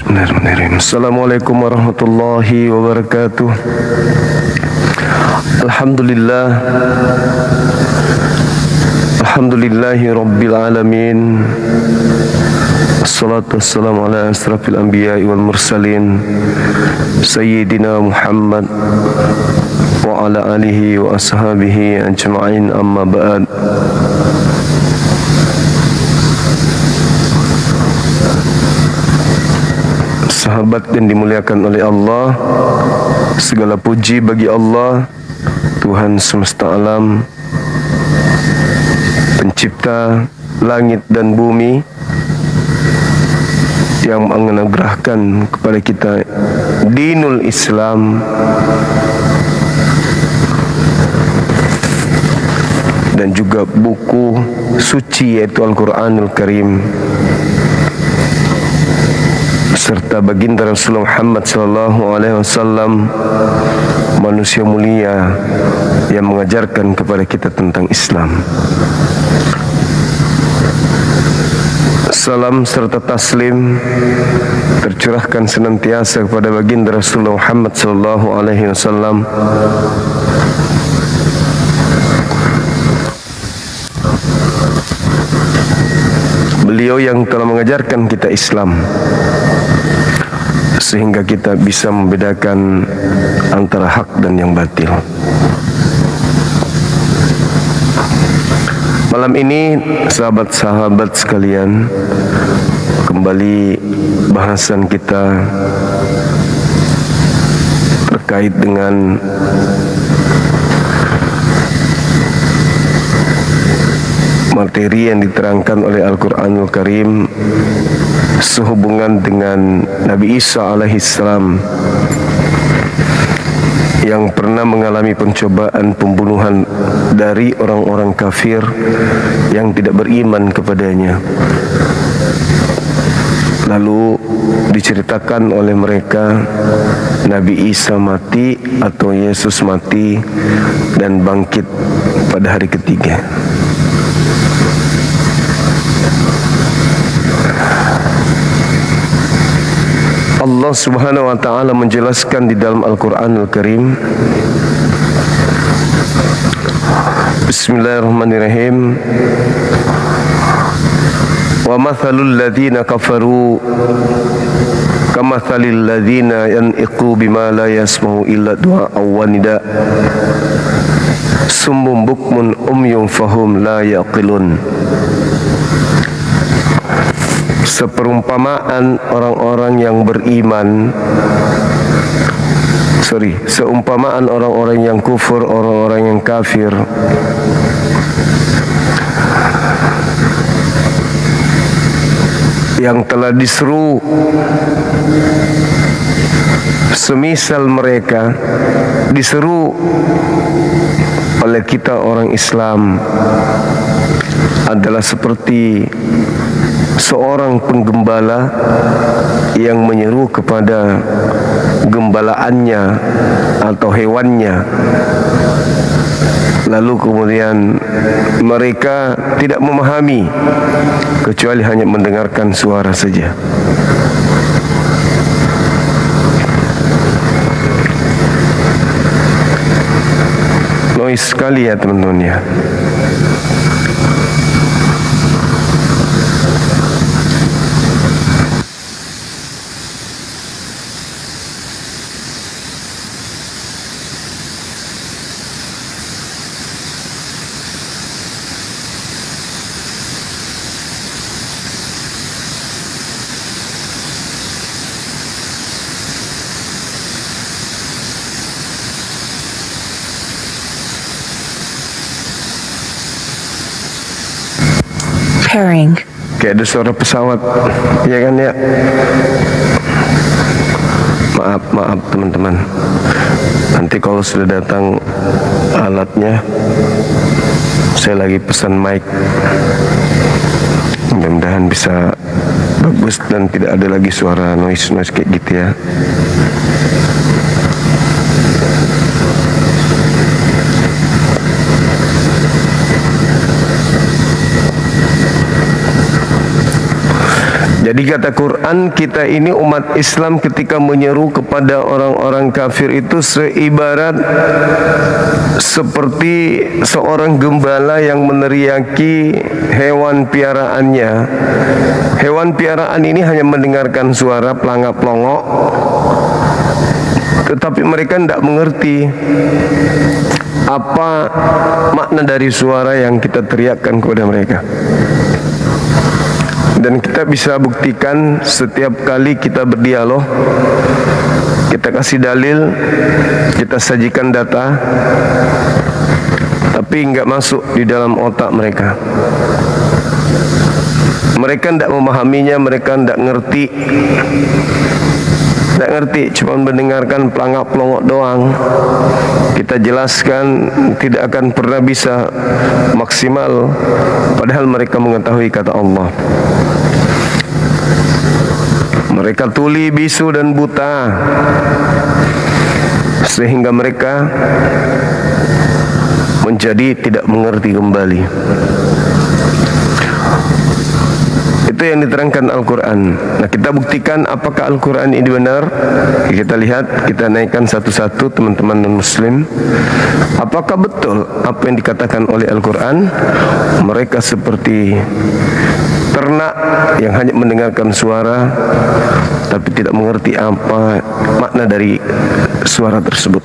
Bismillahirrahmanirrahim. Assalamualaikum warahmatullahi wabarakatuh. Alhamdulillah. Alhamdulillahi rabbil alamin. Assalatu wassalamu ala asrafil anbiya'i wal mursalin Sayyidina Muhammad wa ala alihi wa ashabihi ajma'in, amma ba'd. Sahabat yang dimuliakan oleh Allah, segala puji bagi Allah, Tuhan semesta alam, pencipta langit dan bumi, yang menganugerahkan kepada kita dinul Islam dan juga buku suci yaitu Al-Quranul Karim, serta baginda Rasulullah Muhammad SAW, manusia mulia yang mengajarkan kepada kita tentang Islam. Salam serta taslim tercurahkan senantiasa kepada baginda Rasulullah Muhammad SAW, beliau yang telah mengajarkan kita Islam sehingga kita bisa membedakan antara hak dan yang batil. Malam ini sahabat-sahabat sekalian, kembali bahasan kita terkait dengan materi yang diterangkan oleh Al-Quranul Karim sehubungan dengan Nabi Isa alaihissalam yang pernah mengalami pencobaan pembunuhan dari orang-orang kafir yang tidak beriman kepadanya. Lalu diceritakan oleh mereka Nabi Isa mati atau Yesus mati dan bangkit pada hari ketiga. Allah Subhanahu wa taala menjelaskan di dalam Al-Qur'anul Karim. Bismillahirrahmanirrahim. Wa mathalul ladzina kafaru kamathalil ladzina yan'iqu bima la yasma'u illa du'a wa nida. Summum bukmun umyun fahum la yaqilun. Seperumpamaan orang-orang yang beriman, seumpamaan orang-orang yang kufur, orang-orang yang kafir, yang telah diseru semisal mereka diseru oleh kita orang Islam adalah seperti seorang penggembala yang menyeru kepada gembalaannya atau hewannya, lalu kemudian mereka tidak memahami kecuali hanya mendengarkan suara saja. Noise sekali ya teman-teman ya. Pairing. Kayak ada suara pesawat, ya kan ya. Maaf teman-teman. Nanti kalau sudah datang alatnya, saya lagi pesan mic. Mudah-mudahan bisa bagus dan tidak ada lagi suara noise kayak gitu ya. Jadi kata Quran, kita ini umat Islam ketika menyeru kepada orang-orang kafir itu seibarat seperti seorang gembala yang meneriaki hewan piaraannya. Hewan piaraan ini hanya mendengarkan suara pelangak-pelongok, tetapi mereka tidak mengerti apa makna dari suara yang kita teriakkan kepada mereka. Dan kita bisa buktikan setiap kali kita berdialog, kita kasih dalil, kita sajikan data, tapi enggak masuk di dalam otak mereka. Mereka tidak memahaminya, mereka tidak ngerti. Tidak ngerti, cuma mendengarkan pelangak-pelongok doang. Kita jelaskan tidak akan pernah bisa maksimal, padahal mereka mengetahui kata Allah. Mereka tuli, bisu dan buta, sehingga mereka menjadi tidak mengerti kembali. Itu yang diterangkan Al-Quran. Nah, kita buktikan apakah Al-Quran ini benar. Kita lihat, kita naikkan satu-satu teman-teman non-muslim. Apakah betul apa yang dikatakan oleh Al-Quran? Mereka seperti ternak yang hanya mendengarkan suara tapi tidak mengerti apa makna dari suara tersebut.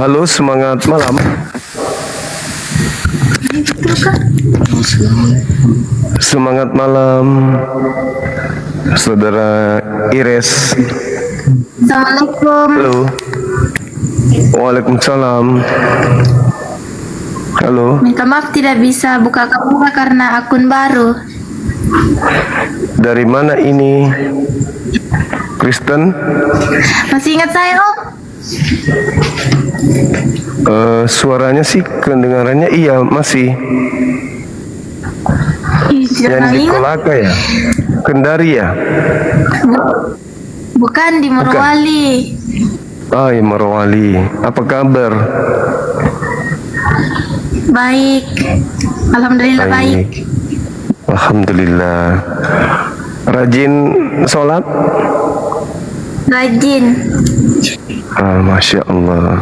Halo, semangat malam. Semangat malam, Saudara Ires. Assalamualaikum. Halo. Waalaikumsalam. Halo. Minta maaf tidak bisa buka kamera karena akun baru. Dari mana ini? Kristen? Masih ingat saya, Om? Suaranya sih, kedengarannya iya masih. Yang di Kolaka ya? Kendari ya? Bukan di Morowali. Ah, ya Morowali. Apa kabar? Baik. Alhamdulillah baik. Alhamdulillah. Rajin sholat? Rajin. Masya Allah.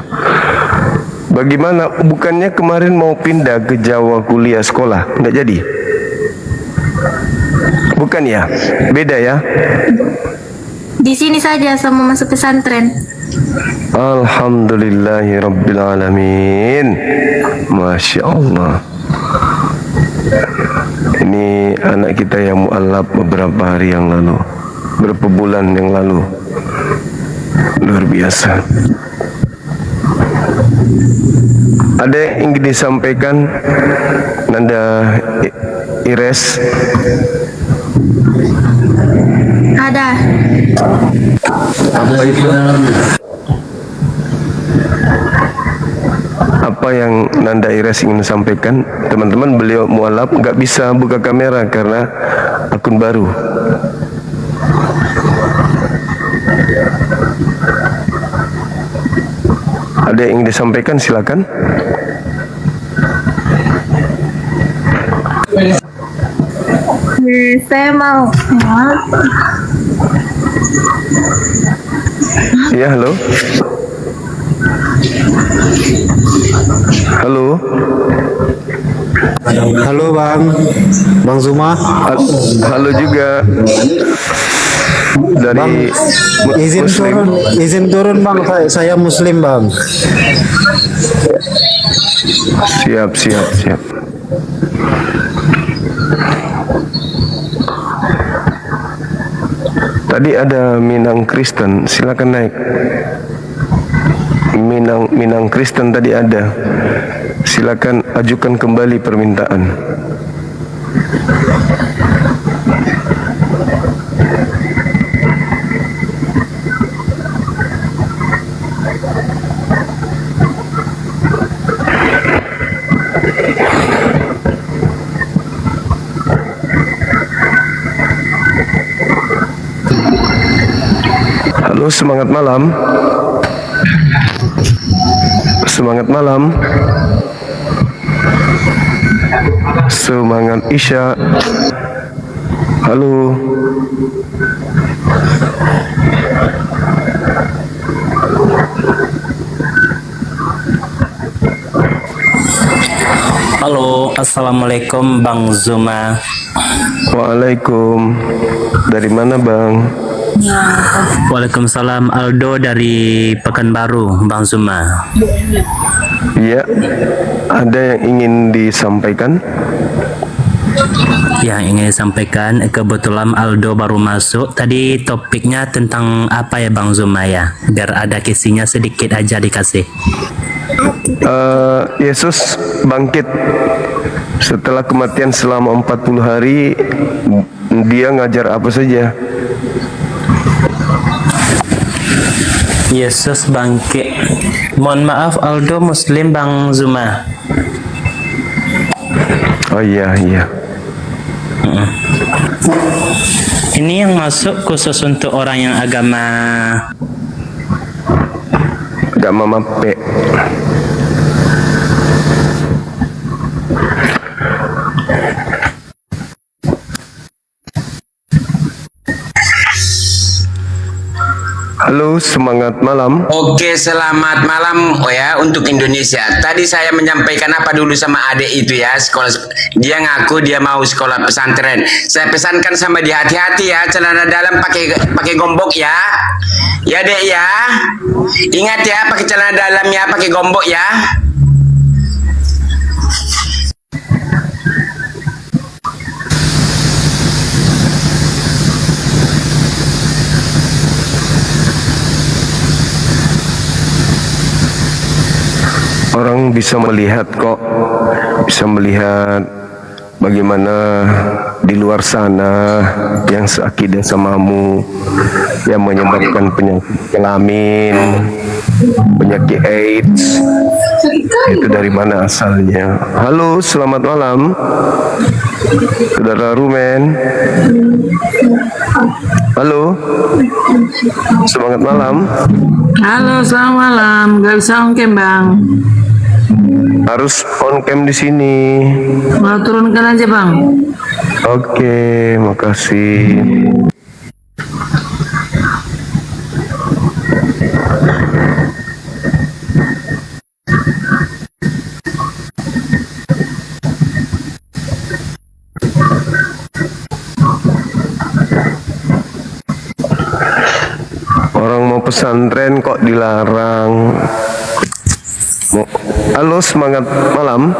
Bagaimana? Bukannya kemarin mau pindah ke Jawa kuliah sekolah, nggak jadi? Bukan ya? Beda ya? Di sini saja sama masuk pesantren. Alhamdulillahirrabbilalamin. Masya Allah. Ini anak kita yang mu'alaf beberapa hari yang lalu, beberapa bulan yang lalu. Luar biasa. Ada yang ingin disampaikan Nanda Ires? Ada. Apa itu? Apa yang Nanda Ires ingin sampaikan? Teman-teman, beliau mualaf nggak bisa buka kamera karena akun baru. Ada yang ingin disampaikan, silakan. Saya mau. Ya, halo. Halo. Halo Bang Zuma. Halo juga. Dari izin turun Bang, saya Muslim Bang. Siap. Tadi ada Minang Kristen, silakan naik. Minang Kristen tadi ada. Silakan ajukan kembali permintaan. Halo, semangat malam. Semangat malam. Semangat Isya. Halo. Halo, assalamualaikum Bang Zuma. Waalaikum. Dari mana, Bang? Waalaikumsalam, Aldo dari Pekanbaru, Bang Zuma. Iya. Ada yang ingin disampaikan? Yang ingin disampaikan, kebetulan Aldo baru masuk. Tadi topiknya tentang apa ya Bang Zuma ya? Biar ada kisinya sedikit aja dikasih. Yesus bangkit setelah kematian selama 40 hari. Dia ngajar apa saja? Yesus bangkit. Mohon maaf Aldo Muslim Bang Zuma. Oh iya. Ini yang masuk khusus untuk orang yang agama Mape. Halo, semangat malam. Oke, selamat malam untuk Indonesia. Tadi saya menyampaikan apa dulu sama adik itu ya, sekolah. Dia ngaku dia mau sekolah pesantren. Saya pesankan sama dia, hati-hati ya, celana dalam pakai gombok ya. Ya, Dek ya. Ingat ya, pakai celana dalam ya, pakai gombok ya. Orang bisa melihat kok, bisa melihat bagaimana di luar sana yang seakidah samamu, yang menyebabkan penyakit kelamin, penyakit AIDS. Itu dari mana asalnya? Halo, selamat malam, Saudara Rumen. Halo, semangat malam. Halo, selamat malam. Gak bisa on cam, Bang. Harus on cam di sini. Mau turunkan aja, Bang. Oke, makasih. Orang mau pesantren kok dilarang. Halo, semangat malam.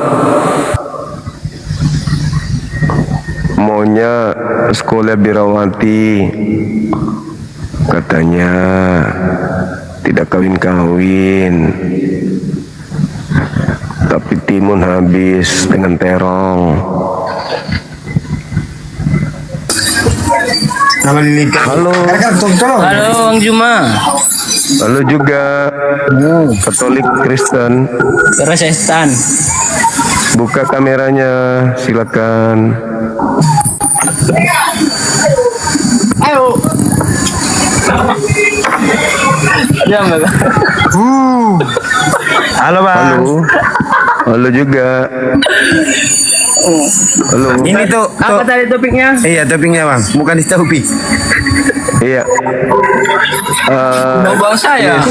Maunya sekolah Birawati, katanya tidak kawin-kawin, tapi timun habis dengan terong. Halo. Halo Bang Zuma. Halo juga Katolik Kristen. Protestan. Buka kameranya, silakan. Ayo. Halo Bang. Halo. Halo juga. Halo. Ini tuh Apa tadi topiknya? iya topiknya Bang, bukan di topik. Iya. Bang saya.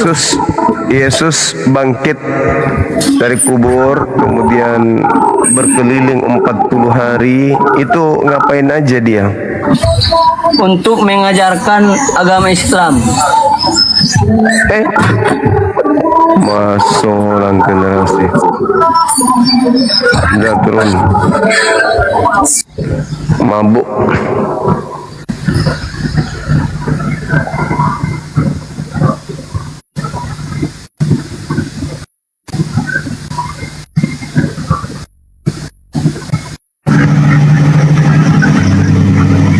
Yesus bangkit dari kubur, kemudian berkeliling 40 hari. Itu ngapain aja dia? Untuk mengajarkan agama Islam. Masuk orang generasi. Udah turun. Mabuk.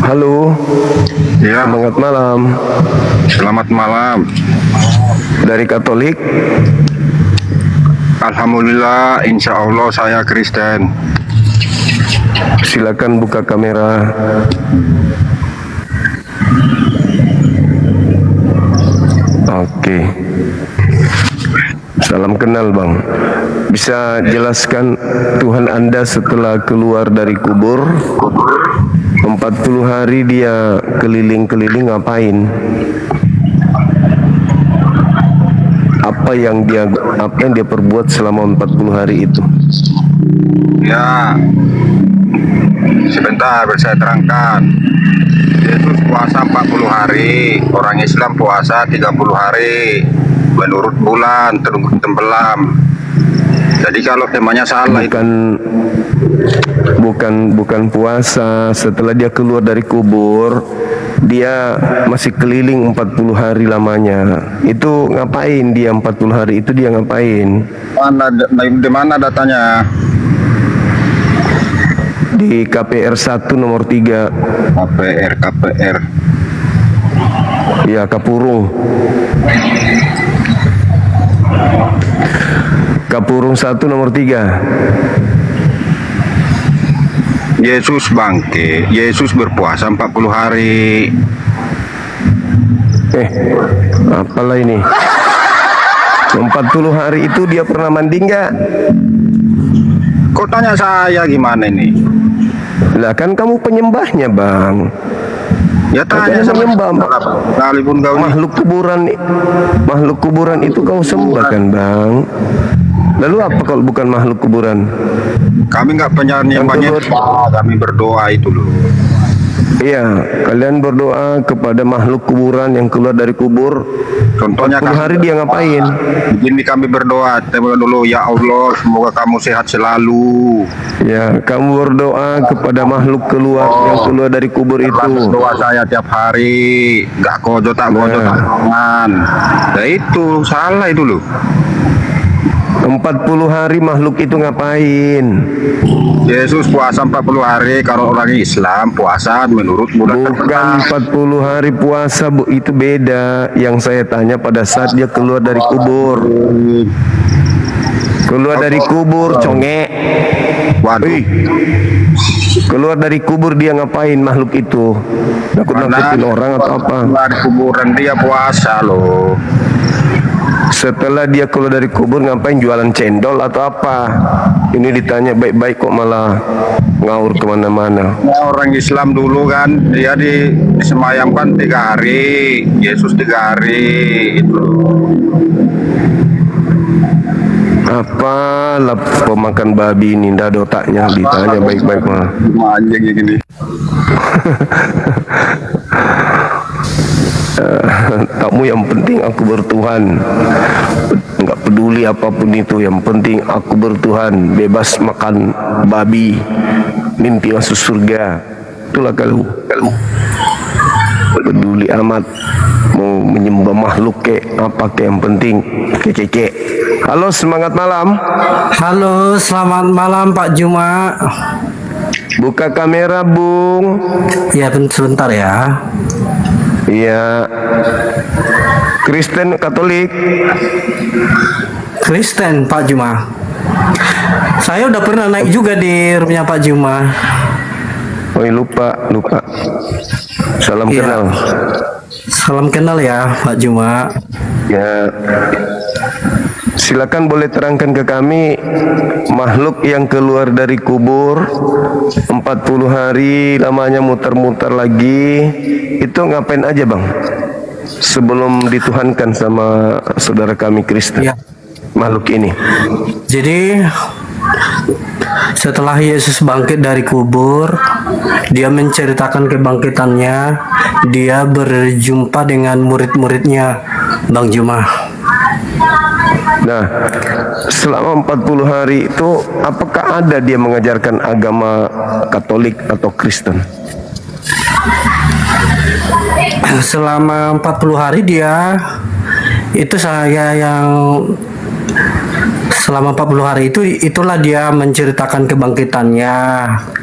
Halo. Ya, Semangat malam. selamat malam. Dari Katolik. Alhamdulillah, insya Allah saya Kristen. Silakan buka kamera. kenal bang. Bisa jelaskan Tuhan Anda setelah keluar dari kubur 40 hari dia keliling-keliling ngapain? Apa yang dia perbuat selama 40 hari itu? Ya, sebentar saya terangkan. Yesus puasa 40 hari, orang Islam puasa 30 hari menurut bulan tenggelam. Jadi kalau temanya salah itu bukan puasa. Setelah dia keluar dari kubur, dia masih keliling 40 hari lamanya. Itu ngapain dia 40 hari itu, dia ngapain? di mana datanya? Di KPR 1 nomor 3. KPR. Ya, Kapurung. Kapurung 1 nomor 3. Yesus bangkit, Yesus berpuasa 40 hari. Apalah ini? 40 hari itu dia pernah mandi enggak? Kok tanya saya gimana ini? Lah kan kamu penyembahnya bang. Ya tanya sama menyembah sekalipun kau makhluk kuburan itu kau sembah kan bang? Lalu apa kalau bukan makhluk kuburan? kami nggak penyembahnya, kami berdoa itu loh. Iya, kalian berdoa kepada makhluk kuburan yang keluar dari kubur. Contohnya 40 hari dia ngapain? Begini kami berdoa dulu, ya Allah semoga kamu sehat selalu. Ya, kamu berdoa kepada makhluk yang keluar dari kubur itu. Doa saya tiap hari, nggak kojo tak tangan. Nah itu salah itu loh. 40 hari makhluk itu ngapain? Yesus puasa 40 hari, kalau orang Islam puasa menurut bulan. Bukan 40 hari puasa Bu, itu beda. Yang saya tanya pada saat dia keluar dari kubur. Keluar dari kubur, congek. Waduh. Keluar dari kubur dia ngapain makhluk itu? Nakut-nakutin orang atau apa? Keluar kuburan dia puasa loh. Setelah dia keluar dari kubur ngapain, jualan cendol atau apa? Ini ditanya baik-baik kok malah ngaur kemana-mana. Orang Islam dulu kan dia disemayamkan 3 hari, Yesus 3 hari itu. Apalah pemakan babi ini, ndak ada otaknya, ditanya baik-baik malah. Anjing gini. Kamu yang penting aku bertuhan, nggak peduli apapun itu, yang penting aku bertuhan, bebas makan babi, mimpi masuk surga. Itulah kalau peduli amat mau menyembah makhluk apa yang penting keke. Halo, semangat malam. Halo, selamat malam Pak Juma. Buka kamera Bung. Ya, sebentar ya. Iya. Kristen Katolik? Kristen Pak Juma. Saya udah pernah naik juga di rumahnya Pak Juma. Oh lupa. Salam Iya. kenal. Salam kenal ya Pak Juma. Ya. Silakan boleh terangkan ke kami makhluk yang keluar dari kubur 40 hari lamanya muter-muter lagi itu ngapain aja bang sebelum dituhankan sama saudara kami Kristen? Ya. Makhluk ini. Jadi setelah Yesus bangkit dari kubur, dia menceritakan kebangkitannya, dia berjumpa dengan murid-muridnya Bang Juma. Nah, selama 40 hari itu apakah ada dia mengajarkan agama Katolik atau Kristen? Selama 40 hari dia itu selama 40 hari itulah dia menceritakan kebangkitannya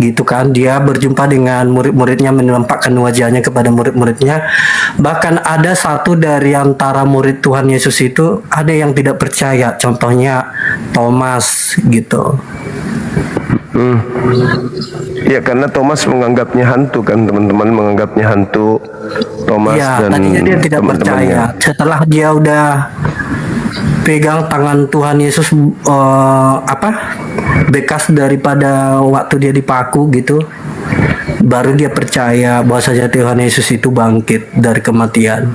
gitu kan. Dia berjumpa dengan murid-muridnya, menampakkan wajahnya kepada murid-muridnya. Bahkan ada satu dari antara murid Tuhan Yesus itu ada yang tidak percaya, contohnya Thomas gitu. Ya karena Thomas menganggapnya hantu kan, teman-teman menganggapnya hantu Thomas Ya, dan tadinya dia tidak percaya. Setelah dia udah pegang tangan Tuhan Yesus, bekas daripada waktu dia dipaku gitu, baru dia percaya bahwa saja Tuhan Yesus itu bangkit dari kematian.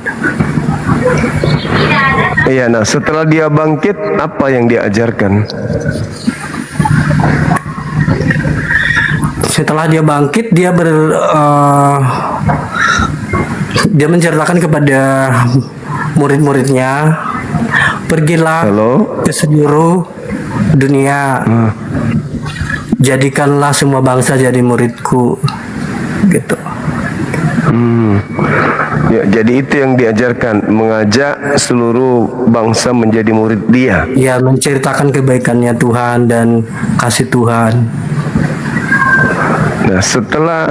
Iya, nah setelah dia bangkit, apa yang dia ajarkan? Setelah dia bangkit, dia dia menceritakan kepada murid-muridnya, pergilah ke seluruh dunia, jadikanlah semua bangsa jadi muridku, gitu. Ya, jadi itu yang diajarkan, mengajak seluruh bangsa menjadi murid dia. Ya, menceritakan kebaikannya Tuhan dan kasih Tuhan. Nah, setelah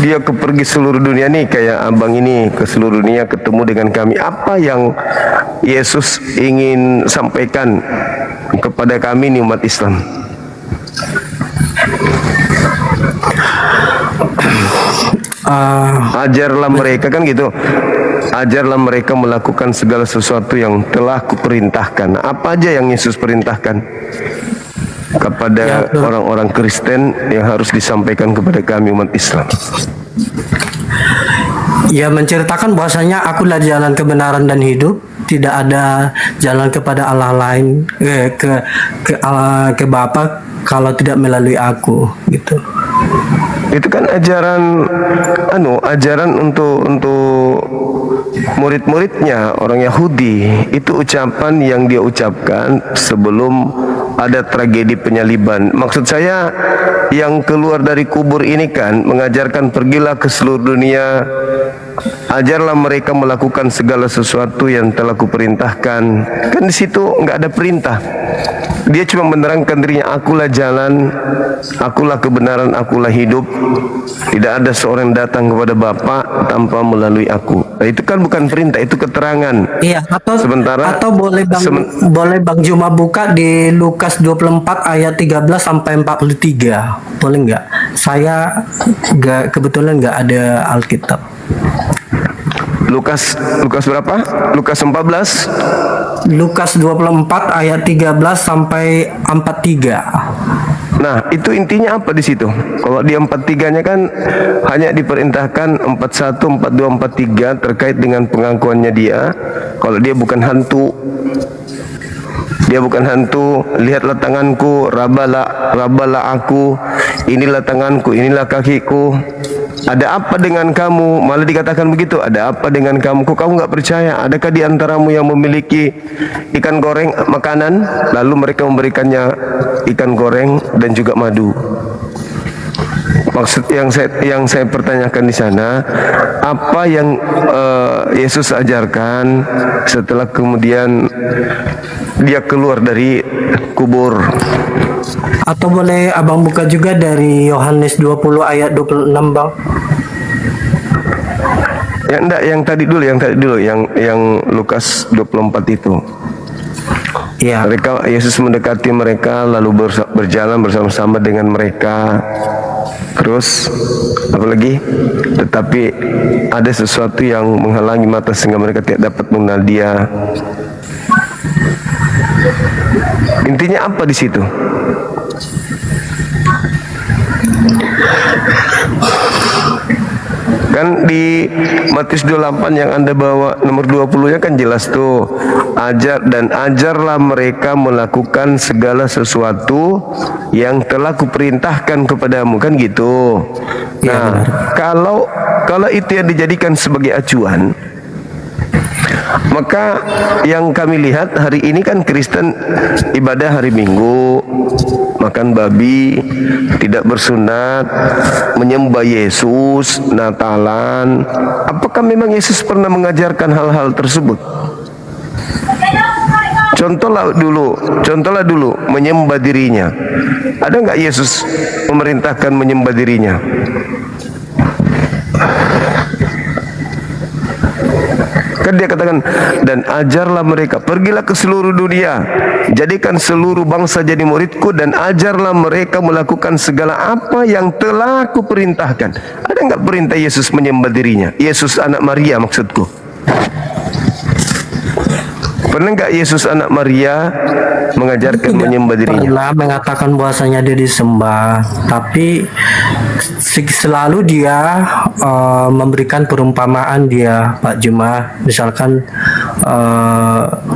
dia pergi seluruh dunia nih, kayak abang ini ke seluruh dunia ketemu dengan kami, apa yang Yesus ingin sampaikan kepada kami nih umat Islam? Ajarlah mereka, kan gitu, ajarlah mereka melakukan segala sesuatu yang telah kuperintahkan. Apa aja yang Yesus perintahkan kepada orang-orang Kristen yang harus disampaikan kepada kami umat Islam? Ya, menceritakan bahwasanya akulah jalan kebenaran dan hidup, tidak ada jalan kepada Allah lain, ke Bapa kalau tidak melalui aku, gitu. Itu kan ajaran ajaran untuk murid-muridnya orang Yahudi. Itu ucapan yang dia ucapkan sebelum ada tragedi penyaliban. Maksud saya, yang keluar dari kubur ini kan mengajarkan pergilah ke seluruh dunia, ajarlah mereka melakukan segala sesuatu yang telah kuperintahkan. Kan di situ nggak ada perintah. Dia cuma menerangkan dirinya, akulah jalan, akulah kebenaran, akulah hidup. Tidak ada seorang datang kepada Bapa tanpa melalui aku. Nah, itu kan bukan perintah, itu keterangan. Iya, sementara boleh Bang Juma buka di Lukas 24 ayat 13 sampai 43. Boleh nggak? Saya kebetulan nggak ada Alkitab. Lukas berapa? Lukas 14. Lukas 24 ayat 13 sampai 43. Nah, itu intinya apa di situ? Kalau di 43-nya kan hanya diperintahkan 41, 42, 43 terkait dengan pengakuannya dia. Kalau dia bukan hantu. Dia bukan hantu. Lihatlah tanganku, rabalah aku. Inilah tanganku, inilah kakiku. Ada apa dengan kamu? Malah dikatakan begitu. Ada apa dengan kamu? Kok kamu nggak percaya? Adakah di antaramu yang memiliki ikan goreng makanan? Lalu mereka memberikannya ikan goreng dan juga madu. Maksud yang saya pertanyakan di sana, apa yang Yesus ajarkan setelah kemudian dia keluar dari kubur? Atau boleh abang buka juga dari Yohanes 20 ayat 26, Bang? Ya enggak, yang tadi dulu, yang Lukas 24 itu. Ya. Yesus mendekati mereka lalu berjalan bersama-sama dengan mereka. Terus apa lagi? Tetapi ada sesuatu yang menghalangi mata sehingga mereka tidak dapat mengenal dia. Intinya apa di situ? Kan di Matius 28 yang Anda bawa nomor 20-nya kan jelas tuh. Ajarlah mereka melakukan segala sesuatu yang telah kuperintahkan kepadamu, kan gitu. Nah, kalau itu yang dijadikan sebagai acuan, maka yang kami lihat hari ini kan Kristen ibadah hari Minggu, makan babi, tidak bersunat, menyembah Yesus, Natalan. Apakah memang Yesus pernah mengajarkan hal-hal tersebut? Contohlah dulu menyembah dirinya. Ada nggak Yesus memerintahkan menyembah dirinya? Kan dia katakan, dan ajarlah mereka, pergilah ke seluruh dunia, jadikan seluruh bangsa jadi muridku, dan ajarlah mereka melakukan segala apa yang telah kuperintahkan. Ada nggak perintah Yesus menyembah dirinya? Yesus anak Maria maksudku. Pernah nggak Yesus anak Maria mengajarkan menyembah dirinya? Pernah mengatakan bahwasanya dia disembah, tapi selalu dia memberikan perumpamaan dia, Pak Juma. Misalkan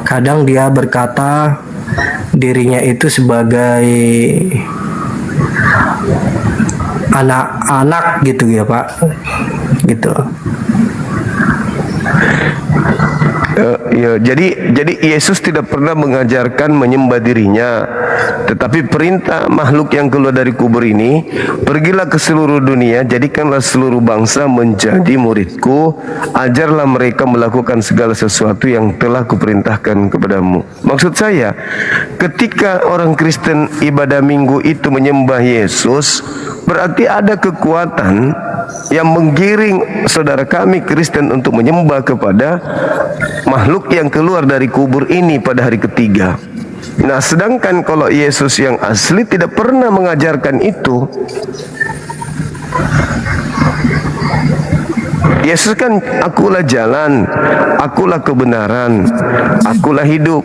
kadang dia berkata dirinya itu sebagai anak-anak gitu ya Pak, gitu. Ya, jadi Yesus tidak pernah mengajarkan menyembah dirinya, tetapi perintah makhluk yang keluar dari kubur ini, pergilah ke seluruh dunia, jadikanlah seluruh bangsa menjadi muridku, ajarlah mereka melakukan segala sesuatu yang telah kuperintahkan kepadamu. Maksud saya, ketika orang Kristen ibadah minggu itu menyembah Yesus, berarti ada kekuatan yang menggiring saudara kami Kristen untuk menyembah kepada makhluk yang keluar dari kubur ini pada hari ketiga. Nah, sedangkan kalau Yesus yang asli tidak pernah mengajarkan itu. Yesus kan, akulah jalan, akulah kebenaran, akulah hidup.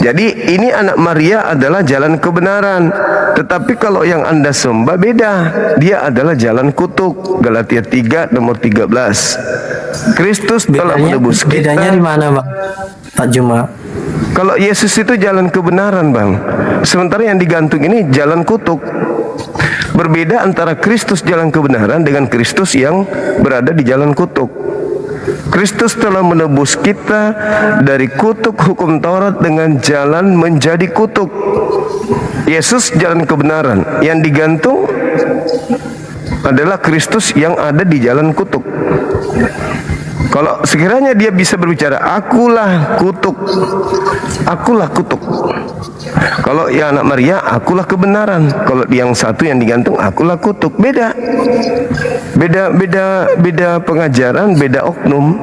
Jadi ini anak Maria adalah jalan kebenaran. Tetapi kalau yang Anda sembah beda. Dia adalah jalan kutuk. Galatia 3 nomor 13. Kristus telah menebus kita. Bedanya di mana, Pak Juma? Kalau Yesus itu jalan kebenaran, Bang. Sementara yang digantung ini jalan kutuk. Berbeda antara Kristus jalan kebenaran dengan Kristus yang berada di jalan kutuk. Kristus telah menebus kita dari kutuk hukum Taurat dengan jalan menjadi kutuk. Yesus jalan kebenaran. Yang digantung adalah Kristus yang ada di jalan kutuk. Kalau sekiranya dia bisa berbicara, akulah kutuk, akulah kutuk. Kalau yang anak Maria, akulah kebenaran. Kalau yang satu yang digantung, akulah kutuk. Beda pengajaran, beda oknum.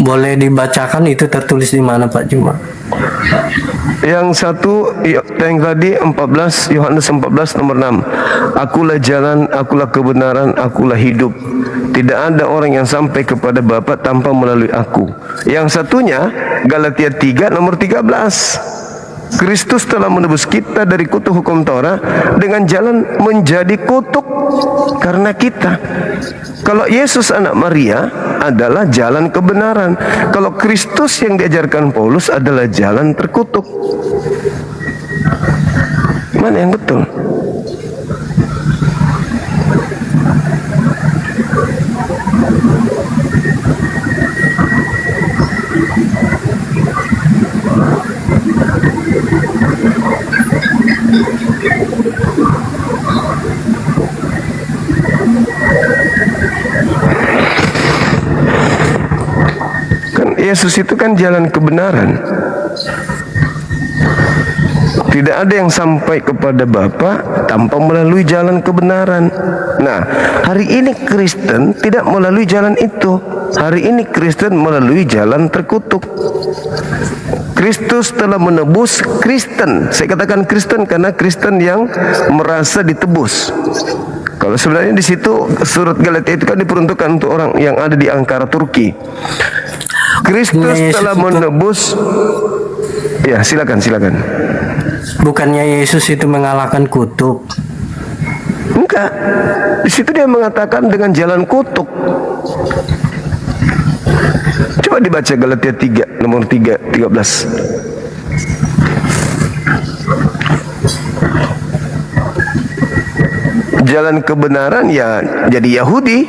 Boleh dibacakan itu tertulis di mana, Pak Juma? Yang satu yang tadi 14, Yohanes 14 nomor 6. Akulah jalan, akulah kebenaran, akulah hidup. Tidak ada orang yang sampai kepada Bapa tanpa melalui aku. Yang satunya Galatia 3 nomor 13. Kristus telah menebus kita dari kutuk hukum Taurat dengan jalan menjadi kutuk karena kita. Kalau Yesus anak Maria adalah jalan kebenaran. Kalau Kristus yang diajarkan Paulus adalah jalan terkutuk. Mana yang betul? Kan Yesus itu kan jalan kebenaran. Tidak ada yang sampai kepada Bapa tanpa melalui jalan kebenaran. Nah, hari ini Kristen tidak melalui jalan itu. Hari ini Kristen melalui jalan terkutuk. Kristus telah menebus Kristen. Saya katakan Kristen karena Kristen yang merasa ditebus. Kalau sebenarnya di situ surat Galatia itu kan diperuntukkan untuk orang yang ada di Ankara Turki. Kristus telah menebus. Ya, silakan. Bukannya Yesus itu mengalahkan kutuk? Enggak. Di situ dia mengatakan dengan jalan kutuk. Coba dibaca Galatia 3 nomor 13. Jalan kebenaran ya jadi Yahudi.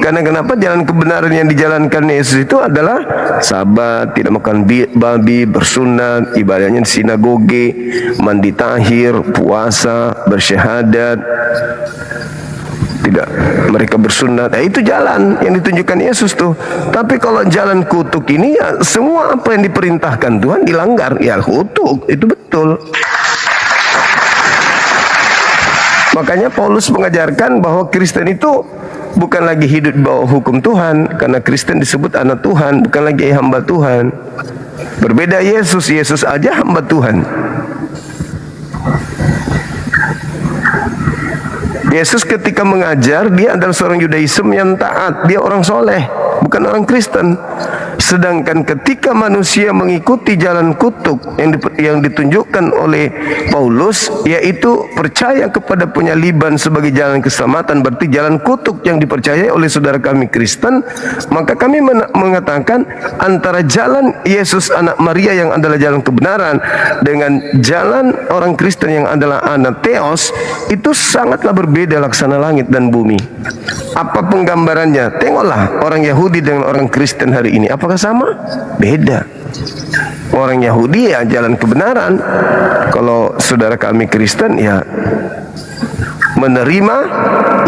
Karena kenapa? Jalan kebenaran yang dijalankan Yesus itu adalah sabat, tidak makan babi, bersunat, ibadahnya di sinagoge, mandi tahir, puasa, bersyahadat, tidak mereka bersunat. Itu jalan yang ditunjukkan Yesus tuh. Tapi kalau jalan kutuk ini ya semua apa yang diperintahkan Tuhan dilanggar, ya kutuk. Itu betul. Makanya Paulus mengajarkan bahwa Kristen itu bukan lagi hidup di bawah hukum Tuhan, karena Kristen disebut anak Tuhan, bukan lagi hamba Tuhan. Berbeda Yesus aja hamba Tuhan. Yesus ketika mengajar, dia adalah seorang Yudaism yang taat, dia orang soleh, bukan orang Kristen. Sedangkan ketika manusia mengikuti jalan kutuk yang ditunjukkan oleh Paulus, yaitu percaya kepada penyaliban sebagai jalan keselamatan, berarti jalan kutuk yang dipercayai oleh saudara kami Kristen, maka kami mengatakan antara jalan Yesus anak Maria yang adalah jalan kebenaran dengan jalan orang Kristen yang adalah anatheos itu sangatlah berbeda laksana langit dan bumi. Apa penggambarannya? Tengoklah orang Yahudi dengan orang Kristen hari ini. Apakah sama? Beda. Orang Yahudi ya jalan kebenaran. Kalau saudara kami Kristen ya menerima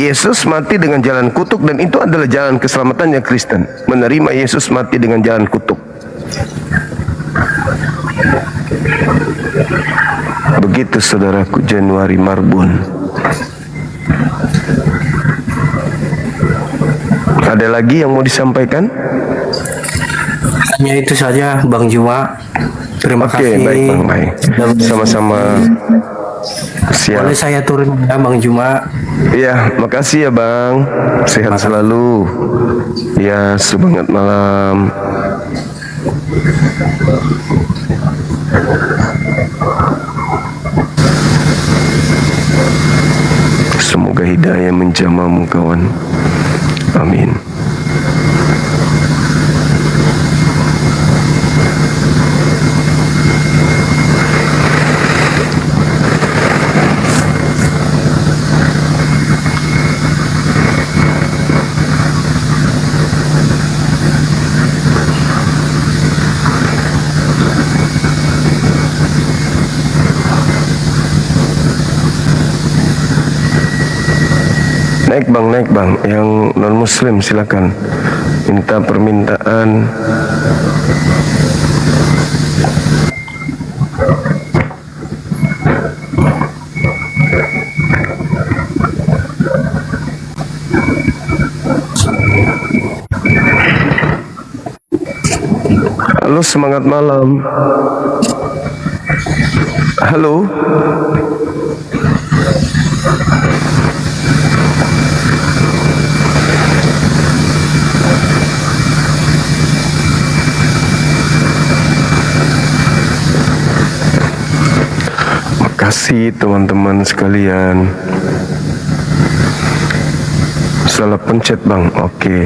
Yesus mati dengan jalan kutuk, dan itu adalah jalan keselamatannya Kristen. Menerima Yesus mati dengan jalan kutuk. Begitu saudaraku Januari Marbun. Ada lagi yang mau disampaikan? Hanya itu saja Bang Juma. Terima kasih. Baik Bang, baik. Sama-sama. Siap. Boleh saya turun ya Bang Juma? Iya, makasih ya Bang. Sehat selalu. Ya, semangat malam. Semoga hidayah menjamamu kawan. Amin. Naik bang, yang non muslim silakan minta permintaan. Halo, semangat malam. Halo. Makasih teman-teman sekalian. Salah pencet bang, oke.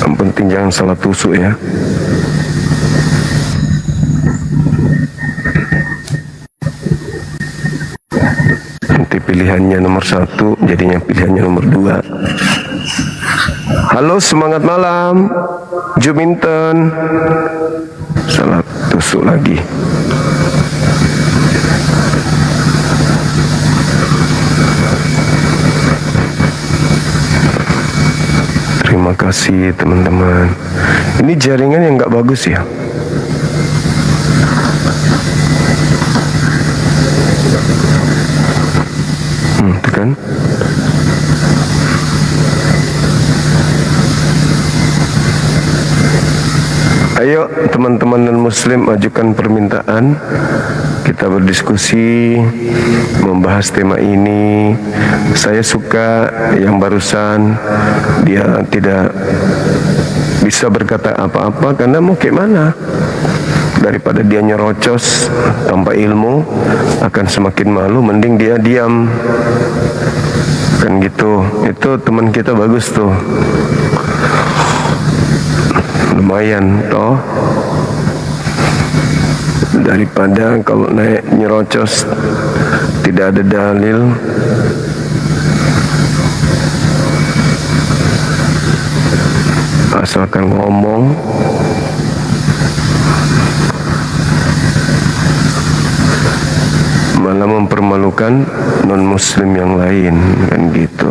Yang penting jangan salah tusuk ya. Nanti pilihannya nomor 1, jadinya pilihannya nomor 2. Halo, semangat malam. Juminten. Salah tusuk lagi. Terima kasih teman-teman. Ini jaringan yang nggak bagus ya. Tekan. Ayo teman-teman dan muslim ajukan permintaan. Kita berdiskusi, membahas tema ini. Saya suka yang barusan, dia tidak bisa berkata apa-apa karena mau kayak mana. Daripada dia nyerocos tanpa ilmu, akan semakin malu, mending dia diam. Kan gitu. Itu teman kita bagus tuh. Lumayan toh. Daripada kalau naik nyerocos tidak ada dalil. Asalkan ngomong. Malah mempermalukan non muslim yang lain, kan gitu.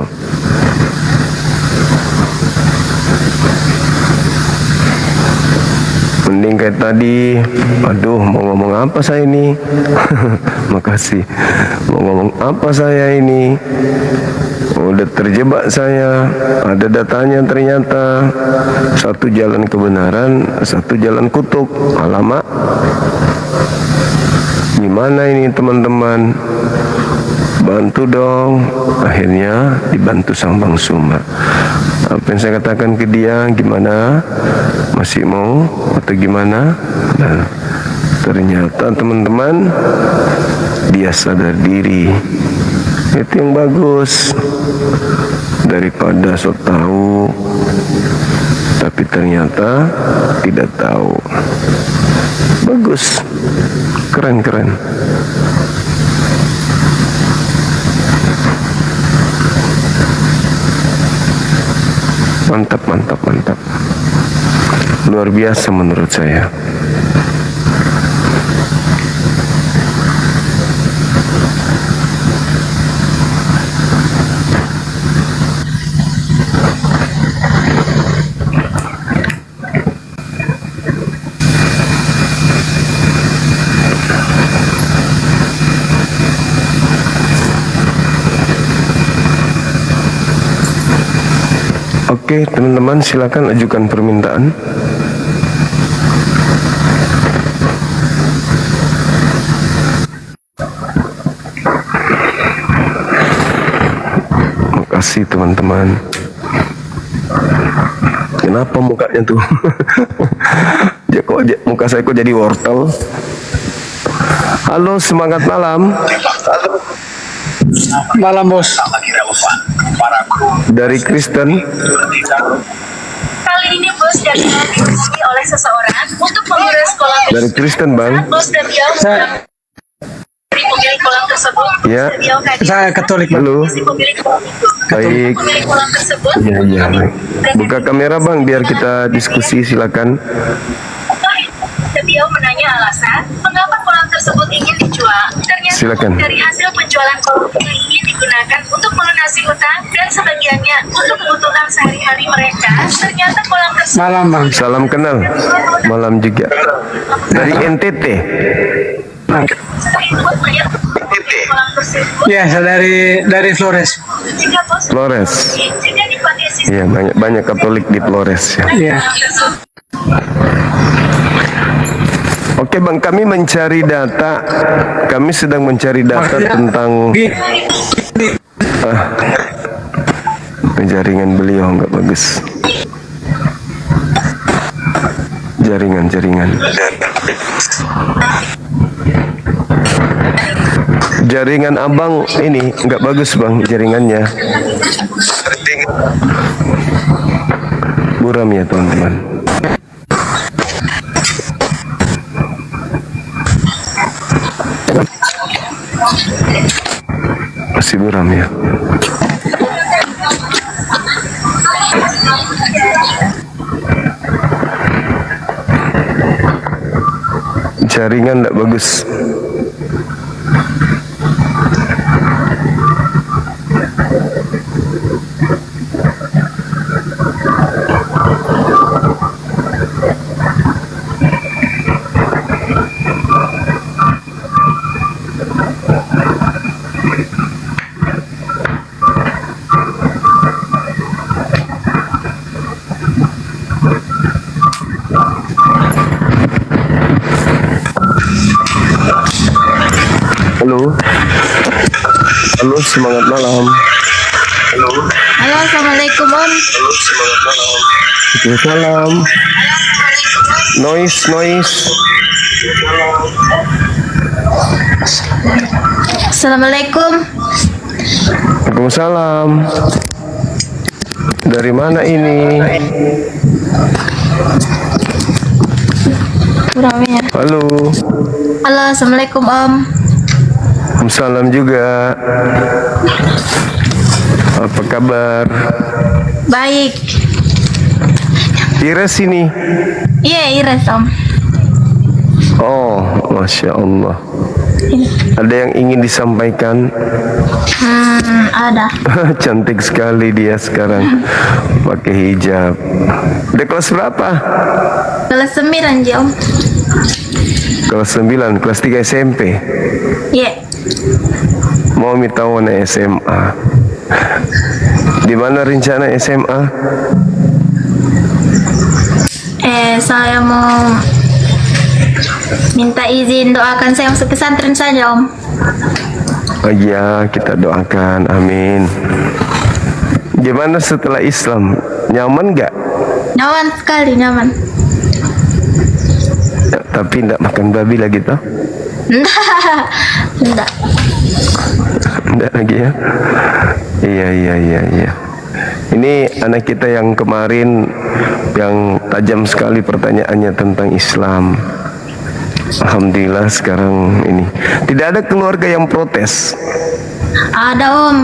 Mending kayak tadi, aduh mau ngomong apa saya ini. Makasih. Mau ngomong apa saya ini, udah terjebak saya. Ada datanya ternyata. Satu jalan kebenaran, satu jalan kutuk. Alamak, gimana ini teman-teman? Bantu dong. Akhirnya dibantu sang Bang Suma. Apa yang saya katakan ke dia, gimana? Masih mau atau gimana? Nah, ternyata teman-teman, dia sadar diri. Itu yang bagus, daripada so tahu tapi ternyata tidak tahu. Bagus, keren. Mantap. Luar biasa menurut saya. Oke, teman-teman, silakan ajukan permintaan. Makasih teman-teman. Kenapa mukanya tuh? Muka saya kok jadi wortel? Halo, semangat malam. Malam bos. Dari Kristen. Kali ini bos dan dihubungi oleh seseorang untuk mengurus kolam Dari Kristen, Bang. bos dan beliau Saya, dari pemilik kolam tersebut. Ya. Beliau hadir. saya Katolik. Bang. Halo. Si pemilik kolam itu. Baik. Pemilik kolam tersebut. Ya, baik. Buka kamera, Bang, biar kita diskusi, silakan. Beliau menanya alasan mengapa kolam tersebut ingin dijual. Ternyata Silakan. dari hasil penjualan kolam itu ingin digunakan untuk melunasi utang dan sebagiannya untuk kebutuhan sehari-hari mereka. Ternyata kolam tersebut Malam bang. Salam kenal. Malam juga. Dari NTT. dibuat banyak kolam tersebut. Ya, saya dari Flores. Jika bos Flores. jika dipatasi Ya, banyak Katolik di Flores ya. Iya. Oke, Bang, kami mencari data. Kami sedang mencari data tentang jaringan beliau nggak bagus. Jaringan. Jaringan abang ini nggak bagus, Bang, jaringannya. Buram ya, teman-teman. Masih buram ya. Jaringan tidak bagus. Halo, semangat malam. Halo, assalamualaikum Om. Salam. Noise. Assalamualaikum. Waalaikumsalam. Dari mana ini? Buramnya. Halo. Halo, assalamualaikum Om. Waalaikumsalam juga. Apa kabar? Baik. Ires ini. Iya, Iris Om. Oh, Masya Allah. Ada yang ingin disampaikan? Ada. Cantik sekali dia sekarang pakai hijab. Udah kelas berapa? Kelas 9 Om. Kelas 9, kelas 3 SMP. Iya. Mau minta warna SMA. Di mana rencana SMA? Saya mau minta izin doakan saya masuk pesantren saja Om. Oh iya, kita doakan, amin. Gimana setelah Islam? Nyaman nggak? Nyaman sekali, nyaman. Ya, tapi nggak makan babi lagi toh? Enggak. Nggak lagi ya? Iya. Ini anak kita yang kemarin yang tajam sekali pertanyaannya tentang Islam. Alhamdulillah sekarang ini tidak ada keluarga yang protes. Ada Om.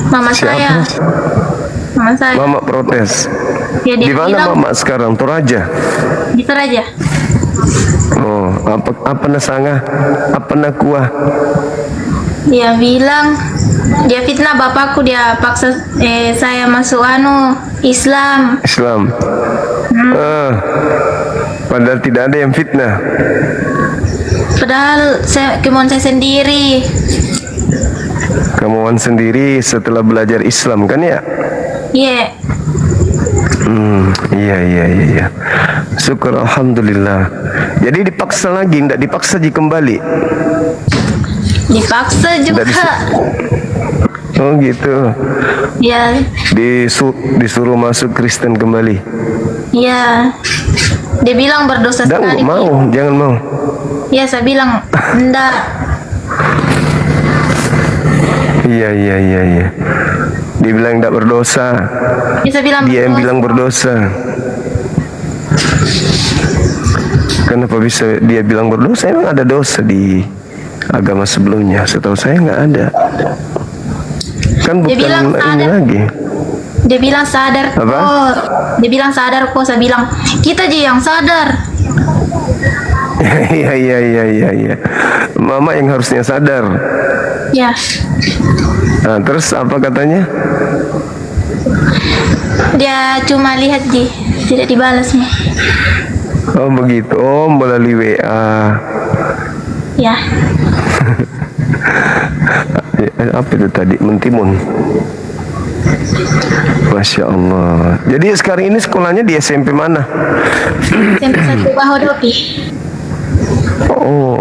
Mama saya. Mama saya. Mama protes. Ya, dia Di mana bilang, mama sekarang? Toraja. di Toraja. Oh, apa nasanga? Apa nakuah? Dia bilang dia fitnah bapakku, dia paksa saya masuk Islam. Islam. Padahal tidak ada yang fitnah. Padahal kemauan saya sendiri. Kemauan sendiri setelah belajar Islam kan ya? Iya. Iya. Syukur alhamdulillah. Jadi dipaksa lagi, tidak dipaksa kembali. Dipaksa juga. Oh gitu. Ya. Disuruh masuk Kristen kembali. Ya. Dia bilang berdosa sekali. Enggak mau, jangan mau. Ya, saya bilang enggak. Iya. Dia bilang tidak berdosa. Ya, saya bilang Dia yang berdosa. bilang berdosa. Kenapa bisa dia bilang berdosa? Emang ada dosa di agama sebelumnya? Setahu saya nggak ada. Kan Dia bukan bilang ini sadar. lagi. Dia bilang sadar kok. Apa? Dia bilang sadar kok. Saya bilang kita aja yang sadar. Iya. Mama yang harusnya sadar. Ya. Nah, terus apa katanya? Dia cuma lihat tidak dibalasnya. Oh begitu. Oh melalui WA. Ya. Apa itu tadi? Mentimun. Masya Allah. Jadi sekarang ini sekolahnya di SMP mana? SMP 1 Bahodopi. Oh.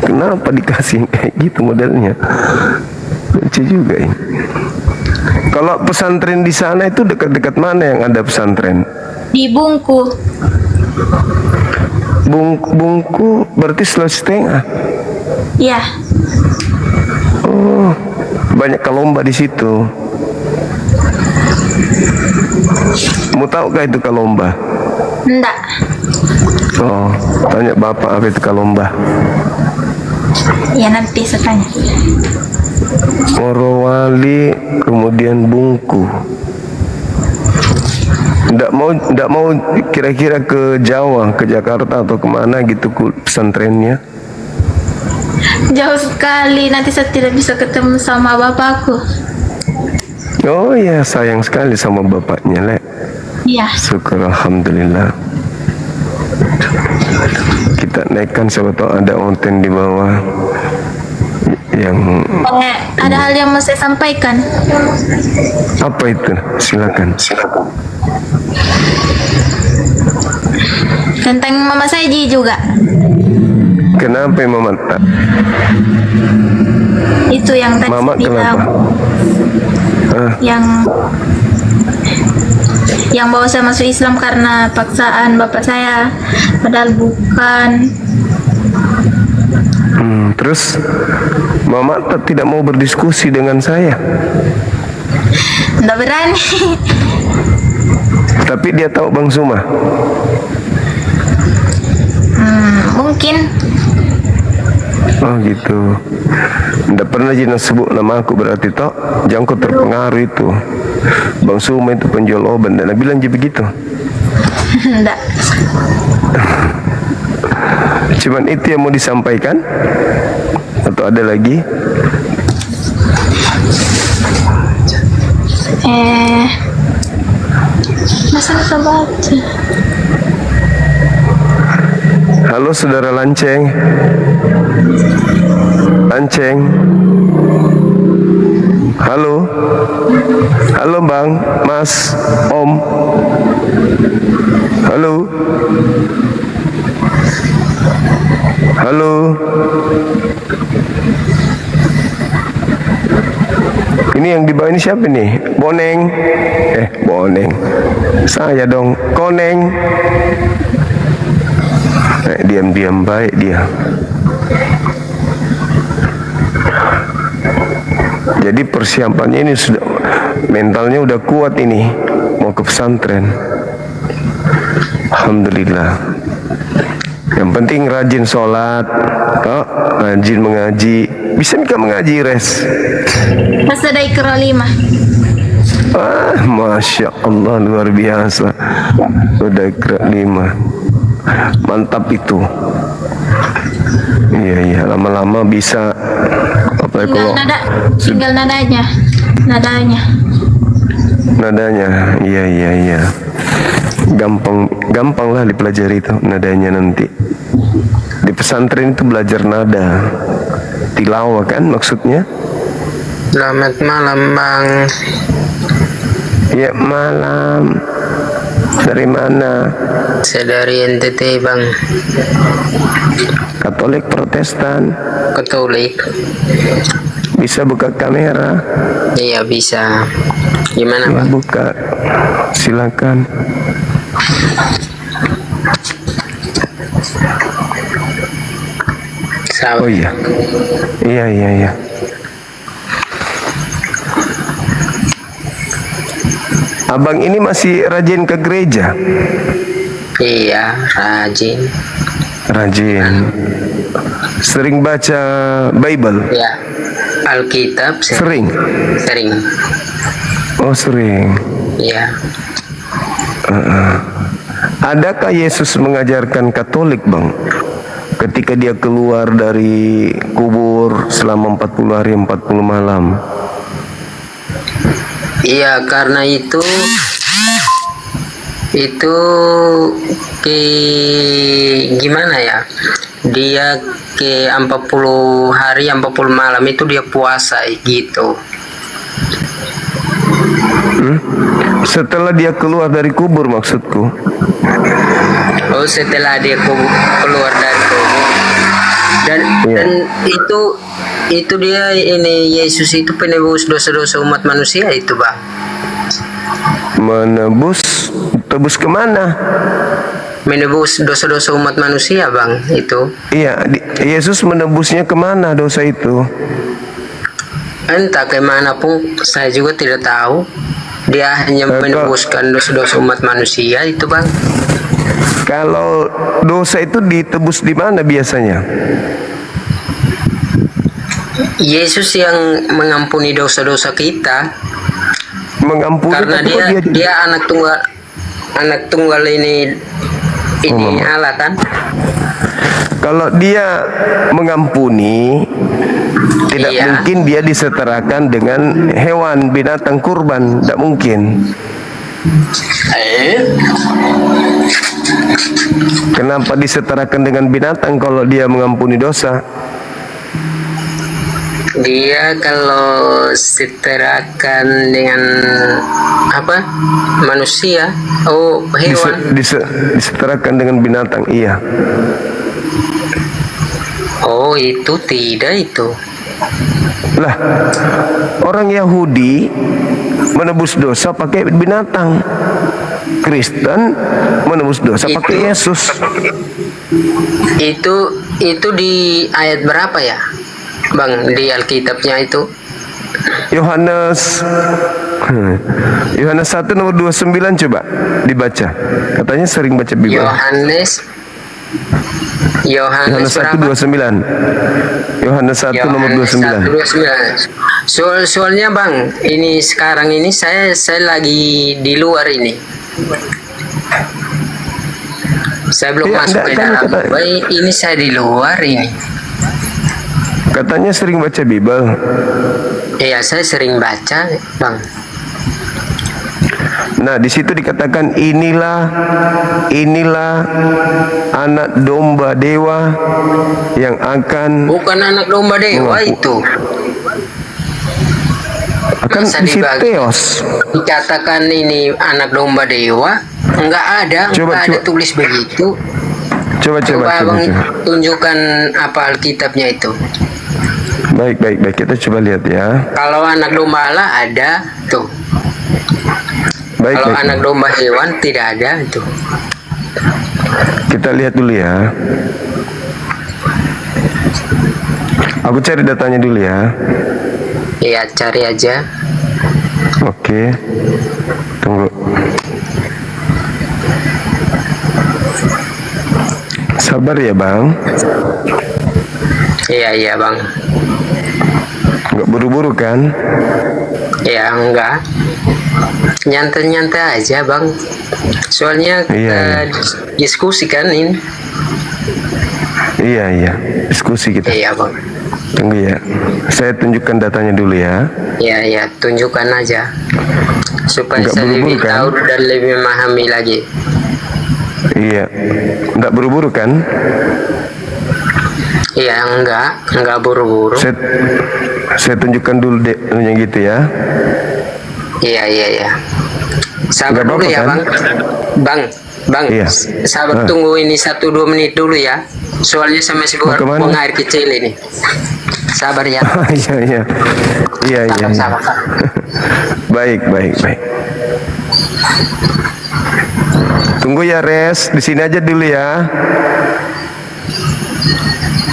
Kenapa dikasih kayak gitu modelnya? Lucu juga ini. Kalau pesantren di sana itu dekat-dekat mana yang ada pesantren? Di Bungku. Bungku berarti Sulawesi Tengah. Ya. Oh, banyak kalomba di situ. Mau tahu kah itu kalomba? Enggak. Oh, tanya bapak apa itu kalomba. Ya, nanti saya tanya. Morowali, kemudian Bungku. Nggak mau kira-kira ke Jawa, ke Jakarta atau kemana gitu pesantrennya? Jauh sekali, nanti saya tidak bisa ketemu sama bapakku. Oh ya, sayang sekali sama bapaknya, Le. Iya. Syukur alhamdulillah. Kita naikkan siapa tahu ada onten di bawah yang Ada hal yang mau saya sampaikan. apa itu? Silakan. Tentang mama saya juga. Kenapa Mama? Itu yang tadi Mama saya bilang. kenapa? Yang bawa saya masuk Islam karena paksaan bapak saya, padahal bukan. Terus Mama tidak mau berdiskusi dengan saya. Nggak berani. Tapi dia tahu Bang Zuma. Mungkin. Oh gitu. Nggak pernah Jina sebut nama aku berarti toh. Jangan kau terpengaruh itu. Bang Zuma itu penjual obat dan bilang je begitu. Nggak. Cuman itu yang mau disampaikan atau ada lagi? Masa bisa baca? Halo saudara Lanceng. Lanceng. Halo. Halo Bang, Mas, Om. Halo. Halo. Ini yang di bawah ini siapa nih? Boneng. Boneng. Saya dong. Koneng. Diam-diam baik dia. Jadi persiapannya ini sudah, mentalnya udah kuat ini, mau ke pesantren. Alhamdulillah. Yang penting rajin sholat, rajin mengaji. Bisa nggak mengaji, Res? Pas ada Iqra 5. Masya Allah, luar biasa. Udah Iqra 5. Mantap itu. Iya, lama-lama bisa. Apa kalau Tinggal nadanya. Iya. Gampang lah dipelajari itu nadanya nanti. Di pesantren itu belajar nada. Tilawah kan maksudnya? Selamat malam, Bang. Ya, malam. Dari mana? Saya dari NTT, Bang. Katolik, Protestan? Katolik. Bisa buka kamera? Iya, bisa. Gimana, Ya, Bang? buka. Silakan. Sahabat. Oh iya. Iya. Abang ini masih rajin ke gereja? Iya, Rajin. Sering baca Bible? Ya, Alkitab Sering? Oh, sering. Iya. Adakah Yesus mengajarkan Katolik, Bang? Ketika dia keluar dari kubur selama 40 hari 40 malam. Iya, karena itu gimana ya? Dia ke 40 hari 40 malam itu dia puasa gitu. Setelah dia keluar dari kubur maksudku. Oh, setelah dia keluar dari kubur. Dan itu dia ini Yesus itu penebus dosa-dosa umat manusia itu, Bang. Tebus kemana? Menebus dosa-dosa umat manusia, Bang, itu. Iya, Yesus menebusnya kemana dosa itu? Entah kemana pun, saya juga tidak tahu. Dia hanya menebuskan dosa-dosa umat manusia itu, Bang. Kalau dosa itu ditebus di mana biasanya? Yesus yang mengampuni dosa-dosa kita. Mengampuni karena dia anak tunggal ini Allah kan. Kalau dia mengampuni, tidak mungkin dia disetarakan dengan hewan binatang kurban, tidak mungkin. Kenapa disetarakan dengan binatang kalau dia mengampuni dosa? Dia kalau setarakan dengan apa? Manusia, hewan. Disetarakan dengan binatang, iya. Oh, itu tidak itu. Lah, orang Yahudi menebus dosa pakai binatang. Kristen menebus dosa pakai Yesus. Itu di ayat berapa ya, Bang, di Alkitabnya itu? Yohanes 1 nomor 29 coba dibaca. Katanya sering baca Bible. Yohanes 1 berapa? 29. Yohanes 1 nomor 29. Soalnya, Bang, ini sekarang ini saya lagi di luar ini. Saya belum masuk ke dalam. Ini saya di luar ini. Katanya sering baca Bible. Iya, saya sering baca, Bang. Nah, di situ dikatakan inilah anak domba dewa yang akan. Bukan anak domba dewa itu. Akan Theos. Dikatakan ini anak domba dewa, enggak ada tulis begitu. Coba. Abang tunjukkan apa Alkitabnya itu. Baik. Kita coba lihat ya. Kalau anak domba Allah ada tuh. Baik. Kalau anak domba hewan tidak ada tuh. Kita lihat dulu ya. Aku cari datanya dulu ya. Iya, cari aja. Oke. Tunggu. Sabar ya, Bang. Iya, Bang. Nggak buru-buru kan? Ya, enggak. Nyantai-nyantai aja, Bang. Soalnya Iya. diskusi kan ini. Iya. Diskusi kita. Iya, Bang. Tunggu ya. Saya tunjukkan datanya dulu ya. Iya, tunjukkan aja. Supaya Nggak saya lebih buru-buru, kan? tahu dan lebih memahami lagi. Iya. Nggak buru-buru kan? Iya, enggak buru-buru. Saya tunjukkan dulu deh, yang gitu ya. Iya. Sabar Nggak dulu apa-apa, ya, kan? Bang. Iya. Sabar, tunggu ini 1-2 menit dulu ya. Soalnya saya masih Mau kemana? buang air kecil ini. Sabar ya. Iya. Sabar. Baik. Tunggu ya, Res. Di sini aja dulu ya.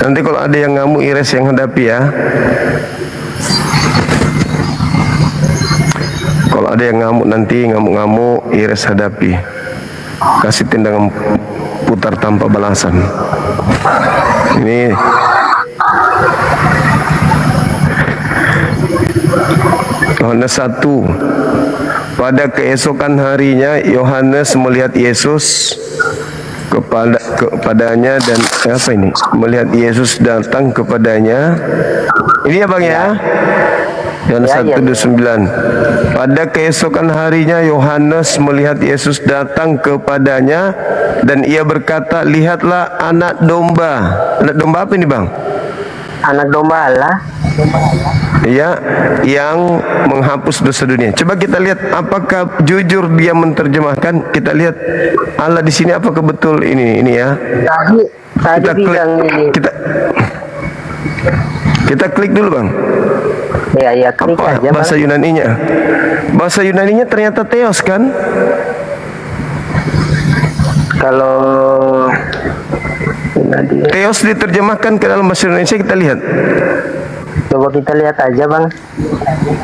Nanti kalau ada yang ngamuk, Ires yang hadapi ya. Kalau ada yang ngamuk nanti, ngamuk-ngamuk, Ires hadapi. Kasih tendangan putar tanpa balasan. Ini Yohanes 1. Pada keesokan harinya Yohanes melihat Yesus kepadanya dan apa ini? Melihat Yesus datang kepadanya. Ini ya, Bang ya. Yohanes 1:29. Pada keesokan harinya Yohanes melihat Yesus datang kepadanya dan ia berkata, "Lihatlah anak domba." Anak domba apa ini, Bang? Anak domba Allah. Iya, yang menghapus dosa dunia. Coba kita lihat apakah jujur dia menerjemahkan. Kita lihat Allah di sini apakah betul ini ya. Tadi Kita klik, bilang ini. kita klik dulu, Bang. Iya, klik Apa aja, bahasa Bang. Yunaninya? Bahasa Yunaninya ternyata theos kan? Kalau Theos diterjemahkan ke dalam bahasa Indonesia, kita lihat. coba kita lihat aja, Bang.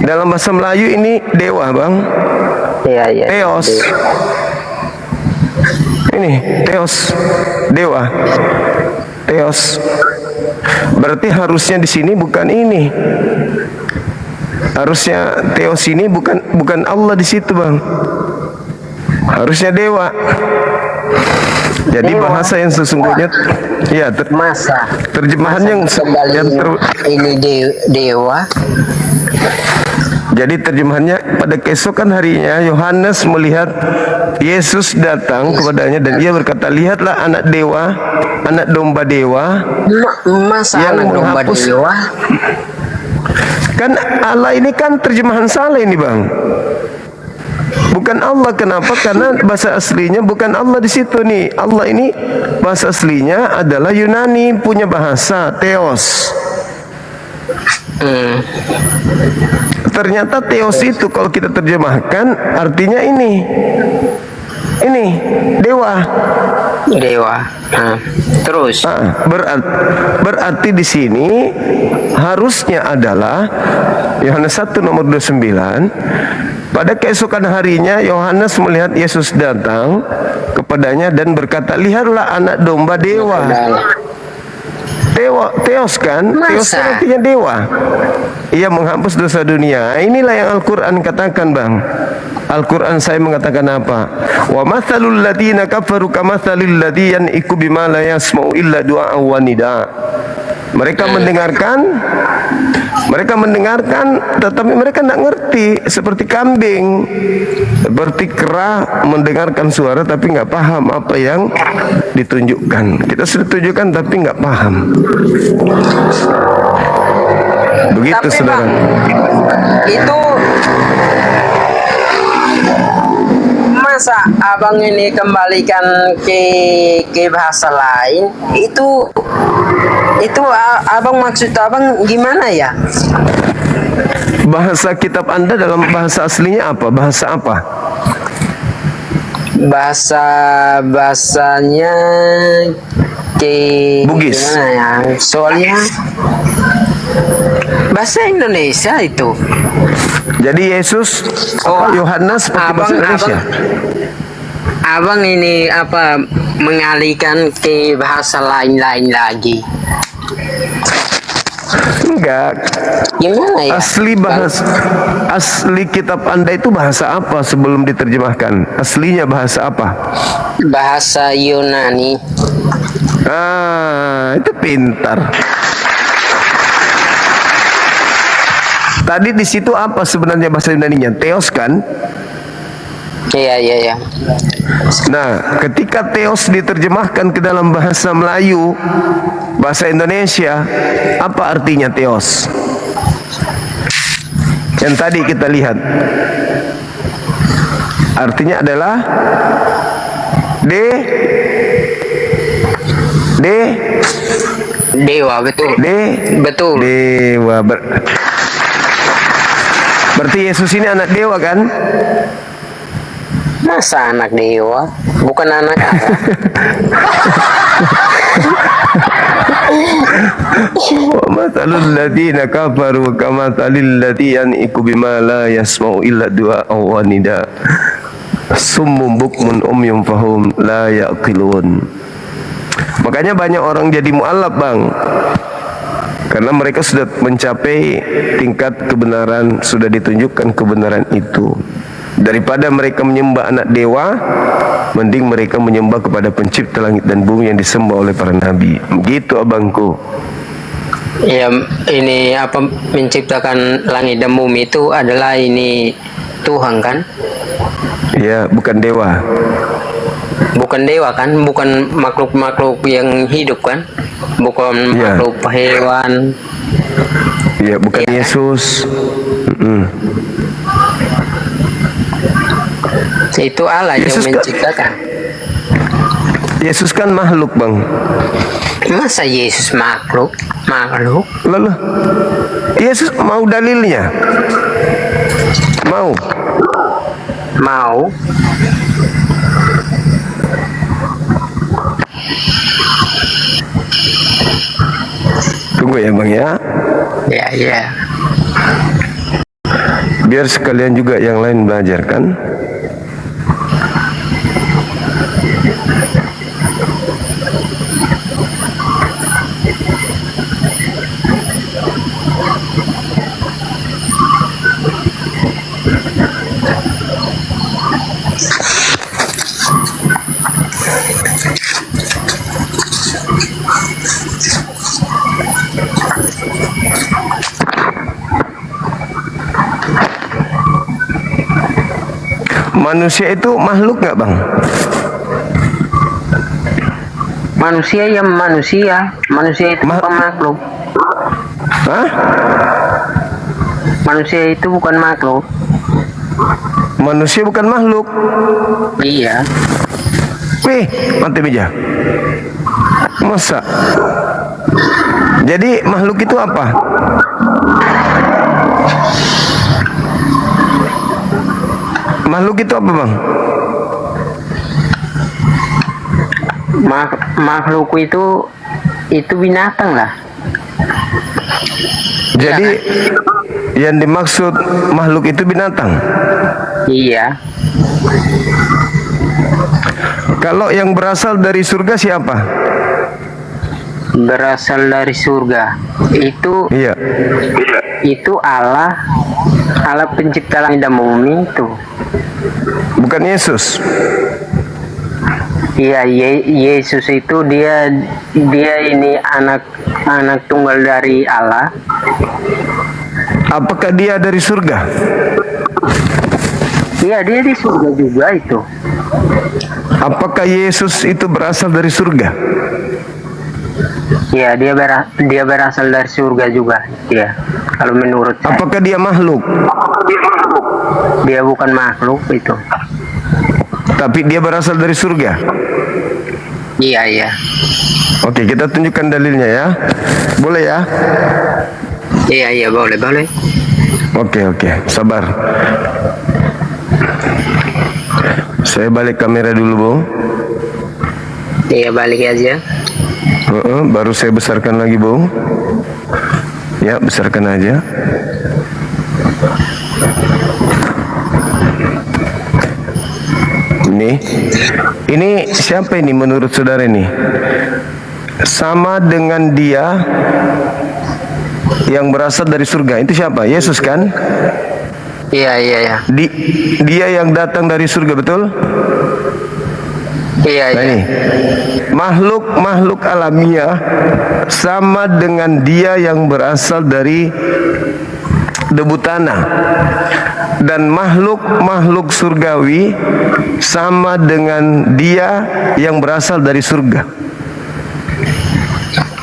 Dalam bahasa Melayu ini dewa, Bang. Iya. Theos. Ini theos, dewa. Theos. Berarti harusnya di sini bukan ini. Harusnya theos ini bukan Allah di situ, Bang. Harusnya dewa. Jadi bahasa yang sesungguhnya ya terjemahan yang ini dewa. Jadi terjemahannya, pada keesokan harinya Yohanes melihat Yesus datang kepadanya dan ia berkata, "Lihatlah anak dewa, anak domba dewa." Masa yang anak domba menghapus. dewa? Kan Allah ini kan terjemahan salah ini, Bang. Bukan Allah. Kenapa? Karena bahasa aslinya bukan Allah di situ nih. Allah ini bahasa aslinya adalah Yunani, punya bahasa theos. Ternyata theos itu kalau kita terjemahkan artinya ini dewa. Terus Berarti di sini harusnya adalah Yohanes 1 nomor 29. Pada keesokan harinya Yohanes melihat Yesus datang kepadanya dan berkata, "Lihatlah anak domba dewa." Theos kan? Theos kan artinya dewa. Ia menghapus dosa dunia. Inilah yang Al-Quran katakan, Bang. Al-Quran saya mengatakan apa? Wa mathalul ladina kafaru kamathalil ladzi yan'iku bima la yasma'u illa du'a wa nida. Mereka mendengarkan tetapi mereka tidak ngerti, seperti kambing, seperti kera mendengarkan suara tapi nggak paham apa yang ditunjukkan. Kita sudah tunjukkan tapi nggak paham. Begitu, tapi, saudara. Bang, itu masa abang ini kembalikan ke bahasa lain, itu Itu abang maksud abang gimana ya? Bahasa kitab Anda dalam bahasa aslinya apa? Bahasa apa? Bahasanya Bugis. gimana ya? Soalnya bahasa Indonesia itu. Jadi Yesus Yohanes pakai bahasa Indonesia. Abang ini apa mengalihkan ke bahasa lain-lain lagi? Enggak. Gimana ya? Asli kitab Anda itu bahasa apa sebelum diterjemahkan? Aslinya bahasa apa? Bahasa Yunani. Itu pintar. Tadi di situ apa sebenarnya bahasa Yunaninya? Theos kan? Iya. Nah, ketika Theos diterjemahkan ke dalam bahasa Melayu, bahasa Indonesia, apa artinya Theos? Yang tadi kita lihat, artinya adalah Dewa, betul. Betul. Dewa. Berarti Yesus ini anak dewa kan? Masa anak dewa? Bukan anak Allah. Wa mathalul ladzina kafaru kamathalil ladzi yan'iqu bima la yasma'u illa du'a wa nida. Summum bukmun umyum fahum la yaqilun. Makanya banyak orang jadi mu'allaf, Bang. Karena mereka sudah mencapai tingkat kebenaran, sudah ditunjukkan kebenaran itu. Daripada mereka menyembah anak dewa, mending mereka menyembah kepada pencipta langit dan bumi yang disembah oleh para nabi. Begitu abangku. Ya, ini apa menciptakan langit dan bumi itu adalah ini Tuhan kan? Ya, bukan dewa. Bukan dewa kan? Bukan makhluk-makhluk yang hidup kan? Bukan Ya. makhluk hewan. Ya, bukan Yesus. Itu Allah yang Yesus menciptakan. Yesus kan makhluk, Bang. Masa Yesus makhluk? Lalu Yesus mau dalilnya? Mau. Tunggu ya, Bang ya. Ya. Biar sekalian juga yang lain belajar kan. Manusia itu makhluk nggak, Bang? Manusia itu bukan makhluk. Hah? Manusia itu bukan makhluk. Manusia bukan makhluk. Iya. Wih, mati meja. Masa? Jadi makhluk itu apa? Makhluk itu apa, Bang? Makhluk itu binatang lah. Jadi yang dimaksud makhluk itu binatang. Iya. Kalau yang berasal dari surga siapa? Berasal dari surga. Iya. Itu Allah pencipta langit dan bumi itu. Bukan Yesus. Iya, Yesus itu dia ini anak tunggal dari Allah. Apakah dia dari surga? Iya, dia di surga juga itu. Apakah Yesus itu berasal dari surga? Iya, dia berasal dari surga juga. Iya, kalau menurut saya. Apakah dia makhluk? Dia bukan makhluk itu. Tapi dia berasal dari surga. Iya. Oke, kita tunjukkan dalilnya ya. Boleh ya? Iya, boleh. Oke, sabar. Saya balik kamera dulu, Bu. Iya, balik aja. Baru saya besarkan lagi, Bu. Ya, besarkan aja. Ini siapa ini menurut saudara ini? Sama dengan dia yang berasal dari surga. Itu siapa? Yesus kan? Iya. Dia yang datang dari surga, betul? Iya. Nah, ini makhluk alamiah sama dengan dia yang berasal dari debu tanah, dan makhluk surgawi sama dengan dia yang berasal dari surga.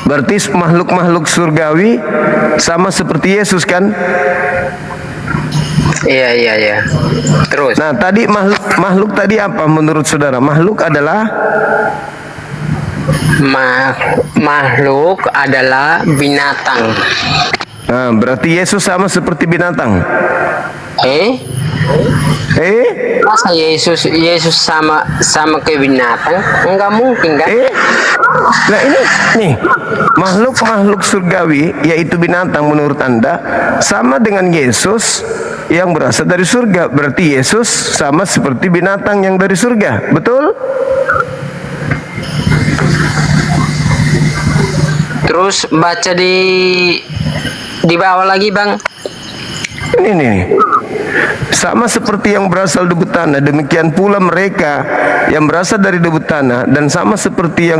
Berarti makhluk surgawi sama seperti Yesus kan? Iya. Terus. Nah, tadi makhluk tadi apa menurut saudara? Makhluk adalah makhluk adalah binatang. Nah, berarti Yesus sama seperti binatang. Masa Yesus sama ke binatang? Enggak mungkin kan? Nah, ini makhluk surgawi yaitu binatang menurut Anda sama dengan Yesus yang berasal dari surga. Berarti Yesus sama seperti binatang yang dari surga. Betul? Terus baca di bawah lagi, Bang. Ini sama seperti yang berasal debu tanah, demikian pula mereka yang berasal dari debu tanah, dan sama seperti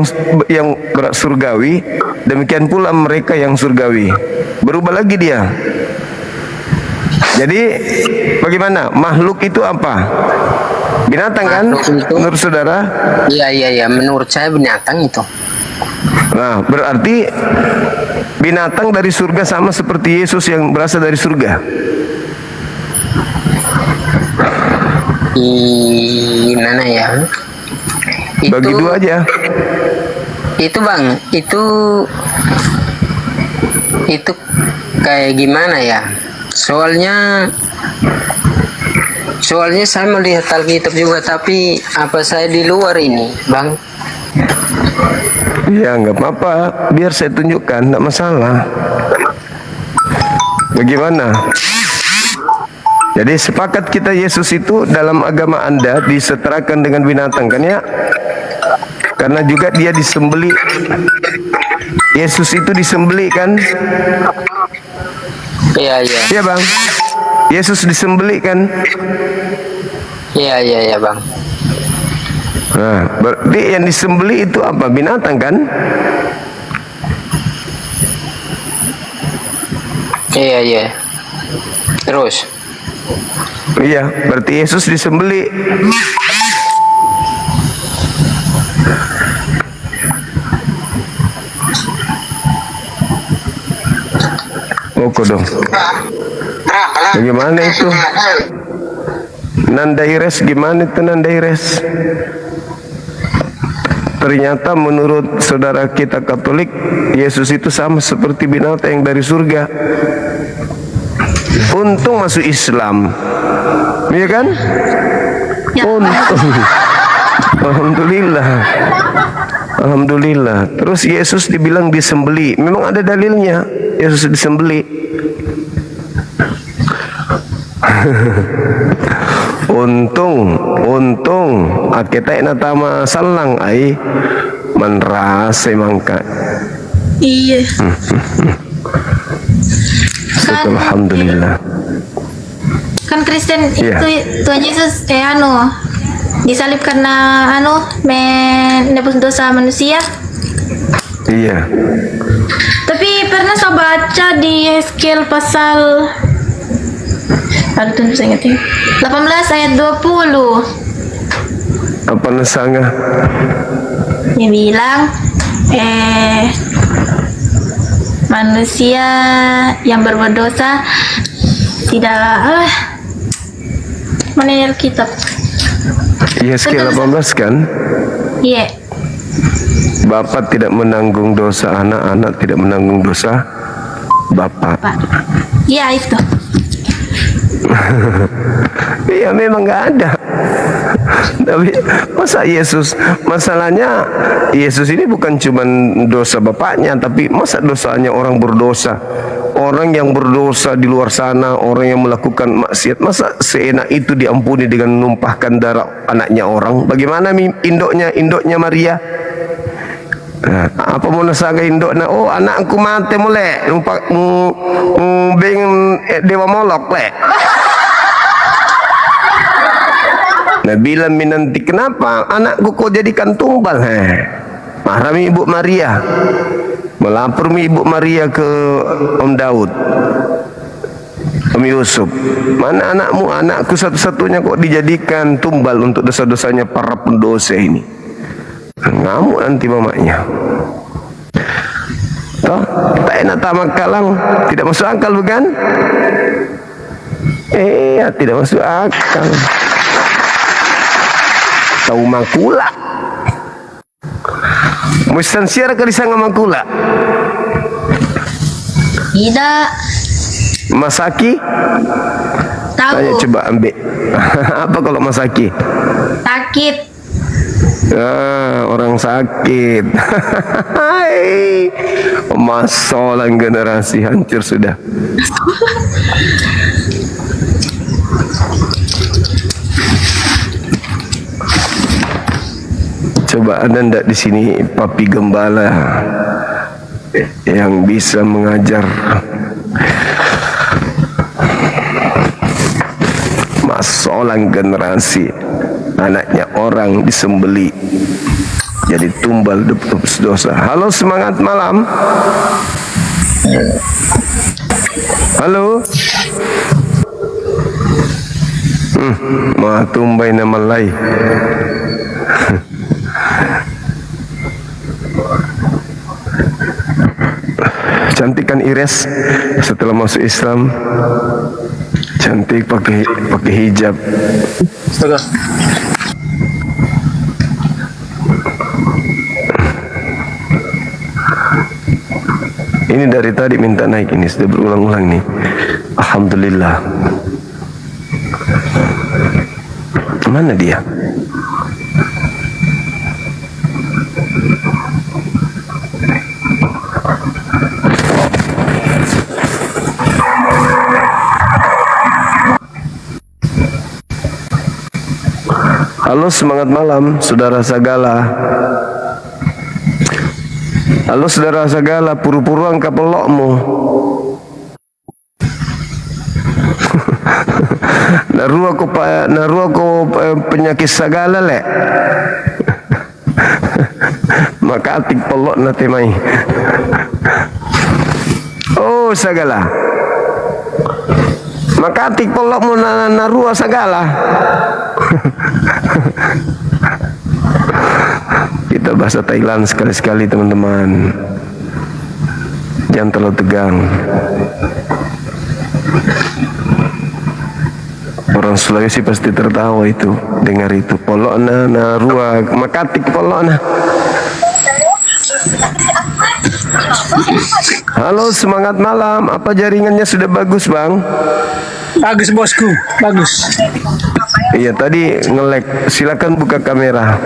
yang surgawi, demikian pula mereka yang surgawi. Berubah lagi dia. Jadi bagaimana? Makhluk itu apa? Binatang kan? Menurut saudara? Iya. Menurut saya binatang itu. Nah, berarti binatang dari surga sama seperti Yesus yang berasal dari surga. Gimana ya? Bagi dua aja. Itu Bang, itu kayak gimana ya? Soalnya saya melihat Alkitab juga, tapi apa saya di luar ini, Bang? Ya, nggak apa-apa, biar saya tunjukkan, nggak masalah. Bagaimana? Jadi sepakat kita Yesus itu dalam agama Anda disetarakan dengan binatang kan ya? Karena juga dia disembeli. Yesus itu disembeli kan? Iya. Iya, Bang. Yesus disembeli kan? Iya, Bang. Nah, berarti yang disembeli itu apa? Binatang kan? Iya. Terus? Iya, berarti Yesus disembeli. Oh, kodong. Bagaimana itu? Nandaires, gimana itu Nandaires? Ternyata menurut saudara kita Katolik, Yesus itu sama seperti binatang yang dari surga. Untung masuk Islam, iya kan? Ya. Untung. Alhamdulillah. Terus Yesus dibilang disembeli. Memang ada dalilnya. Yesus disembeli. Untung kita natama salang ai manrase mangka. Iya. Alhamdulillah. Kan Kristen Iya. itu Tuhan Yesus disalib karena menebus dosa manusia. Iya. Tapi pernah saya baca di Yeskiel pasal 18 ayat 20. Apa nasanga? Dia bilang manusia yang berbuat dosa tidak mana Alkitab? Yeskiel 18 kan? Iya. Bapak tidak menanggung dosa anak, anak tidak menanggung dosa bapak. Pak. Iya itu. Iya memang nggak ada. Tapi masa Yesus, masalahnya Yesus ini bukan cuma dosa bapaknya, tapi masa dosanya orang berdosa, orang yang berdosa di luar sana, orang yang melakukan maksiat, masa seenak itu diampuni dengan menumpahkan darah anaknya orang? Bagaimana indoknya Maria? Nah, apa mau nasaga indoknya? Oh, anakku mati mulai numpak beng dewa Molok le. Nah, bilang nanti kenapa anakku kau jadikan tumbal? Marah Ibu Maria, melapor Ibu Maria ke Om Daud, Om Yusuf. Mana anakmu? Anakku satu-satunya kok dijadikan tumbal untuk dosa-dosanya para pendosa ini. Ngamuk nanti mamanya. Toh, tak enak tamak kalang, tidak masuk akal bukan? Tidak masuk akal. Tahu Mangkula. Mustan siara kali sanga Mangkula. Tidak. Masaki? Tahu. Ayo coba ambil. Apa kalau Masaki? Sakit. Orang sakit. Masalah generasi hancur sudah. Coba ada ndak di sini papi gembala yang bisa mengajar masalah generasi, anaknya orang disembeli jadi tumbal dosa. Halo, semangat malam. Halo. Mah tumbai nama lai. Cantik kan Ires setelah masuk Islam, cantik pakai hijab. Ini dari tadi minta naik, ini sudah berulang-ulang nih. Alhamdulillah. Mana dia? Halo, semangat malam, saudara Sagala. Halo, saudara Sagala, puru-puruan kapelokmu. Naru aku penyakit Sagala le. Maka atik pelok nanti mai. Oh, Sagala. Maka atik pelokmu narua Sagala. Kita bahasa Thailand sekali-sekali teman-teman. Jangan terlalu tegang. Orang Sulawesi pasti tertawa itu, dengar itu. Polokna narua, makatik polokna. Halo, semangat malam. Apa jaringannya sudah bagus, Bang? Bagus bosku, bagus. Iya, tadi nge-lag. Silakan buka kamera.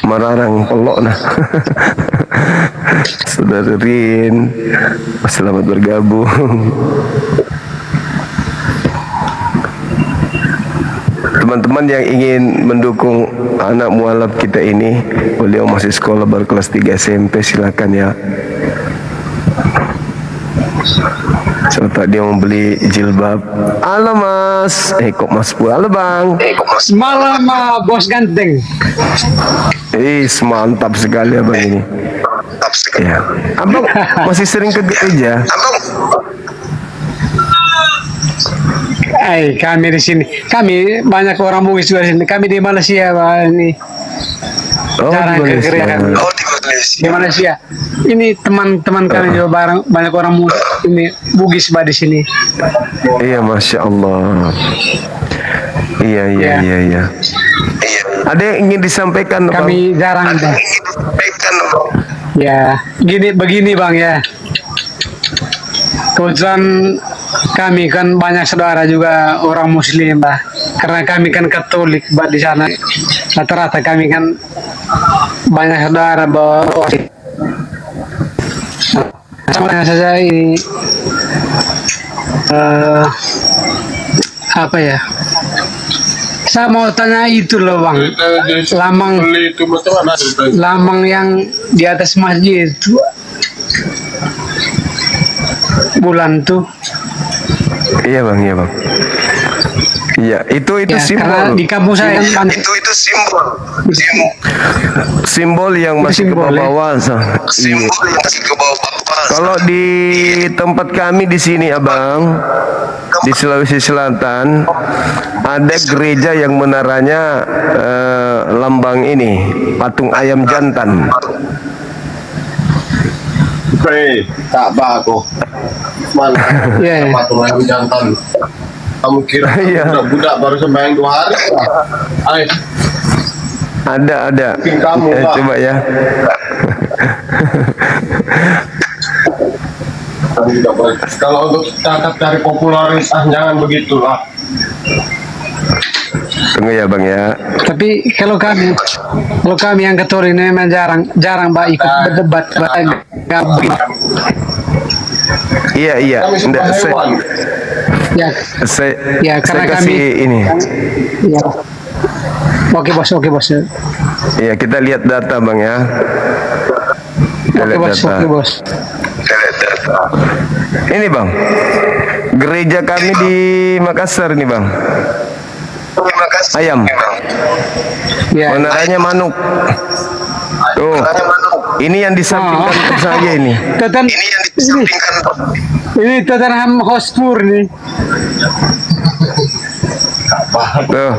Mararang pelok nah. Saudara Rin, selamat bergabung. Teman-teman yang ingin mendukung anak mualaf kita ini, beliau masih sekolah baru kelas 3 SMP, silakan ya. Serta dia membeli jilbab. Halo Mas. Kok Mas pula? Halo Bang. Malam bos ganteng. Mantap sekali Abang ini. Ya. Abang masih sering ke gereja? Kami di sini, kami banyak orang Bugis juga di sini. Kami di Malaysia ini. Oh, Jarang di ke gereja. Malaysia. di Malaysia. Ini teman-teman kami juga bareng, banyak orang ini Bugis di sini. Iya, masya Allah. Iya. Ada yang ingin disampaikan, Bang? Kami jarang. Ya, begini Bang ya. Kebetulan kami kan banyak saudara juga orang Muslim, Bah. Karena kami kan Katolik, Bah, di sana. Rata-rata kami kan banyak saudara bawa sama saja ini apa ya? Saya mau tanya itu loh Bang, lamang yang di atas masjid itu bulan tuh. Iya Bang. Iya, itu Ya, simbol. karena di kampung saya kan Itu simbol. Simbol yang masih ke bawah. Iya. Kalau di tempat kami di sini, Abang, di Sulawesi Selatan, ada gereja yang menaranya lambang ini, patung ayam jantan. Ka'bah aku. Mana? Iya. Patung ayam jantan. Kamu kira budak-budak baru sembahyang 2 hari? Ayo. Ada. Kamu, Pak. Coba ya. Kalau untuk cari popularitas jangan begitulah. Tunggu ya Bang ya. Tapi kalau kami yang Katolik ini memang jarang Mbak ikut berdebat, gabung. Iya. Kami hewan. Saya karena kasih kami ini. Ya. Oke bos. Iya, kita lihat data Bang ya. Oke bos. Ini Bang, gereja kami di Makassar nih Bang. Ayam. Ya. Menaranya manuk. Tuh. Ini yang disampingkan saja ini. Ini Tottenham Hotspur nih. Tuh.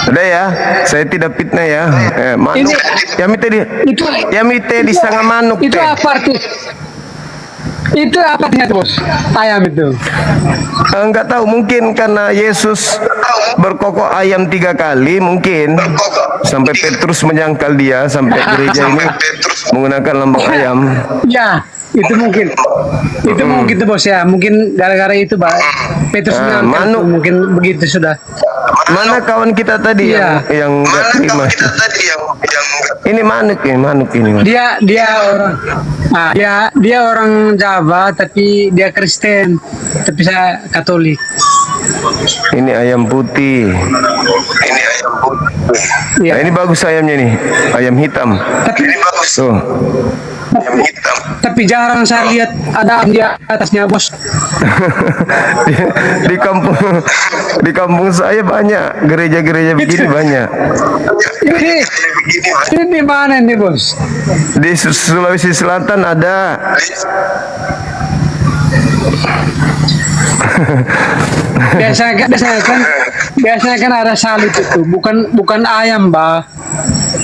Udah ya, saya tidak fitnah ya. Manuk. Yamite di sangat manuk. Itu apa arti? Itu apa artinya bos? Ayam itu? Enggak tahu, mungkin karena Yesus berkokok ayam 3 kali, mungkin sampai Petrus menyangkal dia, sampai gereja ini menggunakan lambang ayam. Ya, itu mungkin. Itu mungkin tuh bos ya. Mungkin gara-gara itu Pak Petrus menyangkal tuh, mungkin begitu sudah. Mana kawan kita tadi yang enggak terima? Ini manuk ini. Dia orang dia orang Jawa tapi dia Kristen, tapi saya Katolik. Ini ayam putih. Ya. Nah, ini bagus ayamnya nih, ayam hitam. Tapi Ini bagus. Tuh. Ayam hitam. tapi jarang saya lihat ada di atasnya bos. di kampung saya banyak gereja-gereja begini banyak. Ini mana nih bos? Di Sulawesi Selatan ada. biasanya kan ada salib itu, bukan ayam, Mbak.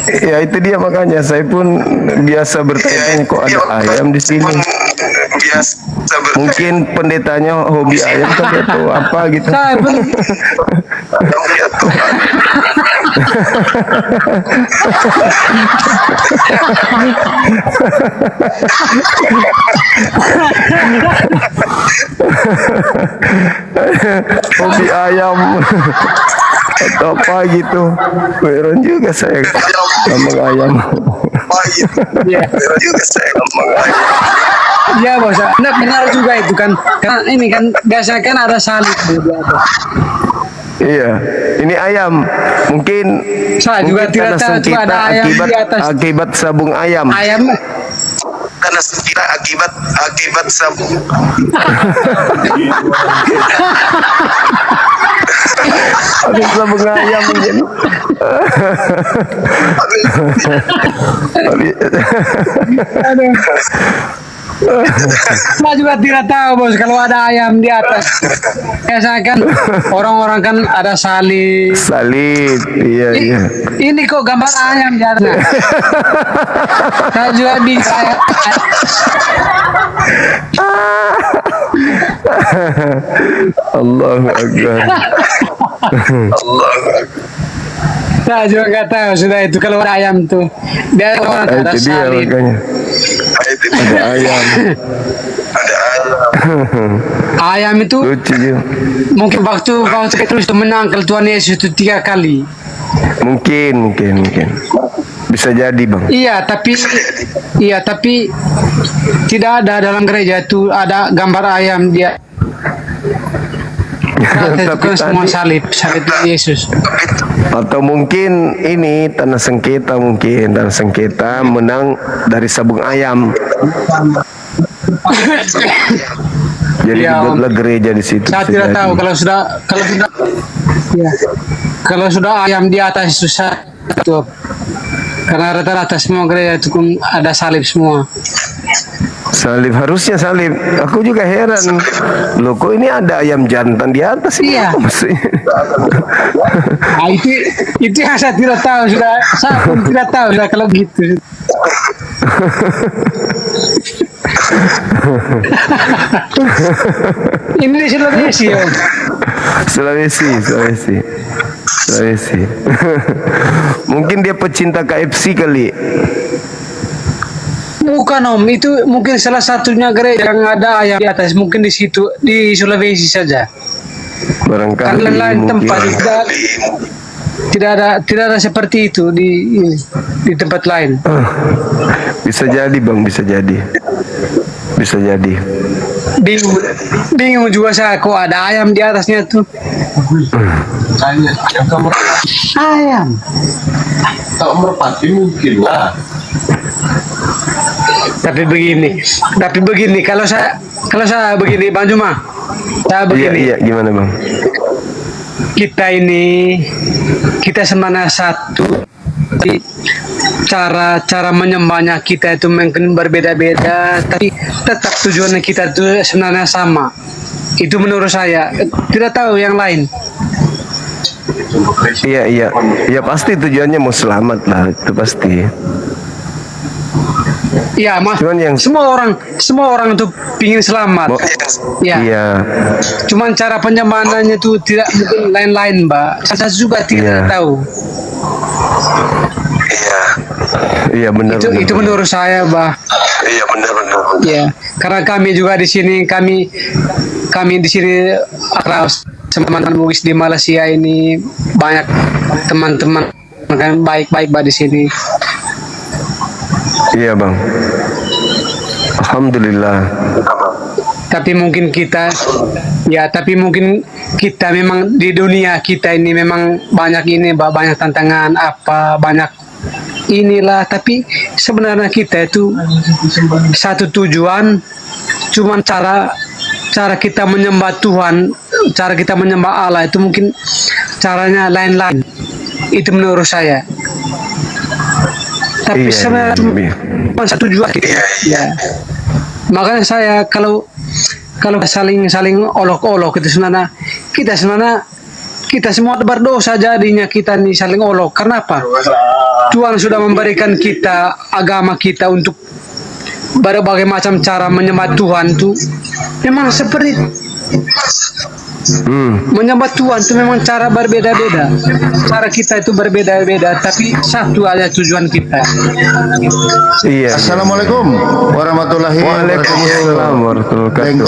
Ya itu dia, makanya saya pun biasa bertanya kok ada ayam di sini. Mungkin pendetanya hobi ayam atau apa gitu. Saya pun hobi ayam atau apa gitu. Heran juga saya ngomong ayam. Iya bos, benar juga itu kan. Karena ini kan biasanya kan ada salib di atas. Iya, ini ayam. Mungkin Saya juga tidak tahu itu ada ayam di atas. akibat sabung ayam. Ayam Karena kita akibat sabun. Habis sabung ayam mungkin. Saya juga tidak tahu bos kalau ada ayam di atas. Biasanya kan orang-orang kan ada salib. Salib, iya. Ini kok gambar ayam di atasnya. Saya juga bisa. Allahu Akbar. Saya juga nggak tahu sudah itu kalau ada ayam tuh. Dia orang ada Itu dia salib. makanya. Ada ayam. Ayam itu Lucu juga. mungkin waktu kecil itu menangkal Tuhan Yesus itu 3 kali. Mungkin. Bisa jadi bang. Iya, tapi tidak ada dalam gereja itu ada gambar ayam dia. Itu kan semua salib Yesus. Atau mungkin ini tanah sengketa menang dari sabung ayam. Jadi Ya, dibuatlah gereja di situ. Saya bisa tidak jadi. tahu kalau sudah ayam di atas itu itu karena rata-rata semua gereja itu pun ada salib semua. Salib, harusnya salib. Aku juga heran. Loh kok ini ada ayam jantan di atas ini? Iya. Apa maksudnya? Nah, itu yang saya tidak tahu sudah. Saya pun tidak tahu sudah kalau gitu. Ini di Sulawesi ya. Sulawesi. Mungkin dia pecinta KFC kali. Bukan Om, itu mungkin salah satunya gereja yang ada ayam di atas. Mungkin di situ di Sulawesi saja. Barangkali Karena lain mungkin. tempat tidak ada seperti itu di tempat lain. Bisa jadi bang, bisa jadi. Bingung juga saya kok ada ayam di atasnya tuh. Ayam. Tak merpati mungkin lah. Tapi begini kalau saya begini Bang Juma, saya begini. Iya, gimana bang? Kita sebenarnya satu, tapi cara menyembahnya kita itu mungkin berbeda-beda, tapi tetap tujuannya kita itu sebenarnya sama. Itu menurut saya. Tidak tahu yang lain. Iya, pasti tujuannya mau selamat lah, itu pasti. Iya, Mas. Cuman yang Semua orang itu pingin selamat. Ya. Iya. Cuman cara penyembahannya itu tidak mungkin lain-lain, Mbak. Saya juga tidak tahu. Iya benar. Itu menurut saya, Mbak. Iya benar. Ya, karena kami juga di sini kami di sini teman-teman Mugis di Malaysia ini banyak teman-teman kan baik-baik Mbak di sini. Iya bang. Alhamdulillah. Tapi mungkin kita memang di dunia kita ini memang banyak tantangan banyak inilah, tapi sebenarnya kita itu satu tujuan, cuman cara kita menyembah Tuhan, cara kita menyembah Allah itu mungkin caranya lain-lain. Itu menurut saya. Tapi sebenarnya cuma satu tujuan. Ya. Makanya saya kalau saling olok-olok itu sebenarnya kita semua berdosa jadinya kita nih saling olok. Karena apa? Tuhan sudah memberikan kita agama kita untuk berbagai macam cara menyembah Tuhan tuh memang seperti menyembah Tuhan itu memang cara berbeda-beda. Cara kita itu berbeda-beda, tapi satu aja tujuan kita. Iya. Assalamualaikum warahmatullahi Waalaikumsalam warahmatullahi wabarakatuh.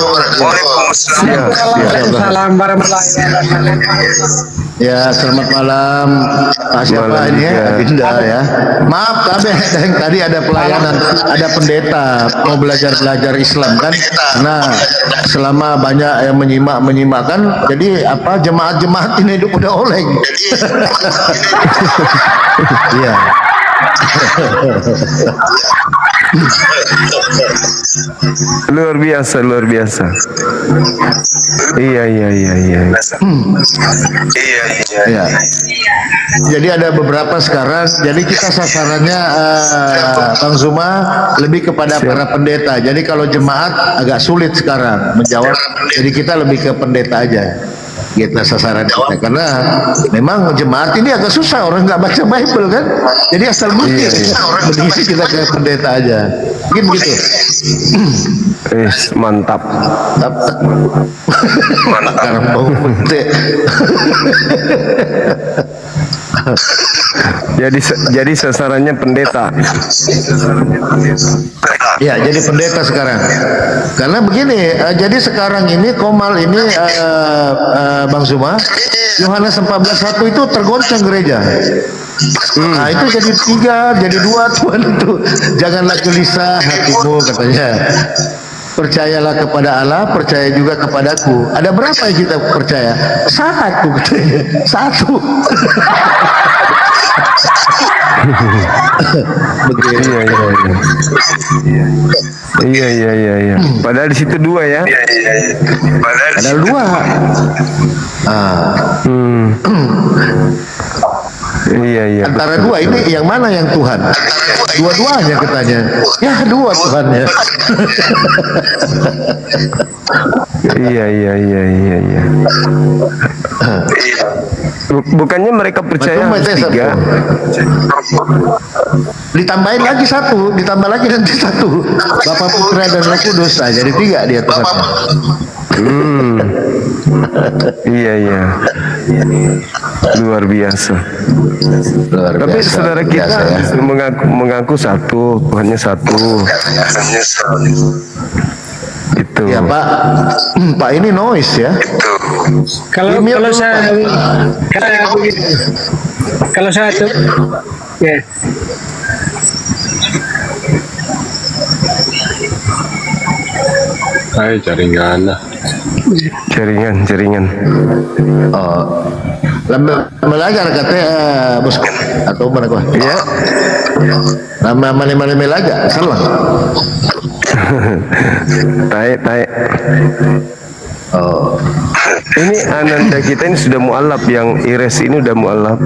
Waalaikumsalam warahmatullahi wabarakatuh. Ya, selamat malam. Siapa Malam ini juga. Adinda ya. Maaf tadi ada pelayanan, ada pendeta mau belajar Islam kan. Nah, selama banyak yang menyimak kan, jadi jemaat ini hidup udah oleng. Iya. Luar biasa, luar biasa. Iya. Ya. Jadi ada beberapa sekarang. Jadi kita sasarannya Bang Zuma lebih kepada para pendeta. Jadi kalau jemaat agak sulit sekarang menjawab. Jadi kita lebih ke pendeta aja. Kita sasaran kita karena memang jemaat ini agak susah, orang nggak baca Bible kan. Jadi asal bukti begitu kita ke pendeta aja. Mungkin begitu. Mantap. Sekarang mau jadi sasarannya pendeta. Ya, jadi pendeta sekarang. Karena begini, jadi sekarang ini Komal ini Bang Zuma, Yohanes 14:1 itu tergoncang gereja. Nah itu jadi 3, jadi 2 Tuhan itu. Janganlah gelisah hatimu katanya. Percayalah kepada Allah, percaya juga kepadaku. Ada berapa yang kita percaya? 1 katanya. 1. Iya. Padahal di situ 2 ya. Padahal 2. Iya. Antara 2 ini yang mana yang Tuhan? Dua-duanya katanya. Ya 2 Tuhannya. Iya. Bukannya mereka percaya harus 3? Ditambahin lagi 1, ditambah lagi nanti 1. Bapa, Putra dan Roh Kudus. Nah, jadi 3 dia Tuhan. Iya. Luar biasa. Tapi saudara kita mengaku 1, Tuhannya 1. Itu. Ya Pak ini noise ya. Kalau saya tuh ya. Hai jaringan. Oh. Lama belajar katanya bos atau mana gua? Ya. Lama mana belajar salah. Taek. Oh. Ini Ananda kita ini sudah mualaf, yang Ires ini udah mualaf.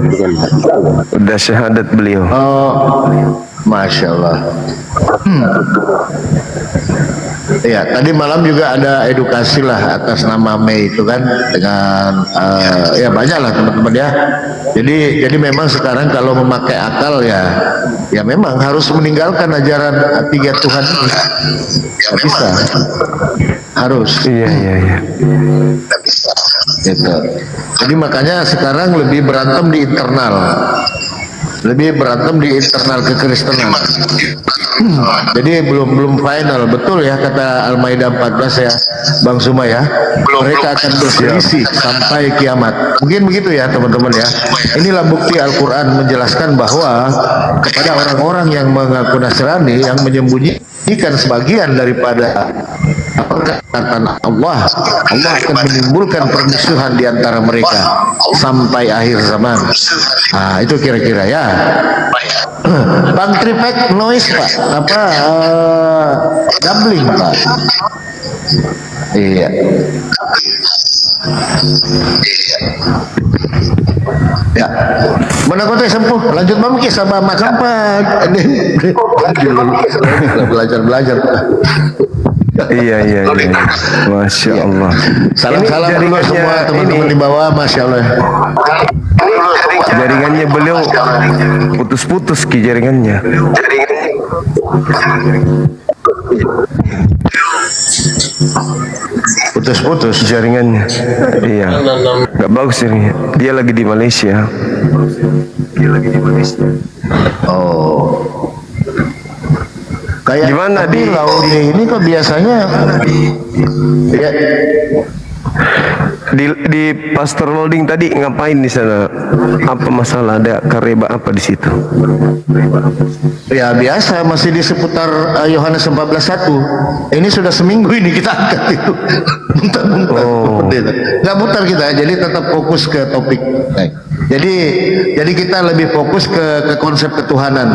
Udah syahadat beliau. Oh. Masya Allah. Ya, tadi malam juga ada edukasi lah atas nama Mei itu kan dengan ya banyak lah teman-teman ya. Jadi memang sekarang kalau memakai akal ya memang harus meninggalkan ajaran 3 Tuhan ini. Gak bisa. Harus. Iya. Gitu. Jadi makanya sekarang lebih berantem di internal. Kekristenan. Jadi belum final, betul ya kata Al-Maidah 14 ya Bang Zuma ya. Mereka akan berselisih sampai kiamat. Mungkin begitu ya teman-teman ya. Inilah bukti Al-Qur'an menjelaskan bahwa kepada orang-orang yang mengaku Nasrani yang menyembunyikan sebagian daripada perkataan Allah akan menimbulkan permusuhan di antara mereka sampai akhir zaman. Nah, itu kira-kira ya. Bang Tripek noise Pak, gambling Pak. Iya. Ya, mana kau sempuh? Lanjut mami sama makan Pak. Belajar. Iya. Masya Allah. Salam dulu semua teman-teman di bawah, Masya Allah. Jaringannya beliau putus-putus jaringannya. Putus-putus jaringannya. Iya. Gak bagus ini. Dia lagi di Malaysia. Oh. Kayak gimana di Laudi ini kok biasanya ya di Pastor Loading tadi ngapain di sana? Apa masalah? Ada kareba apa di situ? Ya biasa masih di seputar Yohanes 14:1. Ini sudah seminggu ini kita angkat itu. Mutar-mutar. Nggak mutar kita, jadi tetap fokus ke topik. Jadi kita lebih fokus ke konsep ketuhanan.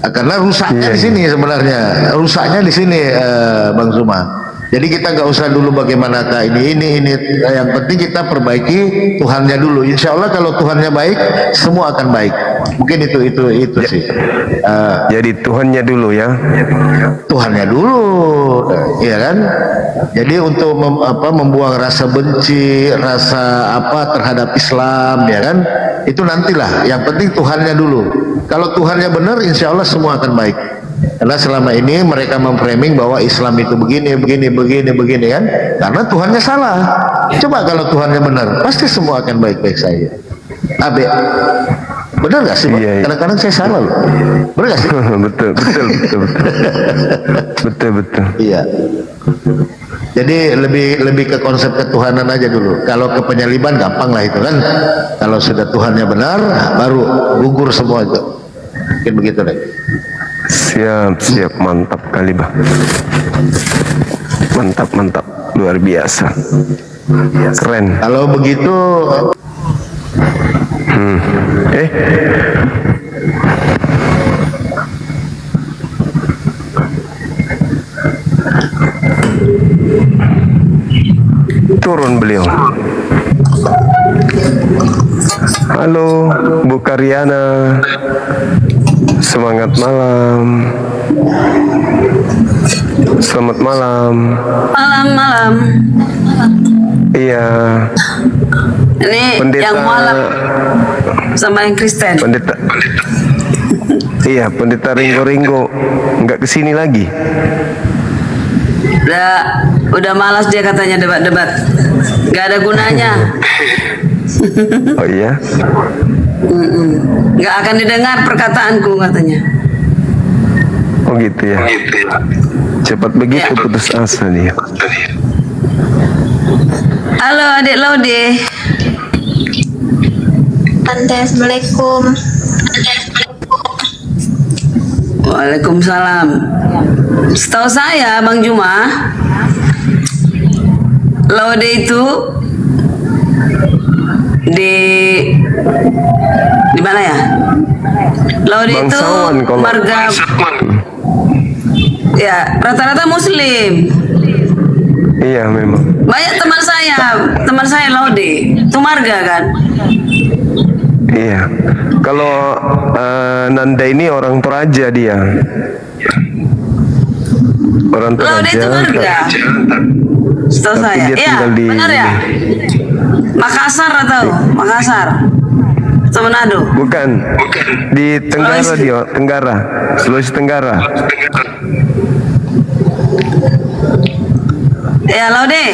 Karena rusaknya di sini sebenarnya, rusaknya di sini Bang Zuma. Jadi kita nggak usah dulu bagaimanakah ini. Yang penting kita perbaiki Tuhannya dulu. Insya Allah kalau Tuhannya baik, semua akan baik. Mungkin itu sih. Jadi Tuhannya dulu ya. Tuhannya dulu, ya kan? Jadi untuk membuang rasa benci, rasa terhadap Islam, ya kan? Itu nantilah. Yang penting Tuhannya dulu. Kalau Tuhannya benar, insya Allah semua akan baik. Karena selama ini mereka memframing bahwa Islam itu begini kan? Karena Tuhannya salah. Coba kalau Tuhannya benar, pasti semua akan baik-baik saja. Abe, benar gak sih? Iya. Kadang-kadang saya salah loh. Benar gak sih? betul. Iya. Jadi lebih ke konsep ketuhanan aja dulu. Kalau ke penyaliban gampang lah itu kan. Kalau sudah Tuhannya benar, baru gugur semua itu. Mungkin begitu deh. Siap, mantap kali Bang. Mantap, luar biasa. Keren. Kalau begitu, turun beliau. Halo Bu Karyana, semangat malam. Selamat malam. Malam. Iya. Ini Pendeta, yang mualaf sama yang Kristen. Pendeta. Iya, Pendeta Ringo nggak kesini lagi. Udah malas dia katanya debat-debat. Gak ada gunanya. Oh iya. Gak akan didengar perkataanku katanya. Oh gitu ya. Cepat begitu putus asa dia. Halo adik Laude. Tante, assalamualaikum. Waalaikumsalam. Setahu saya Bang Juma, Laude itu di mana ya? Laude itu marga ya rata-rata Muslim. Iya memang. Banyak teman saya Laude itu marga kan. Iya. Kalau Nanda ini orang Toraja dia. Orang Toraja. Laude itu marga. Setahu saya. Iya, benar ya? Makassar atau Makassar? Atau Manado? Bukan. Di Tenggara dia, Sulawesi Tenggara. Ya, Laude.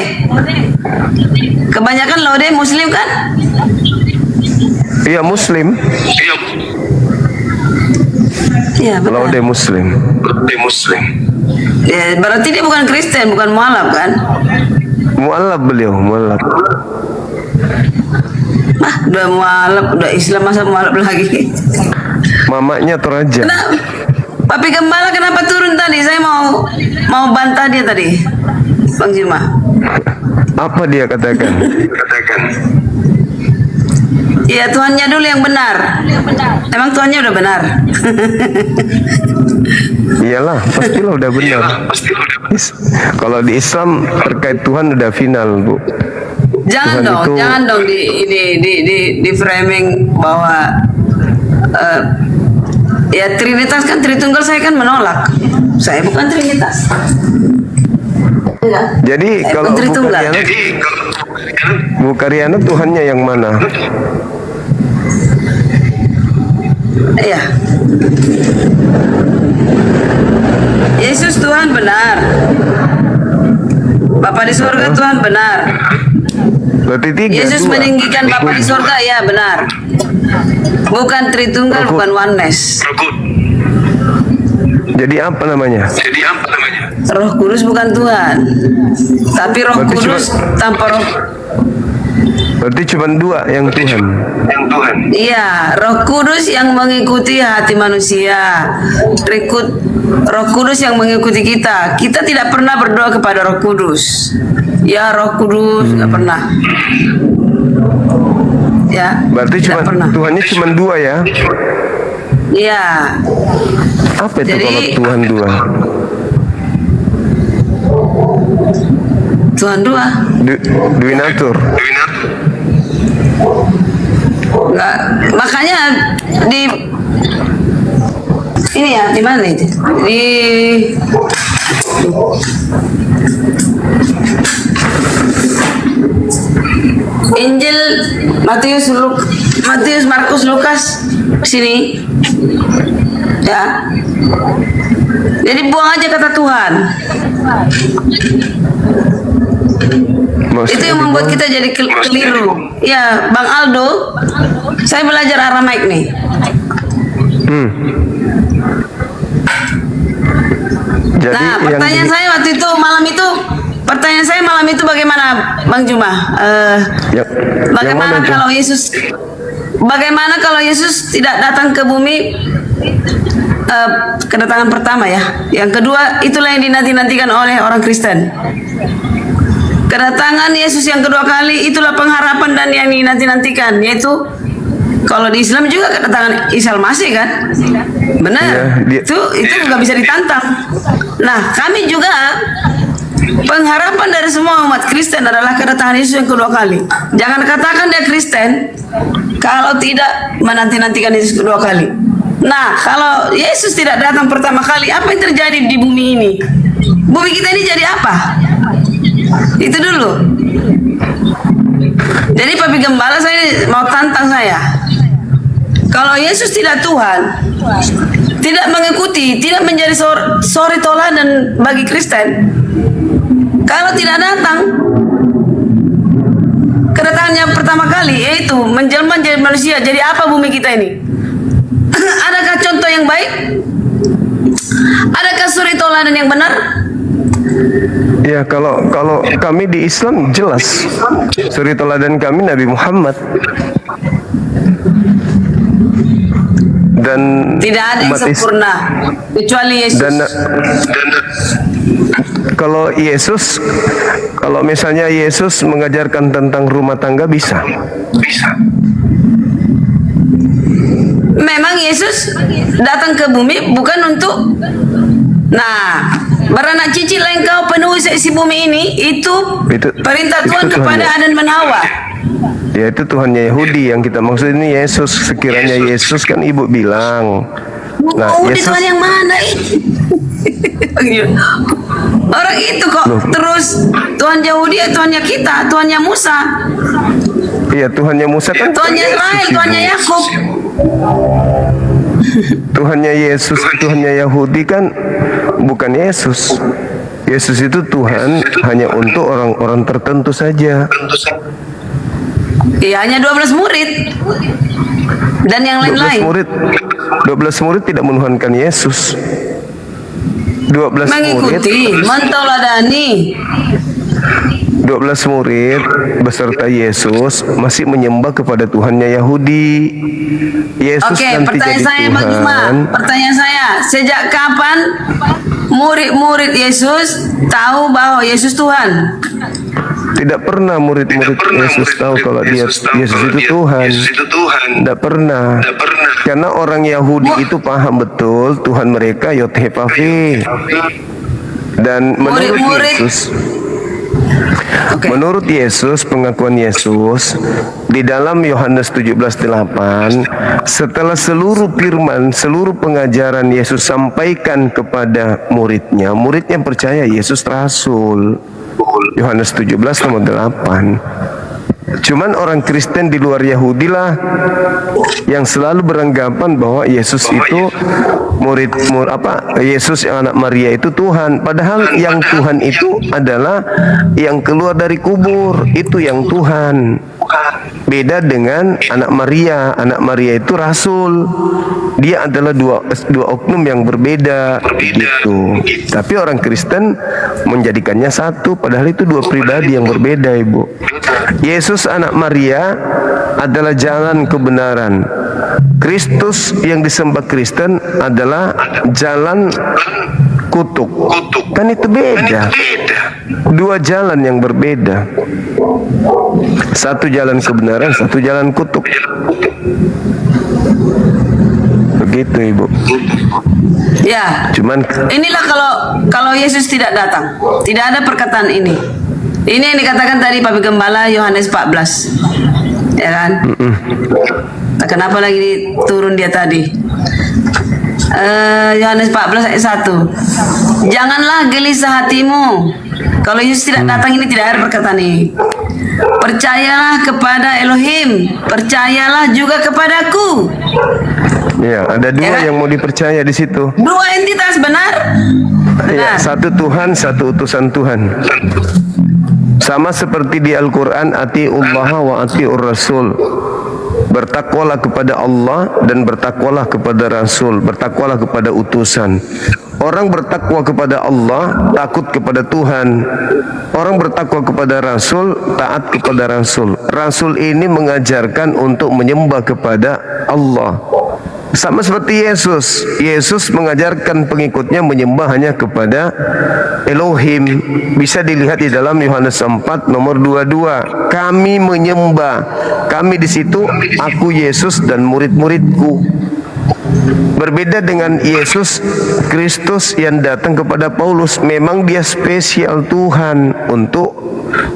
Kebanyakan Laude Muslim kan? Iya, Muslim. Iya, benar. Laude Muslim. Ya, berarti dia bukan Kristen, bukan mualaf kan? Mualaf beliau, mualaf. Udah mualaf, udah Islam masa mualaf lagi. Mamanya Toraja. Papi Gembala kenapa turun tadi? Saya mau bantah dia tadi, Bang Juma. Apa dia katakan? Iya, Tuhannya dulu yang benar. Emang Tuhannya udah benar? Iyalah, pastilah udah benar. Kalau di Islam terkait Tuhan udah final, Bu. Jangan dong di framing bahwa ya Trinitas kan Tritunggal, saya kan menolak. Saya bukan Trinitas. Jadi kalau Bu Karyana Tuhannya yang mana? Iya. Yesus Tuhan benar. Bapa di surga Tuhan benar. Berarti tiga. Yesus meninggikan Bapa di surga, ya benar. Bukan Tritunggal, bukan oneness. Jadi apa namanya? Roh Kudus bukan Tuhan. Tapi Roh Kudus tanpa Roh. Berarti cuma dua yang Tuhan. Iya, Roh Kudus yang mengikuti hati manusia. Roh Kudus yang mengikuti kita. Kita tidak pernah berdoa kepada Roh Kudus. Ya Roh Kudus, nggak pernah. Ya. Berarti Tuhannya cuma dua ya? Iya. Apa itu Jadi- kalau Tuhan dua? Tuhan dua. Duinatur. Enggak, makanya di ini ya, di mana itu? Di Injil Matius, Markus, Lukas sini. Ya. Jadi buang aja kata Tuhan. Itu yang membuat kita jadi keliru. Ya, Bang Aldo, saya belajar Aramaik nih. Jadi Nah, yang pertanyaan saya waktu itu malam itu bagaimana, Bang Juma? Bagaimana kalau Yesus tidak datang ke bumi? Kedatangan pertama ya. Yang kedua, itulah yang dinanti-nantikan oleh orang Kristen. Kedatangan Yesus yang kedua kali itulah pengharapan dan yang dinanti-nantikan, yaitu kalau di Islam juga kedatangan Isa Al-Masih kan? Benar. Itu juga bisa ditantang. Nah, kami juga pengharapan dari semua umat Kristen adalah kedatangan Yesus yang kedua kali. Jangan katakan dia Kristen kalau tidak menanti-nantikan Yesus kedua kali. Nah, kalau Yesus tidak datang pertama kali, apa yang terjadi di bumi ini? Bumi kita ini jadi apa? Itu dulu. Jadi Papi Gembala saya mau tantang saya. Kalau Yesus tidak Tuhan, tidak mengikuti, tidak menjadi suri toladan bagi Kristen. Kalau tidak datang kedatangannya pertama kali, yaitu menjelma menjadi manusia, jadi apa bumi kita ini? Adakah contoh yang baik? Adakah suri toladan yang benar? Ya, kalau kami di Islam jelas suri teladan kami Nabi Muhammad. Dan tidak ada yang sempurna kecuali Yesus. Dan kalau Yesus, kalau misalnya Yesus mengajarkan tentang rumah tangga bisa. Memang Yesus datang ke bumi bukan untuk beranak cicit engkau penuhi si bumi ini, itu perintah Tuhan kepada Adam dan Hawa. Ya, itu Tuhannya Yahudi yang kita maksud ini Yesus. Sekiranya Yesus kan ibu bilang. Nah, Yesus Tuhan yang mana orang itu kok terus Tuhan Yahudi, Tuhannya kita, Tuhannya Musa. Iya, Tuhannya Musa kan Tuhannya Israel, Tuhannya Yakub. Tuhannya Yesus, Tuhannya Yahudi kan bukan Yesus. Yesus itu Tuhan hanya untuk orang-orang tertentu saja. Iya, hanya 12 murid dan yang lain-lain. 12 murid tidak menuhankan Yesus. 12 mengikuti, mentauladani. 12 murid beserta Yesus masih menyembah kepada Tuhannya Yahudi. Yesus nanti jadi Tuhan. Pertanyaan saya, sejak kapan murid-murid Yesus tahu bahwa Yesus Tuhan? Tidak pernah murid-murid Yesus tahu kalau Yesus itu Tuhan. Tidak pernah. Karena orang Yahudi itu paham betul Tuhan mereka Yod-Heh-Vah-Veh. Dan menurut Yesus, pengakuan Yesus di dalam Yohanes 17:8, setelah seluruh firman, seluruh pengajaran Yesus sampaikan kepada muridnya percaya Yesus rasul. Yohanes 17:8. Cuman orang Kristen di luar Yahudi lah yang selalu beranggapan bahwa Yesus itu Yesus yang anak Maria itu Tuhan. Padahal yang Tuhan itu adalah yang keluar dari kubur, itu yang Tuhan. Beda dengan anak Maria. Anak Maria itu rasul. Dia adalah dua oknum yang berbeda gitu. Tapi orang Kristen menjadikannya satu, padahal itu dua pribadi yang berbeda, Ibu. Yesus anak Maria adalah jalan kebenaran. Kristus yang disembah Kristen adalah jalan kutuk. Kan itu beda. Dua jalan yang berbeda. Satu jalan kebenaran, satu jalan kutuk. begitu Ibu. Ya. Cuman Inilah kalau Yesus tidak datang, tidak ada perkataan ini. Ini yang dikatakan tadi Pak Gembala Yohanes 14. Ya kan? Nah, kenapa lagi turun dia tadi? Yohanes 14 ayat 1. Janganlah gelisah hatimu. Kalau Yesus tidak datang, ini tidak ada perkataan ini. Percayalah kepada Elohim, percayalah juga kepadaku. ya, ada dua Ya kan? yang mau dipercaya di situ. Dua entitas, benar? Ya, satu Tuhan, satu utusan Tuhan. Sama seperti di Al-Quran, ati'ullaha wa ati'ur rasul. Bertakwalah kepada Allah dan bertakwalah kepada Rasul, bertakwalah kepada utusan. Orang bertakwa kepada Allah, takut kepada Tuhan. Orang bertakwa kepada Rasul, taat kepada Rasul. Rasul ini mengajarkan untuk menyembah kepada Allah. Sama seperti Yesus. Yesus mengajarkan pengikutnya menyembah hanya kepada Elohim. Bisa dilihat di dalam Yohanes 4 nomor 22. Kami menyembah. Kami di situ, aku Yesus dan murid-muridku. Berbeda dengan Yesus Kristus yang datang kepada Paulus. Memang dia spesial Tuhan untuk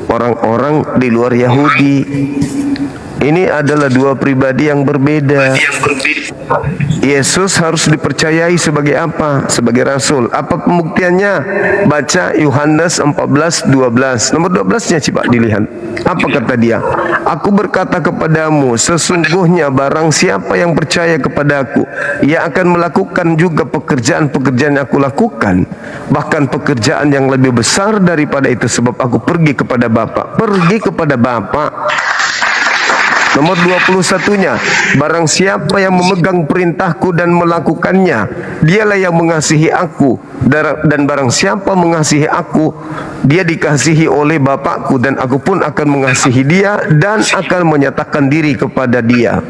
orang-orang di luar Yahudi. Ini adalah dua pribadi yang berbeda. Yesus harus dipercayai sebagai apa? Sebagai Rasul. Apa pembuktiannya? Baca Yohanes 14:12. Nomor 12-nya coba dilihat. Apa kata dia? Aku berkata kepadamu, sesungguhnya barang siapa yang percaya kepadaku, ia akan melakukan juga pekerjaan-pekerjaan yang aku lakukan. Bahkan pekerjaan yang lebih besar daripada itu, sebab aku pergi kepada Bapa. Pergi kepada Bapa. Nomor 21-nya, barang siapa yang memegang perintahku dan melakukannya, dialah yang mengasihi aku. Dan barang siapa mengasihi aku, dia dikasihi oleh Bapakku, dan aku pun akan mengasihi dia dan akan menyatakan diri kepada dia.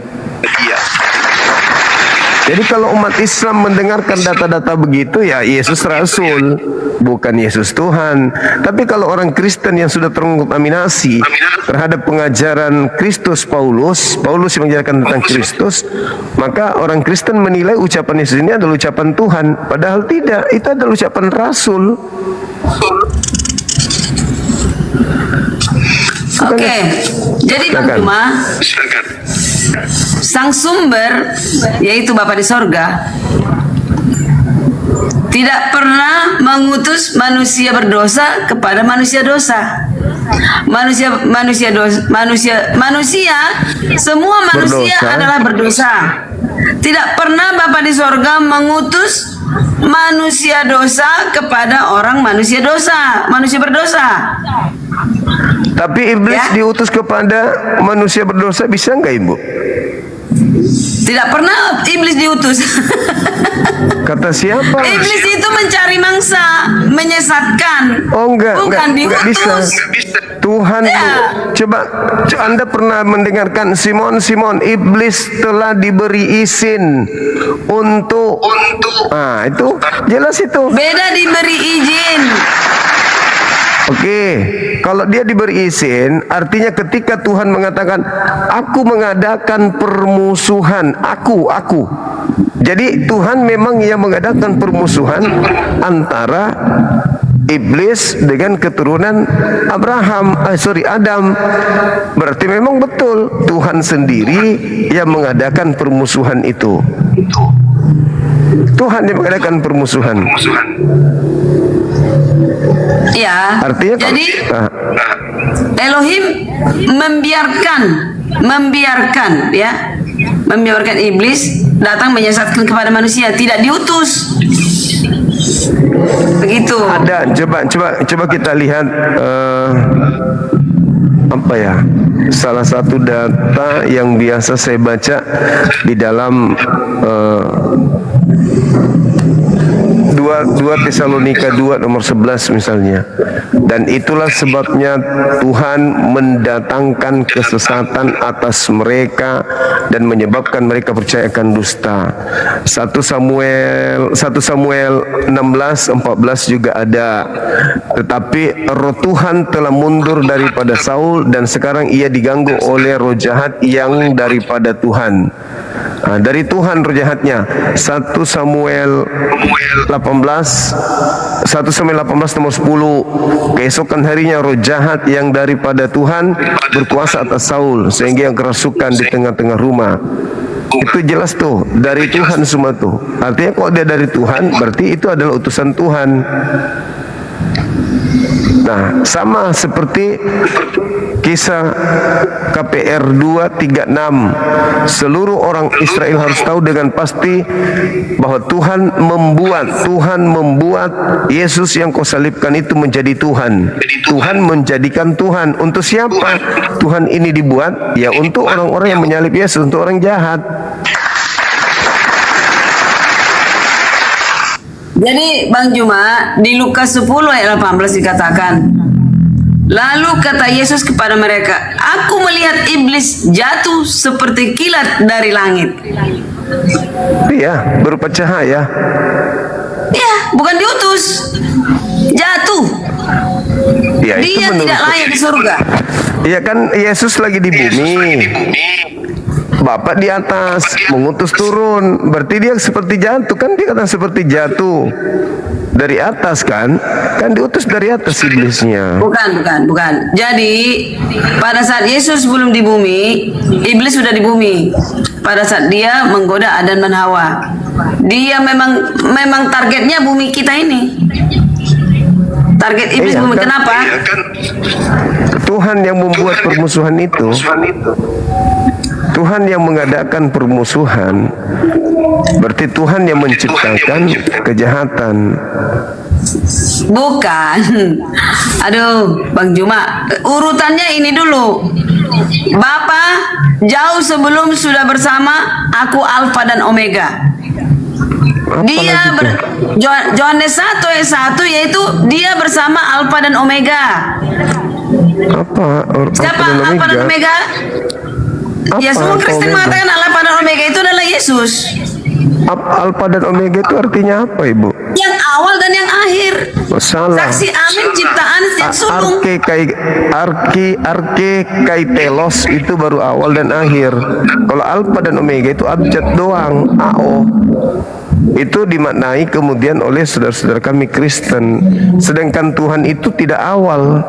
Jadi kalau umat Islam mendengarkan data-data begitu, ya Yesus Rasul, bukan Yesus Tuhan. Tapi kalau orang Kristen yang sudah terkontaminasi terhadap pengajaran Kristus Paulus yang mengajarkan tentang Kristus, maka orang Kristen menilai ucapan Yesus ini adalah ucapan Tuhan. Padahal tidak, itu adalah ucapan Rasul. Oke, jadi Bang Juma, sang sumber, yaitu Bapa di sorga, tidak pernah mengutus manusia berdosa kepada manusia dosa. Semua manusia Berdosa. adalah berdosa. Tidak pernah Bapa di sorga mengutus manusia dosa kepada orang manusia dosa, manusia berdosa. Tapi iblis diutus kepada manusia berdosa, bisa enggak Ibu? Tidak pernah iblis diutus. Kata siapa? Iblis itu mencari mangsa, menyesatkan. Oh enggak bisa. diutus. Tuhan coba Anda pernah mendengarkan Simon, iblis telah diberi izin untuk itu jelas itu. Beda diberi izin. Oke, kalau dia diberi izin, artinya ketika Tuhan mengatakan, aku mengadakan permusuhan, aku. Jadi Tuhan memang yang mengadakan permusuhan antara iblis dengan keturunan Adam. Berarti memang betul Tuhan sendiri yang mengadakan permusuhan itu. Tuhan yang mengadakan permusuhan. Ya. Artinya jadi Elohim membiarkan iblis datang menyesatkan kepada manusia, tidak diutus. Begitu. Ada, coba kita lihat salah satu data yang biasa saya baca di dalam 2 Tesalonika 2 nomor 11 misalnya. Dan itulah sebabnya Tuhan mendatangkan kesesatan atas mereka dan menyebabkan mereka percaya akan dusta. 1 Samuel 16:14 juga ada. Tetapi roh Tuhan telah mundur daripada Saul dan sekarang ia diganggu oleh roh jahat yang daripada Tuhan. Dari Tuhan roh jahatnya. 1 Samuel 18 nomor 10. Keesokan harinya roh jahat yang daripada Tuhan berkuasa atas Saul sehingga yang kerasukan di tengah-tengah rumah. Itu jelas tuh dari Tuhan semua tuh. Artinya kalau dia dari Tuhan berarti itu adalah utusan Tuhan. Nah, sama seperti kisah KPR 236. Seluruh orang Israel harus tahu dengan pasti bahwa Tuhan membuat Yesus yang kau salibkan itu menjadi Tuhan. Tuhan menjadikan Tuhan. Untuk siapa Tuhan ini dibuat? Ya untuk orang-orang yang menyalib Yesus, untuk orang jahat. Jadi Bang Juma, di Lukas 10 ayat 18 dikatakan, lalu kata Yesus kepada mereka, aku melihat iblis jatuh seperti kilat dari langit. Iya, berupa cahaya. Iya, bukan diutus, jatuh. Ya, itu Dia tidak layak di surga. Iya kan Yesus lagi di bumi. Bapak di atas mengutus turun, berarti dia seperti jatuh kan, dia kata seperti jatuh dari atas kan diutus dari atas iblisnya. Bukan. Jadi pada saat Yesus belum di bumi, iblis sudah di bumi. Pada saat dia menggoda Adam dan Hawa, dia memang targetnya bumi kita ini. Target iblis bumi. Kan, kenapa? Tuhan yang membuat permusuhan itu. Tuhan yang mengadakan permusuhan, berarti Tuhan yang menciptakan kejahatan. Bukan. Aduh, Bang Juma, urutannya ini dulu. Bapa jauh sebelum sudah bersama, aku Alfa dan Omega. Dia Yohanes 1 ayat 1 yaitu dia bersama Alfa dan Omega. Siapa Alfa dan Omega? Ya semua Kristen mengatakan Alfa dan Omega itu adalah Yesus. Alfa dan Omega itu artinya apa, Ibu? Yang awal dan yang akhir. Salah. Saksi amin ciptaan yang sulung. Arke kai telos itu baru awal dan akhir. Kalau Alfa dan Omega itu abjad doang, AO. Itu dimaknai kemudian oleh saudara-saudara kami Kristen. Sedangkan Tuhan itu tidak awal,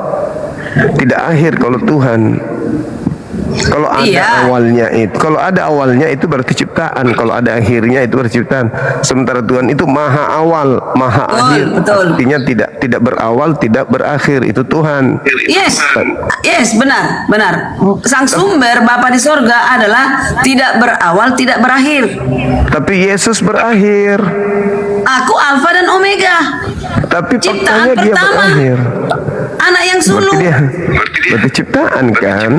tidak akhir kalau Tuhan. Kalau ada awalnya itu berarti ciptaan. Kalau ada akhirnya itu berarti ciptaan. Sementara Tuhan itu maha awal, maha akhir. Artinya tidak berawal, tidak berakhir. Itu Tuhan. Yes, benar. Sang sumber Bapa di sorga adalah tidak berawal, tidak berakhir. Tapi Yesus berakhir. Aku Alfa dan Omega. Tapi ciptaan faktanya dia berakhir. Anak yang sulung. Berarti ciptaan kan?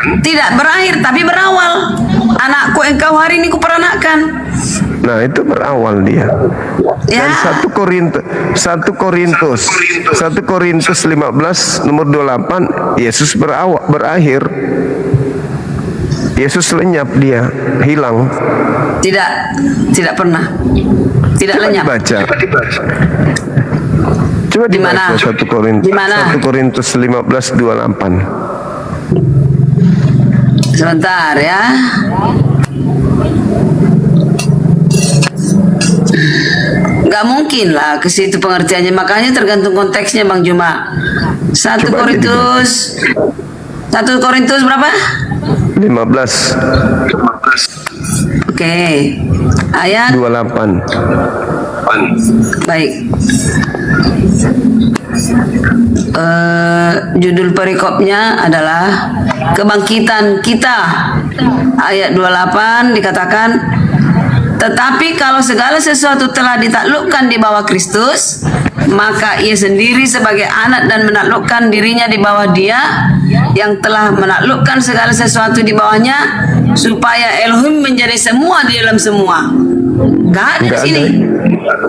Tidak berakhir tapi berawal. Anakku engkau hari ini kuperanakan. Nah itu berawal dia. Dan 1 Korintus 15 nomor 28 Yesus berakhir. Yesus lenyap, dia hilang. Tidak pernah. Tidak lenyap. Coba dibaca 1 Korintus 15:28. Sebentar ya. Gak mungkin lah ke situ pengertiannya, makanya tergantung konteksnya Bang Juma. 1 Korintus berapa? 15. Oke. Ayat 28. Baik. Judul perikopnya adalah kebangkitan kita. Ayat 28 dikatakan, tetapi kalau segala sesuatu telah ditaklukkan di bawah Kristus, maka ia sendiri sebagai anak dan menaklukkan dirinya di bawah Dia yang telah menaklukkan segala sesuatu di bawahnya, supaya Elohim menjadi semua di dalam semua. Gak ada di sini.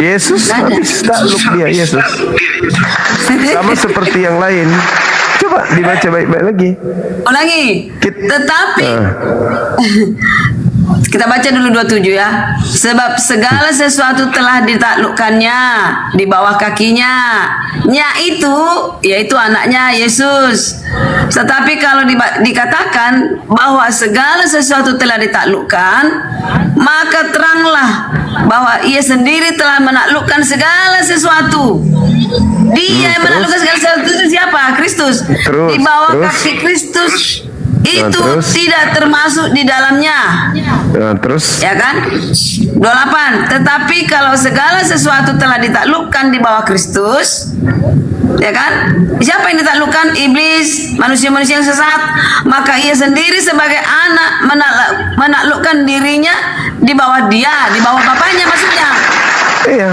Yesus habis takluk dia, Yesus. Sama seperti yang lain. Coba dibaca baik-baik lagi. Ulangi. Tetapi Kita baca dulu 27 ya. Sebab segala sesuatu telah ditaklukkannya di bawah kakinya. Nya itu yaitu anaknya Yesus. Tetapi kalau dikatakan bahwa segala sesuatu telah ditaklukkan, maka teranglah bahwa ia sendiri telah menaklukkan segala sesuatu. Dia yang menaklukkan segala sesuatu itu siapa? Kristus. Di bawah kaki Kristus itu tidak termasuk di dalamnya. Ya kan? 28. Tetapi kalau segala sesuatu telah ditaklukkan di bawah Kristus, ya kan? Siapa yang ditaklukkan? Iblis, manusia-manusia yang sesat. Maka ia sendiri sebagai anak menaklukkan dirinya di bawah dia, di bawah bapaknya maksudnya. Iya.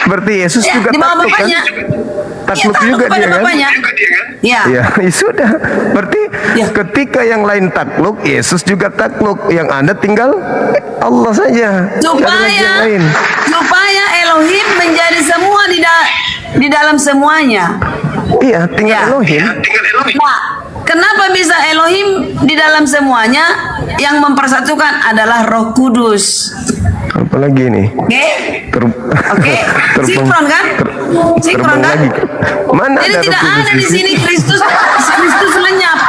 Berarti Yesus Ya, juga di bawah takluk kan? bapaknya. Takluk Iya, juga kepada dia kan? bapaknya. Ya. Ya, sudah. Berarti ketika yang lain takluk, Yesus juga takluk. Yang Anda tinggal Allah saja. Supaya Elohim menjadi semua di dalam semuanya. Iya, tinggal Elohim. Nah, kenapa bisa Elohim di dalam semuanya? Yang mempersatukan adalah Roh Kudus. Apalagi nih? Oke. Sinkron kan? Sinkron kan? Lagi. Mana Jadi ada tidak Roh Kudus ada di sini Kristus lenyap.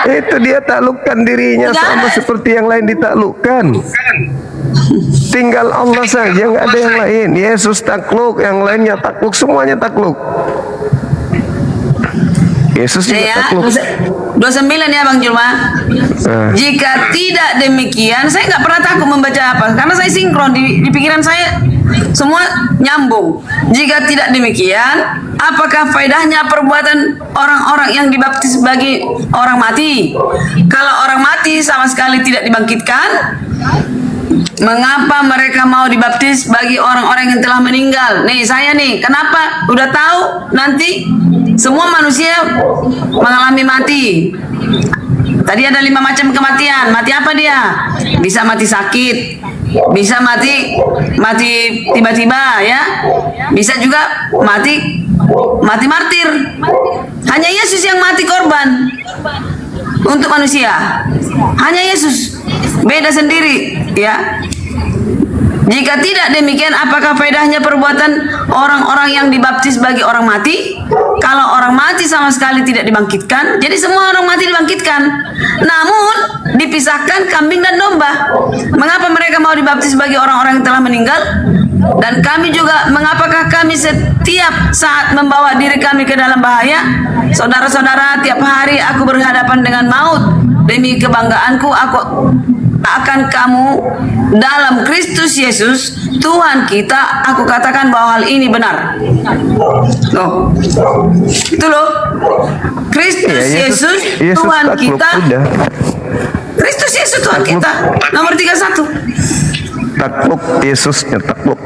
Itu dia taklukkan dirinya Tidak sama ada. seperti yang lain ditaklukkan. Tinggal Allah saja, nggak ada yang lain. Yesus takluk, yang lainnya takluk, semuanya takluk. Yesus juga takluk. 29 ya Bang Julma. Jika tidak demikian, saya nggak pernah takut membaca apa, karena saya sinkron di pikiran saya semua nyambung. Jika tidak demikian, apakah faedahnya perbuatan orang-orang yang dibaptis bagi orang mati? Kalau orang mati sama sekali tidak dibangkitkan, mengapa mereka mau dibaptis bagi orang-orang yang telah meninggal? Nih saya nih, kenapa? Udah tahu nanti semua manusia mengalami mati. Tadi ada 5 macam kematian. Mati apa dia? Bisa mati sakit, bisa mati tiba-tiba ya. Bisa juga mati martir. Hanya Yesus yang mati korban untuk manusia. Hanya Yesus. Beda sendiri ya. Jika tidak demikian, apakah faedahnya perbuatan orang-orang yang dibaptis bagi orang mati? Kalau orang mati sama sekali tidak dibangkitkan, jadi semua orang mati dibangkitkan. Namun dipisahkan kambing dan domba. Mengapa mereka mau dibaptis bagi orang-orang yang telah meninggal? Dan kami juga, mengapakah kami setiap saat membawa diri kami ke dalam bahaya? Saudara-saudara, tiap hari aku berhadapan dengan maut. Demi kebanggaanku, aku akan kamu dalam Kristus Yesus Tuhan kita. Aku katakan bahwa hal ini benar. Loh, itu loh, Kristus Yesus Tuhan kita. Kristus Yesus Tuhan kita. Nomor 31. Takluk, Yesusnya takluk.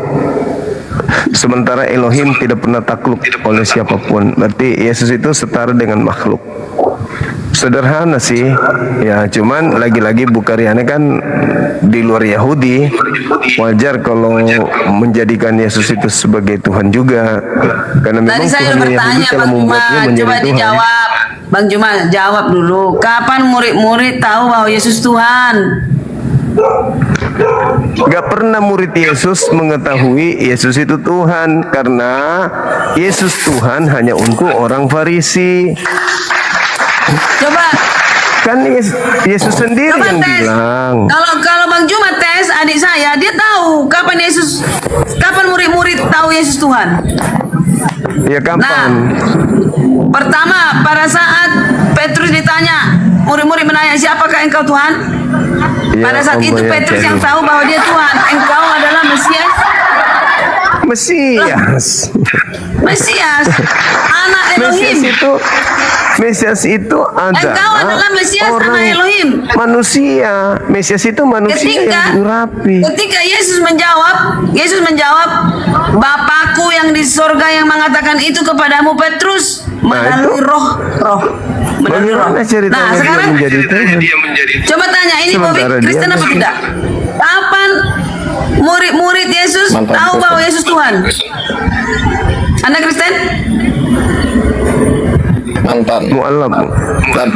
Sementara Elohim tidak pernah takluk oleh siapapun. Berarti Yesus itu setara dengan makhluk. Sederhana sih, ya cuman lagi-lagi Bukhariannya kan di luar Yahudi. Wajar kalau menjadikan Yesus itu sebagai Tuhan juga. Karena memang Tadi saya Tuhan bertanya Yahudi telah Bang Juma, membuatnya menjadi coba Tuhan. dijawab. Bang Juma, jawab dulu. Kapan murid-murid tahu bahwa Yesus Tuhan? Gak pernah murid Yesus mengetahui Yesus itu Tuhan, karena Yesus Tuhan hanya untuk orang Farisi. Coba kan Yesus sendiri coba yang tes. bilang. Kalau Bang Juma tes adik saya, dia tahu kapan murid-murid tahu Yesus Tuhan. Ya kapan? Nah, pertama pada saat Petrus ditanya, murid-murid menanya, siapakah engkau Tuhan? Ya, Pada saat itu Petrus yang tahu bahwa dia Tuhan. Engkau adalah Mesias. Mesias, anak Elohim. Mesias itu Engkau adalah Mesias, anak Elohim. Manusia. Mesias itu manusia yang urapi. Ketika Yesus menjawab, Bapakku yang di sorga yang mengatakan itu kepadamu Petrus, melalui roh. Bagaimana ceritanya sekarang dia menjadi Tuhan? Coba tanya, ini Bobby Kristen apa tidak? Kapan murid-murid Yesus tahu bahwa Yesus Tuhan? Anda Kristen? Mantan mualaf dan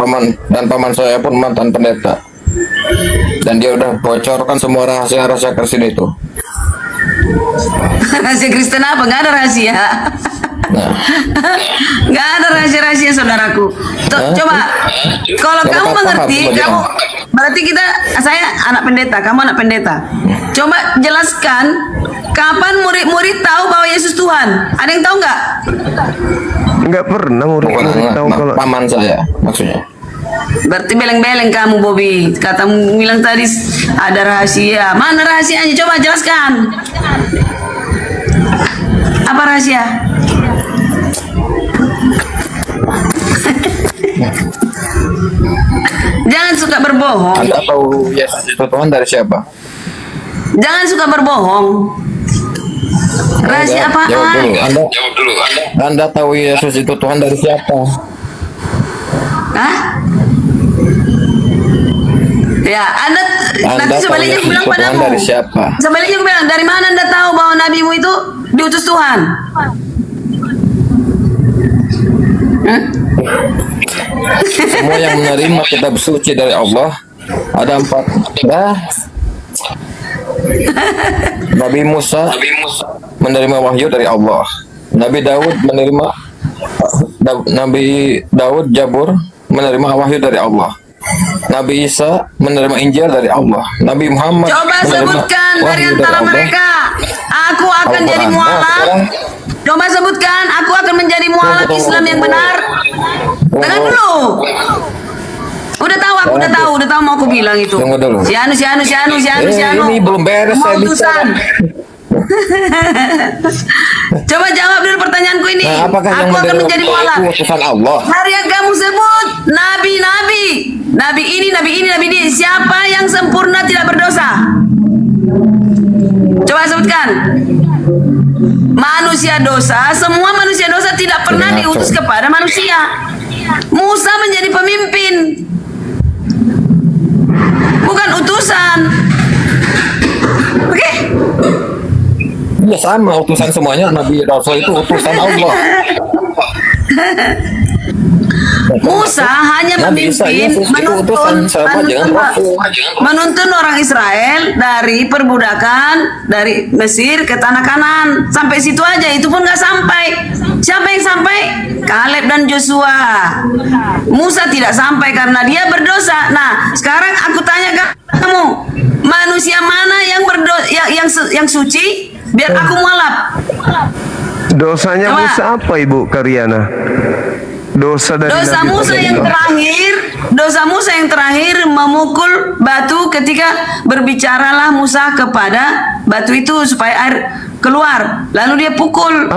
paman saya pun mantan pendeta. Dan dia udah bocorkan semua rahasia-rahasia Kristen itu. Rahasia Kristen apa? Nggak ada rahasia. Nggak ada rahasia-rahasia saudaraku. Coba, kalau kamu mengerti, kamu berarti saya anak pendeta, kamu anak pendeta. Coba jelaskan kapan murid-murid tahu bahwa Yesus Tuhan. Ada yang tahu nggak? Nggak pernah murid-murid tahu kalau paman saya maksudnya. Berarti beleng-beleng kamu, Bobby. Katamu bilang tadi ada rahasia. Mana rahasianya? Coba jelaskan. Apa rahasia? Jangan suka berbohong. Anda tahu Yesus itu Tuhan dari siapa? Jangan suka berbohong. Rahasia apaan? Jawab dulu. Anda tahu Yesus itu Tuhan dari siapa? Hah? Ya, Anda nanti sebaliknya aku bilang padamu. Dari siapa? Sebaliknya aku bilang, dari mana Anda tahu bahwa nabimu itu diutus Tuhan? Semua yang menerima kitab suci dari Allah ada 4. Nabi Musa menerima wahyu dari Allah. Nabi Daud menerima Jabur menerima wahyu dari Allah. Nabi Isa menerima Injil dari Allah. Nabi Muhammad coba sebutkan dari antara mereka. Aku akan jadi mualaf. Coba sebutkan, aku akan menjadi mualaf Islam yang benar. Dengar dulu. Udah tahu, aku udah tahu mau aku bilang itu. Si Anu. Ini belum beres saya bicara. Coba jawab dulu pertanyaanku ini. Aku akan menjadi mualaf. Hari yang kamu sebut nabi ini. Siapa yang sempurna tidak berdosa? Coba sebutkan. Manusia dosa, semua manusia dosa tidak pernah diutus kepada manusia. Musa menjadi pemimpin, bukan utusan. Oke? Ya sama, utusan semuanya. Nabi Rasul itu utusan Allah. Musa hanya memimpin menuntun orang Israel dari perbudakan dari Mesir ke tanah Kanan. Sampai situ aja, itu pun nggak sampai. Siapa yang sampai? Kaleb dan Joshua. Musa tidak sampai karena dia berdosa. Nah, sekarang aku tanya kamu, manusia mana yang suci? Biar aku mualaf. Dosanya Musa apa, Ibu Karyana? Dosa Musa yang terakhir memukul batu ketika berbicaralah Musa kepada batu itu supaya air keluar, lalu dia pukul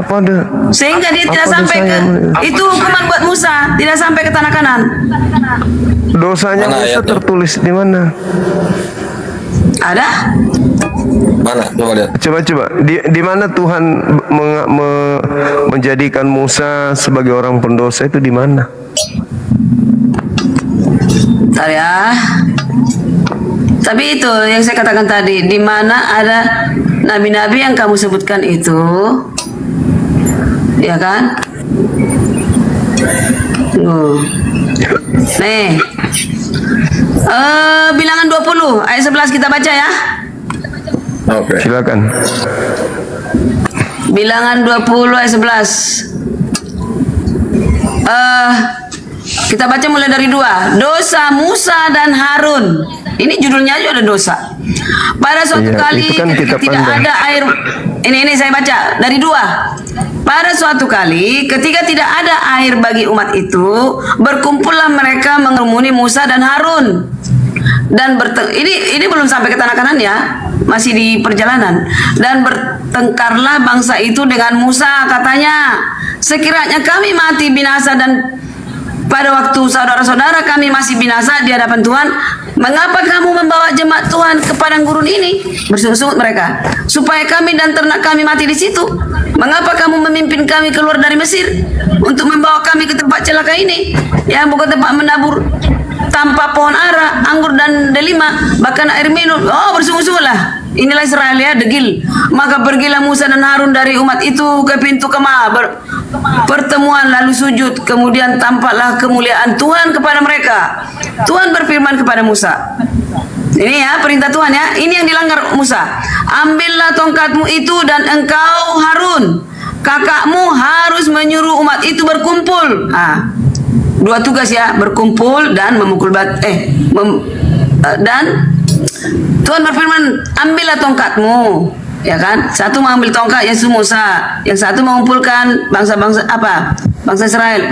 sehingga dia tidak sampai ke itu hukuman buat Musa, tidak sampai ke tanah Kanan. Dosanya Musa tertulis di mana? Ada? Mana? Coba lihat. Coba. Di mana Tuhan menjadikan Musa sebagai orang pendosa itu di mana? Bentar ya. Tapi itu yang saya katakan tadi, di mana ada nabi-nabi yang kamu sebutkan itu, ya kan? Nih. Bilangan 20 ayat 11 kita baca ya. Oke. Silakan. Bilangan 20 ayat 11. Kita baca mulai dari 2. Dosa Musa dan Harun. Ini judulnya aja ada dosa. Pada suatu kali ketika tidak ada air. Ini saya baca dari 2. Pada suatu kali ketika tidak ada air bagi umat itu, berkumpullah mereka mengerumuni Musa dan Harun. Dan ini belum sampai ke tanah Kanan ya, masih di perjalanan. Dan bertengkarlah bangsa itu dengan Musa, katanya, sekiranya kami mati binasa dan pada waktu saudara-saudara kami masih binasa di hadapan Tuhan, mengapa kamu membawa jemaat Tuhan ke padang gurun ini? Bersungut-sungut mereka, supaya kami dan ternak kami mati di situ. Mengapa kamu memimpin kami keluar dari Mesir untuk membawa kami ke tempat celaka ini, yang bukan tempat menabur tanpa pohon ara, anggur dan delima, bahkan air minum? Oh, bersungut-sungutlah. Inilah Israel ya, degil. Maka pergilah Musa dan Harun dari umat itu ke pintu kemah pertemuan, lalu sujud. Kemudian tampaklah kemuliaan Tuhan kepada mereka. Tuhan berfirman kepada Musa, Ini ya perintah Tuhan ya. Ini yang dilanggar Musa. Ambillah tongkatmu itu dan engkau Harun, kakakmu harus menyuruh umat itu berkumpul. Dua tugas ya, berkumpul dan memukul batu. Dan Tuhan berfirman, ambillah tongkatmu. Ya kan? Satu mengambil tongkat yaitu Musa, yang satu mengumpulkan bangsa-bangsa bangsa Israel.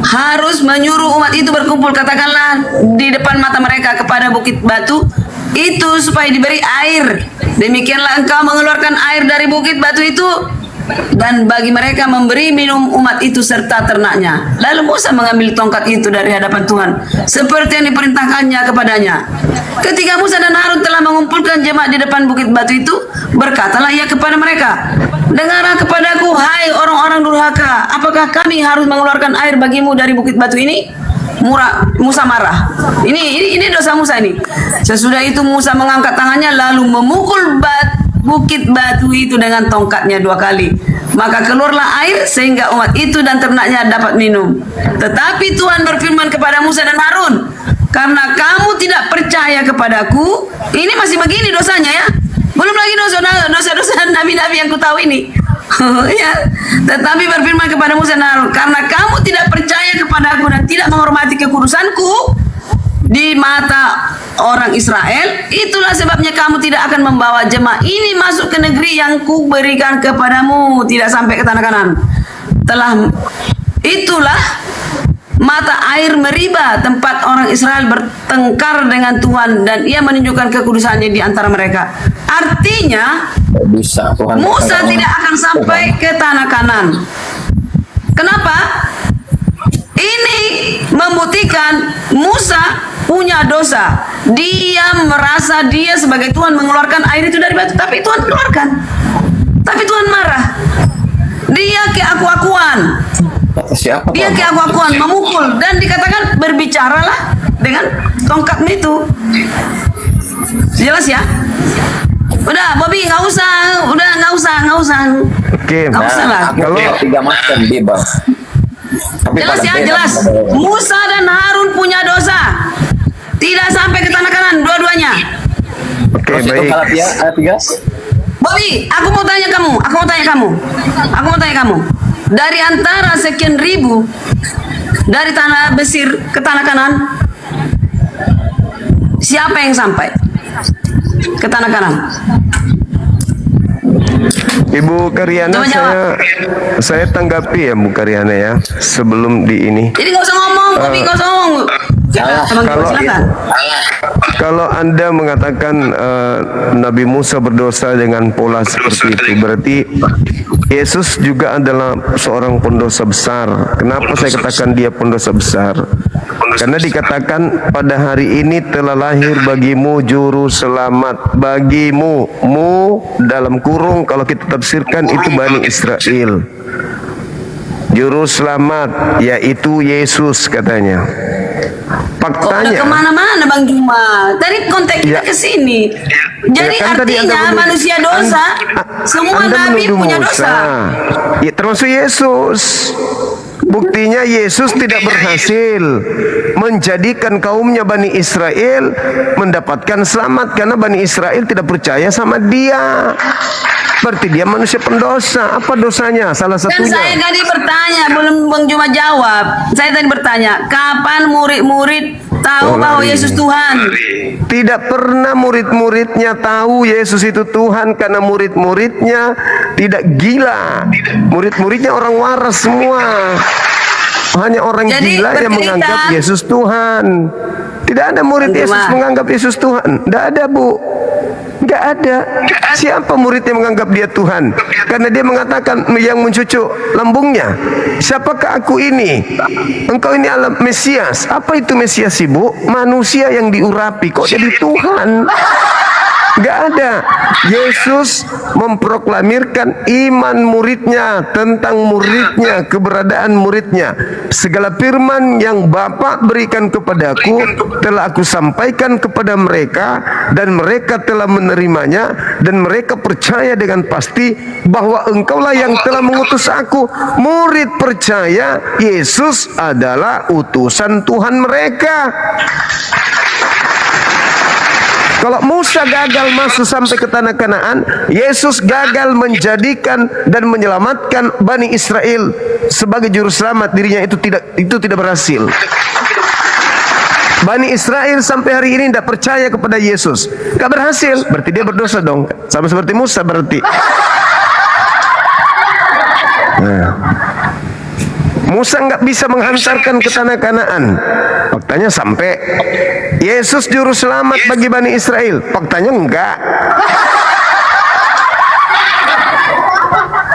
Harus menyuruh umat itu berkumpul, katakanlah di depan mata mereka kepada bukit batu itu supaya diberi air. Demikianlah engkau mengeluarkan air dari bukit batu itu dan bagi mereka memberi minum umat itu serta ternaknya. Lalu Musa mengambil tongkat itu dari hadapan Tuhan seperti yang diperintahkannya kepadanya. Ketika Musa dan Harun telah mengumpulkan jemaat di depan bukit batu itu, berkatalah ia kepada mereka, dengarlah kepadaku, hai orang-orang durhaka, apakah kami harus mengeluarkan air bagimu dari bukit batu ini? Musa marah. Ini dosa Musa ini. Sesudah itu Musa mengangkat tangannya lalu memukul bukit batu itu dengan tongkatnya 2 kali. Maka keluarlah air sehingga umat itu dan ternaknya dapat minum. Tetapi Tuhan berfirman kepada Musa dan Harun, karena kamu tidak percaya kepadaku, ini masih begini dosanya ya. Belum lagi dosa-dosa nabi-nabi yang ku tahu ini. Ya. Tetapi berfirman kepada Musa dan Harun, karena kamu tidak percaya kepadaku dan tidak menghormati kekudusanku di mata orang Israel, itulah sebabnya kamu tidak akan membawa jemaah ini masuk ke negeri yang ku berikan kepadamu, tidak sampai ke tanah Kanan. Itulah mata air Meriba, tempat orang Israel bertengkar dengan Tuhan dan ia menunjukkan kekudusannya di antara mereka. Artinya Musa tidak akan sampai ke tanah Kanan. Kenapa? Ini membuktikan Musa punya dosa. Dia merasa dia sebagai Tuhan mengeluarkan air itu dari batu, tapi Tuhan keluarkan. Tapi Tuhan marah. Dia keaku-akuan. Dia keaku-akuan memukul dan dikatakan berbicaralah dengan tongkatmu itu. Jelas ya? Udah, Bobby, nggak usah. Oke. Nggak usah lah. Kalau 3 macam bebas. Jelas ya, jelas. Musa dan Harun punya dosa. Tidak sampai ke tanah Kanan dua-duanya. Oke, baik. Bobby, aku mau tanya kamu. Dari antara sekian ribu dari tanah Mesir ke tanah Kanan, siapa yang sampai ke tanah Kanan? Ibu Karyana, saya tanggapi ya Bu Karyana ya, sebelum di ini. Jadi nggak usah ngomong, Bobby, nggak usah ngomong. Kalau Anda mengatakan Nabi Musa berdosa dengan pola seperti itu, berarti Yesus juga adalah seorang pendosa besar. Kenapa saya katakan dia pendosa besar? Karena dikatakan pada hari ini telah lahir bagimu juru selamat. Bagimu, mu dalam kurung kalau kita tafsirkan itu Bani Israel. Juru selamat yaitu Yesus katanya. Faktanya kemana-mana Bang Juma. Tadi konteks kita ke sini. Jadi kan artinya manusia dosa, semua nabi punya dosa. Ya, termasuk Yesus. Buktinya Yesus tidak berhasil menjadikan kaumnya Bani Israel mendapatkan selamat karena Bani Israel tidak percaya sama dia. Berarti dia manusia pendosa. Apa dosanya? Salah satunya. Dan saya tadi bertanya, belum Bang Juma jawab. Saya tadi bertanya, kapan murid-murid tahu bahwa Yesus Tuhan? Tidak pernah murid-muridnya tahu Yesus itu Tuhan karena murid-muridnya tidak gila. Murid-muridnya orang waras semua. Hanya orang gila yang menganggap Yesus Tuhan. Tidak ada murid Yesus menganggap Yesus Tuhan. Tidak ada, Bu. Tidak ada. Siapa murid yang menganggap dia Tuhan? Karena dia mengatakan yang mencucuk lambungnya, siapakah aku ini? Engkau ini adalah Mesias. Apa itu Mesias, Ibu? Manusia yang diurapi kok jadi Tuhan? Gak ada. Yesus memproklamirkan iman muridnya, tentang muridnya, keberadaan muridnya. Segala firman yang Bapa berikan kepadaku telah aku sampaikan kepada mereka, dan mereka telah menerimanya, dan mereka percaya dengan pasti bahwa engkaulah yang telah mengutus aku. Murid percaya Yesus adalah utusan Tuhan mereka. Kalau Musa gagal masuk sampai ke tanah Kanaan, Yesus gagal menjadikan dan menyelamatkan Bani Israel sebagai juru selamat dirinya, itu tidak berhasil. Bani Israel sampai hari ini tidak percaya kepada Yesus, gak berhasil, berarti dia berdosa dong, sama seperti Musa berarti. Nah, Musa nggak bisa menghantarkan ke tanah Kanaan, faktanya sampai. Yesus juru selamat bagi Bani Israel, faktanya enggak.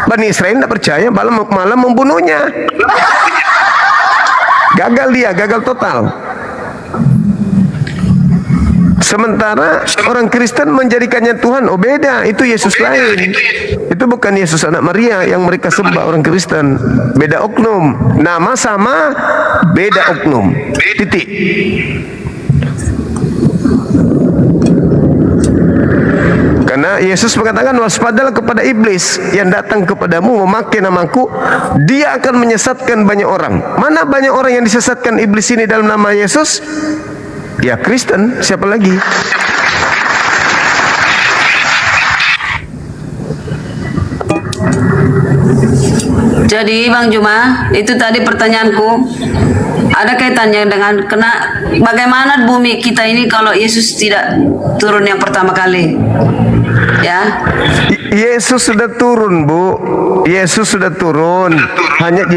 Bani Israel tidak percaya, malah membunuhnya. Gagal dia, gagal total. Sementara orang Kristen menjadikannya Tuhan, oh beda, itu Yesus lain. Itu bukan Yesus anak Maria yang mereka sembah orang Kristen. Beda oknum, nama sama, beda oknum. Titik. Karena Yesus mengatakan, waspadalah kepada iblis yang datang kepadamu memakai namaku, dia akan menyesatkan banyak orang. Mana banyak orang yang disesatkan iblis ini dalam nama Yesus? Ya Kristen, siapa lagi? Jadi Bang Juma, itu tadi pertanyaanku, ada kaitannya dengan bagaimana bumi kita ini kalau Yesus tidak turun yang pertama kali, ya? Yesus sudah turun, Bu. Yesus sudah turun, hanya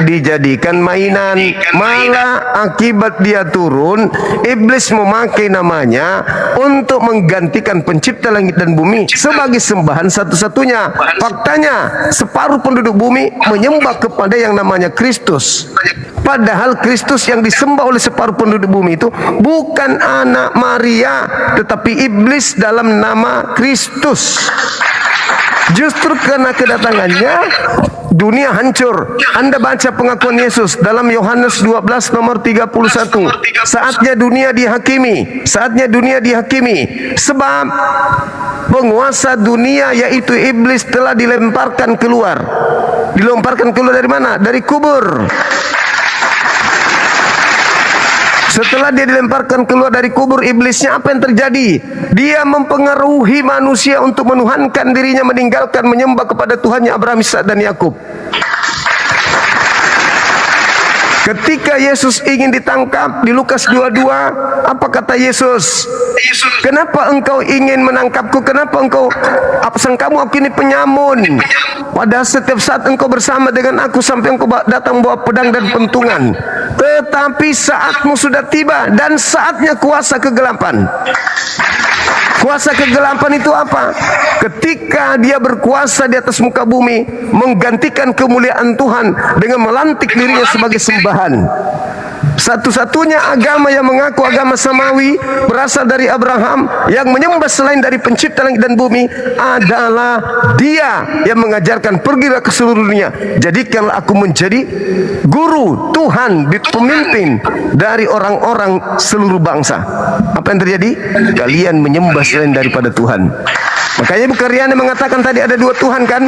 dijadikan mainan. Malah akibat dia turun, iblis memakai namanya untuk menggantikan pencipta langit dan bumi sebagai sembahan satu-satunya. Faktanya, separuh penduduk bumi menyembah kepada yang namanya Kristus. Padahal Kristus yang disembah oleh separuh penduduk bumi itu bukan anak Maria, tetapi iblis dalam nama Kristus. Justru karena kedatangannya dunia hancur. Anda baca pengakuan Yesus dalam Yohanes 12 nomor 31. Saatnya dunia dihakimi, saatnya dunia dihakimi, sebab penguasa dunia yaitu iblis telah dilemparkan keluar. Dilemparkan keluar dari mana? Dari kubur. Setelah dia dilemparkan keluar dari kubur iblisnya, apa yang terjadi? Dia mempengaruhi manusia untuk menuhankan dirinya, meninggalkan menyembah kepada Tuhannya Abraham, Ishak dan Yakub. Ketika Yesus ingin ditangkap di Lukas 22, apa kata Yesus? Kenapa engkau ingin menangkapku? Kenapa engkau sangkamu aku ini penyamun? Padahal setiap saat engkau bersama dengan aku sampai engkau datang bawa pedang dan pentungan. Tetapi saatmu sudah tiba dan saatnya kuasa kegelapan. Kuasa kegelapan itu apa? Ketika dia berkuasa di atas muka bumi, menggantikan kemuliaan Tuhan dengan melantik dirinya sebagai sembahan. Satu-satunya agama yang mengaku agama samawi berasal dari Abraham, yang menyembah selain dari pencipta langit dan bumi adalah dia yang mengajarkan, pergilah ke seluruh dunia, jadikanlah aku menjadi guru, Tuhan, pemimpin dari orang-orang seluruh bangsa. Apa yang terjadi? Kalian menyembah selain daripada Tuhan. Makanya Ibu Karyana mengatakan tadi ada dua Tuhan kan?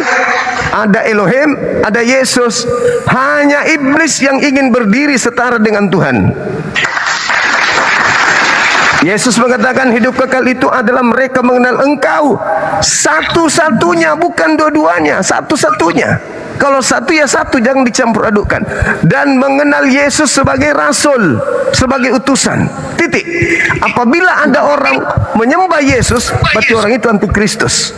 Ada Elohim, ada Yesus. Hanya iblis yang ingin berdiri setara dengan Tuhan. Yesus mengatakan hidup kekal itu adalah mereka mengenal Engkau satu-satunya, bukan dua-duanya, satu-satunya. Kalau satu ya satu, jangan dicampur adukkan. Dan mengenal Yesus sebagai rasul, sebagai utusan. Titik. Apabila ada orang menyembah Yesus, berarti orang itu antikristus.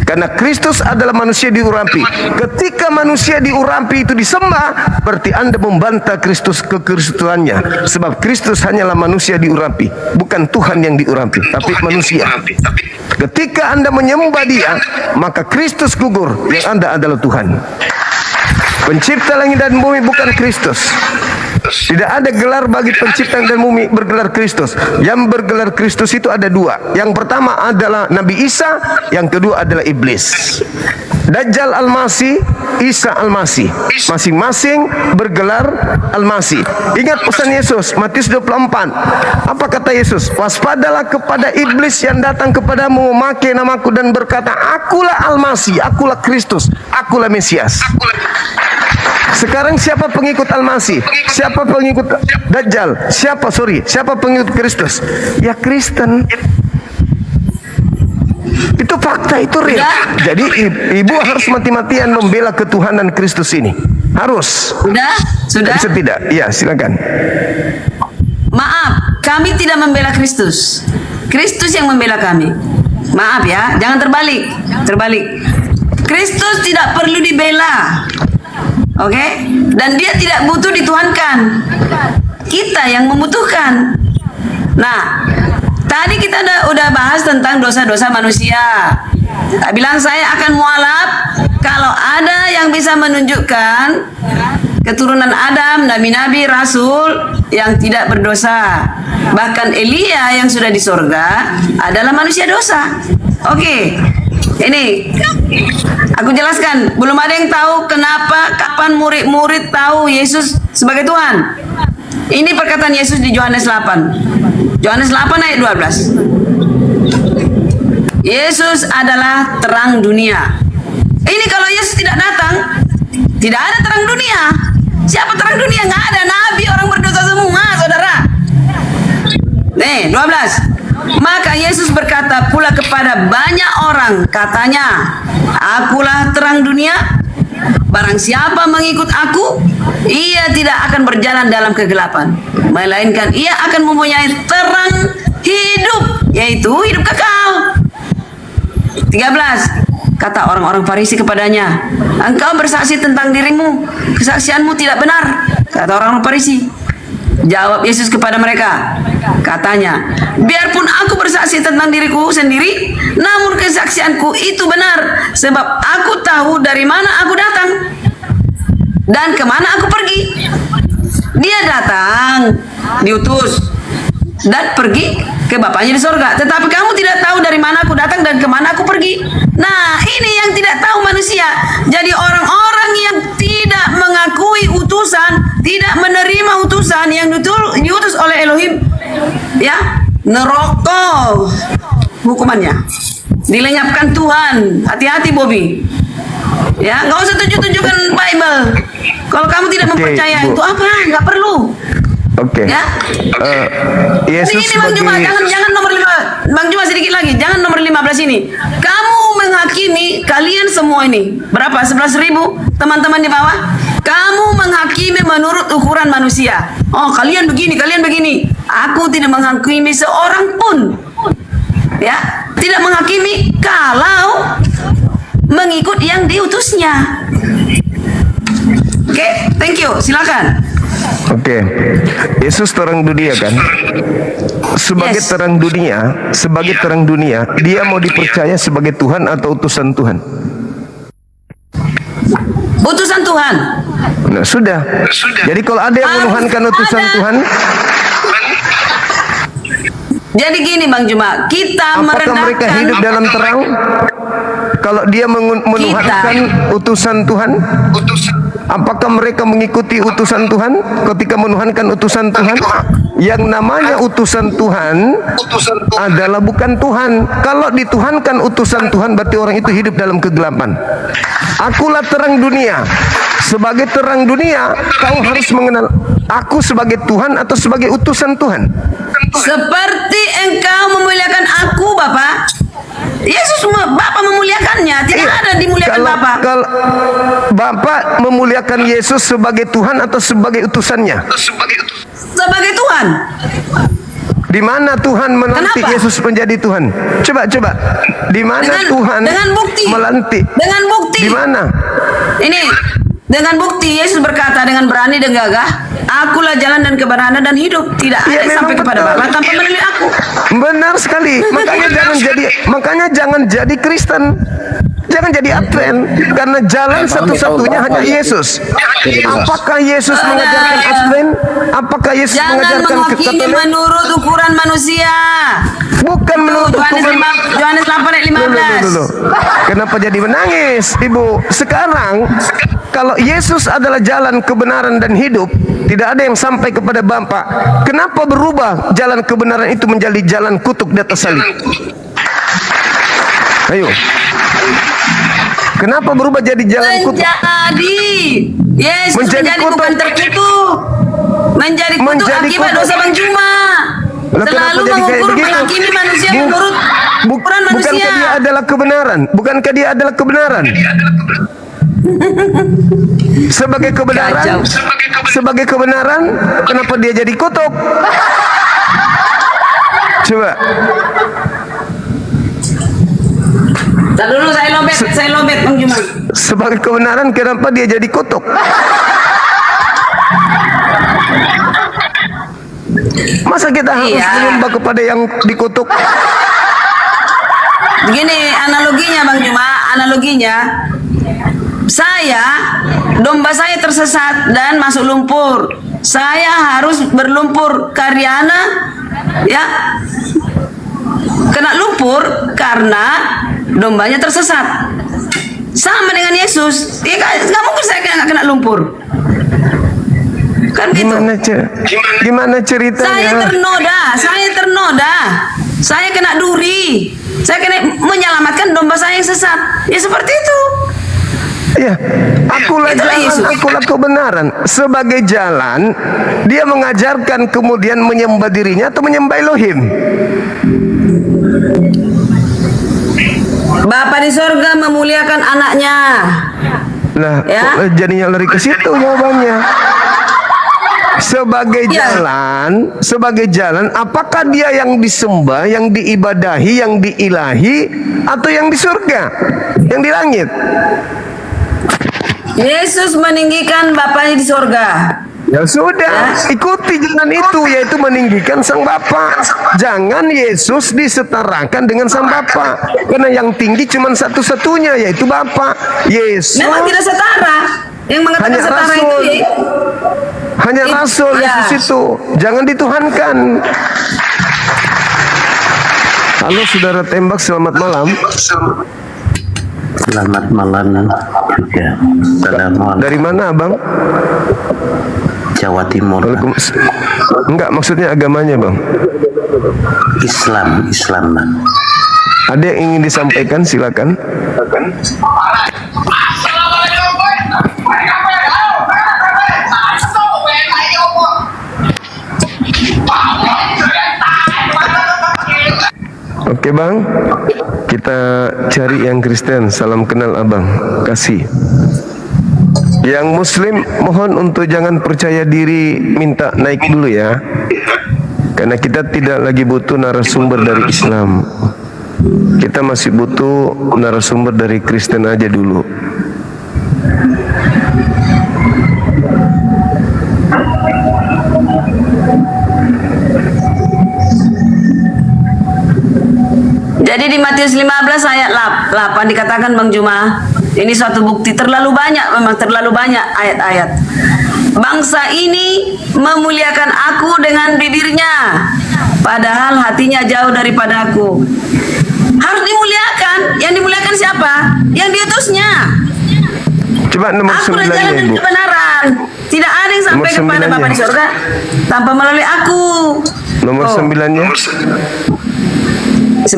Karena Kristus adalah manusia diurapi. Ketika manusia diurapi itu disembah, berarti Anda membantah Kristus kekristusannya. Sebab Kristus hanyalah manusia diurapi, bukan Tuhan yang diurapi, tapi manusia. Ketika Anda menyembah dia, maka Kristus gugur, yang Anda adalah Tuhan. Pencipta langit dan bumi bukan Kristus. Tidak ada gelar bagi pencipta dan bumi bergelar Kristus. Yang bergelar Kristus itu ada dua. Yang pertama adalah Nabi Isa, yang kedua adalah iblis. Dajjal Al-Masih, Isa Al-Masih, masing-masing bergelar Al-Masih. Ingat pesan Yesus Matius 24. Apa kata Yesus? Waspadalah kepada iblis yang datang kepadamu memakai namaku dan berkata, akulah Al-Masih, akulah Kristus, akulah Mesias. Sekarang siapa pengikut Al-Masih? Siapa pengikut Dajjal? Siapa pengikut Kristus? Ya Kristen. Itu fakta, itu real. Jadi ibu harus mati-matian membela ketuhanan Kristus ini. Harus. Sudah? Bisa tidak? Iya, silakan. Maaf, kami tidak membela Kristus. Kristus yang membela kami. Maaf ya, jangan terbalik. Kristus tidak perlu dibela. Oke? Dan dia tidak butuh dituhankan. Kita yang membutuhkan. Nah, tadi kita udah bahas tentang dosa-dosa manusia. Bilang saya akan mualaf kalau ada yang bisa menunjukkan keturunan Adam, nabi-nabi, rasul yang tidak berdosa. Bahkan Elia yang sudah di sorga adalah manusia dosa. Oke, ini aku jelaskan. Belum ada yang tahu kapan murid-murid tahu Yesus sebagai Tuhan. Ini perkataan Yesus di Yohanes 8. Yohanes 8 ayat 12. Yesus adalah terang dunia. Ini kalau Yesus tidak datang, tidak ada terang dunia. Siapa terang dunia? Nggak ada. Nabi orang berdosa semua, saudara. Nih, 12. Maka Yesus berkata pula kepada banyak orang, katanya, akulah terang dunia. Barang siapa mengikut aku, ia tidak akan berjalan dalam kegelapan, melainkan ia akan mempunyai terang hidup, yaitu hidup kekal. 13. Kata orang-orang Farisi kepadanya, engkau bersaksi tentang dirimu, kesaksianmu tidak benar. Kata orang-orang Farisi. Jawab Yesus kepada mereka, katanya, biarpun aku bersaksi tentang diriku sendiri, namun kesaksianku itu benar, sebab aku tahu dari mana aku datang dan kemana aku pergi. Dia datang, diutus, dan pergi ke Bapaknya di sorga. Tetapi kamu tidak tahu dari mana aku datang dan kemana aku pergi. Nah, ini yang tidak tahu manusia. Jadi orang-orang yang tidak mengakui utusan, tidak menerima utusan yang diutus oleh Elohim, ya, neraka hukumannya. Dilenyapkan Tuhan. Hati-hati, Bobby. Ya, nggak usah tunjuk-tunjukkan Bible. Kalau kamu tidak mempercaya itu apa? Nggak perlu. Oke. Ya. Yesus Ini Bang Juma, jangan nomor 5. Bang Juma sedikit lagi, jangan nomor 15 ini. Kamu menghakimi kalian semua ini. Berapa? 11.000 teman-teman di bawah. Kamu menghakimi menurut ukuran manusia. Oh, kalian begini, kalian begini. Aku tidak menghakimi seorang pun. Ya, tidak menghakimi kalau mengikut yang diutusnya. Oke, thank you. Silakan. Oke. Yesus terang dunia kan? Sebagai terang dunia, dia mau dipercaya sebagai Tuhan atau utusan Tuhan? Utusan Tuhan. Nah, sudah. Jadi kalau ada yang menuhankan utusan Tuhan, jadi gini Bang Juma, kita apakah mereka hidup dalam terang? Kalau dia menuhankan utusan Tuhan, apakah mereka mengikuti utusan Tuhan ketika menuhankan utusan Tuhan? Yang namanya utusan Tuhan adalah bukan Tuhan. Kalau dituhankan utusan Tuhan, berarti orang itu hidup dalam kegelapan. Akulah terang dunia. Sebagai terang dunia, kau harus mengenal aku sebagai Tuhan atau sebagai utusan Tuhan. Seperti engkau memuliakan aku, Bapak. Yesus, Bapak memuliakannya. Tidak ada dimuliakan Bapak. Kalau Bapak memuliakan Yesus sebagai Tuhan atau sebagai utusannya? Sebagai Tuhan. Di mana Tuhan melantik Yesus menjadi Tuhan? Coba. Di mana Tuhan melantik? Dengan bukti. Di mana? Ini dengan bukti Yesus berkata dengan berani dan gagah, akulah jalan dan kebenaran dan hidup. Tidak ada yang sampai kepada Bapa tanpa melalui aku. Benar sekali. Makanya jangan jadi Kristen. Jangan jadi Advent, karena jalan satu-satunya hanya Yesus. Apakah Yesus mengajarkan Advent? Apakah Yesus mengajarkan Katolik? Menurut ukuran manusia. Bukan menurut ukuran. Yohanes 8 ayat 15. Kenapa jadi menangis, Ibu? Sekarang kalau Yesus adalah jalan kebenaran dan hidup, tidak ada yang sampai kepada Bapa. Kenapa berubah jalan kebenaran itu menjadi jalan kutuk di atas salib? Ayo. Kenapa berubah jadi jalan kutuk? Yesus menjadi bukan terkutuk. Menjadi kutuk akibat dosa Bang Juma. Lah, kenapa Selalu jadi kayak mengukur begitu? menghakimi manusia Bu- menurut ukuran manusia. Bukankah dia adalah kebenaran? Bukankah dia adalah kebenaran? Sebagai kebenaran, sebagai kebenaran, kenapa dia jadi kutuk? Coba. Ntar dulu saya lobet Bang Juma. Sebagai kebenaran, kenapa dia jadi kutuk? Masa kita harus menyembah kepada yang dikutuk? Begini analoginya Bang Juma, analoginya saya, domba saya tersesat dan masuk lumpur. Saya harus berlumpur karyana, ya, kena lumpur karena dombanya tersesat. Sama dengan Yesus, dia nggak mungkin saya kena lumpur. Kan gitu. Gimana ceritanya? Saya ternoda, saya kena duri, saya kena menyelamatkan domba saya yang sesat. Ya seperti itu. Ya, akulah jalan, akulah kebenaran. Sebagai jalan, dia mengajarkan kemudian menyembah dirinya atau menyembah Elohim. Bapa di sorga memuliakan anaknya. Nah, kok jadinya lari ke situ jawabannya. Sebagai jalan, apakah dia yang disembah, yang diibadahi, yang diilahi, atau yang di surga, yang di langit? Yesus meninggikan Bapanya di sorga. Ya sudah, ikuti jalan itu, yaitu meninggikan Sang Bapa. Jangan Yesus disetarakan dengan Sang Bapa, karena yang tinggi cuma satu-satunya, yaitu Bapa. Yesus memang tidak setara. Yang mengatakan hanya setara rasul. itu Hanya rasul Yesus itu. Jangan dituhankan. Halo saudara tembak, selamat malam. Selamat malam juga. Assalamualaikum. Dari mana Bang? Jawa Timur. Enggak, maksudnya agamanya Bang. Islam. Ada yang ingin disampaikan, silakan. Oke Bang, kita cari yang Kristen. Salam kenal Abang, kasih. Yang Muslim mohon untuk jangan percaya diri, minta naik dulu ya, karena kita tidak lagi butuh narasumber dari Islam. Kita masih butuh narasumber dari Kristen aja dulu. Jadi di Matius 15 ayat 8 dikatakan Bang Juma, ini suatu bukti terlalu banyak, memang terlalu banyak ayat-ayat. Bangsa ini memuliakan aku dengan bibirnya, padahal hatinya jauh daripada aku. Harus dimuliakan. Yang dimuliakan siapa? Yang diutusnya. Coba nomor Aku 9 jalan Ibu. kebenaran. Tidak ada yang sampai Nomor kepada 9-nya. Bapa di surga tanpa melalui aku. Nomor 9-nya. 9.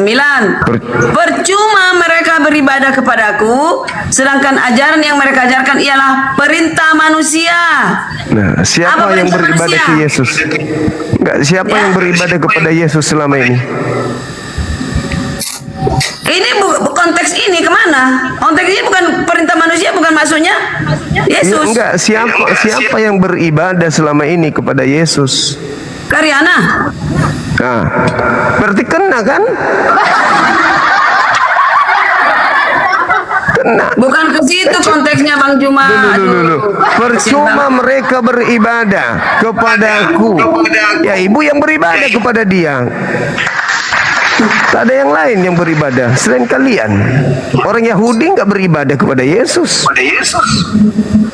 Percuma mereka beribadah kepadaku, sedangkan ajaran yang mereka ajarkan ialah perintah manusia. Nah, siapa Apa yang perintah beribadah manusia? ke Yesus? Enggak, siapa yang beribadah kepada Yesus selama ini? Ini konteks ini kemana? Konteks ini bukan perintah manusia, bukan maksudnya Yesus. Enggak, siapa yang beribadah selama ini kepada Yesus? Karyana. Nah, berarti kena kan? Kena. Bukan ke situ konteksnya Bang Juma. Dulu. Percuma mereka beribadah kepadaku. Ya, ibu yang beribadah kepada dia. Tak ada yang lain yang beribadah selain kalian. Orang Yahudi nggak beribadah kepada Yesus.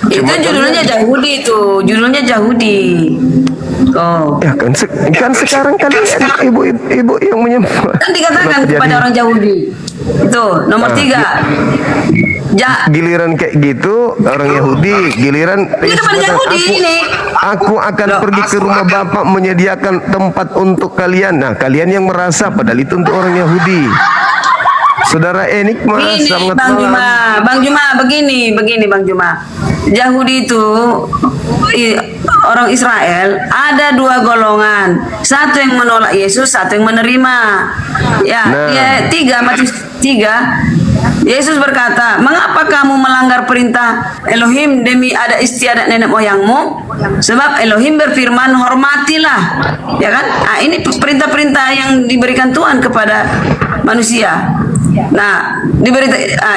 Itu judulnya Yahudi itu, judulnya Yahudi. Oh. Ya kan sekarang kalian ibu yang menyembah. Kan dikatakan kepada orang Yahudi. Itu nomor 3. Giliran kayak gitu orang Yahudi, giliran aku akan pergi ke rumah Bapak menyediakan tempat untuk kalian. Nah, kalian yang merasa padahal itu untuk orang Yahudi. Saudara Enigma, selamat malam. Bang Juma, begini Bang Juma. Yahudi itu orang Israel ada dua golongan, satu yang menolak Yesus, satu yang menerima. Ya, Matius 3. Yesus berkata, mengapa kamu melanggar perintah Elohim demi ada istiadat nenek moyangmu? Sebab Elohim berfirman, hormatilah. Ya kan? Nah, ini perintah-perintah yang diberikan Tuhan kepada manusia. Nah,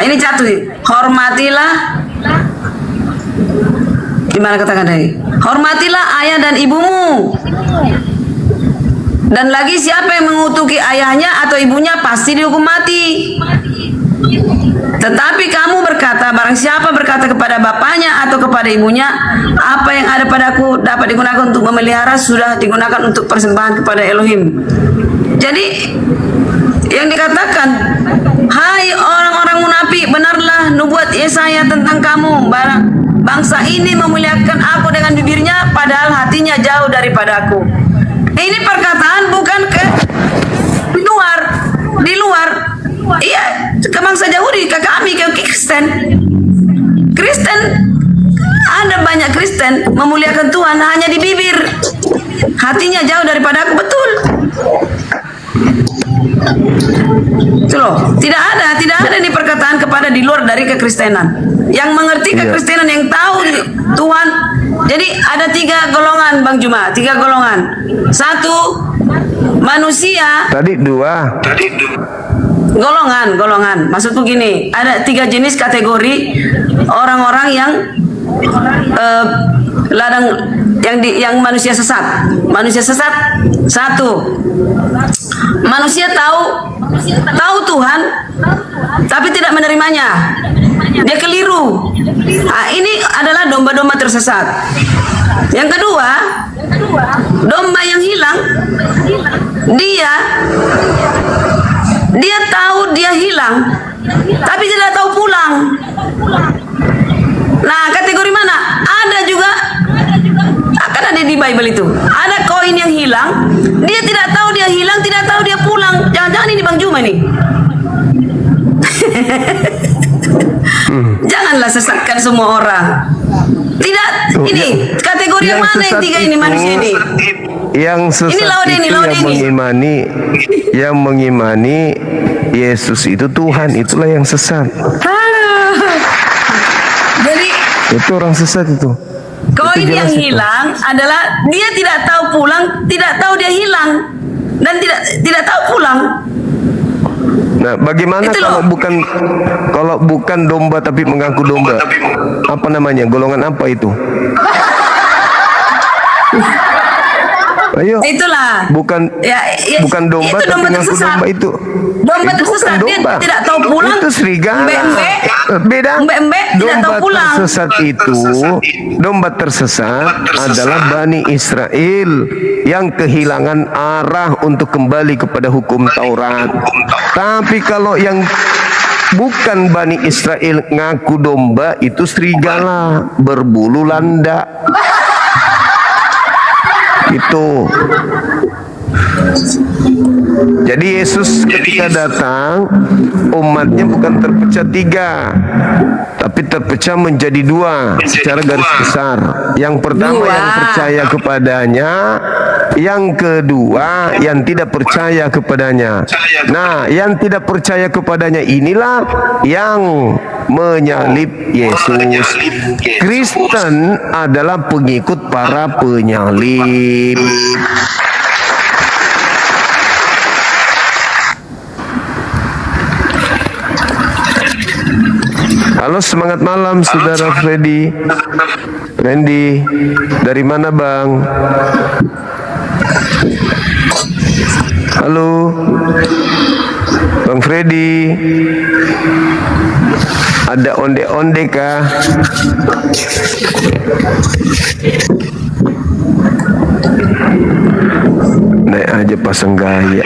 ini jatuh. Hormatilah. Gimana katakan tadi? Hormatilah ayah dan ibumu. Dan lagi siapa yang mengutuki ayahnya atau ibunya pasti dihukum mati. Tetapi kamu berkata, barang siapa berkata kepada bapaknya atau kepada ibunya, apa yang ada padaku dapat digunakan untuk memelihara, sudah digunakan untuk persembahan kepada Elohim. Jadi yang dikatakan, hai orang-orang munafik, benarlah nubuat Yesaya tentang kamu. Bangsa ini memuliakan aku dengan bibirnya, padahal hatinya jauh daripada aku. Ini perkataan bukan di luar. Iya, ke bangsa Yahudi, ke kami, ke Kristen. Ada banyak Kristen memuliakan Tuhan hanya di bibir, hatinya jauh daripada aku, betul. Itu loh, tidak ada nih perkataan kepada di luar dari kekristenan. Yang mengerti kekristenan, yang tahu Tuhan. Jadi ada 3 golongan, Bang Juma, 3 golongan. 1, manusia. Tadi 2. Golongan. Maksudku gini, ada 3 jenis kategori orang-orang yang yang manusia sesat. Manusia sesat 1. Manusia tahu Tuhan tapi tidak menerimanya. Dia keliru. Nah, ini adalah domba-domba tersesat. Yang kedua, domba yang hilang. Dia tahu dia hilang, tapi tidak tahu pulang. Nah, kategori mana? Ada juga, akan ada di Bible itu. Ada koin yang hilang, dia tidak tahu dia hilang, tidak tahu dia pulang. Jangan-jangan ini Bang Juma nih. Janganlah sesatkan semua orang. Tidak, ini kategori yang mana yang 3 ini manusia ini? Yang sesat yang mengimani Yesus itu Tuhan, itulah yang sesat. Jadi itu orang sesat itu. Koin yang hilang adalah dia tidak tahu pulang, tidak tahu dia hilang, dan tidak tahu pulang. Nah, bagaimana kalau bukan domba tapi mengaku domba? Apa namanya? Golongan apa itu? Ayo. Itulah. Bukan domba itu tapi mengaku domba itu. Domba tersesat, dia tidak tahu pulang. Itu serigala. Beda. Domba tersesat adalah Bani Israel yang kehilangan arah untuk kembali kepada hukum Taurat. Tapi kalau yang bukan Bani Israel ngaku domba, itu serigala berbulu landak. Itu. Jadi Yesus ketika datang, umatnya bukan terpecah 3, tapi terpecah menjadi 2 secara garis besar. Yang pertama yang percaya kepadanya, yang kedua yang tidak percaya kepadanya. Nah, yang tidak percaya kepadanya inilah yang menyalib Yesus. Kristen adalah pengikut para penyalib. Halo, semangat malam saudara Freddy. Randy, dari mana bang? Halo, Bang Freddy. Ada onde-onde kah? Naik aja pasang gaya.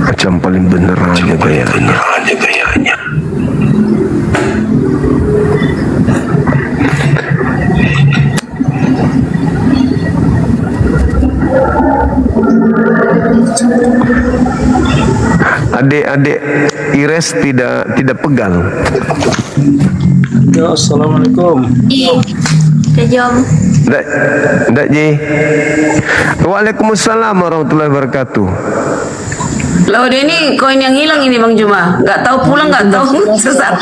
Macam paling bener aja gayanya. Adik-adik Ires tidak pegal. Ya, assalamualaikum. Kejom. Ndak Ji. Waalaikumsalam warahmatullahi wabarakatuh. Loh, dia ini koin yang hilang ini Bang Juma. Nggak tahu pulang, nggak tahu sesat.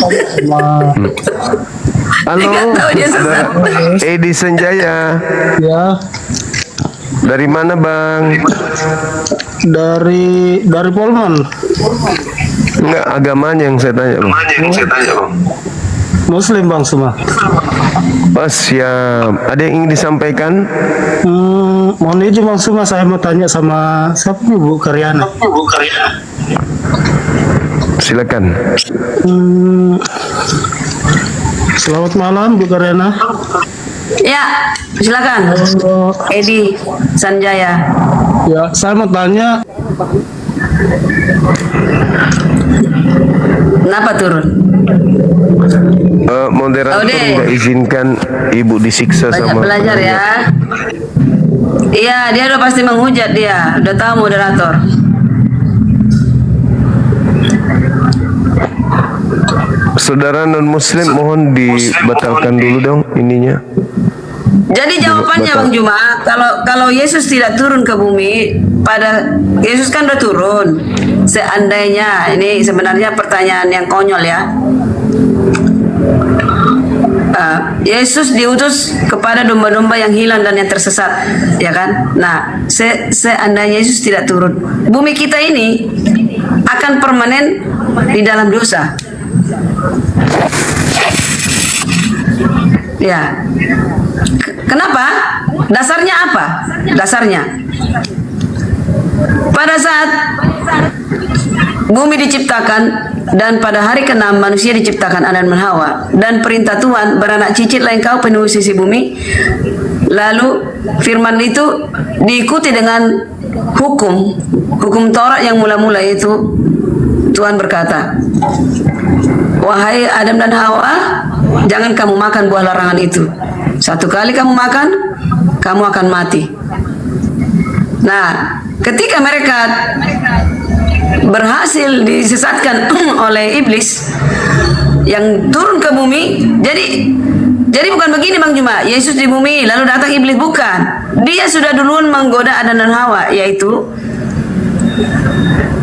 Halo, Nggak tahu dia sesat. Edi Sanjaya. Ya, Dari mana Bang? dari Polman. Enggak, agamanya yang saya tanya Bang. Muslim Bang semua. Oh, siap. Ada yang ingin disampaikan? Mohon izin Bang semua, saya mau tanya sama siapa nih Bu Karyana? Silakan. Selamat malam Bu Karyana. Ya, silakan. Edi Sanjaya. Ya, saya mau tanya. Kenapa turun? Moderator nggak izinkan ibu disiksa Banyak sama belajar ya. Iya, dia udah pasti menghujat dia. Udah tahu moderator. Saudara non muslim mohon dibatalkan dulu dong ininya. Jadi jawabannya Bang Juma, kalau Yesus tidak turun ke bumi, pada Yesus kan udah turun. Seandainya, ini sebenarnya pertanyaan yang konyol ya. Yesus diutus kepada domba-domba yang hilang dan yang tersesat, ya kan? Nah, seandainya Yesus tidak turun, bumi kita ini akan permanen di dalam dosa. Ya. Kenapa? Dasarnya apa? Dasarnya pada saat bumi diciptakan dan pada hari ke-6 manusia diciptakan Adam dan Hawa, dan perintah Tuhan, beranak cicitlah engkau penuhi sisi bumi. Lalu firman itu diikuti dengan hukum Taurat yang mula-mula, itu Tuhan berkata, wahai Adam dan Hawa, jangan kamu makan buah larangan itu. Satu kali kamu makan, kamu akan mati. Nah, ketika mereka berhasil disesatkan oleh iblis yang turun ke bumi, jadi bukan begini Bang Juma, Yesus di bumi lalu datang iblis, bukan. Dia sudah duluan menggoda Adam dan Hawa, yaitu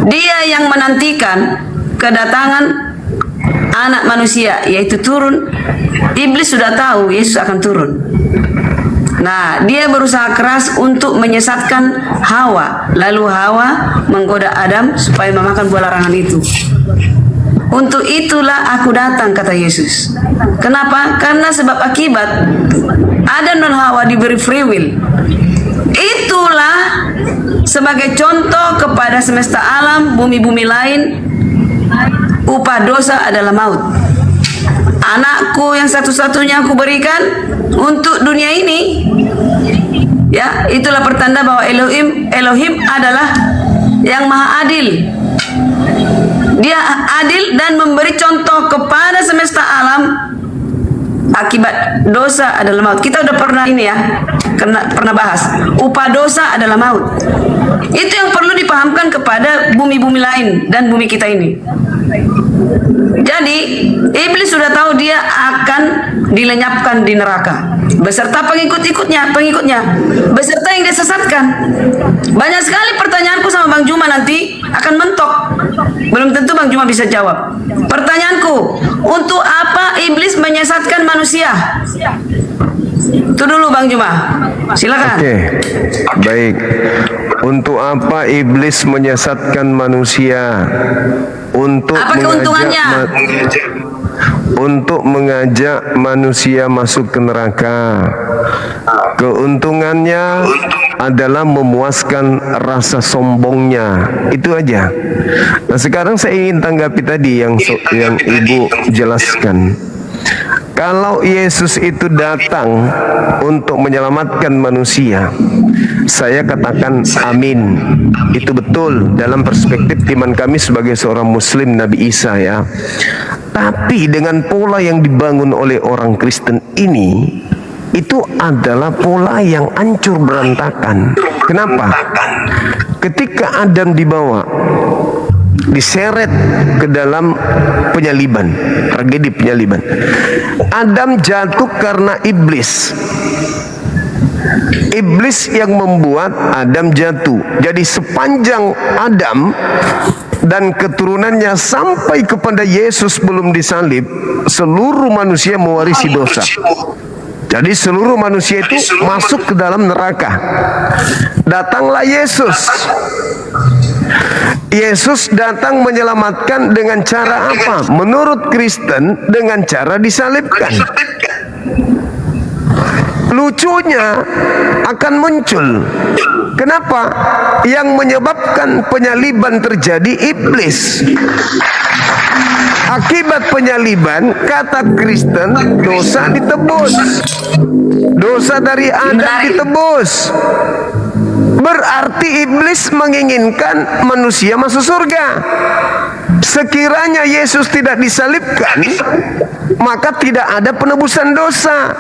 dia yang menantikan kedatangan anak manusia, yaitu turun. Iblis sudah tahu Yesus akan turun. Nah, dia berusaha keras untuk menyesatkan Hawa. Lalu Hawa menggoda Adam supaya memakan buah larangan itu. Untuk itulah aku datang, kata Yesus. Kenapa? Karena sebab akibat Adam dan Hawa diberi free will. Itulah sebagai contoh kepada semesta alam, bumi-bumi lain. Upah dosa adalah maut. Anakku yang satu-satunya aku berikan untuk dunia ini. Ya, itulah pertanda bahwa Elohim adalah yang maha adil. Dia adil dan memberi contoh kepada semesta alam. Akibat dosa adalah maut. Kita udah pernah ini ya, pernah bahas. Upah dosa adalah maut. Itu yang perlu dipahamkan kepada bumi-bumi lain dan bumi kita ini. Jadi iblis sudah tahu dia akan dilenyapkan di neraka beserta pengikutnya, beserta yang disesatkan. Banyak sekali pertanyaanku sama Bang Juma nanti akan mentok. Belum tentu Bang Juma bisa jawab. Pertanyaanku, untuk apa iblis menyesatkan manusia? Itu dulu Bang Juma. Silakan. Oke. Baik. Untuk apa iblis menyesatkan manusia? Untuk apa keuntungannya? Untuk mengajak manusia masuk ke neraka. Keuntungannya adalah memuaskan rasa sombongnya. Itu aja. Nah, sekarang saya ingin tanggapi tadi yang Ibu jelaskan. Kalau Yesus itu datang untuk menyelamatkan manusia, saya katakan amin. Itu betul dalam perspektif iman kami sebagai seorang muslim Nabi Isa ya. Tapi dengan pola yang dibangun oleh orang Kristen ini, itu adalah pola yang hancur berantakan. Kenapa? Ketika Adam dibawa diseret ke dalam penyaliban, tragedi penyaliban. Adam jatuh karena iblis. Iblis yang membuat Adam jatuh. Jadi sepanjang Adam dan keturunannya sampai kepada Yesus belum disalib, seluruh manusia mewarisi dosa. Jadi seluruh manusia itu masuk ke dalam neraka. Datanglah Yesus. Yesus datang menyelamatkan dengan cara apa? Menurut Kristen, dengan cara disalibkan. Lucunya akan muncul. Kenapa? Yang menyebabkan penyaliban terjadi iblis. Akibat penyaliban, kata Kristen, dosa ditebus. Dosa dari Adam ditebus. Berarti iblis menginginkan manusia masuk surga. Sekiranya Yesus tidak disalibkan, maka tidak ada penebusan dosa.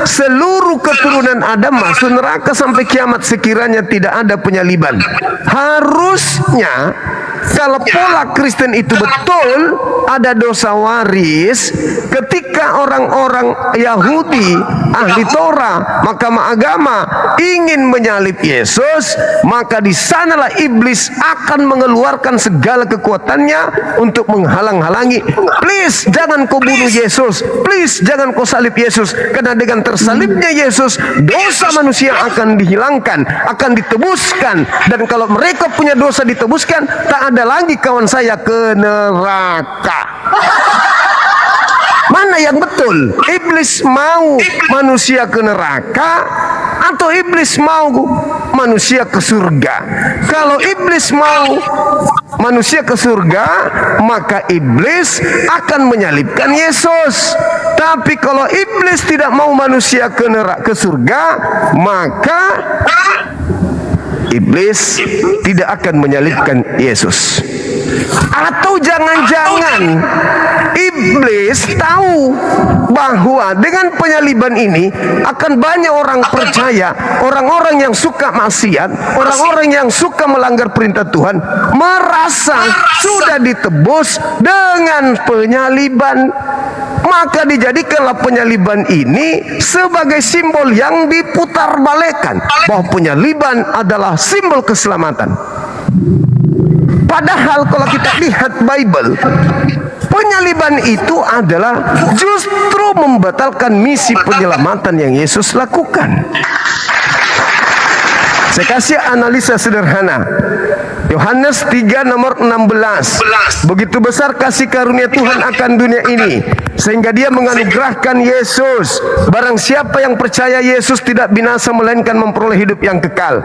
Seluruh keturunan Adam masuk neraka sampai kiamat sekiranya tidak ada penyaliban. Harusnya kalau pola Kristen itu betul, ada dosa waris. Ketika orang-orang Yahudi, ahli Torah, mahkamah agama ingin menyalib Yesus, maka di sanalah iblis akan mengeluarkan segala kekuatannya untuk menghalang-halangi. Please, jangan kau bunuh Yesus. Please, jangan kau salib Yesus. Karena dengan tersalibnya Yesus, dosa manusia akan dihilangkan, akan ditebuskan. Dan kalau mereka punya dosa ditebuskan, tak ada lagi kawan saya ke neraka. Mana yang betul? Iblis mau manusia ke neraka atau iblis mau manusia ke surga? Kalau iblis mau manusia ke surga, maka iblis akan menyalibkan Yesus. Tapi kalau iblis tidak mau manusia ke neraka, ke surga, maka iblis tidak akan menyalibkan Yesus. Atau jangan-jangan iblis tahu bahwa dengan penyaliban ini akan banyak orang percaya, orang-orang yang suka maksiat, orang-orang yang suka melanggar perintah Tuhan, merasa sudah ditebus dengan penyaliban. Maka dijadikanlah penyaliban ini sebagai simbol yang diputarbalikkan, bahwa penyaliban adalah simbol keselamatan. Padahal kalau kita lihat Bible, penyaliban itu adalah justru membatalkan misi penyelamatan yang Yesus lakukan. Saya kasih analisa sederhana. Yohanes 3 nomor 16. Begitu besar kasih karunia Tuhan akan dunia ini, sehingga dia menganugerahkan Yesus. Barang siapa yang percaya Yesus tidak binasa, melainkan memperoleh hidup yang kekal.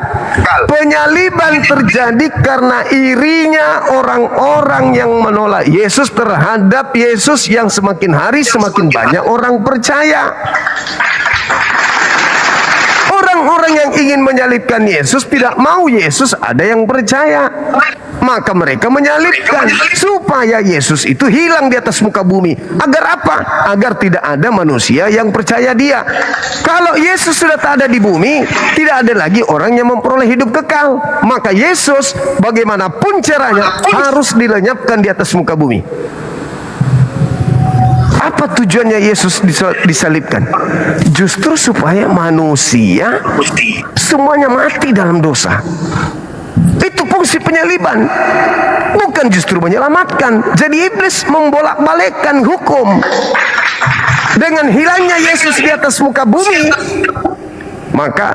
Penyaliban terjadi karena irinya orang-orang yang menolak Yesus terhadap Yesus, yang semakin hari semakin banyak orang percaya. Orang-orang yang ingin menyalibkan Yesus tidak mau Yesus ada yang percaya. Maka mereka menyalibkan supaya Yesus itu hilang di atas muka bumi. Agar apa? Agar tidak ada manusia yang percaya dia. Kalau Yesus sudah tak ada di bumi, tidak ada lagi orang yang memperoleh hidup kekal. Maka Yesus bagaimanapun caranya harus dilenyapkan di atas muka bumi. Apa tujuannya Yesus disalibkan? Justru supaya manusia semuanya mati dalam dosa. Itu fungsi penyaliban, bukan justru menyelamatkan. Jadi iblis membolak-balikkan hukum. Dengan hilangnya Yesus di atas muka bumi, maka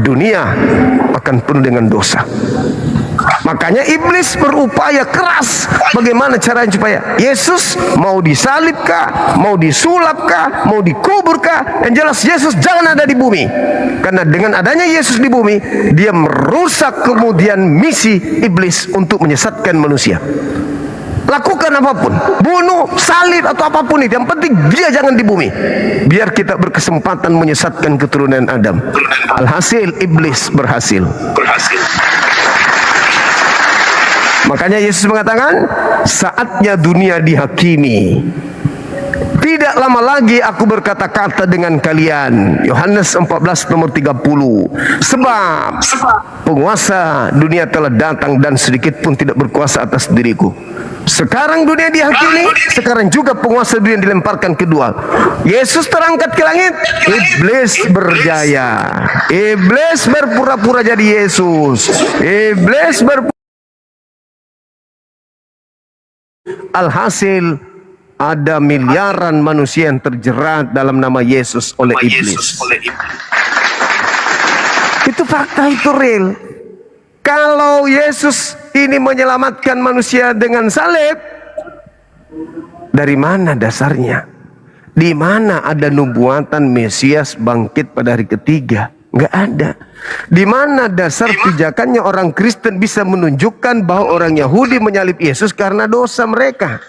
dunia akan penuh dengan dosa. Makanya iblis berupaya keras bagaimana caranya supaya Yesus mau disalibkah, mau disulapkah, mau dikuburkah, yang jelas Yesus jangan ada di bumi. Karena dengan adanya Yesus di bumi, dia merusak kemudian misi iblis untuk menyesatkan manusia. Lakukan apapun, bunuh, salib atau apapun itu, yang penting dia jangan di bumi, biar kita berkesempatan menyesatkan keturunan Adam. Alhasil iblis berhasil. Makanya Yesus mengatakan, saatnya dunia dihakimi. Tidak lama lama lagi aku berkata-kata dengan kalian. Yohanes 14 nomor 30. Sebab penguasa dunia telah datang dan sedikit pun tidak berkuasa atas diriku. Sekarang dunia dihakimi, sekarang juga penguasa dunia dilemparkan kedua. Yesus terangkat ke langit, iblis berjaya. Iblis berpura-pura jadi Yesus. Iblis alhasil ada miliaran manusia yang terjerat dalam nama Yesus oleh iblis. Itu fakta, itu real. Kalau Yesus ini menyelamatkan manusia dengan salib, dari mana dasarnya? Di mana ada nubuatan Mesias bangkit pada hari ketiga? Nggak ada. Di mana dasar pijakannya orang Kristen bisa menunjukkan bahwa orang Yahudi menyalib Yesus karena dosa mereka?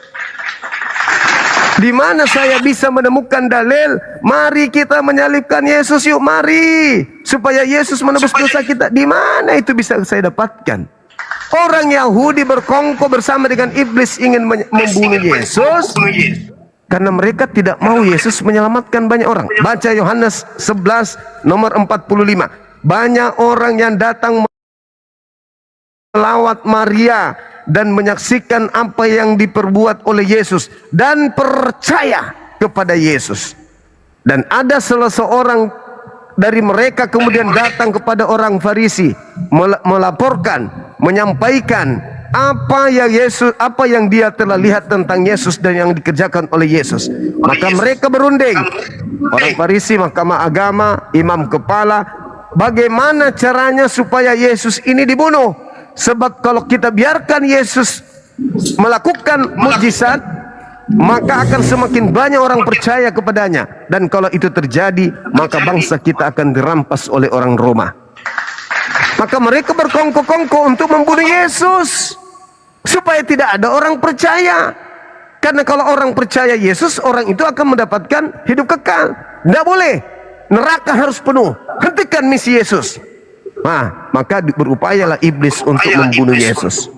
Di mana saya bisa menemukan dalil? Mari kita menyalibkan Yesus, yuk mari, supaya Yesus menebus dosa kita. Di mana itu bisa saya dapatkan? Orang Yahudi berkongkol bersama dengan iblis ingin membunuh Yesus karena mereka tidak mau Yesus menyelamatkan banyak orang. Baca Yohanes 11 nomor 45. Banyak orang yang datang melawat Maria dan menyaksikan apa yang diperbuat oleh Yesus dan percaya kepada Yesus. Dan ada salah seorang dari mereka kemudian datang kepada orang Farisi, melaporkan, menyampaikan apa yang dia telah lihat tentang Yesus dan yang dikerjakan oleh Yesus. Maka mereka berunding, orang Farisi, mahkamah agama, imam kepala, bagaimana caranya supaya Yesus ini dibunuh? Sebab kalau kita biarkan Yesus melakukan mukjizat, maka akan semakin banyak orang percaya kepadanya. Dan kalau itu terjadi, maka bangsa kita akan dirampas oleh orang Roma. Maka mereka berkongkol-kongkol untuk membunuh Yesus, supaya tidak ada orang percaya. Karena kalau orang percaya Yesus, orang itu akan mendapatkan hidup kekal. Tidak boleh, neraka harus penuh. Hentikan misi Yesus. Nah, maka berupayalah iblis untuk membunuh Yesus.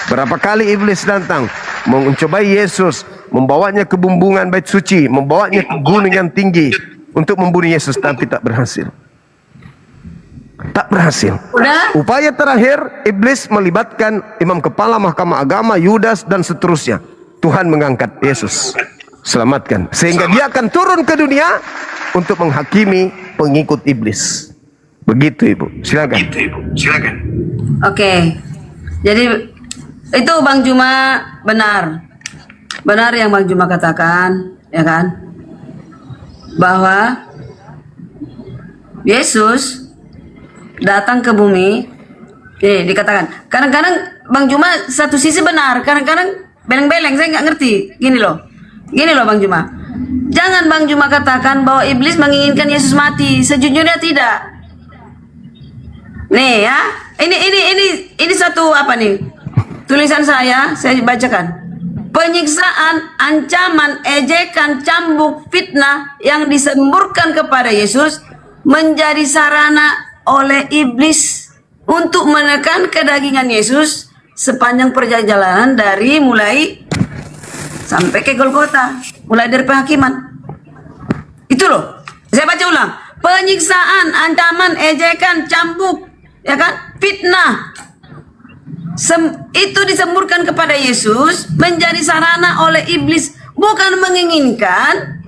Berapa kali iblis datang mencobai Yesus, membawanya ke bumbungan bait suci, membawanya ke gunung yang tinggi untuk membunuh Yesus, tapi tak berhasil. Tak berhasil. Upaya terakhir, iblis melibatkan imam kepala mahkamah agama, Yudas, dan seterusnya. Tuhan mengangkat Yesus, selamatkan, sehingga dia akan turun ke dunia untuk menghakimi pengikut iblis. Begitu Ibu, silakan. Oke, jadi itu Bang Juma benar yang Bang Juma katakan, ya kan, bahwa Yesus datang ke bumi. Dikatakan kadang-kadang Bang Juma satu sisi benar, kadang-kadang beleng-beleng, saya nggak ngerti. Gini loh Bang Juma, jangan Bang Juma katakan bahwa iblis menginginkan Yesus mati. Sejujurnya tidak. Nih ya, ini satu apa nih? Tulisan saya bacakan. Penyiksaan, ancaman, ejekan, cambuk, fitnah yang disemburkan kepada Yesus menjadi sarana oleh iblis untuk menekan kedagingan Yesus sepanjang perjalanan dari mulai sampai ke Golgota, mulai dari penghakiman. Itu loh. Saya baca ulang. Penyiksaan, ancaman, ejekan, cambuk, ya kan, fitnah, itu disemburkan kepada Yesus menjadi sarana oleh iblis, bukan menginginkan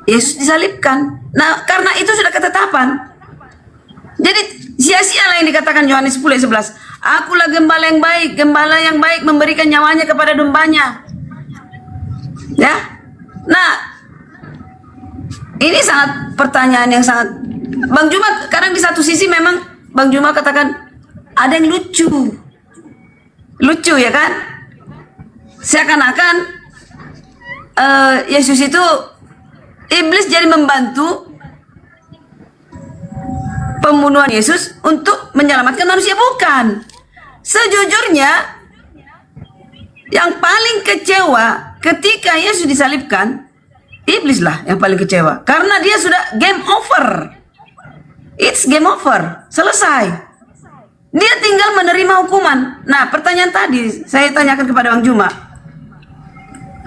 Yesus disalibkan. Nah, karena itu sudah ketetapan. Jadi sia-sialah yang dikatakan Yohanes 10:11. Akulah gembala yang baik memberikan nyawanya kepada dombanya. Ya. Nah, ini sangat pertanyaan yang sangat, Bang Juma kadang di satu sisi memang Bang Juma katakan ada yang lucu ya kan, seakan-akan Yesus itu, iblis jadi membantu pembunuhan Yesus untuk menyelamatkan manusia. Bukan. Sejujurnya yang paling kecewa ketika Yesus disalibkan, iblis lah yang paling kecewa, karena dia sudah game over. It's game over, selesai. Dia tinggal menerima hukuman. Nah, pertanyaan tadi saya tanyakan kepada Bang Juma,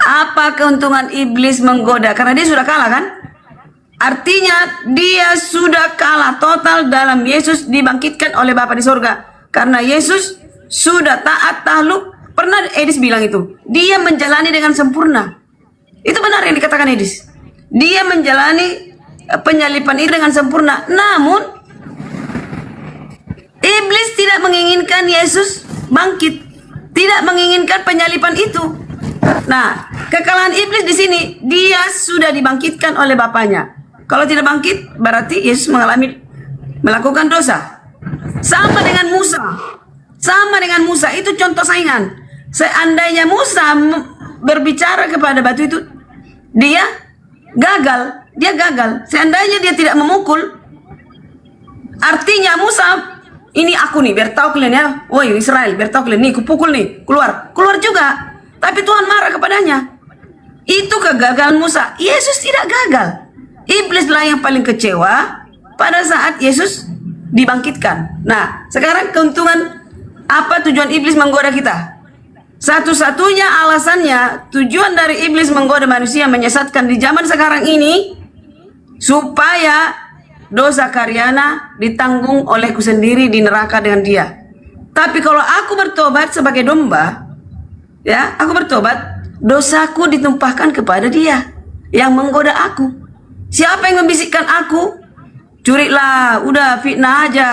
Apa keuntungan iblis menggoda? Karena dia sudah kalah kan? Artinya dia sudah kalah total dalam Yesus dibangkitkan oleh Bapa di sorga. Karena Yesus sudah taat takluk. Pernah Edis bilang itu, dia menjalani dengan sempurna. Itu benar yang dikatakan Edis. Dia menjalani penyalipan itu dengan sempurna. Namun iblis tidak menginginkan Yesus bangkit, tidak menginginkan penyalipan itu. Nah, kekalahan iblis di sini, dia sudah dibangkitkan oleh Bapaknya. Kalau tidak bangkit, berarti Yesus melakukan dosa. Sama dengan Musa. Sama dengan Musa, itu contoh saingan. Seandainya Musa berbicara kepada batu itu, dia gagal. Seandainya dia tidak memukul, artinya Musa, ini aku nih, biar tahu kalian ya. Woi Israel, biar tahu kalian nih, kupukul nih, keluar juga. Tapi Tuhan marah kepadanya. Itu kegagalan Musa. Yesus tidak gagal. Iblislah yang paling kecewa pada saat Yesus dibangkitkan. Nah, sekarang keuntungan apa tujuan iblis menggoda kita? Satu-satunya alasannya, tujuan dari iblis menggoda manusia menyesatkan di zaman sekarang ini, supaya dosa karyana ditanggung olehku sendiri di neraka dengan dia. Tapi kalau aku bertobat sebagai domba, ya, aku bertobat, dosaku ditumpahkan kepada dia yang menggoda aku. Siapa yang membisikkan aku? Curilah, udah fitnah aja,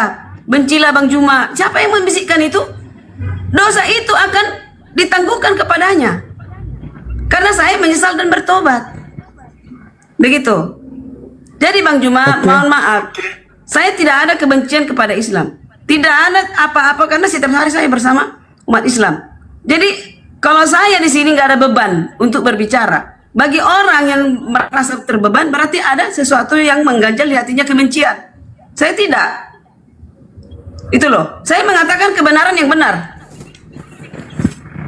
bencilah Bang Juma. Siapa yang membisikkan itu? Dosa itu akan ditangguhkan kepadanya. Karena saya menyesal dan bertobat. Begitu. Jadi Bang Juma, mohon maaf, saya tidak ada kebencian kepada Islam. Tidak ada apa-apa karena setiap hari saya bersama umat Islam. Jadi kalau saya di sini nggak ada beban untuk berbicara. Bagi orang yang merasa terbeban berarti ada sesuatu yang mengganjal di hatinya kebencian. Saya tidak. Itu loh. Saya mengatakan kebenaran yang benar.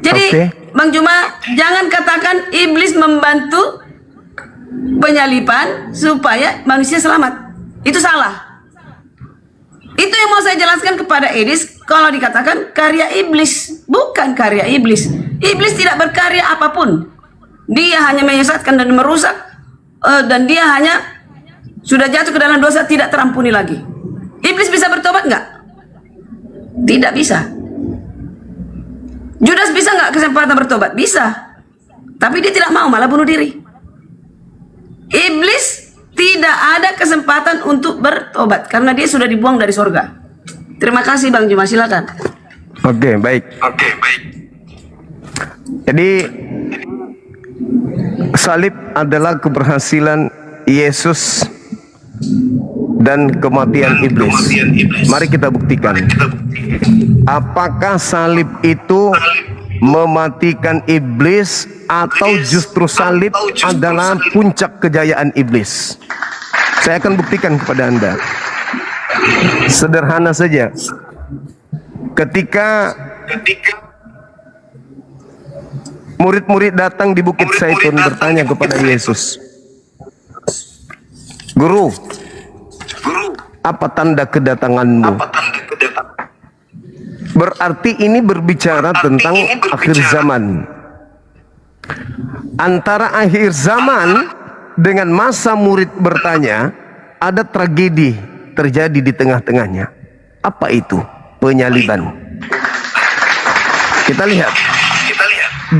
Jadi Bang Juma, jangan katakan iblis membantu penyalipan supaya manusia selamat. Itu salah. Itu yang mau saya jelaskan kepada Edis. Kalau dikatakan karya iblis, bukan karya iblis. Iblis tidak berkarya apapun. Dia hanya menyesatkan dan merusak, dan dia hanya sudah jatuh ke dalam dosa tidak terampuni lagi. Iblis bisa bertobat nggak? Tidak bisa. Judas bisa nggak kesempatan bertobat? Bisa. Tapi dia tidak mau, malah bunuh diri. Iblis tidak ada kesempatan untuk bertobat karena dia sudah dibuang dari sorga. Terima kasih Bang Juma, silakan. Oke, baik. Jadi salib adalah keberhasilan Yesus dan kematian iblis. Mari kita buktikan. Apakah salib itu mematikan iblis atau justru salib adalah puncak kejayaan iblis? Saya akan buktikan kepada Anda. Sederhana saja. Ketika murid-murid datang di Bukit Zaitun bertanya kepada Yesus, Guru, apa tanda kedatanganmu? Berarti ini berbicara tentang akhir zaman. Antara akhir zaman dengan masa murid bertanya, ada tragedi terjadi di tengah-tengahnya. Apa itu? Penyaliban. Kita lihat.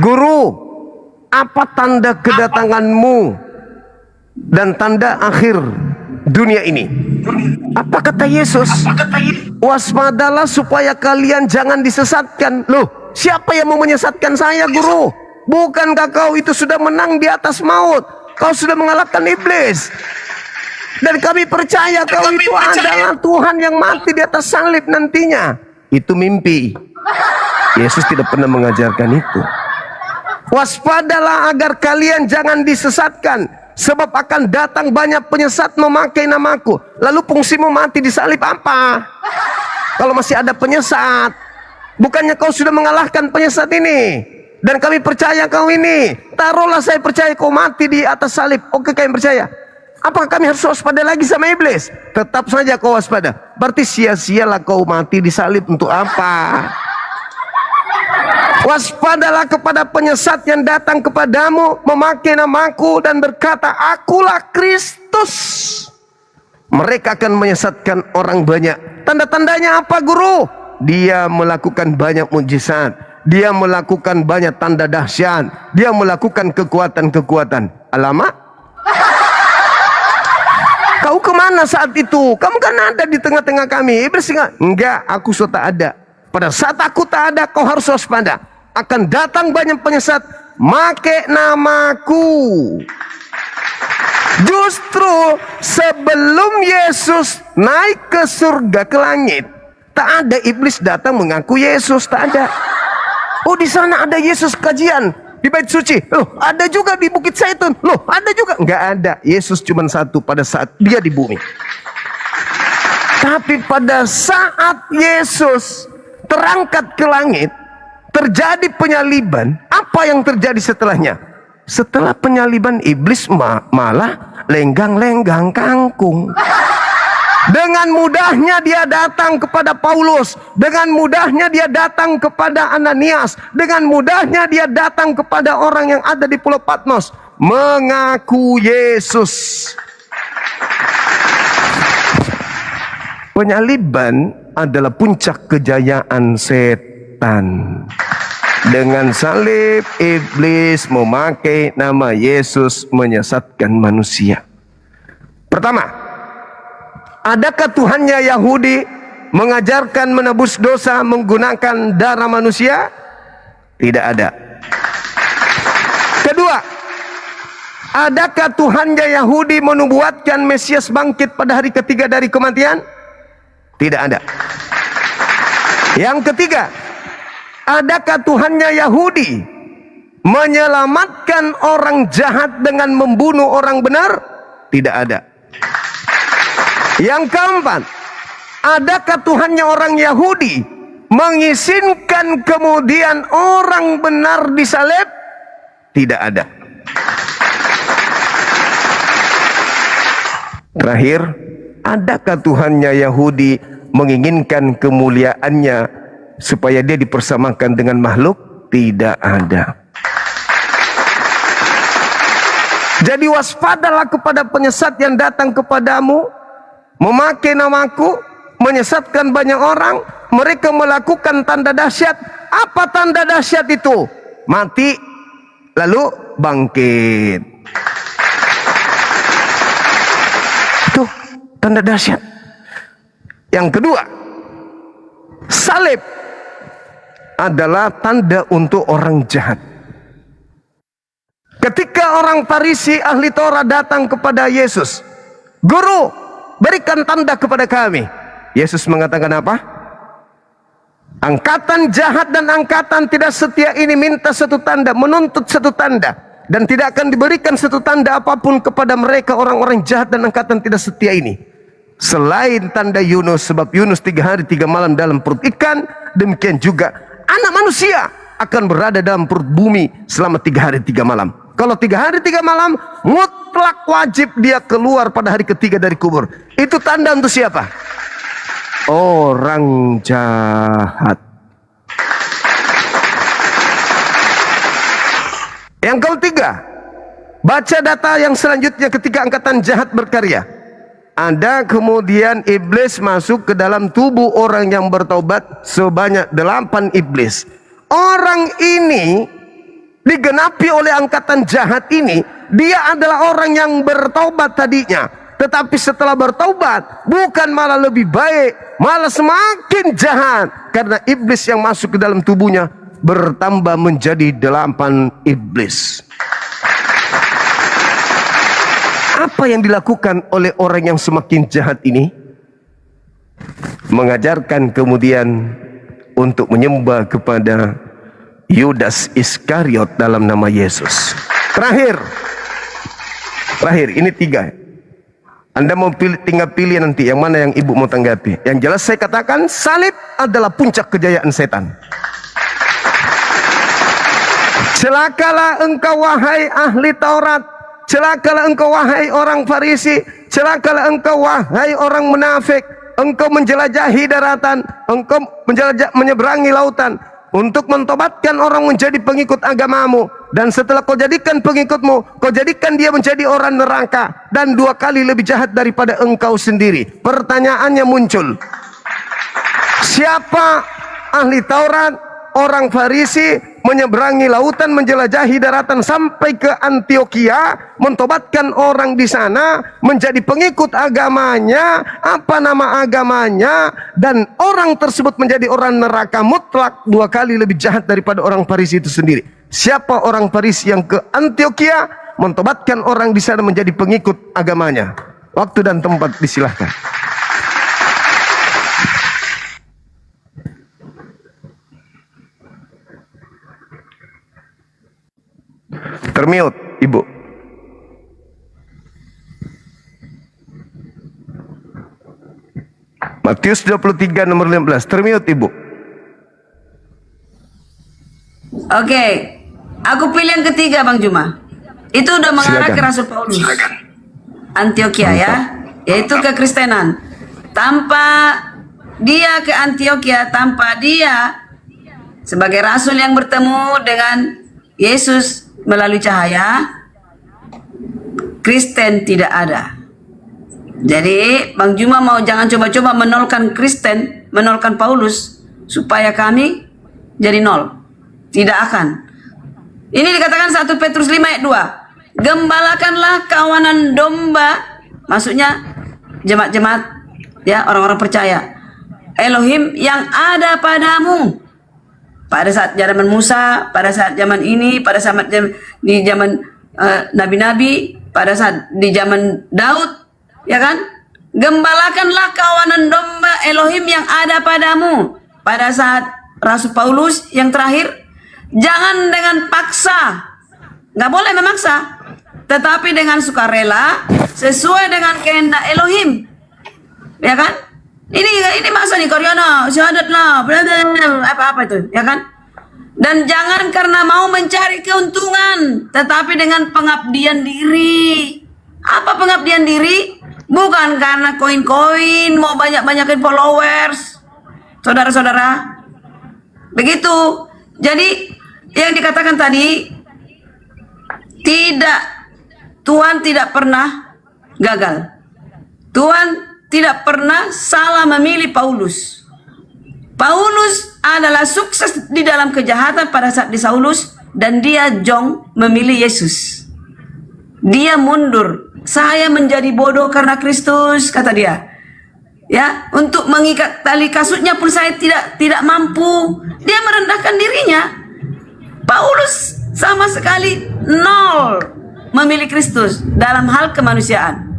Guru, apa tanda kedatanganmu dan tanda akhir dunia ini? Apa kata Yesus? Waspadalah supaya kalian jangan disesatkan. Loh, siapa yang mau menyesatkan saya, Guru? Bukankah kau itu sudah menang di atas maut? Kau sudah mengalahkan iblis. Dan kami percaya kau itu adalah Tuhan yang mati di atas salib nantinya. Itu mimpi. Yesus tidak pernah mengajarkan itu. Waspadalah agar kalian jangan disesatkan, sebab akan datang banyak penyesat memakai namaku. Lalu fungsimu mati di salib apa? Kalau masih ada penyesat, bukannya kau sudah mengalahkan penyesat ini? Dan kami percaya kau ini. Taruhlah saya percaya kau mati di atas salib. Oke, kami percaya. Apakah kami harus waspada lagi sama iblis? Tetap saja kau waspada. Berarti sia-sialah kau mati di salib untuk apa? Waspadalah kepada penyesat yang datang kepadamu memakai namaku dan berkata, akulah Kristus. Mereka akan menyesatkan orang banyak. Tanda-tandanya apa, guru? Dia melakukan banyak mujizat, dia melakukan banyak tanda dahsyat, dia melakukan kekuatan-kekuatan. Alamak, kau kemana saat itu? Kamu kan ada di tengah-tengah kami. Iblis enggak, aku sudah tak ada. Pada saat aku tak ada, kau harus waspada. Akan datang banyak penyesat, make namaku. Justru sebelum Yesus naik ke surga, ke langit, tak ada iblis datang mengaku Yesus, tak ada. Oh, di sana ada Yesus kajian di bait suci. Loh, ada juga di Bukit Zaitun. Loh, ada juga. Enggak ada. Yesus cuma satu pada saat dia di bumi. Tapi pada saat Yesus terangkat ke langit, terjadi penyaliban. Apa yang terjadi setelahnya? Setelah penyaliban, iblis malah lenggang-lenggang kangkung. Dengan mudahnya dia datang kepada Paulus, dengan mudahnya dia datang kepada Ananias, dengan mudahnya dia datang kepada orang yang ada di Pulau Patmos, mengaku Yesus. Penyaliban adalah puncak kejayaan setan. Dengan salib, iblis memakai nama Yesus menyesatkan manusia. Pertama, adakah Tuhannya Yahudi mengajarkan menebus dosa menggunakan darah manusia? Tidak ada. Kedua, adakah Tuhannya Yahudi menubuatkan Mesias bangkit pada hari ketiga dari kematian? Tidak ada. Yang ketiga, adakah Tuhannya Yahudi menyelamatkan orang jahat dengan membunuh orang benar? Tidak ada. Yang keempat, adakah Tuhannya orang Yahudi mengizinkan kemudian orang benar disalib? Tidak ada. Terakhir, adakah Tuhannya Yahudi menginginkan kemuliaannya supaya dia dipersamakan dengan makhluk? Tidak ada. Jadi waspadalah kepada penyesat yang datang kepadamu memakai namaku, menyesatkan banyak orang. Mereka melakukan tanda dahsyat. Apa tanda dahsyat itu? Mati lalu bangkit. Itu tanda dahsyat. Yang kedua, salib adalah tanda untuk orang jahat. Ketika orang Farisi ahli Taurat datang kepada Yesus, Guru, berikan tanda kepada kami. Yesus mengatakan apa? Angkatan jahat dan angkatan tidak setia ini minta satu tanda, menuntut satu tanda, dan tidak akan diberikan satu tanda apapun kepada mereka orang-orang jahat dan angkatan tidak setia ini, selain tanda Yunus. Sebab Yunus 3 hari 3 malam dalam perut ikan, demikian juga Anak Manusia akan berada dalam perut bumi selama 3 hari 3 malam. Kalau 3 hari 3 malam, mutlak wajib dia keluar pada hari ketiga dari kubur. Itu tanda untuk siapa? Orang jahat. Yang ketiga, baca data yang selanjutnya ketika angkatan jahat berkarya. Ada kemudian iblis masuk ke dalam tubuh orang yang bertobat sebanyak 8 iblis. Orang ini digenapi oleh angkatan jahat ini. Dia adalah orang yang bertobat tadinya, tetapi setelah bertobat bukan malah lebih baik, malah semakin jahat, karena iblis yang masuk ke dalam tubuhnya bertambah menjadi 8 iblis. Apa yang dilakukan oleh orang yang semakin jahat ini? Mengajarkan kemudian untuk menyembah kepada Yudas Iskariot dalam nama Yesus. Terakhir, ini 3. Anda mau tinggal pilih nanti yang mana yang ibu mau tanggapi. Yang jelas saya katakan salib adalah puncak kejayaan setan. Celakalah engkau wahai ahli Taurat, celakalah engkau wahai orang Farisi, celakalah engkau wahai orang munafik. Engkau menjelajahi daratan, engkau menyeberangi lautan, untuk mentobatkan orang menjadi pengikut agamamu, dan setelah kau jadikan pengikutmu, kau jadikan dia menjadi orang neraka dan 2 kali lebih jahat daripada engkau sendiri. Pertanyaannya muncul, siapa ahli Taurat, orang Farisi, menyeberangi lautan, menjelajahi daratan sampai ke Antioquia, mentobatkan orang di sana, menjadi pengikut agamanya, apa nama agamanya, dan orang tersebut menjadi orang neraka mutlak 2 kali lebih jahat daripada orang Farisi itu sendiri. Siapa orang Farisi yang ke Antioquia, mentobatkan orang di sana menjadi pengikut agamanya? Waktu dan tempat disilahkan. Termute, Ibu. Matius 23 nomor 15. Termute, Ibu. Oke, aku pilih yang ketiga, Bang Juma. Itu udah mengarah ke Rasul Paulus. Antioquia ya, yaitu kekristenan. Tanpa dia ke Antioquia, tanpa dia sebagai rasul yang bertemu dengan Yesus melalui cahaya, Kristen tidak ada. Jadi Bang Juma mau jangan coba-coba menolkan Kristen, menolkan Paulus supaya kami jadi nol. Tidak akan. Ini dikatakan 1 Petrus 5 ayat 2. Gembalakanlah kawanan domba, maksudnya jemaat-jemaat ya, orang-orang percaya Elohim yang ada padamu. Pada saat zaman Musa, pada saat zaman ini, pada saat di zaman nabi-nabi, pada saat di zaman Daud, ya kan? Gembalakanlah kawanan domba Elohim yang ada padamu. Pada saat Rasul Paulus yang terakhir, jangan dengan paksa, nggak boleh memaksa, tetapi dengan sukarela sesuai dengan kehendak Elohim, ya kan? Ini maksud nih Koryono, syahadat lah, apa-apa itu, ya kan? Dan jangan karena mau mencari keuntungan, tetapi dengan pengabdian diri. Apa pengabdian diri? Bukan karena koin-koin, mau banyak-banyakin followers, saudara-saudara. Begitu. Jadi yang dikatakan tadi, Tuhan tidak pernah gagal. Tuhan tidak pernah salah memilih Paulus. Paulus adalah sukses di dalam kejahatan pada saat di Saulus, dan dia jong memilih Yesus. Dia mundur. Saya menjadi bodoh karena Kristus, kata dia. Ya, untuk mengikat tali kasutnya pun saya tidak mampu. Dia merendahkan dirinya. Paulus sama sekali nol memilih Kristus dalam hal kemanusiaan.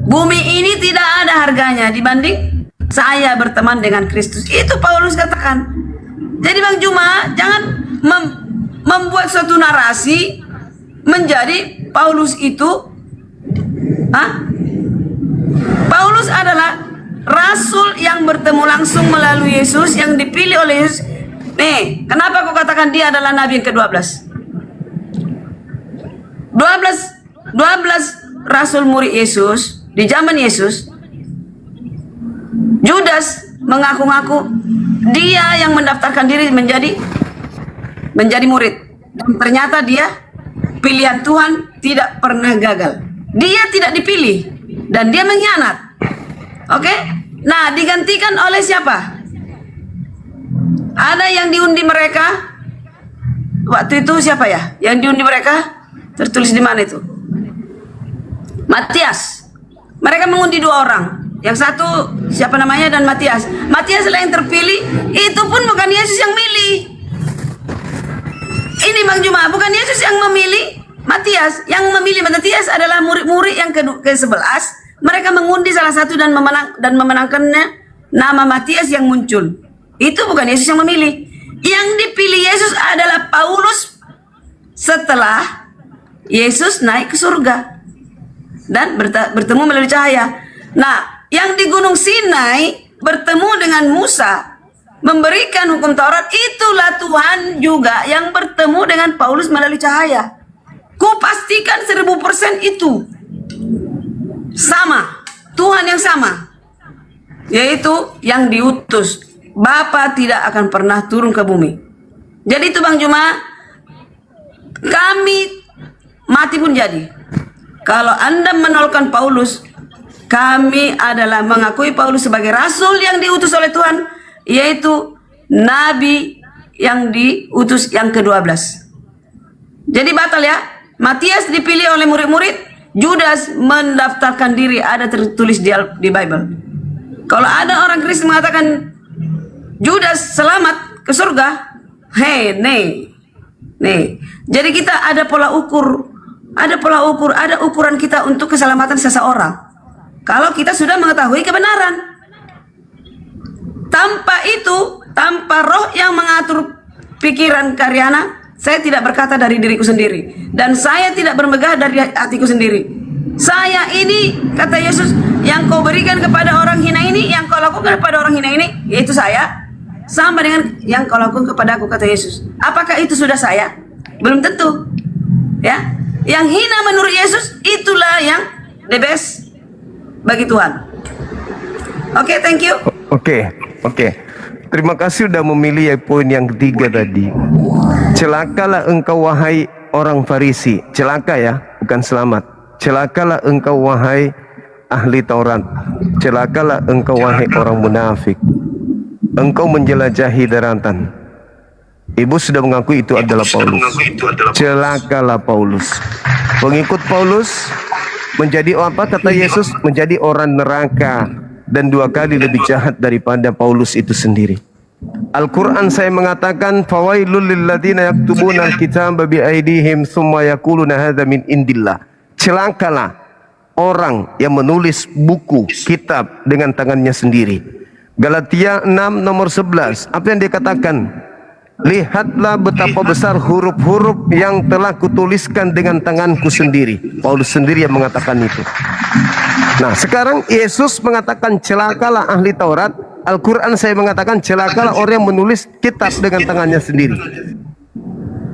Bumi ini tidak ada harganya dibanding saya berteman dengan Kristus. Itu Paulus katakan. Jadi Bang Juma, jangan membuat suatu narasi menjadi Paulus itu. Paulus adalah rasul yang bertemu langsung melalui Yesus, yang dipilih oleh Yesus. Nih, kenapa aku katakan dia adalah nabi yang ke-12? 12 rasul murid Yesus di zaman Yesus, Judas mengaku-ngaku dia yang mendaftarkan diri menjadi murid. Dan ternyata dia pilihan Tuhan tidak pernah gagal. Dia tidak dipilih dan dia mengkhianat. Oke? Nah, digantikan oleh siapa? Ada yang diundi mereka. Waktu itu siapa ya? Yang diundi mereka tertulis di mana itu? Matias. Mereka mengundi 2 orang. Yang satu siapa namanya, dan Matias. Matias lah yang terpilih. Itu pun bukan Yesus yang milih. Ini Bang Juma, bukan Yesus yang memilih Matias. Yang memilih Matias adalah murid-murid yang ke-11. Mereka mengundi salah satu dan memenangkannya nama Matias yang muncul. Itu bukan Yesus yang memilih. Yang dipilih Yesus adalah Paulus setelah Yesus naik ke surga dan bertemu melalui cahaya. Nah, yang di Gunung Sinai bertemu dengan Musa, memberikan hukum Taurat, itulah Tuhan juga yang bertemu dengan Paulus melalui cahaya. Kupastikan 1000% itu sama, Tuhan yang sama, yaitu yang diutus. Bapa tidak akan pernah turun ke bumi. Jadi itu Bang Juma, kami mati pun jadi. Kalau Anda menolakkan Paulus, kami adalah mengakui Paulus sebagai rasul yang diutus oleh Tuhan, yaitu nabi yang diutus yang ke-12. Jadi batal ya. Matias dipilih oleh murid-murid, Judas mendaftarkan diri, ada tertulis di Bible. Kalau ada orang Kristen mengatakan Judas selamat ke surga, nih. Jadi kita ada pola ukur, ada ukuran kita untuk keselamatan seseorang. Kalau kita sudah mengetahui kebenaran. Tanpa itu, tanpa roh yang mengatur pikiran Karyana, saya tidak berkata dari diriku sendiri, dan saya tidak bermegah dari hatiku sendiri. Saya ini, kata Yesus, yang kau berikan kepada orang hina ini, yang kau lakukan kepada orang hina ini, yaitu saya, sama dengan yang kau lakukan kepada aku, kata Yesus. Apakah itu sudah saya? Belum tentu. Ya, yang hina menurut Yesus itulah yang the best bagi Tuhan. Oke, thank you. Oke. Terima kasih sudah memilih poin yang ketiga tadi. Celakalah engkau wahai orang Farisi. Celaka ya, bukan selamat. Celakalah engkau wahai ahli Taurat. Celakalah engkau wahai orang munafik. Engkau menjelajahi daratan. Ibu sudah mengakui itu adalah Paulus. Celakalah Paulus. Pengikut Paulus menjadi apa kata Yesus? Menjadi orang neraka. Dan 2 kali lebih jahat daripada Paulus itu sendiri. Al-Quran saya mengatakan, fawailul lilladzina yaktubuna al-kitaba biaidihim thumma yaquluna hadza min indillah. Celakalah orang yang menulis buku kitab dengan tangannya sendiri. Galatia 6 nomor 11. Apa yang dia katakan? Lihatlah betapa besar huruf-huruf yang telah kutuliskan dengan tanganku sendiri. Paulus sendiri yang mengatakan itu. Nah, sekarang Yesus mengatakan celakalah ahli Taurat. Al-Quran saya mengatakan celakalah orang yang menulis kitab dengan tangannya sendiri.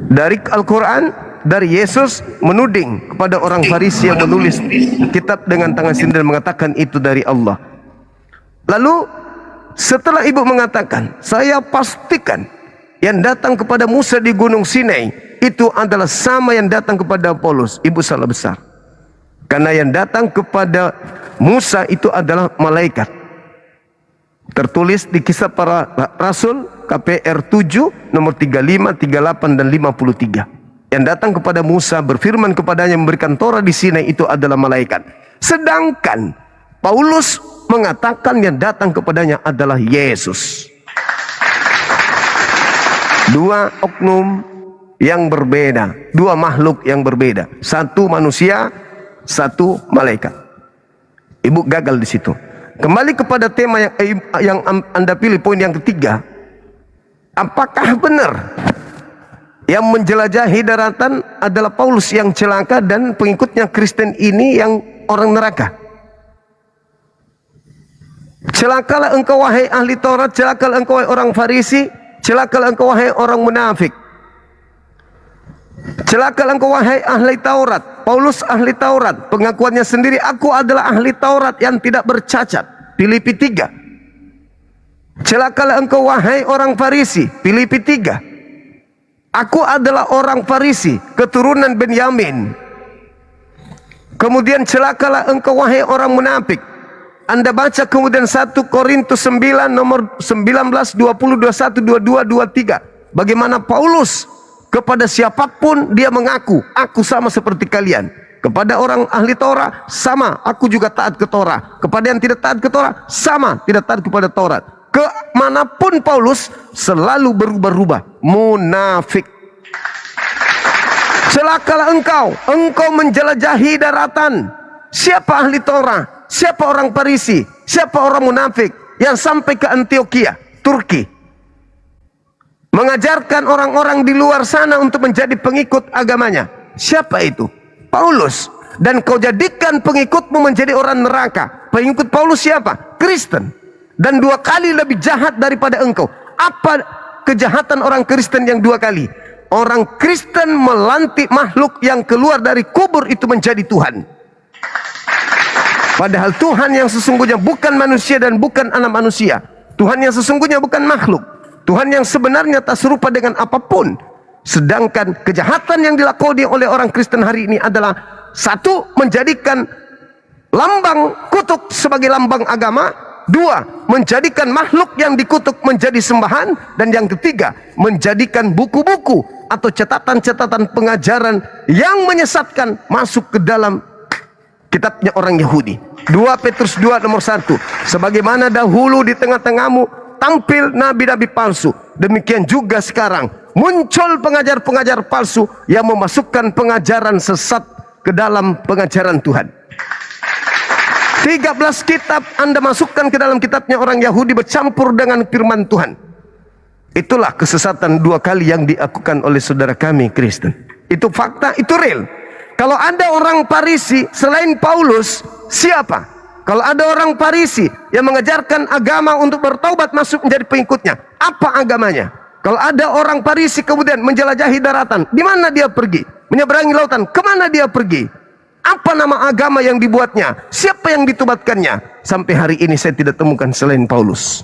Dari Al-Quran, dari Yesus menuding kepada orang Farisi yang menulis kitab dengan tangan sendiri dan mengatakan itu dari Allah. Lalu setelah ibu mengatakan, saya pastikan yang datang kepada Musa di Gunung Sinai itu adalah sama yang datang kepada Paulus. Ibu salah besar. Karena yang datang kepada Musa itu adalah malaikat. Tertulis di Kisah Para Rasul KPR 7 nomor 35, 38 dan 53. Yang datang kepada Musa berfirman kepadanya memberikan Torah di Sinai itu adalah malaikat. Sedangkan Paulus mengatakan yang datang kepadanya adalah Yesus. 2 oknum yang berbeda, 2 makhluk yang berbeda. Satu manusia, satu malaikat. Ibu gagal di situ. Kembali kepada tema yang Anda pilih, poin yang ketiga. Apakah benar yang menjelajahi daratan adalah Paulus yang celaka dan pengikutnya Kristen ini yang orang neraka? Celakalah engkau wahai ahli Taurat, celakalah engkau wahai orang Farisi, celakalah engkau wahai orang munafik. Celakalah engkau wahai ahli Taurat. Paulus ahli Taurat, pengakuannya sendiri, aku adalah ahli Taurat yang tidak bercacat. Filipi 3. Celakalah engkau wahai orang Farisi. Filipi 3. Aku adalah orang Farisi, keturunan Benyamin. Kemudian celakalah engkau wahai orang munafik. Anda baca kemudian 1 Korintus 9 nomor 19, 20, 21, 22, 23. Bagaimana Paulus kepada siapapun dia mengaku, aku sama seperti kalian. Kepada orang ahli Torah, sama, aku juga taat ke Torah. Kepada yang tidak taat ke Torah, sama, tidak taat kepada Taurat. Kemanapun Paulus selalu berubah-ubah. Munafik. Celakalah engkau menjelajahi daratan. Siapa ahli Torah? Siapa orang Farisi? Siapa orang munafik yang sampai ke Antioquia, Turki, mengajarkan orang-orang di luar sana untuk menjadi pengikut agamanya? Siapa itu? Paulus. Dan kau jadikan pengikutmu menjadi orang neraka. Pengikut Paulus siapa? Kristen. Dan 2 kali lebih jahat daripada engkau. Apa kejahatan orang Kristen yang 2 kali? Orang Kristen melantik makhluk yang keluar dari kubur itu menjadi Tuhan. Padahal Tuhan yang sesungguhnya bukan manusia dan bukan anak manusia. Tuhan yang sesungguhnya bukan makhluk. Tuhan yang sebenarnya tak serupa dengan apapun. Sedangkan kejahatan yang dilakoni oleh orang Kristen hari ini adalah satu, menjadikan lambang kutuk sebagai lambang agama. Dua, menjadikan makhluk yang dikutuk menjadi sembahan. Dan yang ketiga, menjadikan buku-buku atau catatan-catatan pengajaran yang menyesatkan masuk ke dalam kitabnya orang Yahudi. 2 Petrus 2 nomor 1. Sebagaimana dahulu di tengah-tengahmu tampil nabi-nabi palsu, demikian juga sekarang muncul pengajar-pengajar palsu yang memasukkan pengajaran sesat ke dalam pengajaran Tuhan. 13 kitab Anda masukkan ke dalam kitabnya orang Yahudi bercampur dengan firman Tuhan. Itulah kesesatan 2 kali yang dilakukan oleh saudara kami Kristen. Itu fakta, itu real. Kalau ada orang Farisi selain Paulus, siapa? Kalau ada orang Farisi yang mengajarkan agama untuk bertaubat masuk menjadi pengikutnya, apa agamanya? Kalau ada orang Farisi kemudian menjelajahi daratan, di mana dia pergi? Menyeberangi lautan, kemana dia pergi? Apa nama agama yang dibuatnya? Siapa yang ditobatkannya? Sampai hari ini saya tidak temukan selain Paulus.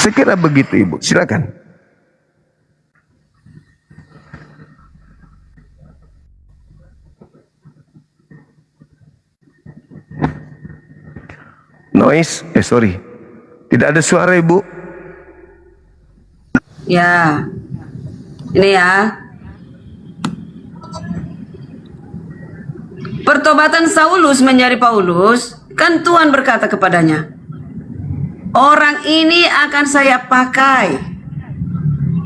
Saya kira begitu, Ibu. Silakan. Noise, sorry. Tidak ada suara, Ibu. Ya. Ini ya. Pertobatan Saulus menjadi Paulus, kan Tuhan berkata kepadanya, orang ini akan saya pakai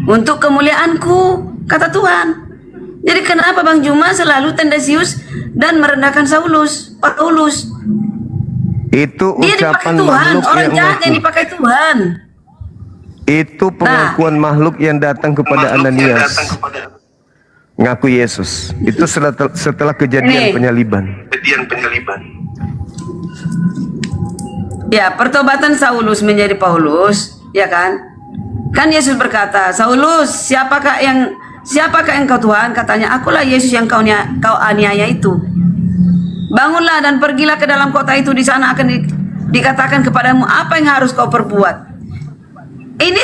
untuk kemuliaanku, kata Tuhan. Jadi kenapa Bang Juma selalu tendensius dan merendahkan Paulus? Itu dia ucapan dipakai Tuhan, makhluk orang yang jahat yang dipakai Tuhan. Itu pengakuan makhluk yang datang kepada Ananias. Ngaku Yesus. Itu setelah kejadian penyaliban. Ya, pertobatan Saulus menjadi Paulus, ya kan? Kan Yesus berkata, Saulus, siapakah engkau Tuhan? Katanya, akulah Yesus yang kau aniaya itu. Bangunlah dan pergilah ke dalam kota itu, di sana akan dikatakan kepadamu apa yang harus kau perbuat. Ini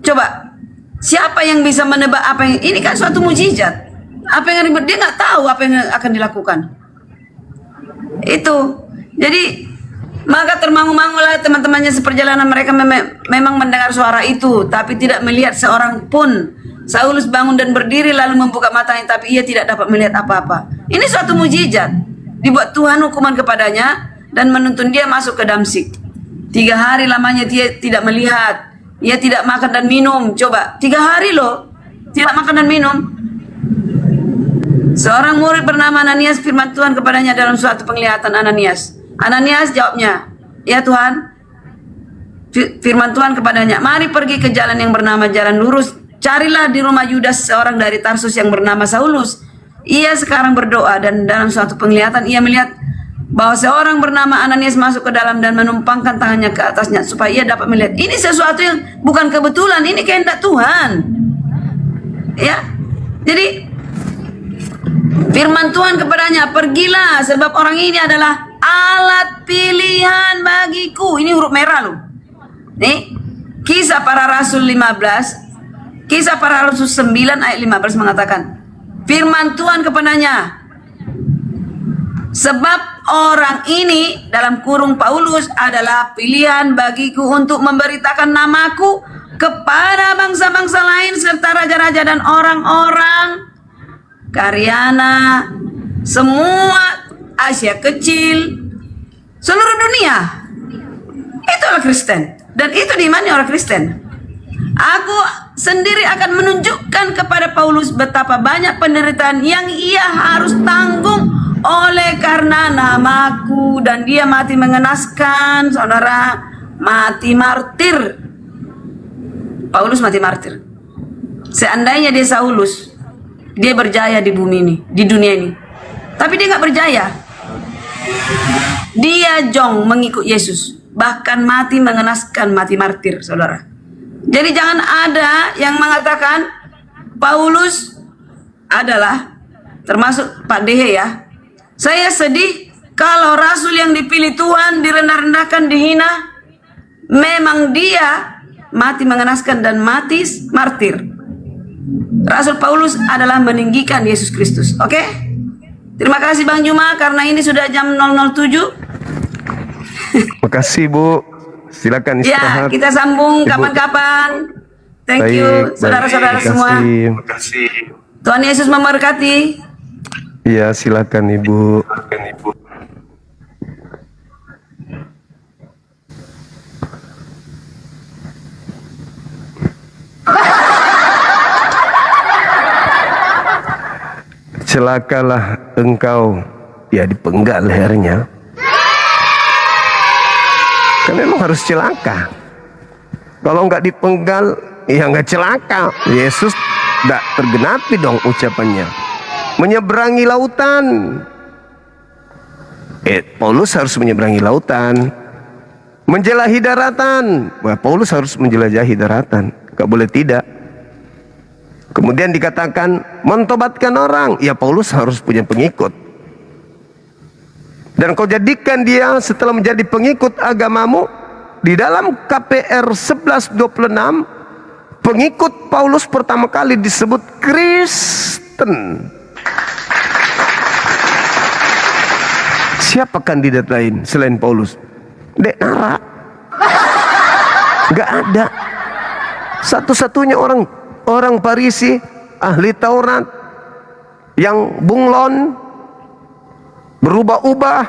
coba, siapa yang bisa menebak apa yang ini? Kan suatu mujizat. Apa yang dia nggak tahu apa yang akan dilakukan. Itu. Jadi maka termangu-mangulah teman-temannya seperjalanan mereka memang mendengar suara itu, tapi tidak melihat seorang pun. Saulus bangun dan berdiri lalu membuka matanya, tapi ia tidak dapat melihat apa-apa. Ini suatu mujizat. Dibuat Tuhan hukuman kepadanya dan menuntun dia masuk ke Damsik. 3 hari lamanya dia tidak melihat. Ia tidak makan dan minum. Coba, 3 hari loh, tidak makan dan minum. Seorang murid bernama Ananias, firman Tuhan kepadanya dalam suatu penglihatan. Ananias jawabnya, ya Tuhan. Firman Tuhan kepadanya, mari pergi ke jalan yang bernama Jalan Lurus. Carilah di rumah Yudas seorang dari Tarsus yang bernama Saulus. Ia sekarang berdoa dan dalam suatu penglihatan ia melihat bahwa seorang bernama Ananias masuk ke dalam dan menumpangkan tangannya ke atasnya supaya ia dapat melihat. Ini sesuatu yang bukan kebetulan, ini kehendak Tuhan. Ya. Jadi firman Tuhan kepadanya, pergilah sebab orang ini adalah alat pilihan bagiku. Ini huruf merah loh. Nih, Kisah Para Rasul 15, Kisah Para Rasul 9 ayat 15 mengatakan, firman Tuhan kepadanya, sebab orang ini dalam kurung Paulus adalah pilihan bagiku untuk memberitakan namaku kepada bangsa-bangsa lain serta raja-raja dan orang-orang Karyana, semua Asia Kecil, seluruh dunia. Itulah Kristen. Dan itu diimani orang Kristen. Aku sendiri akan menunjukkan kepada Paulus betapa banyak penderitaan yang ia harus tanggung oleh karena namaku, dan dia mati mengenaskan, saudara, mati martir. Paulus mati martir. Seandainya dia Saulus, dia berjaya di bumi ini, di dunia ini. Tapi dia nggak berjaya. Dia jong mengikut Yesus, bahkan mati mengenaskan, mati martir, saudara. Jadi jangan ada yang mengatakan Paulus adalah, termasuk Pak Dehe ya, saya sedih kalau rasul yang dipilih Tuhan direndah-rendahkan, dihina. Memang dia mati mengenaskan dan mati martir. Rasul Paulus adalah meninggikan Yesus Kristus. Oke? Terima kasih Bang Juma karena ini sudah jam 007. Makasih Bu. Silakan Ya, istirahat. kita sambung Ibu. kapan-kapan. Thank Baik, you, baik. saudara-saudara semua. Makasih. Tuhan Yesus memberkati. Iya, silakan Ibu. Celakalah engkau, ya dipenggal lehernya. Kan memang harus celaka. Kalau nggak dipenggal, ya nggak celaka. Yesus nggak tergenapi dong ucapannya. Menyeberangi lautan. Paulus harus menyeberangi lautan. Menjelajahi daratan. Wah, Paulus harus menjelajahi daratan. Nggak boleh tidak. Kemudian dikatakan mentobatkan orang. Ya Paulus harus punya pengikut. Dan kau jadikan dia setelah menjadi pengikut agamamu. Di dalam KPR 11:26, pengikut Paulus pertama kali disebut Kristen. Siapa kandidat lain selain Paulus? Dek Nara. Gak ada. Satu-satunya orang Farisi, ahli Taurat, yang bunglon, berubah-ubah,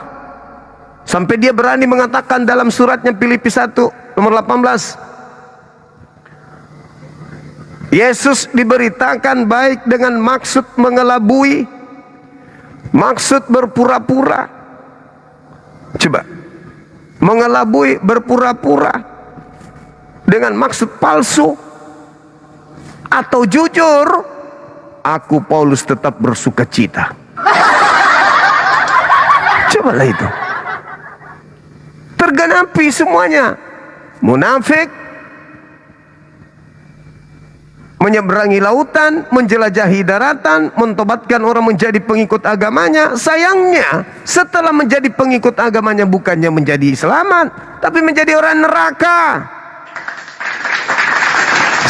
sampai dia berani mengatakan dalam suratnya Filipi 1 nomor 18, Yesus diberitakan baik dengan maksud mengelabui, maksud berpura-pura. Coba, mengelabui, berpura-pura dengan maksud palsu atau jujur. Aku Paulus tetap bersuka cita. Cobalah itu. Tergenapi semuanya. Munafik, menyeberangi lautan, menjelajahi daratan, mentobatkan orang menjadi pengikut agamanya. Sayangnya, setelah menjadi pengikut agamanya bukannya menjadi selamat, tapi menjadi orang neraka.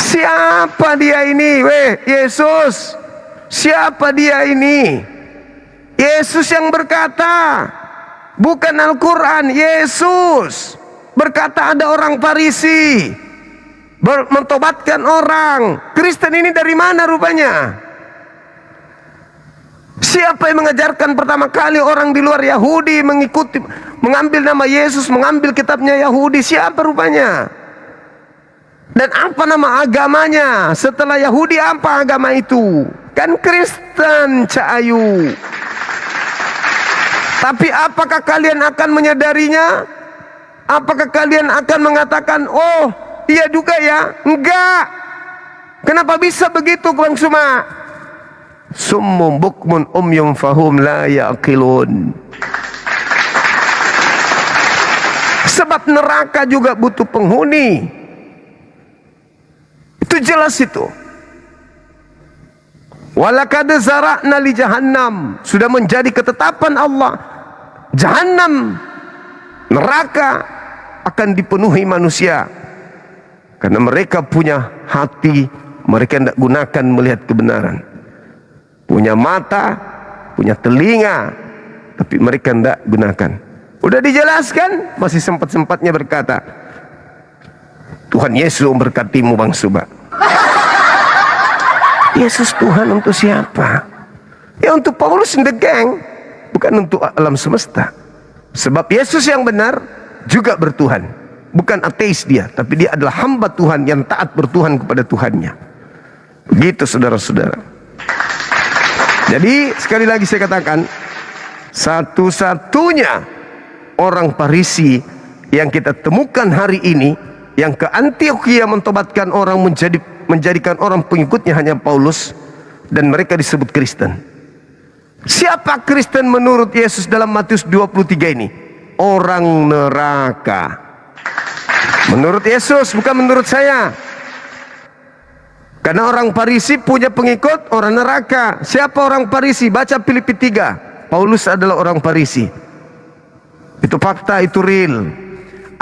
Siapa dia ini? Yesus. Siapa dia ini? Yesus yang berkata, bukan Al-Quran. Yesus berkata ada orang Farisi mentobatkan orang. Kristen ini dari mana rupanya? Siapa yang mengajarkan pertama kali orang di luar Yahudi mengambil nama Yesus, mengambil kitabnya Yahudi? Siapa rupanya? Dan apa nama agamanya? Setelah Yahudi apa agama itu? Kan Kristen, Cak Ayu. Tapi apakah kalian akan menyadarinya? Apakah kalian akan mengatakan, oh iya juga ya? Enggak. Kenapa bisa begitu Bang Suma? Summum bukmun umyum fahum la yaqilun. Sebab neraka juga butuh penghuni. Itu jelas itu. Walaqad zara'na li jahannam. Sudah menjadi ketetapan Allah. Jahannam, neraka akan dipenuhi manusia. Karena mereka punya hati, mereka tidak gunakan melihat kebenaran. Punya mata, punya telinga, tapi mereka tidak gunakan. Udah dijelaskan, masih sempat-sempatnya berkata, Tuhan Yesus memberkatimu Bang Suba. Yesus Tuhan untuk siapa? Ya untuk Paulus and the gang, bukan untuk alam semesta. Sebab Yesus yang benar juga bertuhan. Bukan ateis dia, tapi dia adalah hamba Tuhan yang taat bertuhan kepada Tuhannya. Begitu saudara-saudara. Jadi sekali lagi saya katakan, satu-satunya orang Farisi yang kita temukan hari ini yang ke Antiokhia mentobatkan orang menjadikan orang pengikutnya hanya Paulus, dan mereka disebut Kristen. Siapa Kristen menurut Yesus dalam Matius 23 ini? Orang neraka. Menurut Yesus, bukan menurut saya. Karena orang Farisi punya pengikut orang neraka. Siapa orang Farisi? Baca Filipi 3. Paulus adalah orang Farisi. Itu fakta, itu real.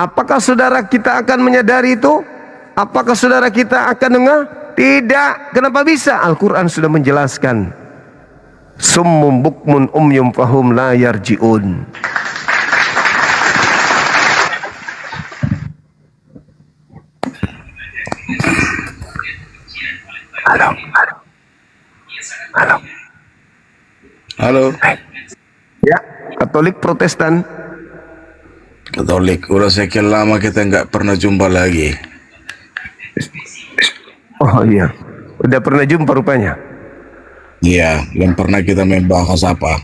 Apakah saudara kita akan menyadari itu? Apakah saudara kita akan dengar? Tidak. Kenapa bisa? Al-Quran sudah menjelaskan. Summum bukmun umyum fahum la yarji'un. Halo. Ya, Katolik Protestan. Katolik, udah sekian lama kita nggak pernah jumpa lagi. Oh iya, udah pernah jumpa rupanya. Iya, yang pernah kita membahas apa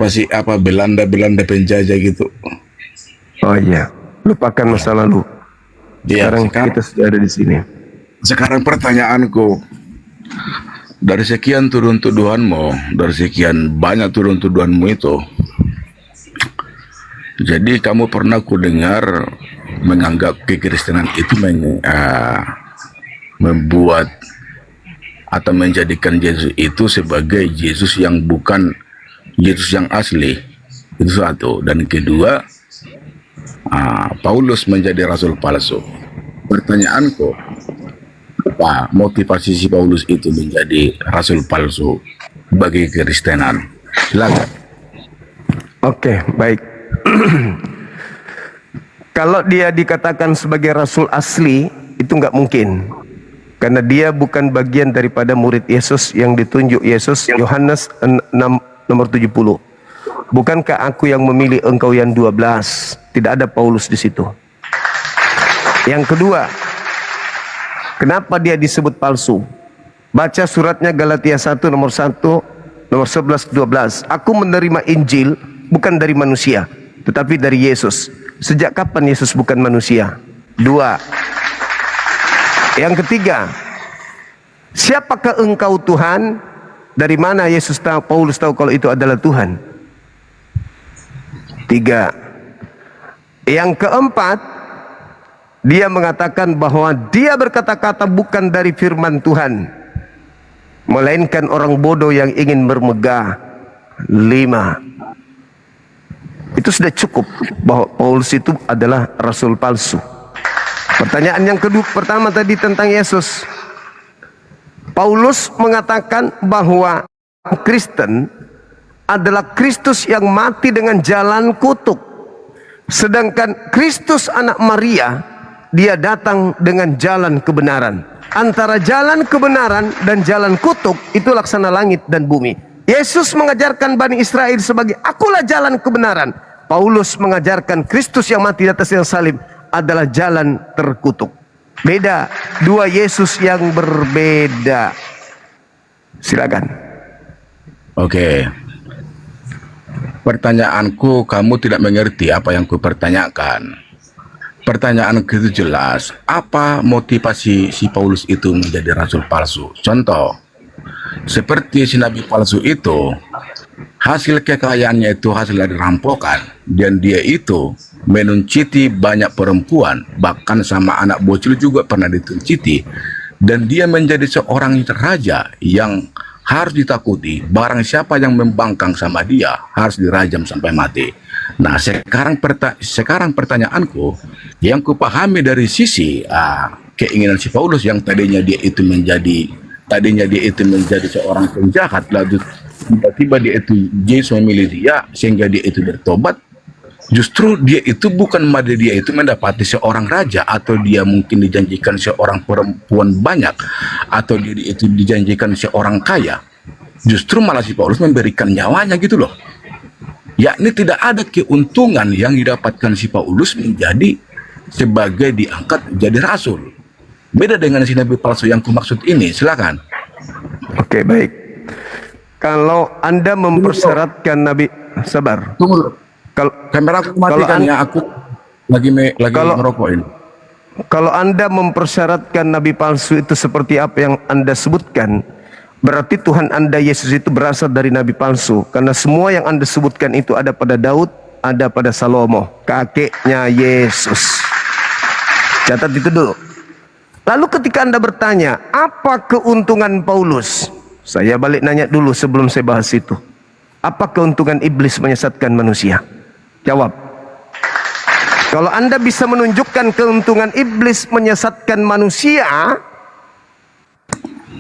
sih Belanda penjajah gitu. Oh iya, lupakan masa lalu. Sekarang kita sudah ada di sini. Sekarang pertanyaanku, dari sekian tuduhan-tuduhanmu, dari sekian banyak tuduhan-tuduhanmu itu, jadi kamu pernah ku dengar menganggap kekristenan itu membuat atau menjadikan Yesus itu sebagai Yesus yang bukan Yesus yang asli. Itu satu. Dan kedua, Paulus menjadi rasul palsu. Pertanyaanku, apa motivasi si Paulus itu menjadi rasul palsu bagi kekristenan? Silakan. Oke, baik. Kalau dia dikatakan sebagai rasul asli, itu nggak mungkin. Karena dia bukan bagian daripada murid Yesus yang ditunjuk Yesus. Yohanes 6 nomor 70. Bukankah aku yang memilih engkau yang 12? Tidak ada Paulus di situ. Yang kedua, kenapa dia disebut palsu? Baca suratnya Galatia 1 nomor 11 12. Aku menerima Injil bukan dari manusia, tetapi dari Yesus. Sejak kapan Yesus bukan manusia? 2. Yang ketiga, siapakah engkau Tuhan? Dari mana Yesus tahu, Paulus tahu kalau itu adalah Tuhan? 3. Yang keempat, dia mengatakan bahwa dia berkata-kata bukan dari firman Tuhan, melainkan orang bodoh yang ingin bermegah. 5. Itu sudah cukup bahwa Paulus itu adalah rasul palsu. Pertanyaan yang kedua, pertama tadi tentang Yesus. Paulus mengatakan bahwa Kristen adalah Kristus yang mati dengan jalan kutuk. Sedangkan Kristus anak Maria, dia datang dengan jalan kebenaran. Antara jalan kebenaran dan jalan kutuk itu laksana langit dan bumi. Yesus mengajarkan Bani Israel sebagai akulah jalan kebenaran. Paulus mengajarkan Kristus yang mati di atas yang salib adalah jalan terkutuk. Beda, dua Yesus yang berbeda. Silakan. Oke. Pertanyaanku, kamu tidak mengerti apa yang kupertanyakan. Pertanyaanku itu jelas. Apa motivasi si Paulus itu menjadi rasul palsu? Contoh, seperti si nabi palsu itu, hasil kekayaannya itu hasil dari rampokan, dan dia itu menunciti banyak perempuan, bahkan sama anak bocil juga pernah ditunciti, dan dia menjadi seorang raja yang harus ditakuti. Barang siapa yang membangkang sama dia harus dirajam sampai mati. Nah, sekarang pertanyaanku, yang kupahami dari sisi keinginan si Paulus yang tadinya dia itu menjadi seorang penjahat, lalu tiba-tiba dia itu Yesus memilih dia sehingga dia itu bertobat. Justru dia itu bukan dia itu mendapati seorang raja, atau dia mungkin dijanjikan seorang perempuan banyak, atau dia itu dijanjikan seorang kaya. Justru malah si Paulus memberikan nyawanya gitu loh. Yakni tidak ada keuntungan yang didapatkan si Paulus menjadi sebagai diangkat menjadi rasul. Beda dengan si nabi palsu yang kumaksud ini. Silakan. Oke, baik. Kalau Anda mempersyaratkan nabi, sabar. Tunggu. Kalau kamera aku matikan ya, aku lagi merokok ini. Kalau Anda mempersyaratkan nabi palsu itu seperti apa yang Anda sebutkan, berarti Tuhan Anda Yesus itu berasal dari nabi palsu. Karena semua yang Anda sebutkan itu ada pada Daud, ada pada Salomo, kakeknya Yesus. Catat itu dulu. Lalu ketika Anda bertanya, apa keuntungan Paulus? Saya balik nanya dulu sebelum saya bahas itu. Apa keuntungan iblis menyesatkan manusia? Jawab. Kalau Anda bisa menunjukkan keuntungan iblis menyesatkan manusia,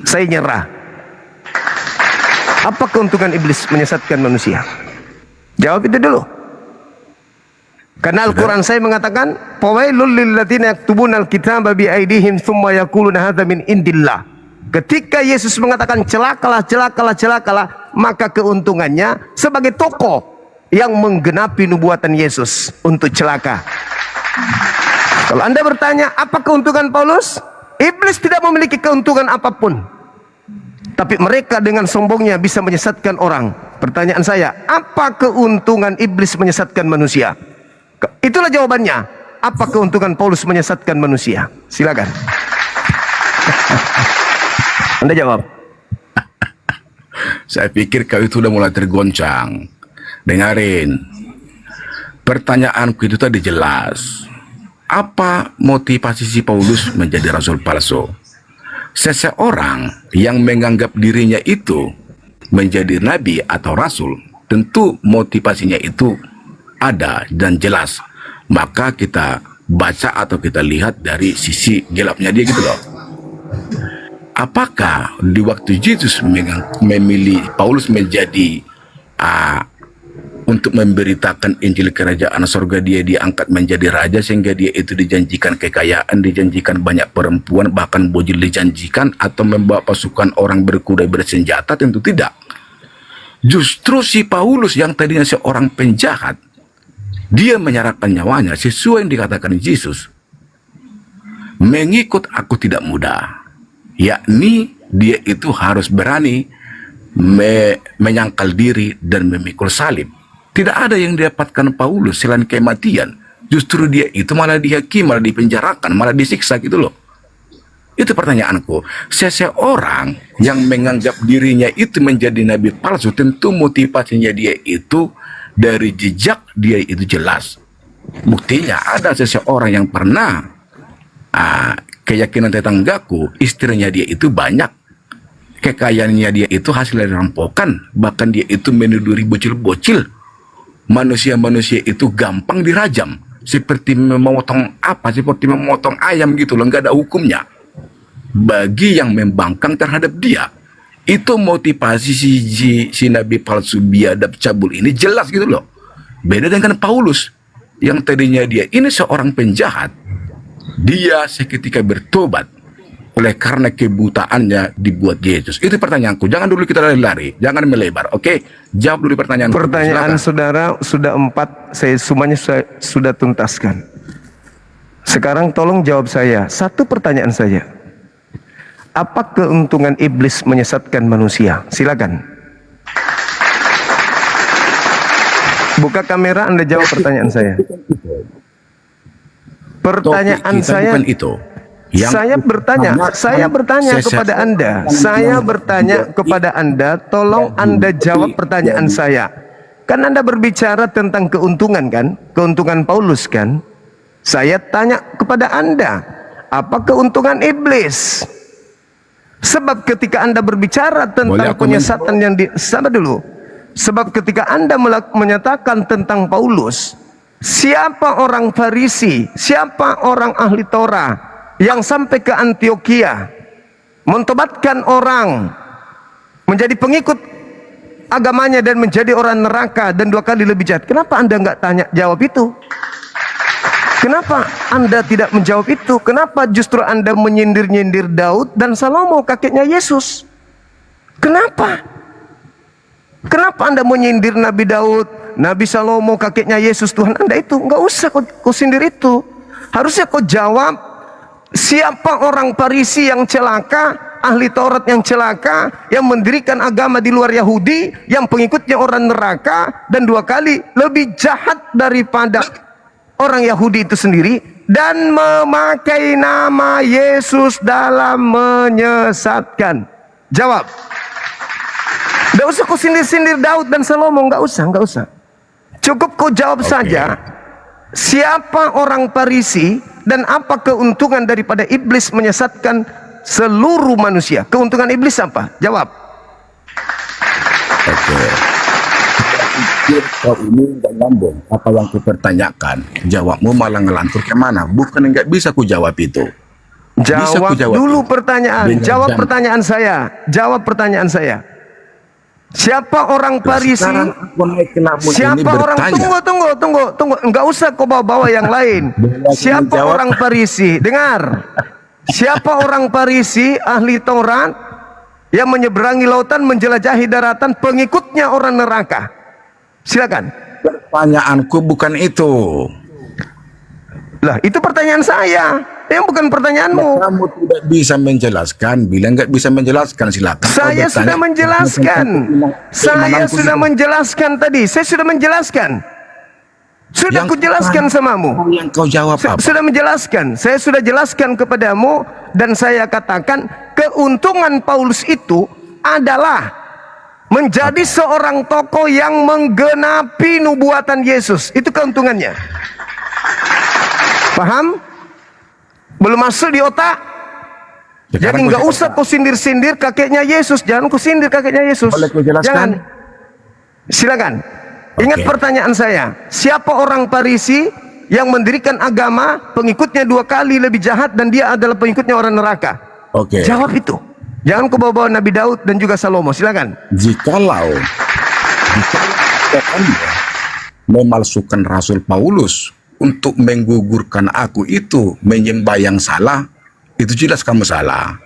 saya nyerah. Apa keuntungan iblis menyesatkan manusia? Jawab itu dulu. Karena Al-Quran saya mengatakan, "Fawailul lilladzina yaktubuna al-kitaba bi aydihim tsumma yaquluna hadza min indillah." Ketika Yesus mengatakan celakalah, celakalah, celakalah, maka keuntungannya sebagai tokoh yang menggenapi nubuatan Yesus untuk celaka. Kalau Anda bertanya, apa keuntungan Paulus? Iblis tidak memiliki keuntungan apapun. Tapi mereka dengan sombongnya bisa menyesatkan orang. Pertanyaan saya, apa keuntungan iblis menyesatkan manusia? Itulah jawabannya. Apa keuntungan Paulus menyesatkan manusia? Silakan. Anda jawab. Saya pikir kau itu udah mulai tergoncang. Dengarin. Pertanyaanku itu tadi jelas. Apa motivasi si Paulus menjadi rasul palsu? Seseorang yang menganggap dirinya itu menjadi nabi atau rasul, tentu motivasinya itu ada dan jelas. Maka kita baca atau kita lihat dari sisi gelapnya dia gitu loh. Apakah di waktu Yesus memilih Paulus menjadi untuk memberitakan Injil kerajaan surga, dia diangkat menjadi raja sehingga dia itu dijanjikan kekayaan, dijanjikan banyak perempuan, bahkan bojil dijanjikan, atau membawa pasukan orang berkuda bersenjata? Tentu tidak. Justru si Paulus yang tadinya seorang penjahat, dia menyerahkan nyawanya sesuai yang dikatakan Yesus. Mengikut aku tidak mudah. Yakni dia itu harus berani menyangkal diri dan memikul salib. Tidak ada yang didapatkan Paulus selain kematian. Justru dia itu malah dihakimi, malah dipenjarakan, malah disiksa gitu loh. Itu pertanyaanku. Seseorang yang menganggap dirinya itu menjadi nabi palsu, tentu motivasinya dia itu dari jejak dia itu jelas. Buktinya ada seseorang yang pernah keyakinan tetanggaku, istrinya dia itu banyak, kekayaannya dia itu hasil dari rampokan, bahkan dia itu menuduri bocil-bocil. Manusia-manusia itu gampang dirajam, seperti memotong seperti memotong ayam gitu loh, nggak ada hukumnya. Bagi yang membangkang terhadap dia, itu motivasi si nabi palsu biadab cabul ini jelas gitu loh. Beda dengan Paulus yang tadinya dia ini seorang penjahat, dia seketika bertobat oleh karena kebutaannya dibuat Yesus. Itu pertanyaanku. Jangan dulu kita lari-lari, jangan melebar. Oke, jawab dulu pertanyaan. Pertanyaan saudara sudah 4, saya semuanya sudah tuntaskan. Sekarang tolong jawab saya. Satu pertanyaan saja. Apa keuntungan iblis menyesatkan manusia? Silakan. Buka kamera, Anda jawab pertanyaan saya. Pertanyaan saya bukan itu. Saya bertanya kepada Anda. Saya bertanya kepada Anda, tolong Anda jawab pertanyaan saya. Kan Anda berbicara tentang keuntungan kan? Keuntungan Paulus kan? Saya tanya kepada Anda, apa keuntungan iblis? Sebab ketika Anda berbicara tentang penyesatan yang sabar dulu. Sebab ketika Anda menyatakan tentang Paulus, siapa orang Farisi, siapa orang ahli Torah yang sampai ke Antioquia mentobatkan orang menjadi pengikut agamanya dan menjadi orang neraka dan 2 kali lebih jahat? Kenapa Anda nggak tanya jawab itu? Kenapa Anda tidak menjawab itu? Kenapa justru Anda menyindir-nyindir Daud dan Salomo, kakeknya Yesus? Kenapa? Kenapa Anda menyindir Nabi Daud, Nabi Salomo, kakeknya Yesus, Tuhan Anda itu? Nggak usah kau sindir itu. Harusnya kau jawab, siapa orang Farisi yang celaka, ahli Taurat yang celaka, yang mendirikan agama di luar Yahudi, yang pengikutnya orang neraka dan 2 kali lebih jahat daripada orang Yahudi itu sendiri, dan memakai nama Yesus dalam menyesatkan? Jawab. Nggak usah kau sindir-sindir Daud dan Salomo, nggak usah. Cukup kau jawab saja, siapa orang Farisi dan apa keuntungan daripada iblis menyesatkan seluruh manusia? Keuntungan iblis apa? Jawab. Oke. Kau ini nggak nyambung apa yang kupertanyakan. Jawabmu malah ngelantur kemana? Bukan nggak bisa ku jawab itu. Bisa ku Jawab dulu itu. pertanyaan. Dengan Jawab dan- pertanyaan saya. Jawab pertanyaan saya. Siapa orang Farisi? Sekarang aku naik ke lamun ini Siapa orang bertanya. tunggu. Enggak usah kau bawa-bawa yang lain. Siapa menjawab. orang Farisi? Dengar. Siapa orang Farisi ahli Taurat yang menyeberangi lautan, menjelajahi daratan, pengikutnya orang neraka? Silakan. Pertanyaanku bukan itu. Lah, itu pertanyaan saya. Yang bukan pertanyaanmu. Kamu tidak bisa menjelaskan. Bila nggak bisa menjelaskan, silakan. Kau Saya bertanya. sudah menjelaskan. Saya Keimananku sudah menjelaskan tadi. Saya sudah menjelaskan. Sudah Yang kujelaskan samamu. Yang kau jawab apa? Sudah menjelaskan. Saya sudah jelaskan kepadamu dan saya katakan keuntungan Paulus itu adalah menjadi seorang tokoh yang menggenapi nubuatan Yesus. Itu keuntungannya. Paham? Belum masuk di otak? Jadi nggak usah kau sindir-sindir kakeknya Yesus. Jangan kau sindir kakeknya Yesus. Boleh kau jelaskan? Jangan. Silakan. Ingat pertanyaan saya. Siapa orang Farisi yang mendirikan agama pengikutnya 2 kali lebih jahat dan dia adalah pengikutnya orang neraka? Oke. Jawab itu. Jangan kau bawa Nabi Daud dan juga Salomo. Silakan. Jikalau Anda memalsukan Rasul Paulus untuk menggugurkan aku itu menyembah yang salah, itu jelas kamu salah.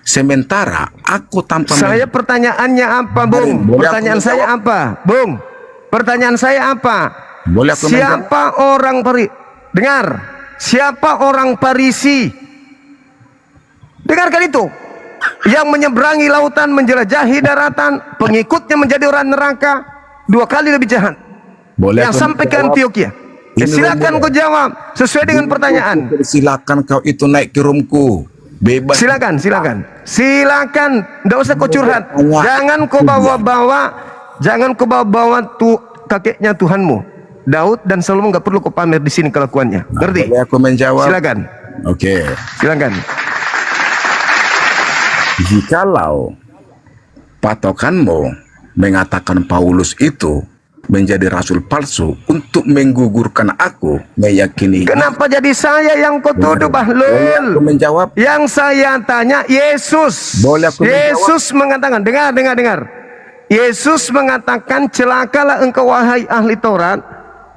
Sementara aku tanpa Saya pertanyaannya apa, Bung? Pertanyaan saya apa, Bung? Pertanyaan saya apa? Boleh aku Siapa orang Farisi? Dengar. Siapa orang Farisi? Dengarkan itu. Yang menyeberangi lautan, menjelajahi daratan, pengikutnya menjadi orang neraka, 2 kali lebih jahat. Boleh yang aku sampai ke menjawab? Antioquia. Silakan kau jawab sesuai dengan pertanyaan. Silakan kau itu naik ke roomku. Bebas. Silakan. Nggak usah kau curhat. Jangan kau bawa kakeknya Tuhanmu. Daud dan Salomo nggak perlu kau pamer di sini kelakuannya. Ngerti? Boleh aku menjawab? Silakan. Oke. Silakan. Jikalau patokanmu mengatakan Paulus itu menjadi rasul palsu untuk menggugurkan aku, meyakini. Kenapa jadi saya yang kau tuduh, Bahlul? Aku menjawab. Yang saya tanya Yesus. Boleh aku Yesus mengatakan, dengar. Yesus mengatakan, celakalah engkau wahai ahli Taurat,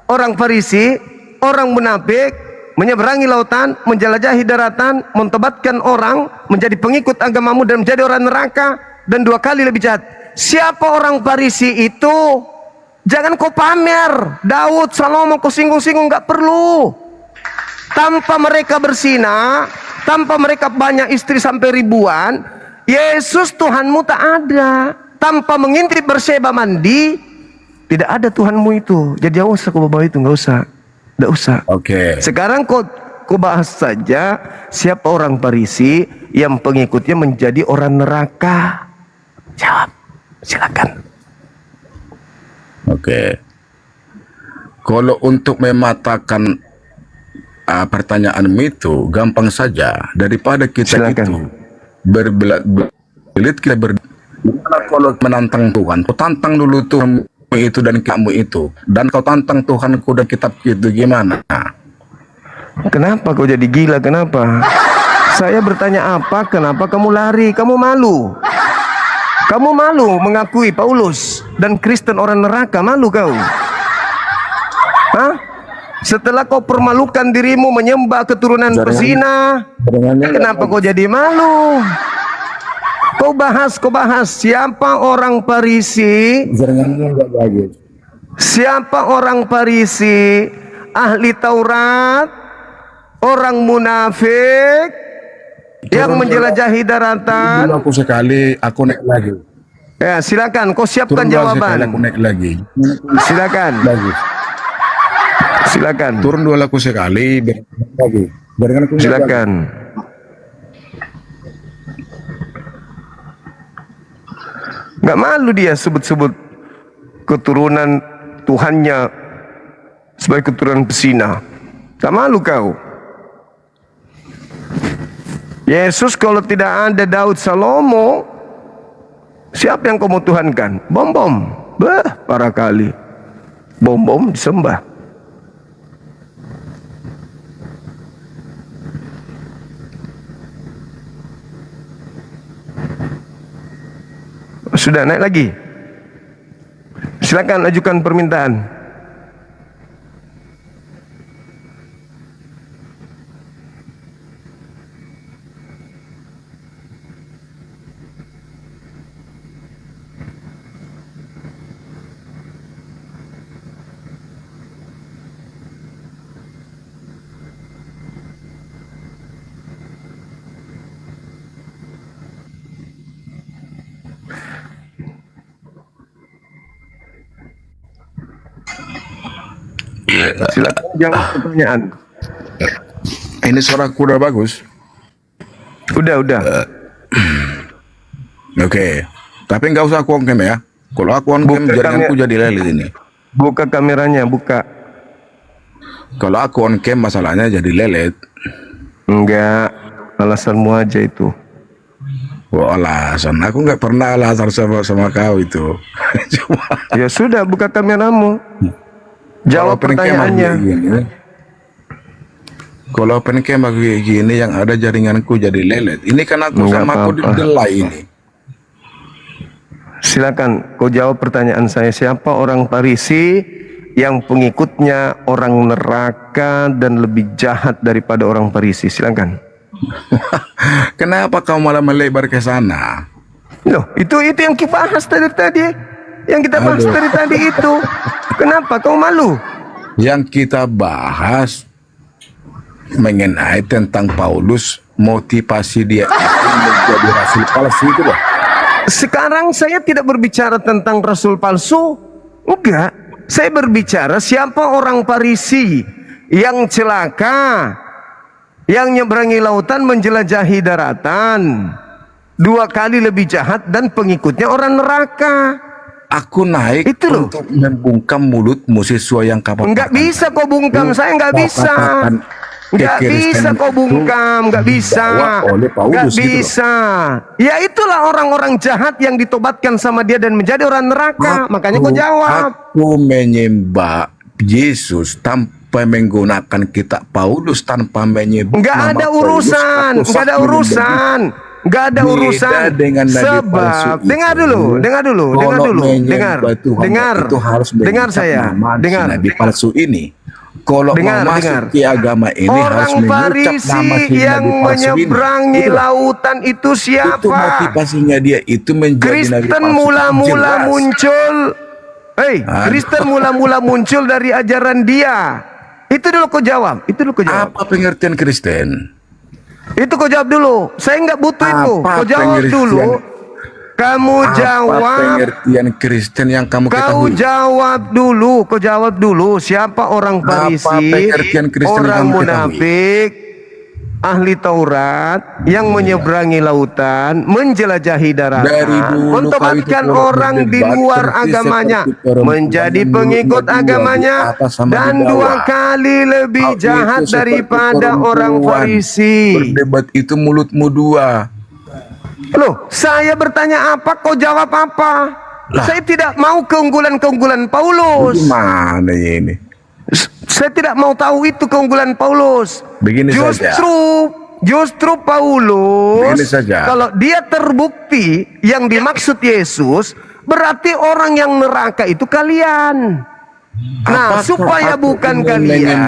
orang Farisi, orang munafik, menyeberangi lautan, menjelajahi daratan, mentobatkan orang, menjadi pengikut agamamu dan menjadi orang neraka, dan 2 kali lebih jahat. Siapa orang Farisi itu? Jangan kau pamer. Daud, Salomo kau singgung-singgung, nggak perlu. Tanpa mereka berzina, tanpa mereka banyak istri sampai ribuan, Yesus Tuhanmu tak ada. Tanpa mengintip Berseba mandi, tidak ada Tuhanmu itu. Jadi jangan usah kau bawa itu, nggak usah. Oke. Sekarang kau bahas saja siapa orang Farisi yang pengikutnya menjadi orang neraka. Jawab, silakan. Oke. Kalau untuk mematakan pertanyaanmu itu gampang saja. Daripada kita itu berbelit kita kalau menantang Tuhan, kau tantang dulu Tuhan itu dan kamu itu, dan kau tantang Tuhanku dan kitab itu gimana? Kenapa kau jadi gila? Kenapa? Saya bertanya apa? Kenapa kamu lari? Kamu malu? Kamu malu mengakui Paulus dan Kristen orang neraka? Malu kau? Hah? Setelah kau permalukan dirimu menyembah keturunan pezina, kenapa kau jadi malu? Kau bahas siapa orang Farisi? Siapa orang Farisi? Ahli Taurat, orang munafik yang menjelajahi daratan. Turun aku sekali, aku naik lagi. Ya, silakan. Kau siapkan Turun jawaban. sekali, aku naik lagi. Silakan. Silakan. Turun dua aku sekali, lagi. Silakan. Nggak malu dia sebut-sebut keturunan Tuhannya sebagai keturunan pezina. Tak malu kau? Yesus kalau tidak ada Daud Salomo, siapa yang kau mau tuhankan? Bom. Para kali. bom-bom disembah. Sudah naik lagi. Silakan ajukan permintaan. Silakan jawab pertanyaan. Ini suaraku udah bagus. Udah. Oke. Tapi nggak usah aku on cam ya. Kalau aku on cam jaringanku jadi lelet ini. Buka kameranya, buka. Kalau aku on cam masalahnya jadi lelet. Enggak, alasanmu aja itu. Oh, alasan. Aku nggak pernah alasan sama kau itu. Ya sudah, buka kameramu. Jawab pertanyaannya. Kalau open cam kayak gini yang ada jaringanku jadi lelet. Ini kan aku sama aku didelay ini. Silakan kau jawab pertanyaan saya. Siapa orang Farisi yang pengikutnya orang neraka dan lebih jahat daripada orang Farisi? Silakan. Kenapa kau malah melebar ke sana? Loh, itu yang kita bahas tadi. Yang kita bahas tadi itu. Kenapa kau malu? Yang kita bahas mengenai tentang Paulus, motivasi dia menjadi rasul palsu itu loh. Sekarang saya tidak berbicara tentang rasul palsu. Enggak. Saya berbicara siapa orang Farisi yang celaka, yang nyeberangi lautan menjelajahi daratan, 2 kali lebih jahat dan pengikutnya orang neraka. Aku naik itu loh. Untuk membungkam mulutmu sesuai yang kamu Enggak bisa kau bungkam, saya enggak bisa. Enggak bisa kau bungkam, enggak bisa. Enggak bisa. Ya itulah orang-orang jahat yang ditobatkan sama dia dan menjadi orang neraka. Makanya kau jawab. Aku menyembah Yesus tanpa menggunakan kitab Paulus, tanpa menyebut enggak ada urusan, enggak ada urusan. Enggak ada urusan dengan sebab dengar dulu dengar saya dengar nabi palsu ini. Kalau mau masuk ke agama ini harus mengucap nama si yang nabi palsu menyeberangi ini. lautan itu siapa? Itu motivasinya dia itu menjadi nabi palsu. Kristen mula-mula muncul. Kristen mula-mula muncul dari ajaran dia. Itu dulu kau jawab. Apa pengertian Kristen? Itu kau jawab dulu. Saya nggak butuh itu. Kau jawab dulu. Kamu jawab. Apa pengertian Kristen yang kamu ketahui? Kau jawab dulu. Siapa orang Farisi, orang munafik, ahli Taurat yang menyeberangi lautan, menjelajahi daratan, mentobatkan orang di luar agamanya, menjadi pengikut agamanya, dan 2 kali lebih jahat daripada orang Farisi. Berdebat itu mulutmu 2. Loh, saya bertanya apa, kau jawab apa? Saya tidak mau keunggulan-keunggulan Paulus. Gimana ini? Saya tidak mau tahu itu keunggulan Paulus. Begini Justru Paulus, kalau dia terbukti yang dimaksud Yesus, berarti orang yang neraka itu kalian. Nah, supaya bukan kalian,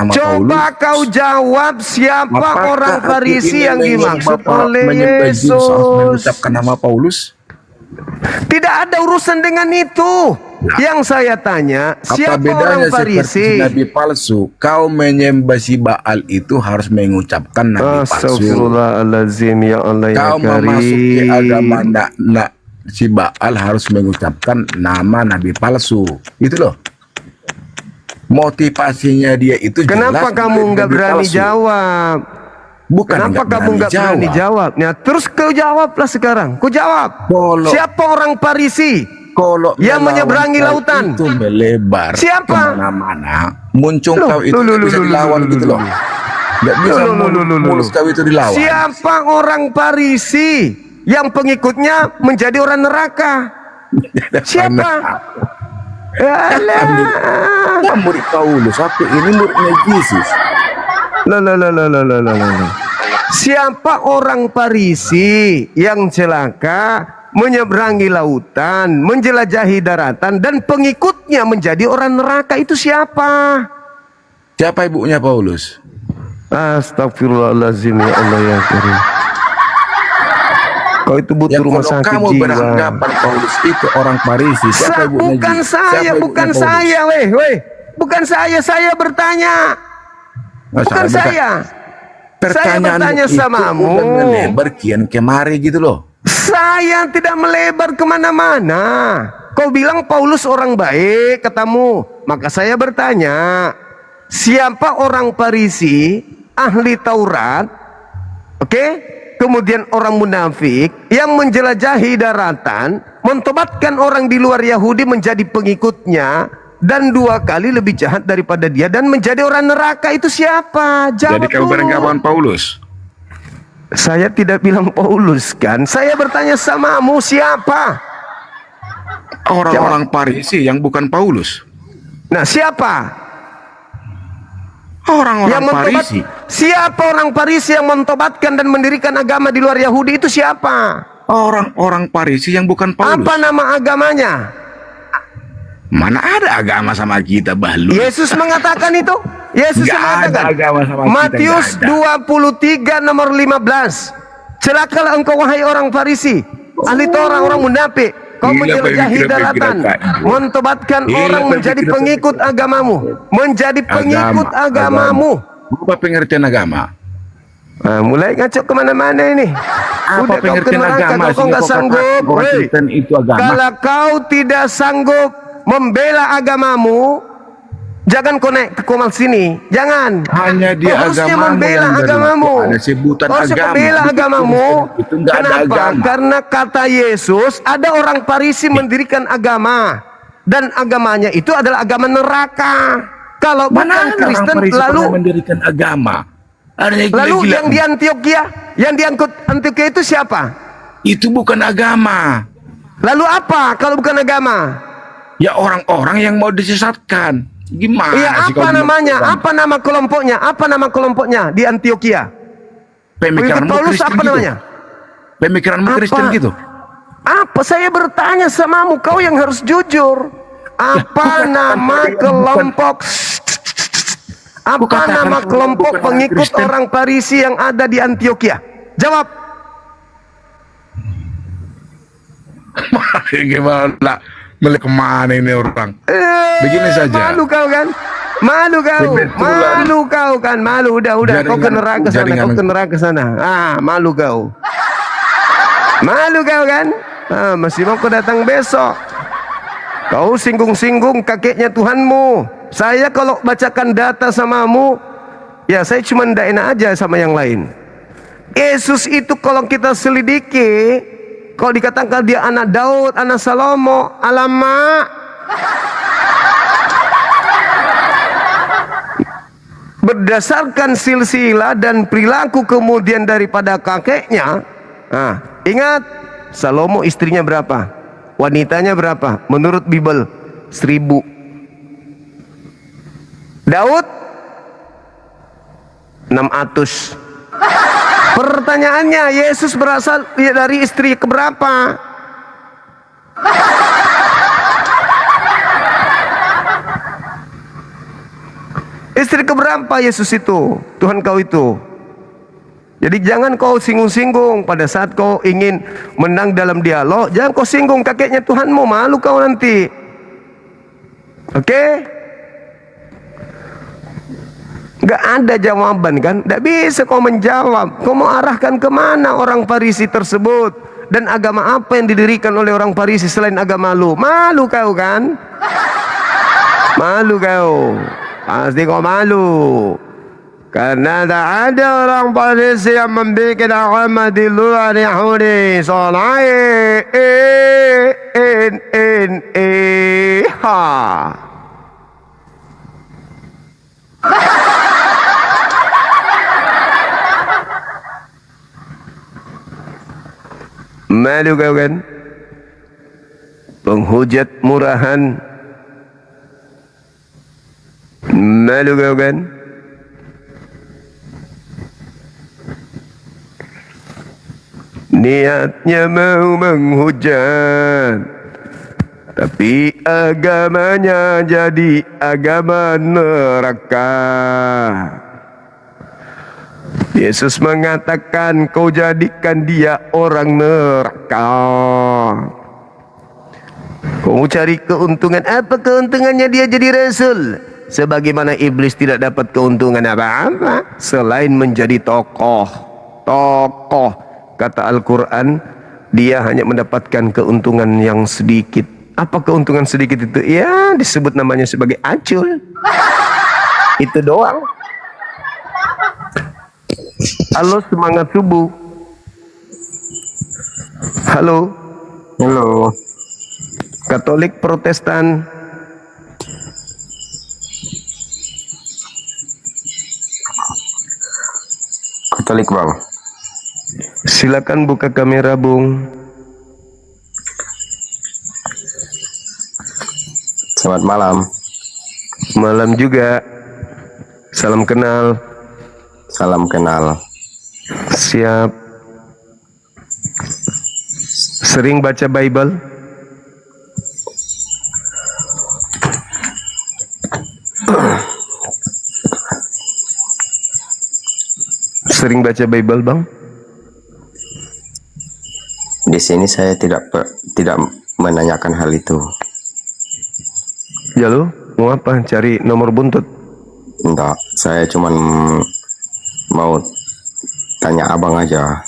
coba kau jawab siapa orang Farisi yang dimaksud oleh Yesus. Mengucapkan nama Paulus? Tidak ada urusan dengan itu. Yang saya tanya, siapa orang Farisi? Nabi palsu, kau menyembah si Baal itu harus mengucapkan nabi palsu. Astagfirullahaladzim, ya Allah ya Kau memasuki agama si Baal harus mengucapkan nama nabi palsu. Itu loh. Motivasinya dia itu kenapa jelas. Kamu nggak berani jawab? Kenapa kamu nggak berani jawab? Nah, terus kau jawablah sekarang. Kau jawab. Siapa orang Farisi yang menyeberangi lautan? Itu melebar. Siapa? Kemana-mana. Muncul kau itu bisa dilawan gitu loh. Gak bisa mulus kau itu dilawan. Siapa orang Farisi yang pengikutnya menjadi orang neraka? Siapa? Alah. Kan murid Paulus, aku ini muridnya Yesus. Loh. Siapa orang Farisi yang celaka menyeberangi lautan, menjelajahi daratan, dan pengikutnya menjadi orang neraka? Itu siapa? Siapa ibunya Paulus? Astagfirullahaladzim, ya Allah ya Karim. Kau itu butuh Yang rumah kalau sakit kamu jiwa. beranggapan Paulus itu orang Farisi, siapa ibunya? Bukan Siapa saya, ibunya bukan Paulus? saya, weh. Bukan saya bertanya. Bukan saya. Saya bertanya samamu. Melebar kian kemari gitu loh. Saya tidak melebar kemana-mana. Kau bilang Paulus orang baik, katamu. Maka saya bertanya, siapa orang Farisi, ahli Taurat, oke? Kemudian orang munafik yang menjelajahi daratan, mentobatkan orang di luar Yahudi menjadi pengikutnya, dan 2 kali lebih jahat daripada dia dan menjadi orang neraka? Itu siapa? Jawab Jadi kau dulu. beranggapan Paulus? Saya tidak bilang Paulus kan. Saya bertanya samamu, siapa? Orang-orang Farisi yang bukan Paulus. Nah, siapa? Orang-orang Farisi. Siapa orang Farisi yang mentobatkan dan mendirikan agama di luar Yahudi? Itu siapa? Orang-orang Farisi yang bukan Paulus. Apa nama agamanya? Mana ada agama sama kita, Bahlu? Yesus mengatakan itu. Yesus Nggak mengatakan. ada agama sama kita, Matius nggak 23 nomor 15. Celakalah engkau wahai orang Farisi, ahli Taurat, orang munafik. Kau menjelajahi daratan, mentobatkan orang menjadi pengikut agamamu, menjadi pengikut agamamu. Apa pengertian agama? Mulai ngacok kemana-mana ini. Apa pengertian agama? Kau nggak sanggup. Hei, Itu agama. kalau kau tidak sanggup membela agamamu, jangan kau naik ke komal sini. Jangan. Hanya dia harusnya agamamu membela yang dari agamamu. itu ada sebutan Harusnya agama. membela agamamu. Itu nggak ada Kenapa? agama. Karena kata Yesus, ada orang Farisi mendirikan agama, dan agamanya itu adalah agama neraka. Kalau bukan Kristen, lalu mendirikan agama. Lalu yang di Antioquia, yang diangkut Antioquia itu siapa? Itu bukan agama. Lalu apa kalau bukan agama? Ya orang-orang yang mau disesatkan. Gimana Iya, sih apa namanya? Apa nama kelompoknya? Apa nama kelompoknya di Antioquia? Pemikiranmu Paulus Kristen apa gitu? namanya? Pemikiranmu Kristen gitu? Apa? Saya bertanya samamu, kau yang harus jujur. Apa nama kelompok? Apa nama kelompok pengikut orang Farisi yang ada di Antioquia? Jawab. Gimana? Balik kemana ini orang? Begini saja. Malu kau kan? Malu kau. Malu kau kan? Malu. Udah. Kau ke neraka sana. Kau ke neraka sana. Malu kau. Malu kau kan? Masih mau kau datang besok. Kau singgung-singgung kakeknya Tuhanmu. Saya kalau bacakan data samamu, ya saya cuma ndak enak aja sama yang lain. Yesus itu kalau kita selidiki, kalau dikatakan dia anak Daud, anak Salomo, alamak. Berdasarkan silsilah dan perilaku kemudian daripada kakeknya, ingat, Salomo istrinya berapa? Wanitanya berapa? Menurut Bible 1000. Daud 600. Pertanyaannya, Yesus berasal dari istri keberapa? Istri keberapa Yesus itu? Tuhan kau itu. Jadi jangan kau singgung-singgung pada saat kau ingin menang dalam dialog. Jangan kau singgung kakeknya Tuhanmu, malu kau nanti. Oke? Gak ada jawaban kan? Gak bisa kau menjawab. Kau mau arahkan kemana orang Farisi tersebut? Dan agama apa yang didirikan oleh orang Farisi selain agama lu? Malu kau kan? Malu kau. Pasti kau malu. Karena tak ada orang Farisi yang membuat agama di luar Yahudi. Solai ha. Malu kau kan? penghujat murahan. Malu kau kan? Niatnya mau menghujat, tapi agamanya jadi agama neraka. Yesus mengatakan, kau jadikan dia orang neraka. Kau cari keuntungan. Apa keuntungannya dia jadi rasul? Sebagaimana iblis tidak dapat keuntungan apa-apa selain menjadi tokoh. Kata Al-Quran, dia hanya mendapatkan keuntungan yang sedikit. Apa keuntungan sedikit itu? Ya, disebut namanya sebagai acul. Itu doang. Halo, semangat subuh. Halo. Halo. Katolik Protestan. Katolik, Bang. Silakan buka kamera, Bung. Selamat malam. Malam juga. Salam kenal. Salam kenal. Siap. Sering baca Bible? Sering baca Bible, Bang? Di sini saya tidak menanyakan hal itu. Ya lo, mau apa? Cari nomor buntut? Enggak, saya cuman mau tanya abang aja.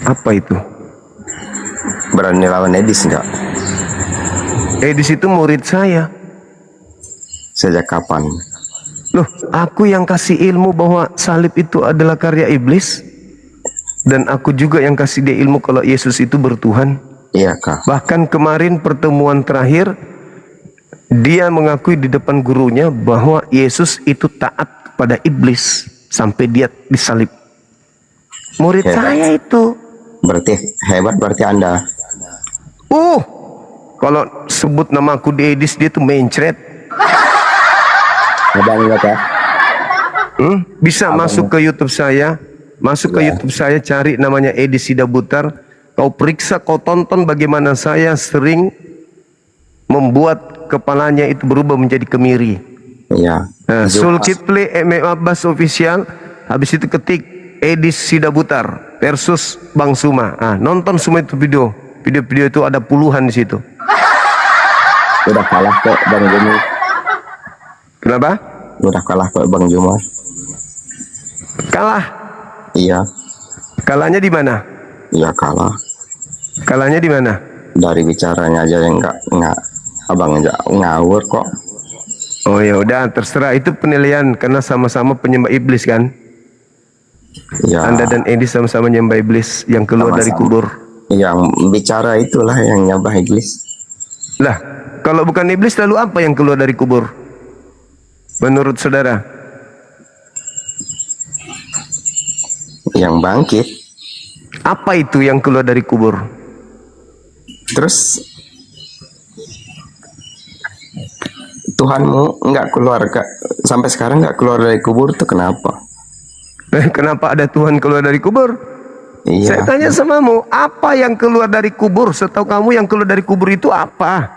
Apa itu? Berani lawan Edis enggak? Edis itu murid saya. Sejak kapan? Loh, aku yang kasih ilmu bahwa salib itu adalah karya iblis. Dan aku juga yang kasih dia ilmu kalau Yesus itu bertuhan. Iya, Kak. Bahkan kemarin pertemuan terakhir, dia mengakui di depan gurunya bahwa Yesus itu taat kepada iblis sampai dia disalib. Murid Hebat. saya itu. Berarti hebat berarti Anda. Kalau sebut nama aku di Edis, dia tuh mencret. Abang ya, Kak? Bisa masuk ke YouTube saya. Masuk ke YouTube saya, cari namanya Edis Sidabutar. Kau periksa, kau tonton bagaimana saya sering membuat kepalanya itu berubah menjadi kemiri. Iya. Nah, Zulkifli Abbas Official. Habis itu ketik Edis Sidabutar versus Bang Suma. Nonton semua itu video. Video-video itu ada puluhan di situ. Udah kalah kok Bang Juma. Kenapa? Udah kalah kok Bang Juma. Kalah? Iya. Kalahnya di mana? Iya kalah. Kalahnya di mana? Dari bicaranya aja yang enggak abang aja ngawur kok. Oh ya udah, terserah, itu penilaian karena sama-sama penyembah iblis kan? Ya. Anda dan Edis sama-sama menyembah iblis yang keluar dari kubur. Yang bicara itulah yang nyembah iblis. Lah, kalau bukan iblis lalu apa yang keluar dari kubur? Menurut saudara? Yang bangkit. Apa itu yang keluar dari kubur? Terus Tuhanmu enggak keluar, Kak. Sampai sekarang enggak keluar dari kubur tuh kenapa? Kenapa ada Tuhan keluar dari kubur? Iya. Saya tanya samamu, apa yang keluar dari kubur? Setahu kamu yang keluar dari kubur itu apa?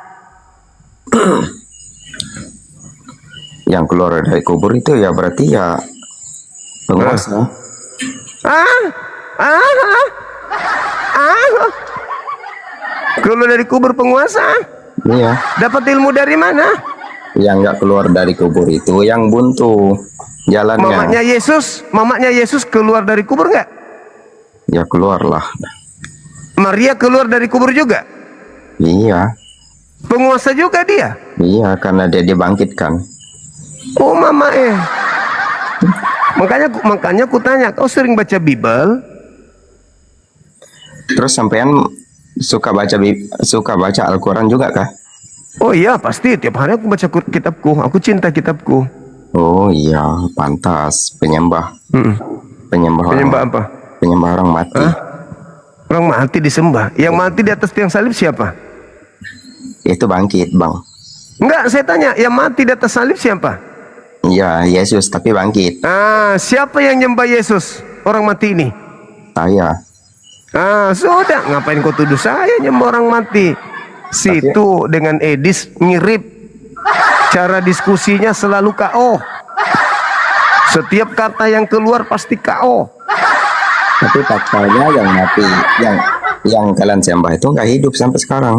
Yang keluar dari kubur itu ya berarti ya penguasa. Keluar dari kubur penguasa? Iya. Dapat ilmu dari mana? Yang nggak keluar dari kubur itu yang buntu jalannya. Mamanya Yesus keluar dari kubur nggak? Ya keluarlah. Maria keluar dari kubur juga? Iya. Penguasa juga dia? Iya, karena dia dibangkitkan. Oh mama Makanya aku tanya, kau sering baca Bible? Terus sampean suka baca Al-Quran juga kah? Oh iya pasti, tiap hari aku baca kitabku. Aku cinta kitabku. Oh iya, pantas penyembah. Penyembah apa? Penyembah orang mati. Orang mati disembah. Yang mati di atas tiang salib siapa? itu bangkit, Bang. Enggak, saya tanya, yang mati di atas salib siapa? Ya, Yesus, tapi bangkit. Siapa yang nyembah Yesus? Orang mati ini? Saya. Sudah, ngapain kau tuduh saya nyembah orang mati? Situ dengan Edis mirip. Cara diskusinya selalu KO. Setiap kata yang keluar pasti KO. Tapi faktanya yang mati, yang kalian sembah itu nggak hidup sampai sekarang.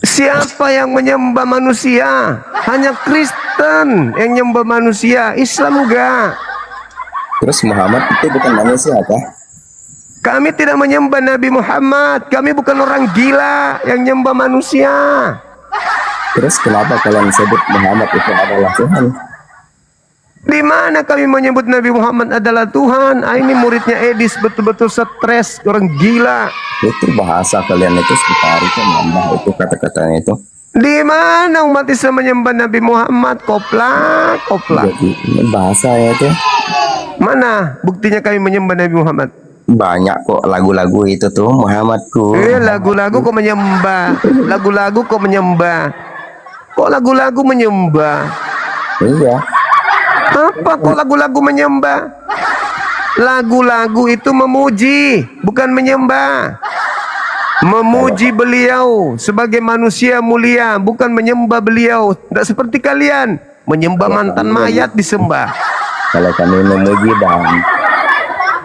Siapa yang menyembah manusia? Hanya Kristen yang nyembah manusia, Islam enggak. Terus Muhammad itu bukan manusia kah? Kami tidak menyembah Nabi Muhammad. Kami bukan orang gila yang nyembah manusia. Terus kenapa kalian sebut Muhammad itu adalah Tuhan? Di mana kami menyebut Nabi Muhammad adalah Tuhan? Ini muridnya Edis betul-betul stres, orang gila. Itu bahasa kalian itu sekitar itu menambah itu kata-katanya itu. Di mana umat Islam menyembah Nabi Muhammad? Koplak. Jadi bahasa ya itu. Mana buktinya kami menyembah Nabi Muhammad? Banyak kok lagu-lagu itu tuh Muhammadku. Lagu-lagu kok menyembah. Lagu-lagu kok menyembah. Kok lagu-lagu menyembah? Iya. Apa kok lagu-lagu menyembah? Lagu-lagu itu memuji, bukan menyembah. Memuji beliau sebagai manusia mulia, bukan menyembah beliau. Tidak seperti kalian menyembah mantan mayat disembah. Kalau kami memuji, Bang.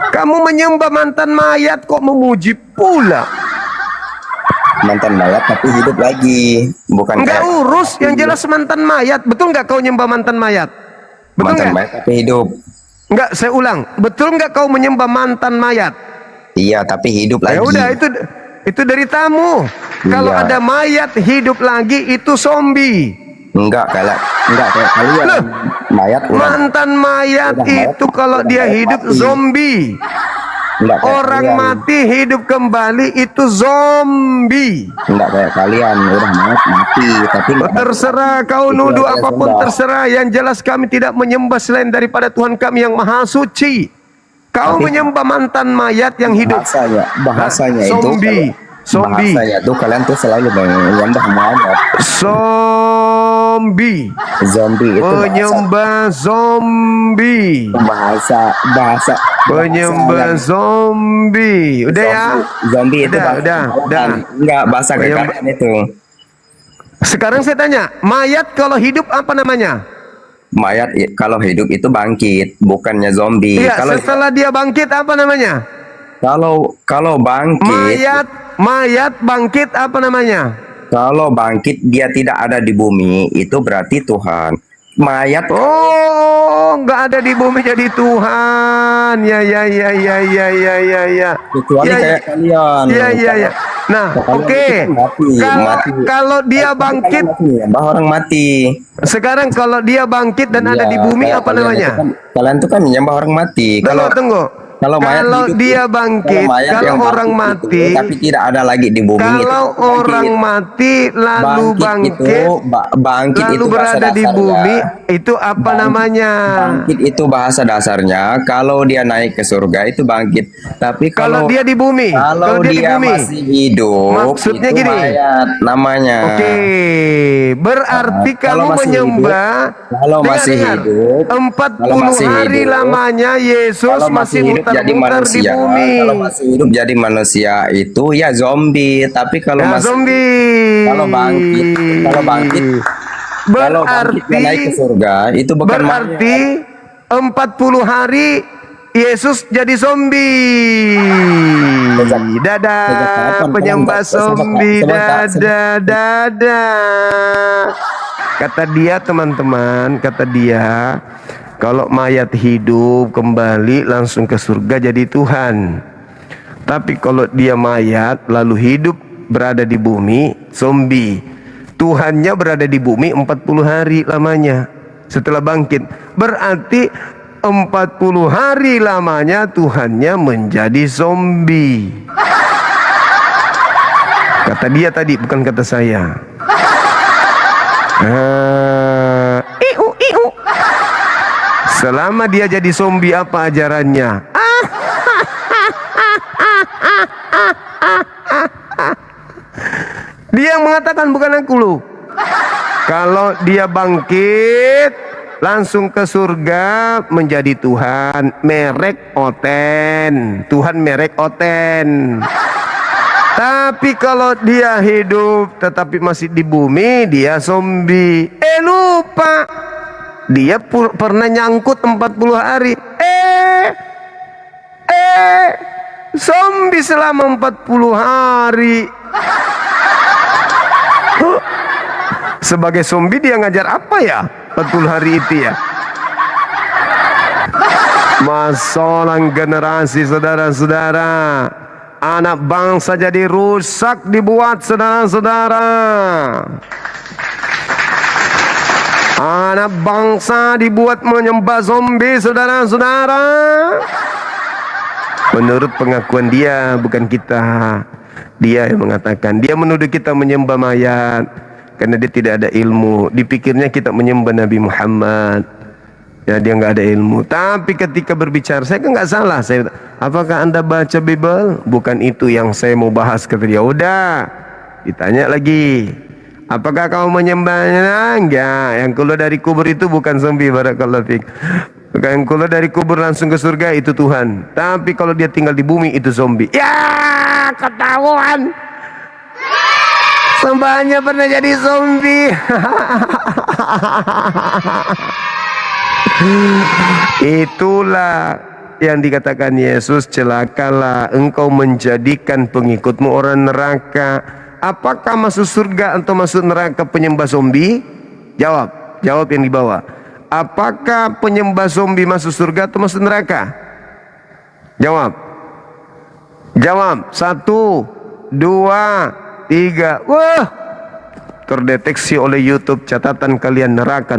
Kamu menyembah mantan mayat kok memuji pula? Mantan mayat tapi hidup lagi, bukan? Enggak urus, yang jelas mantan mayat. Betul nggak kau nyembah mantan mayat? Betul mantan mayat tapi hidup. Enggak, saya ulang. Betul nggak kau menyembah mantan mayat? Iya, tapi hidup lagi. Ya udah, itu dari tamu. Kalau Iya. ada mayat hidup lagi itu zombie. Enggak kayak kalian. Mayat mantan mayat itu kalau dia hidup zombie. Enggak kayak Orang kalian. mati hidup kembali itu zombie. Enggak kayak kalian, udah mati tapi Terserah kau Itu nuduh yang saya apapun sembah. terserah. Yang jelas kami tidak menyembah selain daripada Tuhan kami yang maha suci. Kau menyembah mantan mayat yang hidup. bahasanya itu zombie. Zombie. Bahasanya tuh kalian tuh selalu menyembah Muhammad. Zombie. Zombie itu Penyembah zombie. bahasa Penyembah zombie. Udah ya? Zombie itu udah. Enggak bahasa kalian itu. Sekarang saya tanya, mayat kalau hidup apa namanya? Mayat kalau hidup itu bangkit, bukannya zombie. Iya, setelah dia bangkit apa namanya? Kalau bangkit, mayat bangkit apa namanya? Kalau bangkit dia tidak ada di bumi, itu berarti Tuhan. Mayat nggak ada di bumi jadi Tuhan. Ya. Kecuali kayak kalian. Ya. Nah, oke. Kalau dia bangkit, orang mati. Sekarang kalau dia bangkit dan ada di bumi apa namanya? Kalian tuh kan menyembah orang mati. Tunggu. Kalau dia bangkit, kalau orang mati, tapi tidak ada lagi di bumi. Kalau orang mati lalu bangkit, lalu itu berada di bumi, itu apa namanya? Bangkit itu bahasa dasarnya. Kalau dia naik ke surga itu bangkit. Tapi kalau dia di bumi, kalau dia di bumi, masih hidup, maksudnya itu gini. Mayat, namanya. Oke, berarti kamu menyembah. Kalau masih hidup, 40 hari lamanya Yesus masih jadi manusia. Kalau masih hidup jadi manusia itu ya zombie. Tapi kalau masih zombie. Kalau bangkit berarti naik ke surga itu bukan berarti 40 hari Yesus jadi zombie. Dadah penyembah zombie. Dadah. Kata dia teman-teman, kalau mayat hidup kembali langsung ke surga jadi Tuhan. Tapi kalau dia mayat lalu hidup berada di bumi, zombie. Tuhannya berada di bumi 40 hari lamanya setelah bangkit. Berarti 40 hari lamanya Tuhannya menjadi zombie. Kata dia tadi, bukan kata saya. Selama dia jadi zombie apa ajarannya? Dia yang mengatakan, bukan aku loh. Kalau dia bangkit langsung ke surga menjadi Tuhan merek Oten. Tuhan merek Oten. Tapi kalau dia hidup tetapi masih di bumi, dia zombie. Lupa. Dia pernah nyangkut 40 hari. Zombie selama 40 hari. Sebagai zombie dia ngajar apa ya 40 hari itu ya? Masalah generasi saudara-saudara. Anak bangsa jadi rusak dibuat saudara-saudara. Anak bangsa dibuat menyembah zombie saudara-saudara. Menurut pengakuan dia, bukan kita. Dia yang mengatakan, dia menuduh kita menyembah mayat karena dia tidak ada ilmu. Dipikirnya kita menyembah Nabi Muhammad. Ya, dia nggak ada ilmu. Tapi ketika berbicara, saya kan nggak salah. Saya, apakah anda baca Bible? Bukan itu yang saya mau bahas, kata dia. Udah, ditanya lagi. Apakah kau menyembahnya? Enggak. Yang keluar dari kubur itu bukan zombie, barakallahu fiik. Yang keluar dari kubur langsung ke surga itu Tuhan. Tapi kalau dia tinggal di bumi itu zombie. Ya, ketahuan. Sembahnya pernah jadi zombie. Itulah yang dikatakan Yesus, celakalah engkau menjadikan pengikutmu orang neraka. Apakah masuk surga atau masuk neraka penyembah zombie? Jawab yang di bawah. Apakah penyembah zombie masuk surga atau masuk neraka? Jawab. 1, 2, 3. Wah, terdeteksi oleh YouTube catatan kalian neraka.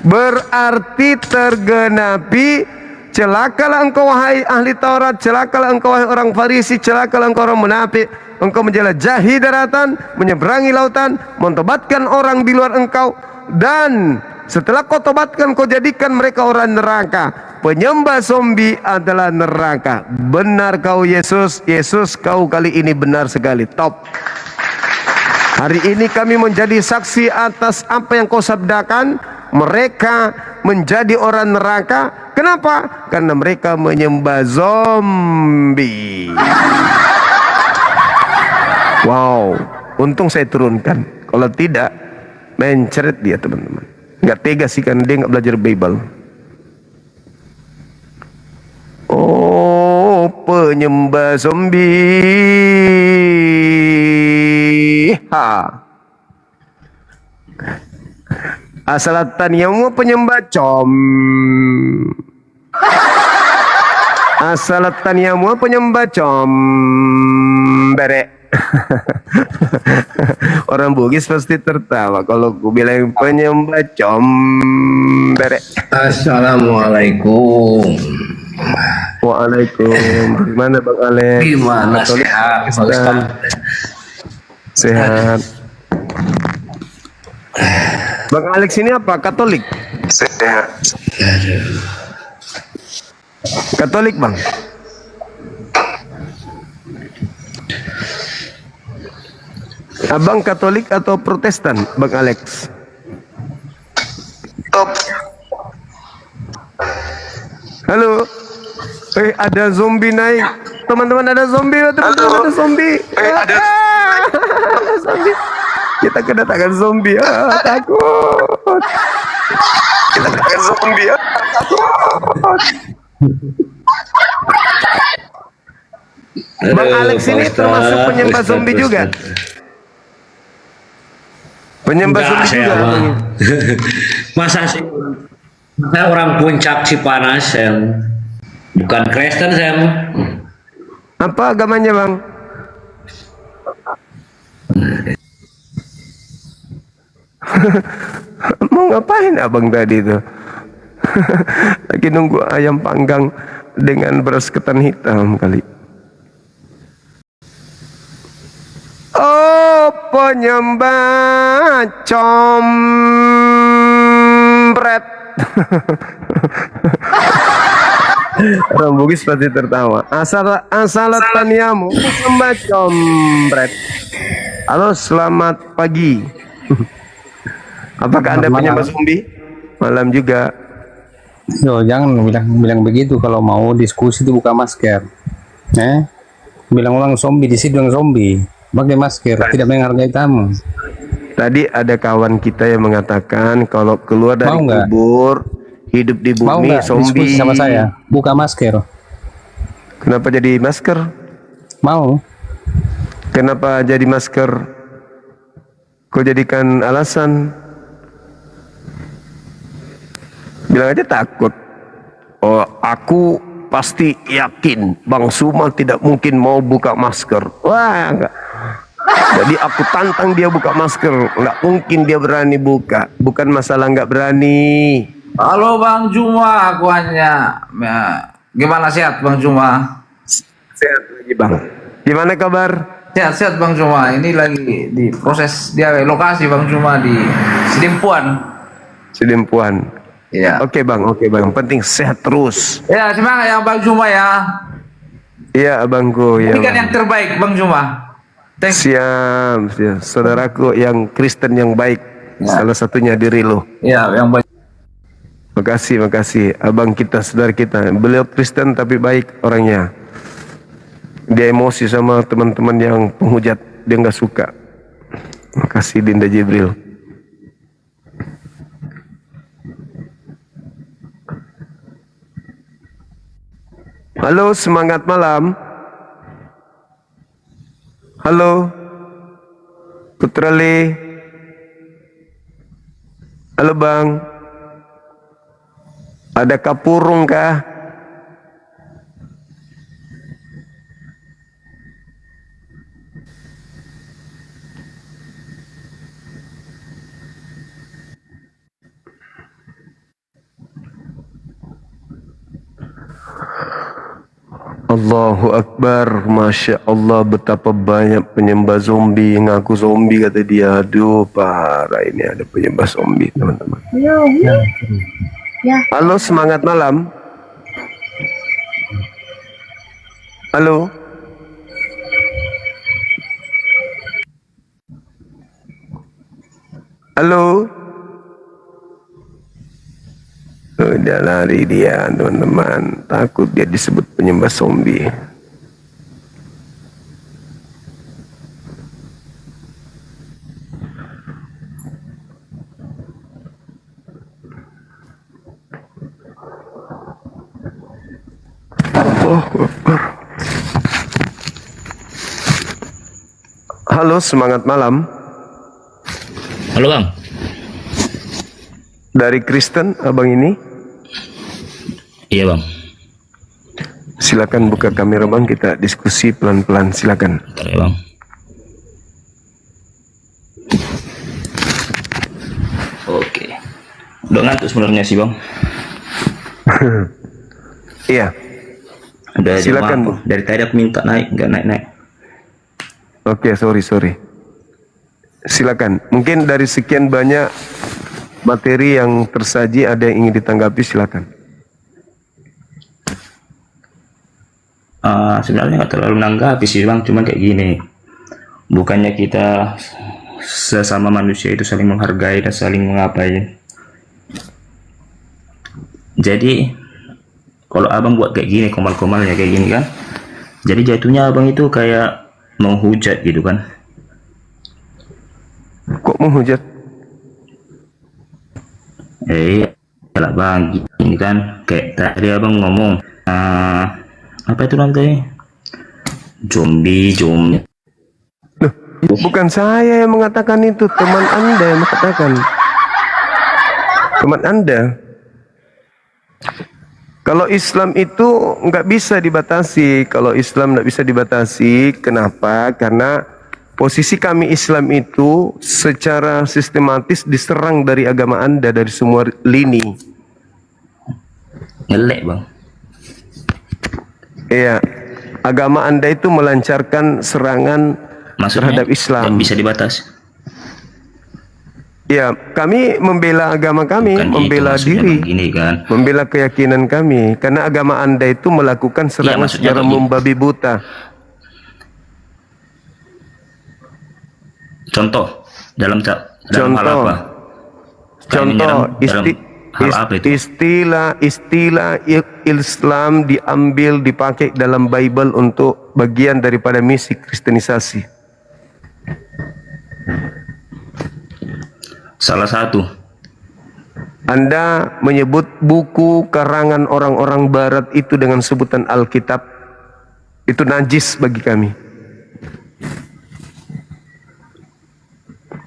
Berarti tergenapi. Celakalah engkau wahai ahli Taurat, celakalah engkau wahai orang Farisi, celakalah engkau orang munafik. Engkau menjelajahi daratan, menyeberangi lautan, mentobatkan orang di luar engkau, dan setelah kau tobatkan kau jadikan mereka orang neraka. Penyembah zombie adalah neraka. Benar kau Yesus. Yesus, kau kali ini benar sekali. Top. Hari ini kami menjadi saksi atas apa yang kau sabdakan. Mereka menjadi orang neraka. Kenapa? Karena mereka menyembah zombie. Wow, untung saya turunkan. Kalau tidak, mencret dia teman-teman. Nggak tega sih kan dia nggak belajar Bible. Oh, penyembah zombie. Asalatan yang mau penyembah Asalatan yang mau penyembah berek. Orang Bugis pasti tertawa kalau aku bilang penyembah berek. Assalamualaikum. Waalaikumsalam. Gimana Bang Alex? Gimana, sehat Pak Ustaz? Sehat. Bang Alex ini apa? Katolik? Sehat. Katolik Bang? Abang Katolik atau Protestan Bang Alex? Top. Halo. Ada zombie naik. Teman-teman ada zombie, teman-teman ada zombie. Ada zombie. Kita kedatangan zombie. Takut. Kita kedatangan zombie. Takut. Bang Alex ini termasuk penyembah zombie juga. Penyembah zombie juga. Masa sih? Saya orang Puncak Cipanas, yang bukan Kristen saya. Apa agamanya Bang? Mau ngapain abang tadi itu? Lagi nunggu ayam panggang dengan beras ketan hitam kali. Oh, penyembah combret. Orang Bugis pasti tertawa. Asalat taniamu sembah combret. Halo, selamat pagi. Apakah Anda penyembah zombie? Malam juga. Yo, jangan bilang begitu. Kalau mau diskusi itu buka masker. Bilang orang zombie di situ yang zombie. Pakai masker, tidak menghargai tamu. Tadi ada kawan kita yang mengatakan kalau keluar dari kubur, hidup di Mau bumi, nggak zombie. diskusi sama saya? Buka masker. Kenapa jadi masker? Mau. Kenapa jadi masker? Kau jadikan alasan? Bilang aja takut. Oh, aku pasti yakin Bang Sumal tidak mungkin mau buka masker. Wah, enggak. Jadi aku tantang dia buka masker. Enggak mungkin dia berani buka. Bukan masalah enggak berani. Halo Bang Juma, aku hanya gimana, sehat Bang Juma? Sehat lagi Bang. Gimana kabar? Sehat Bang Juma. Ini lagi di proses dia lokasi Bang Juma di Sidimpuan. Sidimpuan. Iya. Oke Bang. Penting sehat terus. Ya, semangat ya Bang Juma ya. Iya abangku. Ya, Ini kan Bang. yang terbaik Bang Juma. Siap. Saudaraku yang Kristen yang baik. Salah satunya diri lo. Iya, yang baik. Makasih. Abang kita, saudara kita. Beliau Kristen tapi baik orangnya. Dia emosi sama teman-teman yang penghujat. Dia nggak suka. Makasih Dinda Jibril. Halo, semangat malam. Halo, Putra Le. Halo Bang. Ada kapurung kah? Allahu Akbar. Masya Allah, betapa banyak penyembah zombie. Ngaku zombie kata dia. Aduh parah, ini ada penyembah zombie teman-teman. Halo, semangat malam. Halo. Halo. Udah lari dia teman-teman. Takut dia disebut penyembah zombie. Halo, semangat malam. Halo Bang. Dari Kristen abang ini? Iya Bang. Silakan buka kamera Bang, kita diskusi pelan-pelan, silakan. Bentar ya Bang. Oke. Udah ngantuk sebenarnya sih Bang. Iya. Udah Silakan, Bu. Dari tadi aku minta naik, nggak naik-naik. Oke, sorry. Silakan. Mungkin dari sekian banyak materi yang tersaji ada yang ingin ditanggapi, silakan. Sebenarnya nggak terlalu nanggapi sih Bang, cuman kayak gini. Bukannya kita sesama manusia itu saling menghargai dan saling mengapai. Jadi kalau abang buat kayak gini, komal-komalnya kayak gini kan, jadi jatuhnya abang itu kayak menghujat gitu kan. Kok menghujat? Lah Bang, ini kan kayak tadi abang ngomong apa itu namanya, zombie. Loh, bukan saya yang mengatakan itu, teman Anda yang mengatakan. Teman Anda. Kalau Islam itu nggak bisa dibatasi. Kalau Islam nggak bisa dibatasi, kenapa? Karena posisi kami Islam itu secara sistematis diserang dari agama Anda dari semua lini. Ngelek Bang. Iya, agama Anda itu melancarkan serangan terhadap Islam. Bisa dibatasi. Ya, kami membela agama kami, Bukan membela itu maksudnya, diri, Bang, gini kan. membela keyakinan kami. Karena agama Anda itu melakukan serangan maksudnya secara begini. membabi buta. Contoh dalam hal apa? Kayak menyerang dalam hal apa itu? Istilah Islam diambil dipakai dalam Bible untuk bagian daripada misi kristenisasi. Salah satu. Anda menyebut buku karangan orang-orang barat itu dengan sebutan Alkitab, itu najis bagi kami.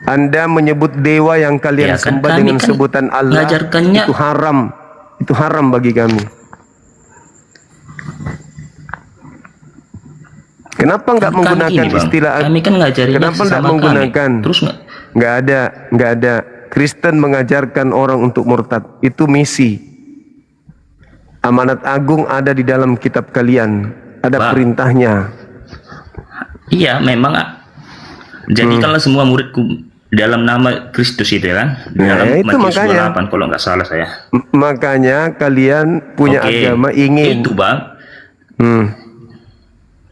Anda menyebut dewa yang kalian Ya kan, sembah kami dengan kan sebutan Allah, mengajarkannya- itu haram. Itu haram bagi kami. Kenapa nggak Kan menggunakan gini, Bang. istilah? Kami kan ngajarinya Kenapa nggak sesama kami. menggunakan? Terus nggak ada. Kristen mengajarkan orang untuk murtad. Itu misi. Amanat agung ada di dalam kitab kalian. Ada Bang. perintahnya. Iya, memang jadikanlah semua muridku dalam nama Kristus itu ya kan? Nah, Dalam itu Matius makanya. 28 kalau nggak salah saya. Makanya kalian punya Oke, agama ingin. itu Bang.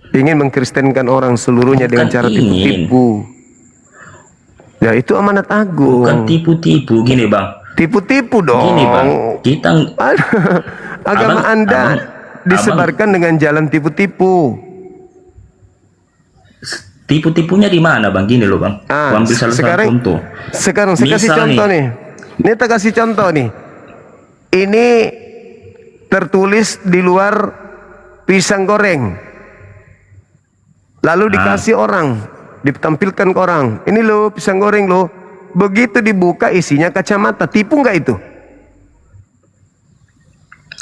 Ingin mengkristenkan orang seluruhnya dengan cara ingin. tipu-tipu. Ya itu amanat agung. Bukan tipu-tipu gini Bang. Tipu-tipu dong. Gini Bang, kita Agama Anda disebarkan dengan jalan tipu-tipu. Tipu-tipunya di mana Bang? Gini loh Bang. Gua ambil salah satu contoh. Sekarang saya kasih Misal contoh nih. Ini kita kasih contoh nih. Ini tertulis di luar pisang goreng. Lalu dikasih orang, ditampilkan ke orang. Ini loh pisang goreng loh. Begitu dibuka isinya kacamata. Tipu nggak itu?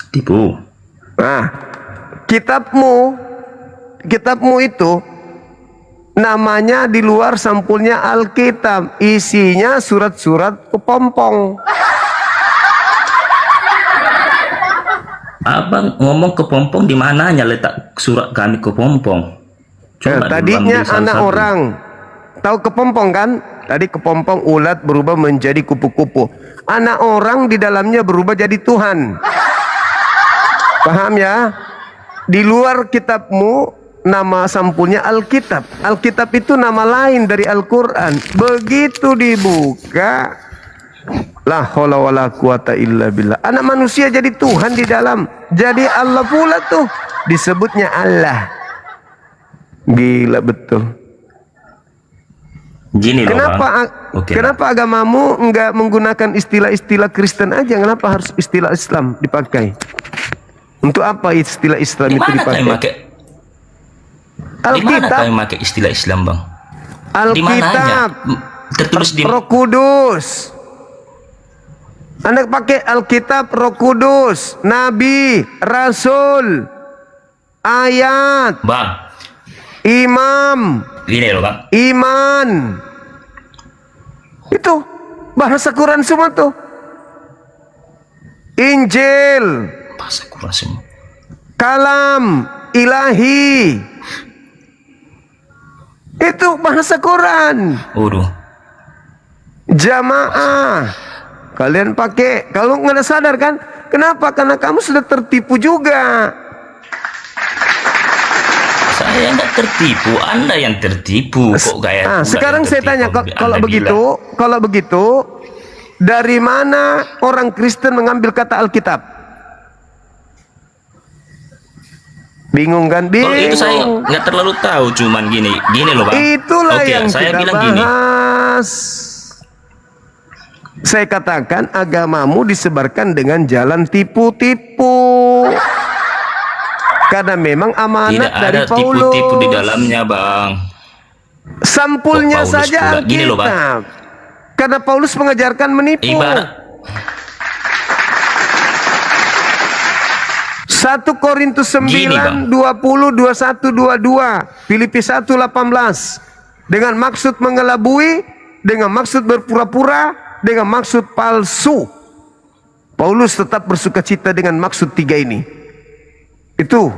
Tipu. Nah, kitabmu itu namanya di luar sampulnya Alkitab, isinya surat-surat kepompong. Abang ngomong kepompong di mananya letak surat kami kepompong? Coba dulu Tadinya ambil salah anak satu. orang tahu kepompong kan? Tadi kepompong ulat berubah menjadi kupu-kupu. Anak orang di dalamnya berubah jadi Tuhan. Paham ya? Di luar kitabmu nama sampulnya Alkitab. Alkitab itu nama lain dari Al-Quran. Begitu dibuka, la haula wala quwata illa billah. Anak manusia jadi Tuhan di dalam. Jadi Allah pula tuh. Disebutnya Allah. Gila betul. Gini loh Bang. Kenapa agamamu enggak menggunakan istilah-istilah Kristen aja? Kenapa harus istilah Islam dipakai? Untuk apa istilah Islam itu dipakai? Di mana kalian pakai istilah Islam Bang? Di mananya? Alkitab, Tertulis di Roh Kudus. Anda pakai Alkitab, Roh Kudus, Nabi, Rasul, ayat, Bang. Imam, Gini loh Bang. iman. Itu bahasa Quran semua tuh. Injil, Bahasa Quran semua. kalam ilahi. Itu bahasa Quran. Waduh. Jamaah. Kalian pakai, kalau nggak sadar kan? Kenapa? Karena kamu sudah tertipu juga. Saya nggak tertipu, Anda yang tertipu. Kok kayak Sekarang saya tanya, kalau begitu, dari mana orang Kristen mengambil kata Alkitab? Bingung kan? Bingung. Kalau itu saya nggak terlalu tahu, cuman gini loh Bang. Itulah Oke, yang saya kita bilang gini. bahas. Saya katakan agamamu disebarkan dengan jalan tipu-tipu. Karena memang amanat Tidak dari ada Paulus. tipu-tipu di dalamnya Bang. Sampulnya Kok Paulus saja pula? Gini loh, Bang. Alkitab. Karena Paulus mengajarkan menipu. Ibarat 1 Korintus 9, Gini, Bang. 20, 21, 22, Filipi 1, 18. Dengan maksud mengelabui, dengan maksud berpura-pura, dengan maksud palsu. Paulus tetap bersukacita dengan maksud 3 ini. Itu.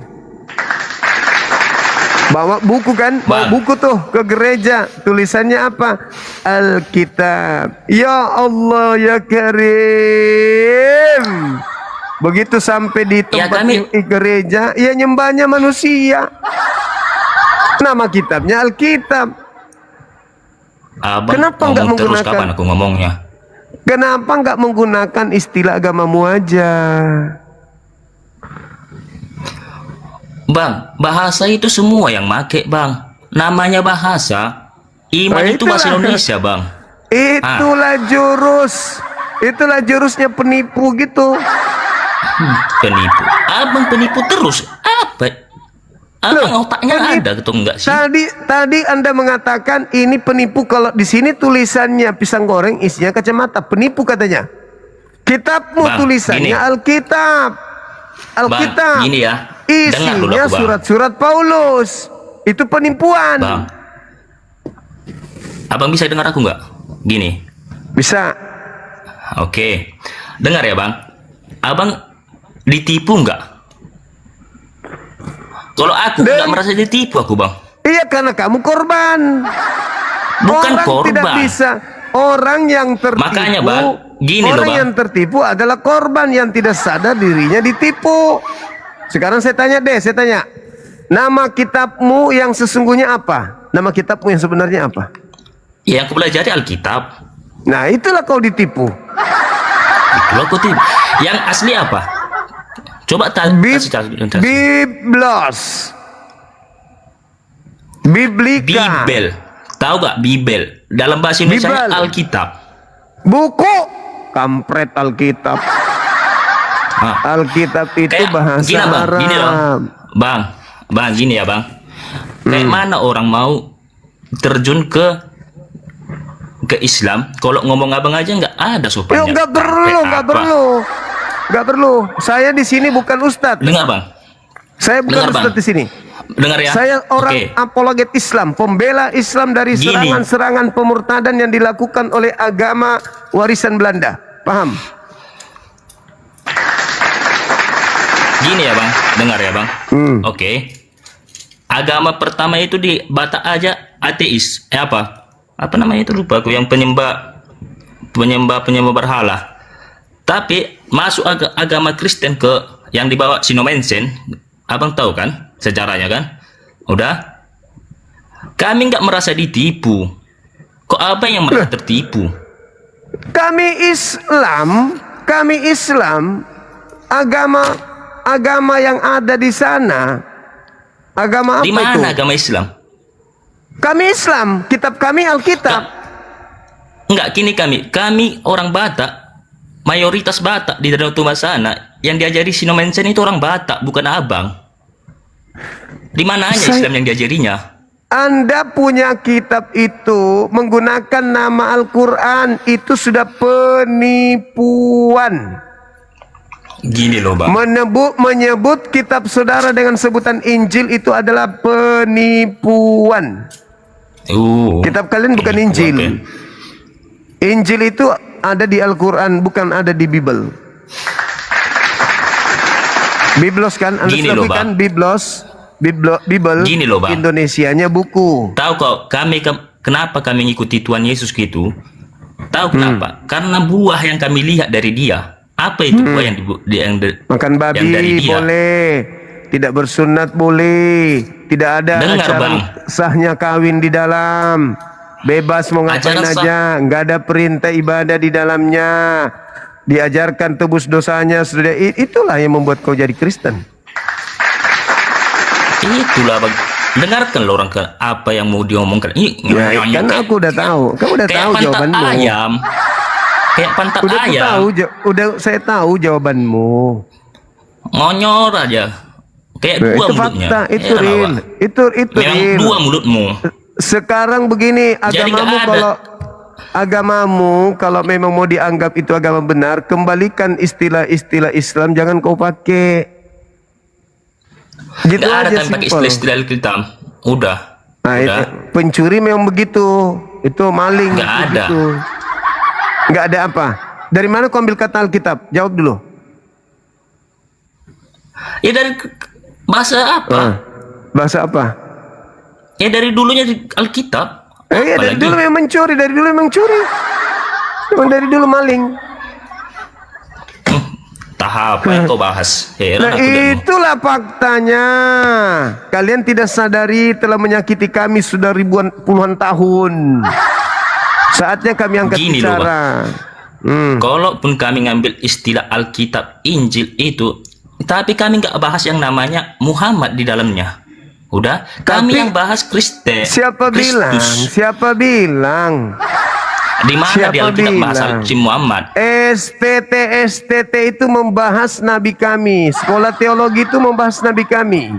Bawa buku kan? Bawa buku tuh ke gereja. Tulisannya apa? Alkitab. Ya Allah ya Karim. Begitu sampai di tempat gereja, ya nyembahnya manusia. Nama kitabnya Alkitab. Abang Kenapa ngomong nggak terus menggunakan? kapan aku ngomongnya? Kenapa nggak menggunakan istilah agamamu aja? Bang, bahasa itu semua yang make, Bang. Namanya bahasa. Iman itu bahasa Indonesia, Bang. Itulah jurusnya penipu gitu. Penipu. Abang penipu terus. Apa? Abang otaknya ada atau enggak sih? Tadi Anda mengatakan ini penipu, kalau di sini tulisannya pisang goreng, isinya kacamata. Penipu katanya. Kitabmu Bang, tulisannya gini. Alkitab. Bang, gini ya. Dengar dulu Isinya aku, Bang. surat-surat Paulus. Itu penipuan. Bang. Abang bisa dengar aku nggak? Gini. Bisa. Oke. Dengar ya, Bang. Abang ditipu nggak? Kalau aku nggak merasa ditipu aku, Bang. Iya, karena kamu korban. Bukan Orang korban. tidak bisa. Orang yang tertipu. Makanya, Bang, gini loh, orang Bang. yang tertipu adalah korban yang tidak sadar dirinya ditipu. Sekarang saya tanya. Nama kitabmu yang sesungguhnya apa? Nama kitabmu yang sebenarnya apa? Yang aku pelajari Alkitab. Nah, itulah kau ditipu. Itulah aku tipu. Yang asli apa? Coba kasih Biblos. Biblika. Bibel. Tahu gak Bibel? Dalam bahasa Indonesia Alkitab. Buku. Kampret Alkitab. Alkitab itu bahasa gini, Bang. Arab. Gini loh. Bang, gini ya, Bang. Kayak mana orang mau terjun ke Islam kalau ngomong abang aja nggak ada sopannya. Nggak perlu. Saya di sini bukan ustadz. Dengar, Bang. Saya bukan ustadz di sini. Dengar ya. Saya orang apologet Islam, pembela Islam dari serangan-serangan pemurtadan yang dilakukan oleh agama warisan Belanda. Paham? Gini ya, Bang. Dengar ya, Bang. Oke. Agama pertama itu di Batak aja ateis. Apa namanya itu, lupa aku, yang penyembah berhala. Tapi masuk agama Kristen ke yang dibawa Sinomensen. Abang tahu kan sejarahnya kan? Udah. Kami nggak merasa ditipu. Kok abang yang merasa tertipu? Kami Islam, agama yang ada di sana. Agama apa di mana itu? Agama Islam? Kami Islam, kitab kami Alkitab. Enggak, kami orang Batak, mayoritas Batak di Danau Toba sana, yang diajari Sinomensen itu orang Batak, bukan abang. Di mananya Islam yang diajarinya? Anda punya kitab itu menggunakan nama Al-Quran, itu sudah penipuan. Gini loh, Bang. Menyebut kitab saudara dengan sebutan Injil itu adalah penipuan. Kitab kalian bukan Injil. Injil itu ada di Al-Quran, bukan ada di Bible. Biblos kan? Anda sudah kan Biblos? Bible. Gini loh, Bang. Indonesianya buku. Tahu kok kenapa kami ngikuti Tuhan Yesus gitu? Tahu kenapa? Karena buah yang kami lihat dari dia. Apa itu buah yang makan babi yang dari dia? Boleh, tidak bersunat boleh, tidak ada acara sahnya kawin di dalam, bebas mau ngapain aja, nggak ada perintah ibadah di dalamnya, diajarkan tebus dosanya sudah. Itulah yang membuat kau jadi Kristen. Itulah, Bang. Dengarkan lo orang apa yang mau diomongkan. Kan aku udah tahu, kamu udah tahu jawabanmu. Ayam. Kayak pantat ayam. Saya tahu jawabanmu. Ngonyor aja. Kayak dua itu mulutnya. Fakta, itu real. Itu memang real. Dua mulutmu. Sekarang begini, agamamu kalau memang mau dianggap itu agama benar, kembalikan istilah-istilah Islam, jangan kau pakai. Gitu Nggak aja, ada kan pakai istilah kita. Udah. Itu, pencuri memang begitu. Itu maling. Nggak ada. Begitu. Nggak ada apa? Dari mana kau ambil kata Alkitab? Jawab dulu. Ya dari bahasa apa? Bahasa apa? dari dulunya di Alkitab. Iya, dari Apalagi? dulu memang curi, dari dulu memang curi. Memang dari dulu maling. Tahap apa yang kau bahas? Nah Heran aku denganmu. itulah faktanya. Kalian tidak sadari telah menyakiti kami sudah puluhan tahun. Saatnya kami angkat Gini loh, bicara. Kalaupun kami ngambil istilah Alkitab, Injil itu, tapi kami nggak bahas yang namanya Muhammad di dalamnya. Udah, kami yang bahas Kristen. Siapa Kristus. bilang? Siapa bilang? Di mana Siapa di Alkitab bahas bilang? si Muhammad? STT itu membahas nabi kami. Sekolah teologi itu membahas nabi kami.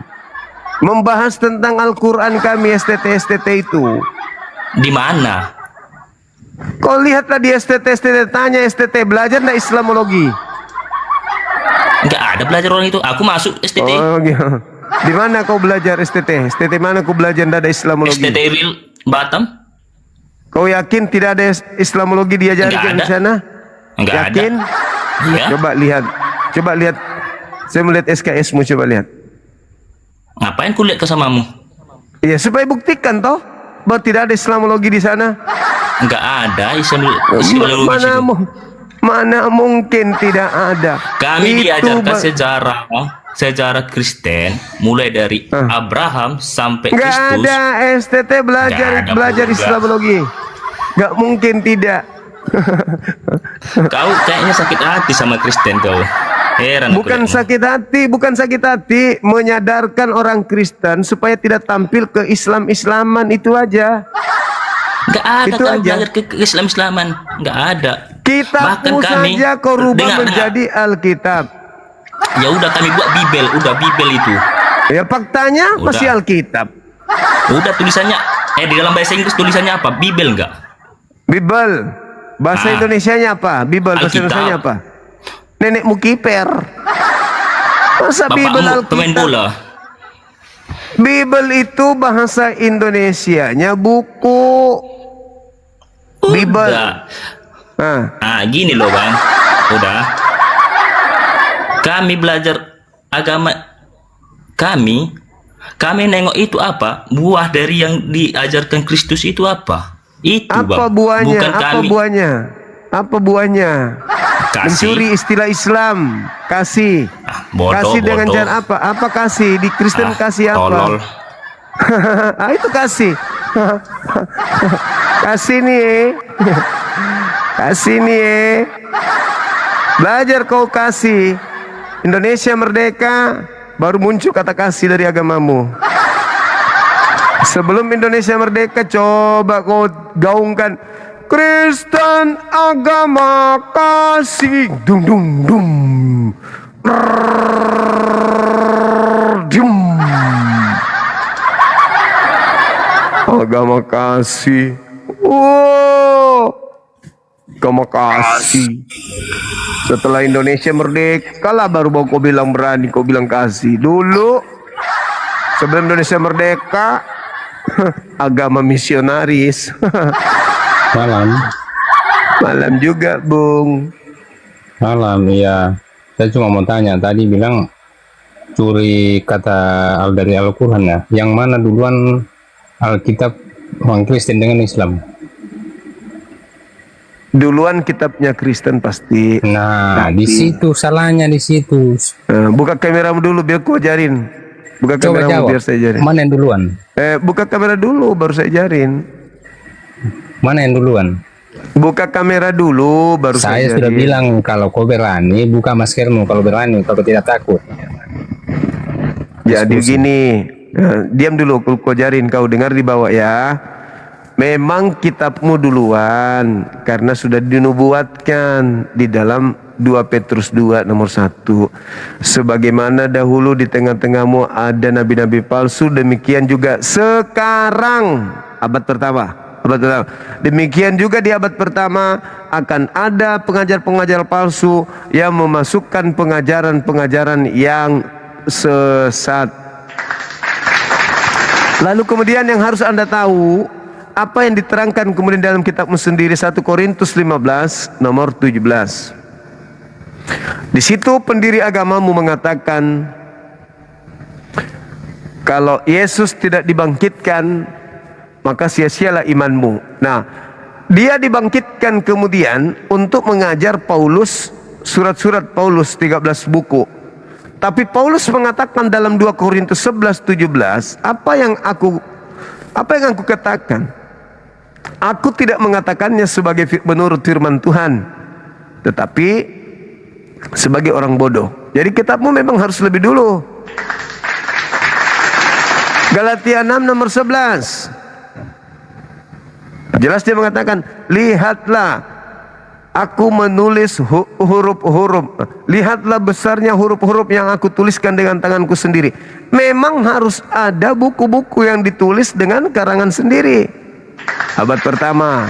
Membahas tentang Al-Quran kami. STT itu. Di mana? Kau lihatlah di STT, tanya STT, belajar nggak Islamologi? Nggak ada belajar orang itu. Aku masuk STT. Oh gitu. Di mana kau belajar STT? STT mana kau belajar nggak ada Islamologi? STT Real Batam? Kau yakin tidak ada Islamologi diajarkan di sana? Nggak ada. Yakin? Iya. Coba lihat. Coba lihat. Saya melihat SKS-mu, coba lihat. Ngapain kulihat ke samamu? Iya, supaya buktikan toh bahwa tidak ada Islamologi di sana. Nggak ada Islamologi di situ. Mana mungkin tidak ada. Kami Itu diajarkan sejarah Kristen mulai dari Abraham sampai nggak Kristus. ada STT belajar Nggak ada juga. Islamologi. Nggak mungkin tidak. Kau kayaknya sakit hati sama Kristen kau. Heran aku Bukan lihatmu. sakit hati, menyadarkan orang Kristen supaya tidak tampil ke Islaman itu aja. Nggak ada Itu kami aja. belajar ke Islaman. Nggak ada. Kitabmu saja kau rubah menjadi Alkitab. Ya udah kami buat Bibel, udah Bibel itu. Ya faktanya Udah. masih Alkitab. Udah tulisannya di dalam bahasa Inggris tulisannya apa? Bibel nggak? Bibel. Bahasa Indonesianya apa? Bibel bahasa Alkitab. Indonesianya apa? Nenekmu kiper. Masa Bibel Bapakmu pemain Alkitab? bola. Bibel itu bahasa Indonesianya buku. Bibel. Nah, gini loh bang. Udah. Kami belajar agama kami nengok itu apa? Buah dari yang diajarkan Kristus itu apa? Itu Apa bang. buahnya? Bukan Apa kami. buahnya? Apa buahnya? Kasih. Mencuri istilah Islam. Kasih. Bodoh, Kasih dengan bodoh. cara apa? Apa kasih? Di Kristen kasih apa? Tolol. Itu kasih. Kasih nih. Kasih nih. Belajar kau kasih. Indonesia merdeka, baru muncul kata kasih dari agamamu. Sebelum Indonesia merdeka, coba kau gaungkan Kristen agama kasih. Dung dung dung. Dum. Agama kasih. Agama kasih. Setelah Indonesia merdeka lah baru kau bilang berani, kau bilang kasih. Dulu sebelum Indonesia merdeka agama misionaris. Malam juga, Bung. Malam, iya. Saya cuma mau tanya, tadi bilang curi kata dari Al-Quran ya. Yang mana duluan Alkitab orang Kristen dengan Islam? Duluan kitabnya Kristen pasti. Nah, di situ salahnya di situ. Buka kameramu dulu biar ku ajarin. Buka Coba kameramu jawab. biar saya ajarin. Mana yang duluan? Buka kamera dulu baru saya ajarin. Mana yang duluan? Buka kamera dulu baru saya Saya sudah ajarin. bilang kalau kau berani buka maskermu kalau berani, kalau tidak takut. Jadi gini, diam dulu, ku ajarin kau dengar di bawah ya. Memang kitabmu duluan karena sudah dinubuatkan di dalam 2 Petrus 2 nomor 1. Sebagaimana dahulu di tengah-tengahmu ada nabi-nabi palsu, demikian juga sekarang abad pertama. Demikian juga di abad pertama akan ada pengajar-pengajar palsu yang memasukkan pengajaran-pengajaran yang sesat. Lalu kemudian yang harus Anda tahu, apa yang diterangkan kemudian dalam kitabmu sendiri 1 Korintus 15 nomor 17. Di situ pendiri agamamu mengatakan Kalau Yesus tidak dibangkitkan, maka sia-sialah imanmu. Nah, dia dibangkitkan kemudian untuk mengajar Paulus, surat-surat Paulus 13 buku. Tapi Paulus mengatakan dalam 2 Korintus 11:17, apa yang aku katakan? Aku tidak mengatakannya sebagai menurut firman Tuhan, tetapi sebagai orang bodoh. Jadi kitabmu memang harus lebih dulu. Galatia 6 nomor 11. Jelas dia mengatakan, lihatlah aku menulis huruf-huruf. Lihatlah besarnya huruf-huruf yang aku tuliskan dengan tanganku sendiri. Memang harus ada buku-buku yang ditulis dengan karangan sendiri. Abad pertama.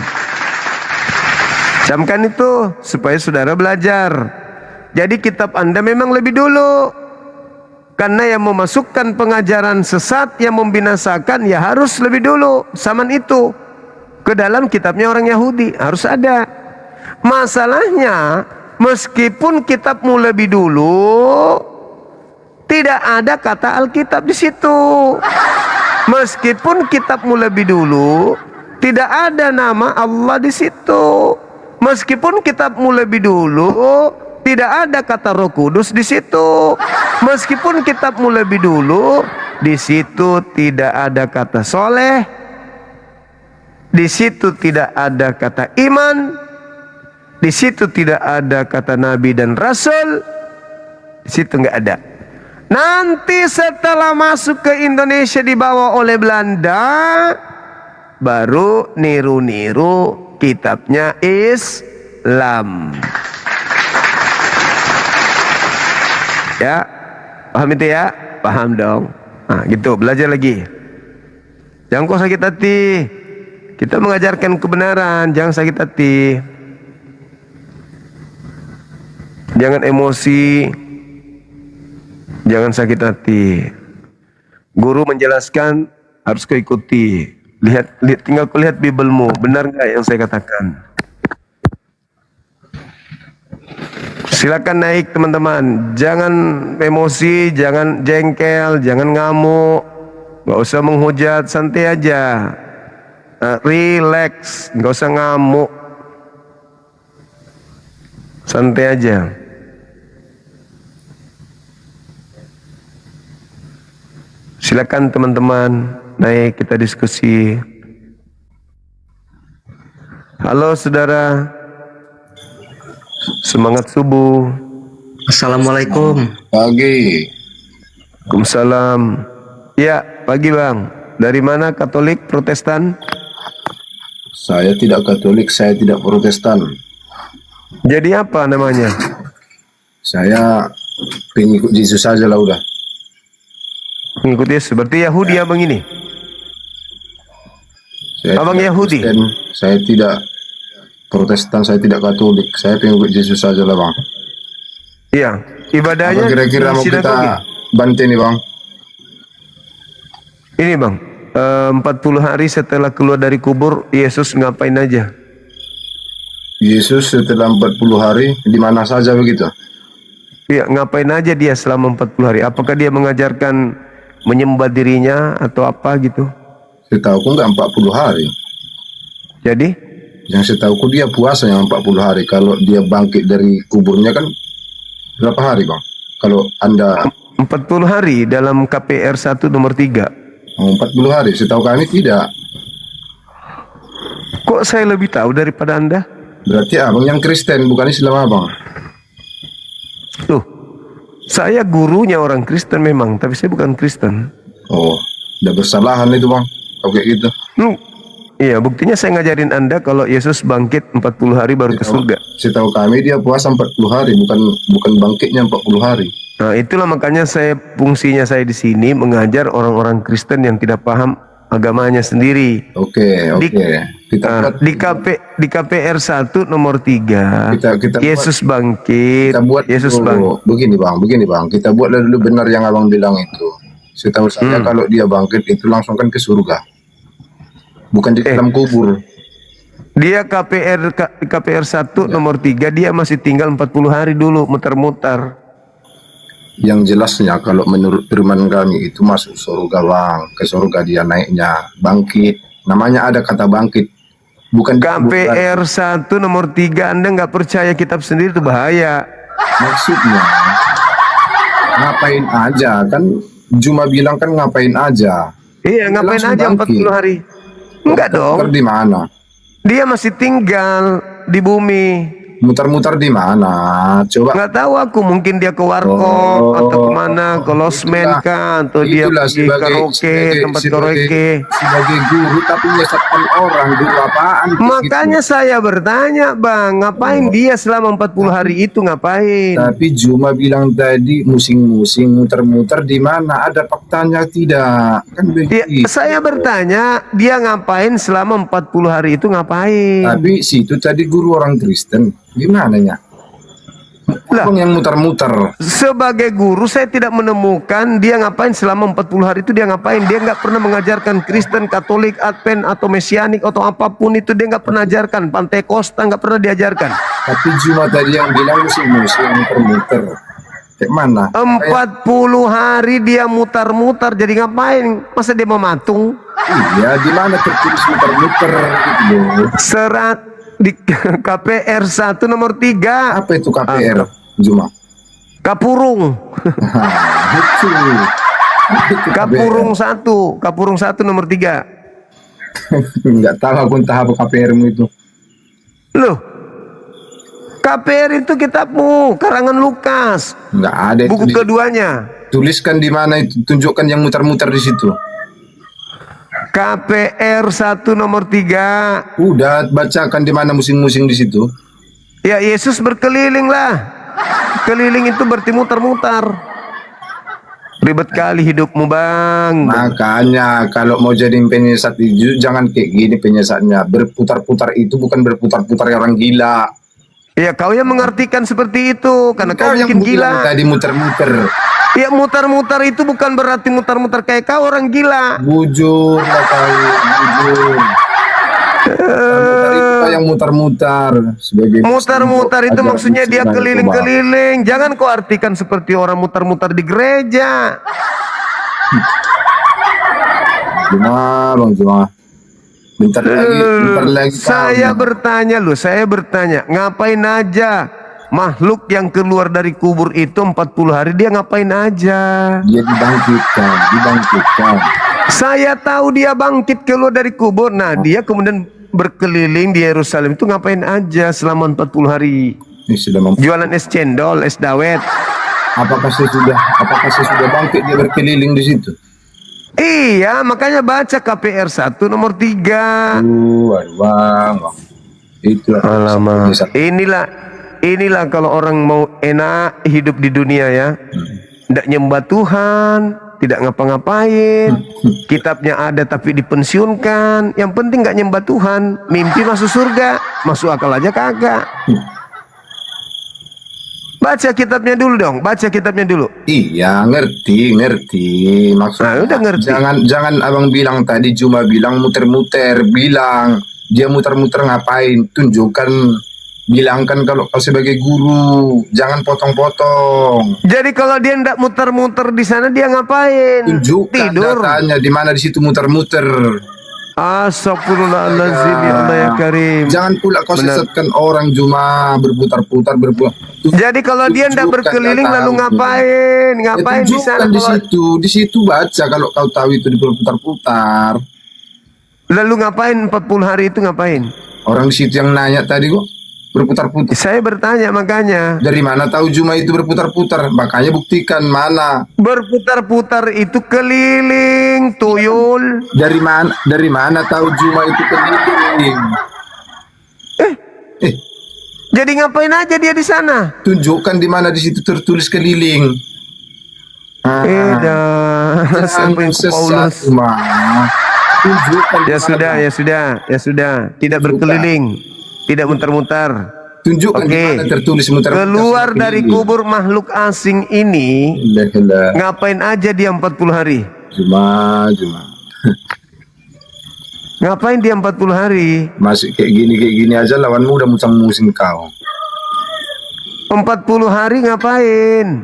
Camkan itu supaya saudara belajar. Jadi kitab Anda memang lebih dulu. Karena yang memasukkan pengajaran sesat yang membinasakan ya harus lebih dulu zaman itu ke dalam kitabnya orang Yahudi, harus ada. Masalahnya meskipun kitabmu lebih dulu, tidak ada kata Alkitab di situ. Meskipun kitabmu lebih dulu, tidak ada nama Allah di situ. Meskipun kitabmu lebih dulu, tidak ada kata Roh Kudus di situ. Meskipun kitabmu lebih dulu, di situ tidak ada kata soleh, di situ tidak ada kata iman, di situ tidak ada kata nabi dan rasul, di situ nggak ada. Nanti setelah masuk ke Indonesia dibawa oleh Belanda, baru niru-niru kitabnya Islam. Ya, paham itu ya? Paham dong. Nah, gitu, belajar lagi. Jangan kau sakit hati. Kita mengajarkan kebenaran, jangan sakit hati. Jangan emosi. Jangan sakit hati. Guru menjelaskan, harus kau ikuti. Lihat, tinggal kau lihat Biblemu, benar nggak yang saya katakan? Silakan naik teman-teman, jangan emosi, jangan jengkel, jangan ngamuk, nggak usah menghujat, santai aja, relax, nggak usah ngamuk, santai aja. Silakan teman-teman naik, kita diskusi. Halo saudara. Semangat subuh. Assalamualaikum. Pagi. Waalaikumsalam. Ya, pagi bang. Dari mana, Katolik, Protestan? Saya tidak Katolik, saya tidak Protestan. Jadi apa namanya? Saya pengikut Yesus saja lah udah. Pengikut Yesus, seperti Yahudi abang ini? Abang Yahudi? Kristen, saya tidak Protestan, saya tidak Katolik, saya pengikut Yesus saja lah bang. Iya, ibadahnya apa kira-kira mau kita bantu nih bang? Ini bang, 40 hari setelah keluar dari kubur, Yesus ngapain aja? Yesus setelah 40 hari di mana saja begitu? Iya, ngapain aja dia selama 40 hari? Apakah dia mengajarkan menyembah dirinya atau apa gitu? Setahuku enggak 40 hari. Jadi? Yang setahuku dia puasa yang 40 hari. Kalau dia bangkit dari kuburnya kan berapa hari bang? Kalau Anda 40 hari dalam KPR 1 nomor 3. Oh, 40 hari, setahu kami tidak. Kok saya lebih tahu daripada Anda? Berarti abang yang Kristen, bukan Islam abang. Tuh, saya gurunya orang Kristen memang, tapi saya bukan Kristen. Oh, udah bersalahan itu bang, oke gitu. Iya, buktinya saya ngajarin Anda kalau Yesus bangkit 40 hari baru ke surga. Setahu kami dia puasa 40 hari, bukan bangkitnya 40 hari. Nah, itulah makanya fungsinya saya di sini mengajar orang-orang Kristen yang tidak paham agamanya sendiri. Oke. Di KPR 1 nomor 3. Yesus bangkit. Kita buat Yesus bangkit. Begini bang. Kita buat dulu benar yang abang bilang itu. Setahu saya kalau dia bangkit itu langsung kan ke surga. Bukan di dalam kubur. Dia KPR 1 nomor 3, dia masih tinggal 40 hari dulu muter-muter. Yang jelasnya kalau menurut firman kami itu masuk surga bang, ke surga dia naiknya, bangkit. Namanya ada kata bangkit. Bukan KPR 1 nomor 3, Anda nggak percaya kitab sendiri itu bahaya. Maksudnya ngapain aja kan? Juma bilang kan ngapain aja? Iya, ngapain Langsung aja bangkit. 40 hari? Enggak dong. Di mana? Dia masih tinggal di bumi. Muter-muter di mana? Coba. Nggak tahu aku, mungkin dia ke warkop atau kemana, ke losmen kan, atau dia Itulah pergi karaoke, tempat karaoke. Sebagai guru tapi menyesatkan orang, guru apaan? Makanya saya bertanya, Bang, ngapain dia selama 40 hari itu ngapain? Tapi Juma bilang tadi musing-musing, muter-muter di mana? Ada faktanya tidak? Kan Ya, saya bertanya, dia ngapain selama 40 hari itu ngapain? Tapi situ tadi guru orang Kristen. Gimana ya? Abang yang muter-muter. Sebagai guru saya tidak menemukan dia ngapain selama 40 hari itu, dia ngapain. Dia nggak pernah mengajarkan Kristen, Katolik, Advent atau Mesianik atau apapun itu, dia nggak pernah ajarkan. Pantekosta nggak pernah diajarkan. Tapi Juma tadi yang bilang musing-musing, muter-muter. Kayak mana? 40 hari dia mutar-mutar, jadi ngapain? Masa dia mematung? Iya, di mana tertulis muter-muter gitu loh. Serat di KPR 1 nomor 3. Apa itu KPR, Juma? Kapurung. Kapurung 1, Kapurung 1 nomor 3. Enggak tahu aku entah apa KPR-mu itu. Loh, KPR itu kitabmu, karangan Lukas. Enggak ada. Buku keduanya. Tuliskan di mana itu, tunjukkan yang muter-muter di situ. KPR 1 nomor 3. Udah bacakan di mana musing-musing di situ. Ya, Yesus berkeliling lah. Keliling itu berarti mutar-mutar. Ribet kali hidupmu, Bang. Makanya kalau mau jadi penyesat itu jangan kayak gini penyesatnya. Berputar-putar itu bukan berputar-putar orang gila. Ya, kau yang mengartikan seperti itu karena kau mungkin gila. Tadi muter-muter. Ya, mutar-mutar itu bukan berarti mutar-mutar kayak kau orang gila. Bujur lah kau, bujur. Mutar itu yang mutar-mutar sebagai mutar-mutar itu maksudnya dia keliling-keliling. Jangan kau artikan seperti orang mutar-mutar di gereja. Cuma, Bang Cuma. Bentar lagi. Saya bertanya, ngapain aja makhluk yang keluar dari kubur itu 40 hari dia ngapain aja? Dia dibangkitkan. Saya tahu dia bangkit keluar dari kubur. Nah, dia kemudian berkeliling di Yerusalem itu ngapain aja selama 40 hari? Jualan es cendol, es dawet. Apakah saya sudah bangkit dia berkeliling di situ? Iya, makanya baca KPR 1 nomor 3. Bang. Itulah. Alamak. Inilah kalau orang mau enak hidup di dunia ya. Tidak nyembah Tuhan, tidak ngapa-ngapain. Kitabnya ada tapi dipensiunkan. Yang penting nggak nyembah Tuhan, mimpi masuk surga, masuk akal aja kagak. Baca kitabnya dulu dong, baca kitabnya dulu. Iya, ngerti. Maksudnya udah ngerti. Jangan abang bilang tadi cuma bilang muter-muter, bilang dia muter-muter ngapain? Tunjukkan, bilangkan kalau kau sebagai guru, jangan potong-potong. Jadi kalau dia ndak muter-muter di sana dia ngapain? Tunjukkan tidur. Datanya di mana di situ muter-muter. Astagfirullahaladzim, ya Allah ya Karim. Jangan pula kau sesatkan orang cuma berputar-putar. Jadi kalau dia ndak berkeliling lalu ngapain? Ngapain di sana? Di situ baca kalau kau tahu itu berputar-putar. Lalu ngapain 40 hari itu ngapain? Orang di situ yang nanya tadi kok berputar-putar. Saya bertanya makanya. Dari mana tahu Juma itu berputar-putar? Makanya buktikan mana. Berputar-putar itu keliling, tuyul. Dari mana tahu Juma itu keliling? Jadi ngapain aja dia di sana? Tunjukkan di mana di situ tertulis keliling. Sampai Paulus. Tunjukkan. Ya sudah. Tidak berkeliling. Tidak muter-muter. Tunjukkan di mana tertulis muter-muter. Keluar dari kubur makhluk asing ini. Ngapain aja dia 40 hari? Juma. Ngapain dia 40 hari? Masih kayak gini aja lawanmu udah musang-musing kau. 40 hari ngapain?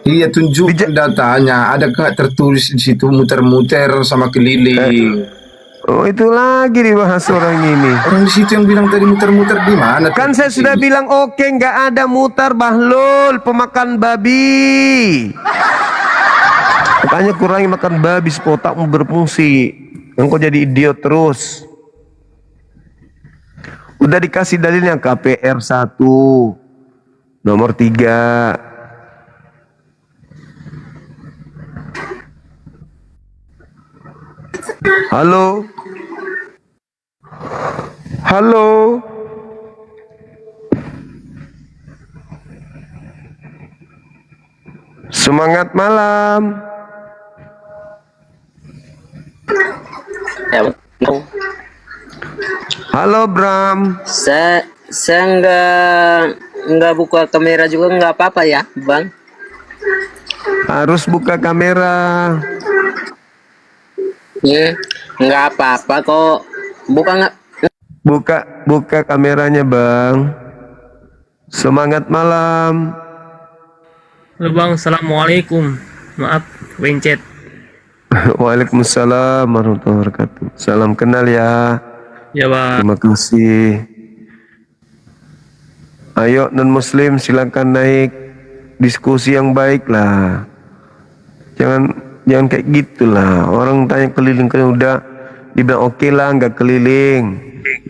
Iya, tunjukkan datanya. Adakah tertulis di situ muter-muter sama keliling? Oh, itu lagi dibahas orang ini. Orang di situ yang bilang tadi muter-muter di mana? Kan saya sudah bilang oke, nggak ada mutar, Bahlul, pemakan babi. Makanya kurangi makan babi, otakmu berfungsi. Engkau jadi idiot terus. Udah dikasih dalilnya KPR 1 nomor 3. Halo. Halo. Semangat malam. Halo Bram. Saya nggak buka kamera juga nggak apa-apa ya, Bang? Harus buka kamera. Nggak apa-apa kok. Buka kameranya, Bang. Semangat malam. Halo Bang, Assalamualaikum. Maaf, Wencet. Waalaikumsalam warahmatullahi wabarakatuh. Salam kenal ya. Ya Bang. Terima kasih. Ayo non-muslim silakan naik diskusi yang baik lah. Jangan kayak gitulah. Orang tanya keliling-keliling udah dibilang oke lah, nggak keliling.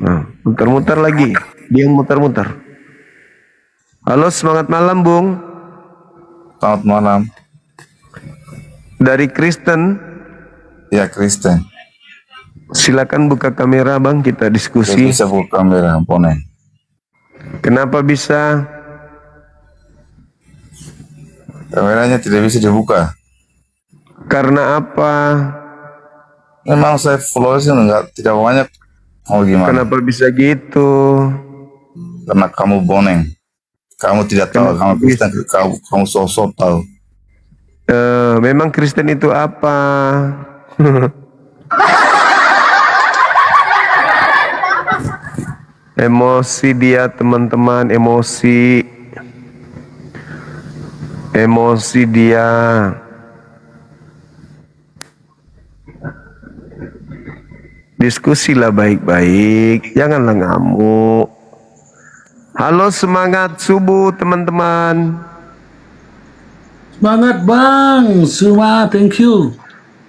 Nah, muter-muter lagi. Dia muter-muter. Halo, semangat malam, Bung. Selamat malam. Dari Kristen. Ya, Kristen. Silakan buka kamera, Bang, kita diskusi. Bisa buka kamera, Pone. Kenapa bisa? Kameranya tidak bisa dibuka. Karena apa? Memang saya followersnya tidak banyak. Mau gimana? Kenapa bisa gitu? Karena kamu boneng. Kamu tidak tahu, kamu Kristen, kamu sosok tahu. Memang Kristen itu apa? Emosi dia, teman-teman, emosi dia. Diskusilah baik-baik, janganlah ngamuk. Halo, semangat subuh teman-teman. Semangat Bang, semua thank you.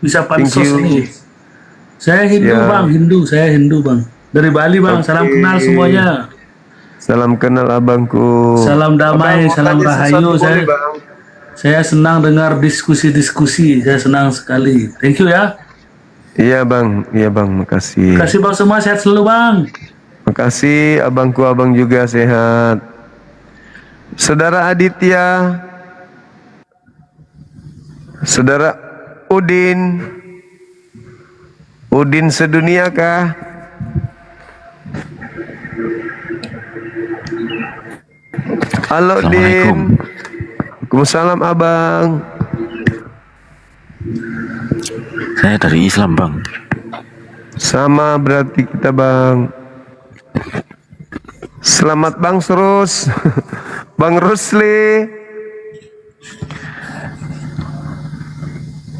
Bisa pansos nih. Saya Hindu Ya. Bang, saya Hindu Bang. Dari Bali Bang, salam kenal semuanya. Salam kenal abangku. Salam damai, salam rahayu. Saya senang dengar diskusi-diskusi, saya senang sekali. Thank you ya. Iya bang, makasih. Kasih Bang semua, sehat selalu Bang. Makasih abangku, abang juga sehat. Saudara Aditya, Saudara Udin sedunia kah? Halo Din. Waalaikumsalam abang. Saya dari Islam Bang. Sama berarti kita bang. Selamat bang terus. Bang Rusli.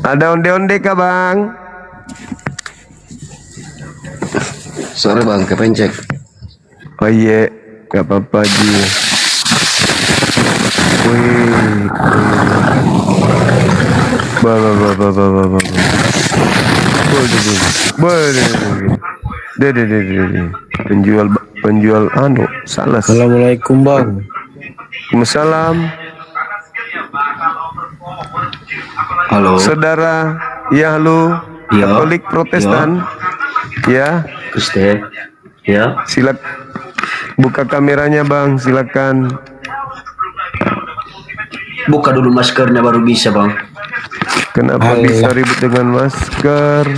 Ada onde-onde kah bang? Sore bang, kepencek. Oh iya, gak apa-apa Ji. Wih, penjual anu salah. Assalamualaikum bang. Waalaikumsalam. Halo. Saudara, ya halo. Ya. Katolik Protestan. Ya. Kristen. Ya. Silak buka kameranya bang, silakan. Buka dulu maskernya baru bisa bang. Kenapa bisa ribut dengan masker?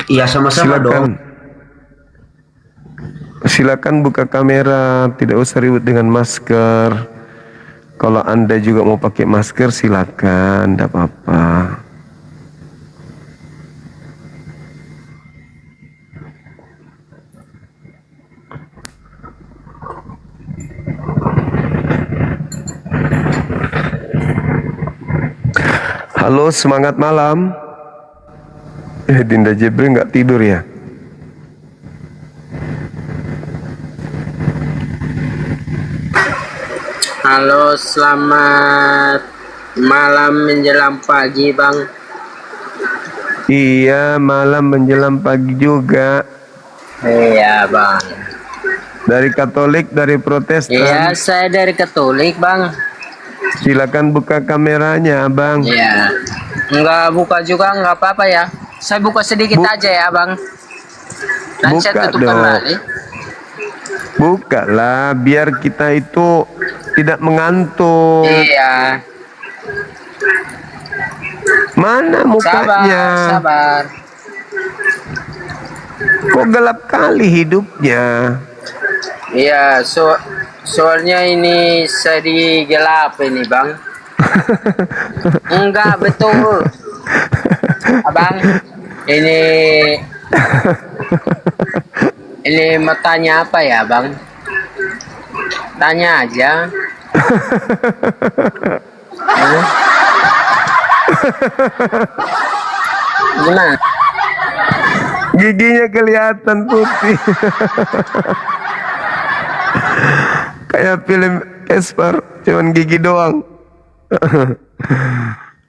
Iya sama-sama dong. Silakan buka kamera, tidak usah ribut dengan masker. Kalau Anda juga mau pakai masker silakan, tidak apa-apa. Halo, semangat malam. Dinda Jibril nggak tidur ya? Halo, selamat malam menjelang pagi, Bang. Iya, malam menjelang pagi juga. Iya, Bang. Dari Katolik, dari Protestan. Iya, saya dari Katolik, Bang. Silakan buka kameranya, Bang. Iya. Enggak buka juga, enggak apa-apa ya. Saya buka sedikit aja ya, Bang. Nanti saya Buka tutup dong. kembali. Buka lah, biar kita itu tidak mengantuk. Iya. Mana mukanya? Sabar. Kok gelap kali hidupnya? Iya, soalnya ini saya digelap ini, Bang. Enggak, betul. Abang, ini mau tanya apa ya, Bang? Tanya aja. Gimana? Giginya kelihatan putih. Kayak film Esper, cuman gigi doang.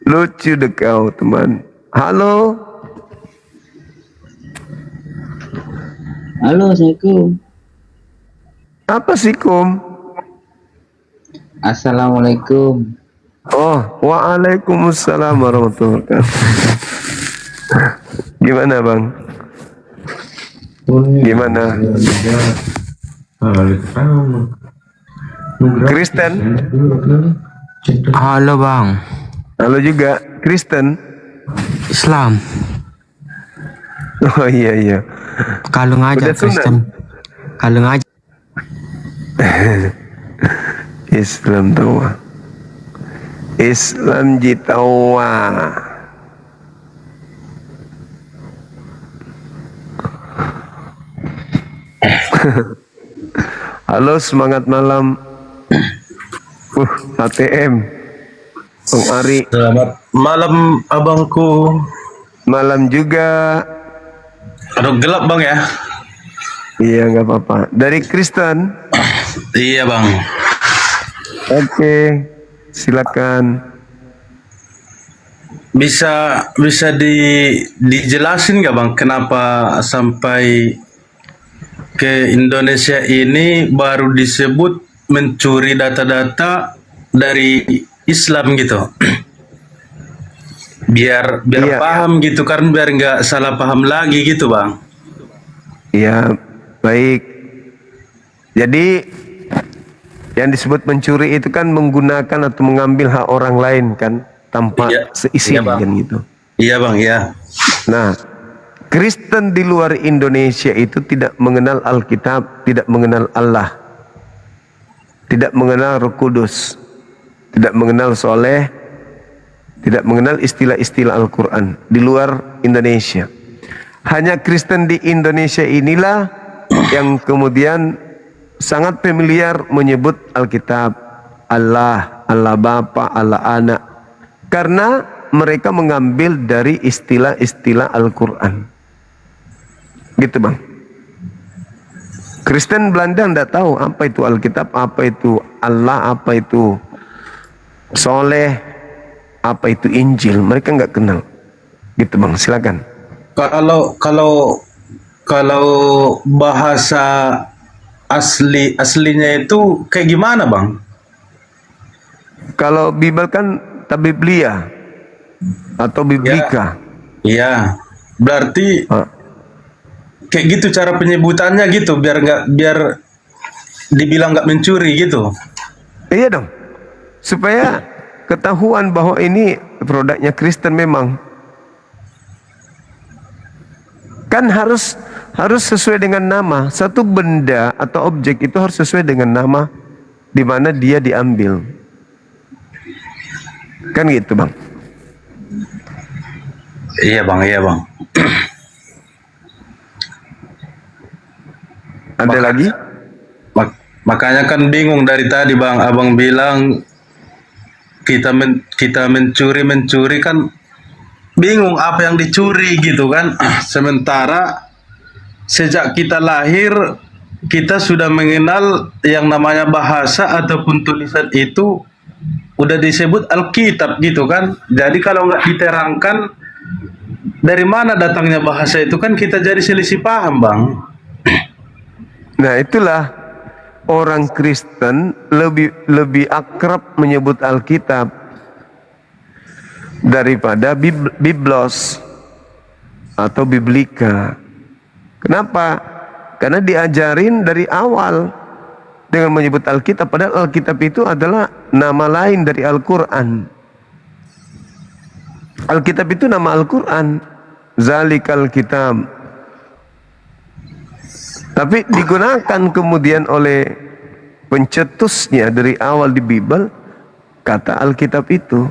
Lucu deh kau, teman. Halo. Halo, Assalamualaikum. Apa sih, Kum? Assalamualaikum. Oh, waalaikumsalam warahmatullahi wabarakatuh. Gimana, Bang? Gimana? Kristen? Halo, Bang. Halo juga, Kristen? Islam. Oh iya. Kalung aja Udah sunat? Kristen. Kalung aja. Islam tawa. Islam jitawa. Halo, semangat malam. ATM. Bang Ari. Selamat malam, abangku. Malam juga. Aduh, gelap, Bang ya? Iya, nggak apa-apa. Dari Kristen? Iya, Bang. Oke, silakan. Bisa dijelasin nggak, Bang, kenapa sampai ke Indonesia ini baru disebut mencuri data-data dari Islam gitu? biar Iya. paham gitu kan, biar nggak salah paham lagi gitu, Bang. Ya, baik. Jadi yang disebut mencuri itu kan menggunakan atau mengambil hak orang lain kan tanpa seizin Bang. kan gitu. Iya, Bang, ya. Nah, Kristen di luar Indonesia itu tidak mengenal Alkitab, tidak mengenal Allah, tidak mengenal Roh Kudus, tidak mengenal soleh, tidak mengenal istilah-istilah Al-Quran di luar Indonesia. Hanya Kristen di Indonesia inilah yang kemudian sangat familiar menyebut Alkitab, Allah, Allah Bapa, Allah Anak, karena mereka mengambil dari istilah-istilah Al-Quran. Gitu, Bang. Kristen Belanda tidak tahu apa itu Alkitab, apa itu Allah, apa itu soleh, apa itu Injil. Mereka nggak kenal. Gitu, Bang. Silakan. Kalau bahasa aslinya itu kayak gimana, Bang? Kalau Bible kan Tabiblia atau Biblika. Iya. Berarti kayak gitu cara penyebutannya gitu, biar dibilang nggak mencuri gitu. Iya dong. Supaya ketahuan bahwa ini produknya Kristen memang. Kan harus sesuai dengan nama. Satu benda atau objek itu harus sesuai dengan nama di mana dia diambil. Kan gitu, Bang. Iya, Bang, iya, Bang. Ada lagi? Makanya kan bingung dari tadi, Bang. Abang bilang kita mencuri kan bingung apa yang dicuri gitu kan. Sementara sejak kita lahir kita sudah mengenal yang namanya bahasa ataupun tulisan itu udah disebut Alkitab gitu kan. Jadi kalau nggak diterangkan dari mana datangnya bahasa itu kan kita jadi selisih paham, Bang. Nah, itulah orang Kristen lebih akrab menyebut Alkitab daripada Biblos atau Biblika. Kenapa? Karena diajarin dari awal dengan menyebut Alkitab, padahal Alkitab itu adalah nama lain dari Al-Quran. Alkitab itu nama Al-Quran, Zalikal Kitab. Tapi digunakan kemudian oleh pencetusnya dari awal di Bible kata Alkitab itu.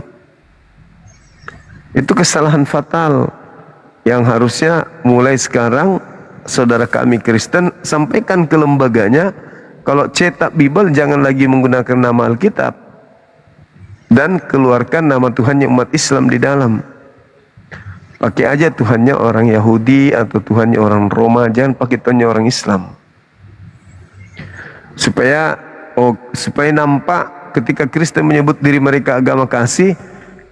Itu kesalahan fatal yang harusnya mulai sekarang saudara kami Kristen sampaikan ke lembaganya, kalau cetak Bible jangan lagi menggunakan nama Alkitab dan keluarkan nama Tuhannya umat Islam di dalam. Pakai aja Tuhannya orang Yahudi atau Tuhannya orang Roma, jangan pakai Tuhannya orang Islam. Supaya nampak ketika Kristen menyebut diri mereka agama kasih,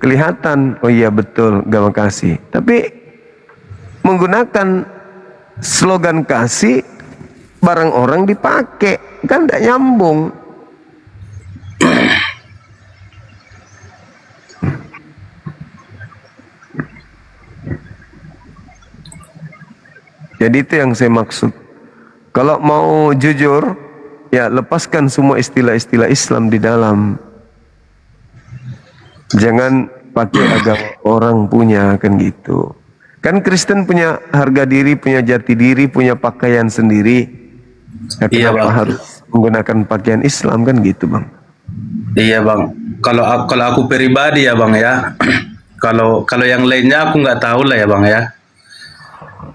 kelihatan, oh iya betul agama kasih. Tapi menggunakan slogan kasih barang orang dipakai, kan tidak nyambung. Jadi itu yang saya maksud. Kalau mau jujur, ya lepaskan semua istilah-istilah Islam di dalam. Jangan pakai agama orang punya, kan gitu. Kan Kristen punya harga diri, punya jati diri, punya pakaian sendiri. Ya, kenapa harus menggunakan pakaian Islam, kan gitu, Bang? Iya, Bang. Kalau aku pribadi ya, Bang ya. Kalau yang lainnya aku nggak tahu lah ya, Bang ya.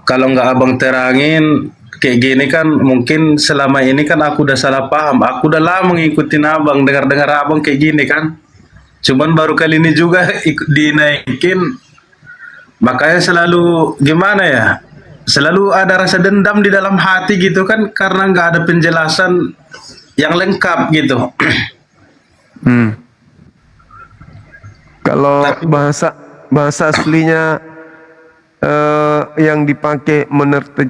Kalau nggak abang terangin kayak gini kan mungkin selama ini kan aku udah salah paham. Aku udah lama ngikutin abang, dengar abang kayak gini kan. Cuman baru kali ini juga dinaikin. Makanya selalu gimana ya? Selalu ada rasa dendam di dalam hati gitu kan, karena nggak ada penjelasan yang lengkap gitu. Kalau bahasa aslinya yang dipakai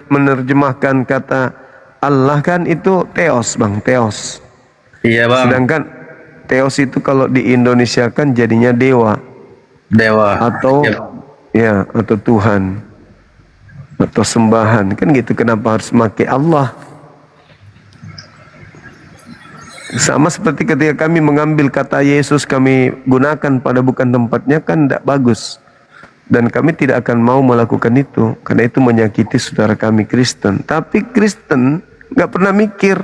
menerjemahkan kata Allah kan itu teos, Bang, teos. Iya, Bang. Sedangkan teos itu kalau di Indonesia kan jadinya dewa. Atau ya, atau Tuhan. Atau sembahan. Kan gitu, kenapa harus pakai Allah? Sama seperti ketika kami mengambil kata Yesus kami gunakan pada bukan tempatnya, kan tidak bagus. Dan kami tidak akan mau melakukan itu, karena itu menyakiti saudara kami Kristen. Tapi Kristen nggak pernah mikir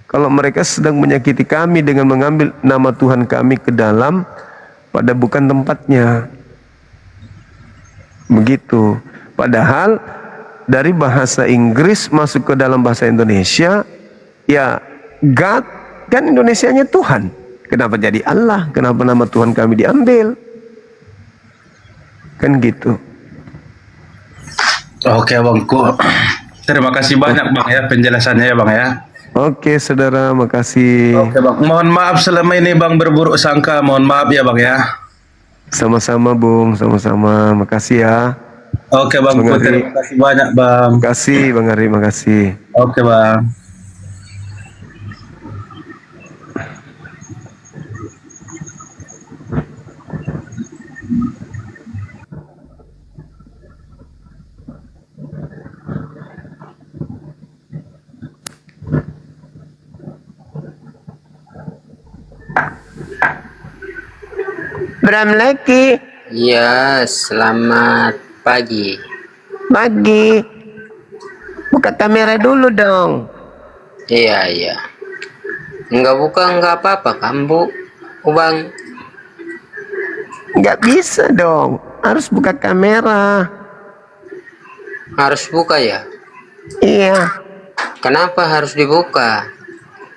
kalau mereka sedang menyakiti kami dengan mengambil nama Tuhan kami ke dalam pada bukan tempatnya. Begitu. Padahal dari bahasa Inggris masuk ke dalam bahasa Indonesia, ya God kan Indonesianya Tuhan. Kenapa jadi Allah? Kenapa nama Tuhan kami diambil? Kan gitu. Oke, Bang. Terima kasih banyak, Bang ya, penjelasannya ya, Bang ya. Oke, saudara, makasih. Oke, Bang. Mohon maaf selama ini Bang berburuk sangka. Mohon maaf ya, Bang ya. Sama-sama, Bung. Sama-sama. Makasih ya. Oke, Bang. Terima kasih banyak, Bang. Makasih, Bang Ari. Makasih. Oke, Bang. Bram Leki. Ya, selamat pagi. Pagi. Buka kamera dulu dong. Iya, iya. Enggak buka, enggak apa-apa kan, Bu? Bang. Enggak bisa dong. Harus buka kamera. Harus buka ya? Iya. Kenapa harus dibuka?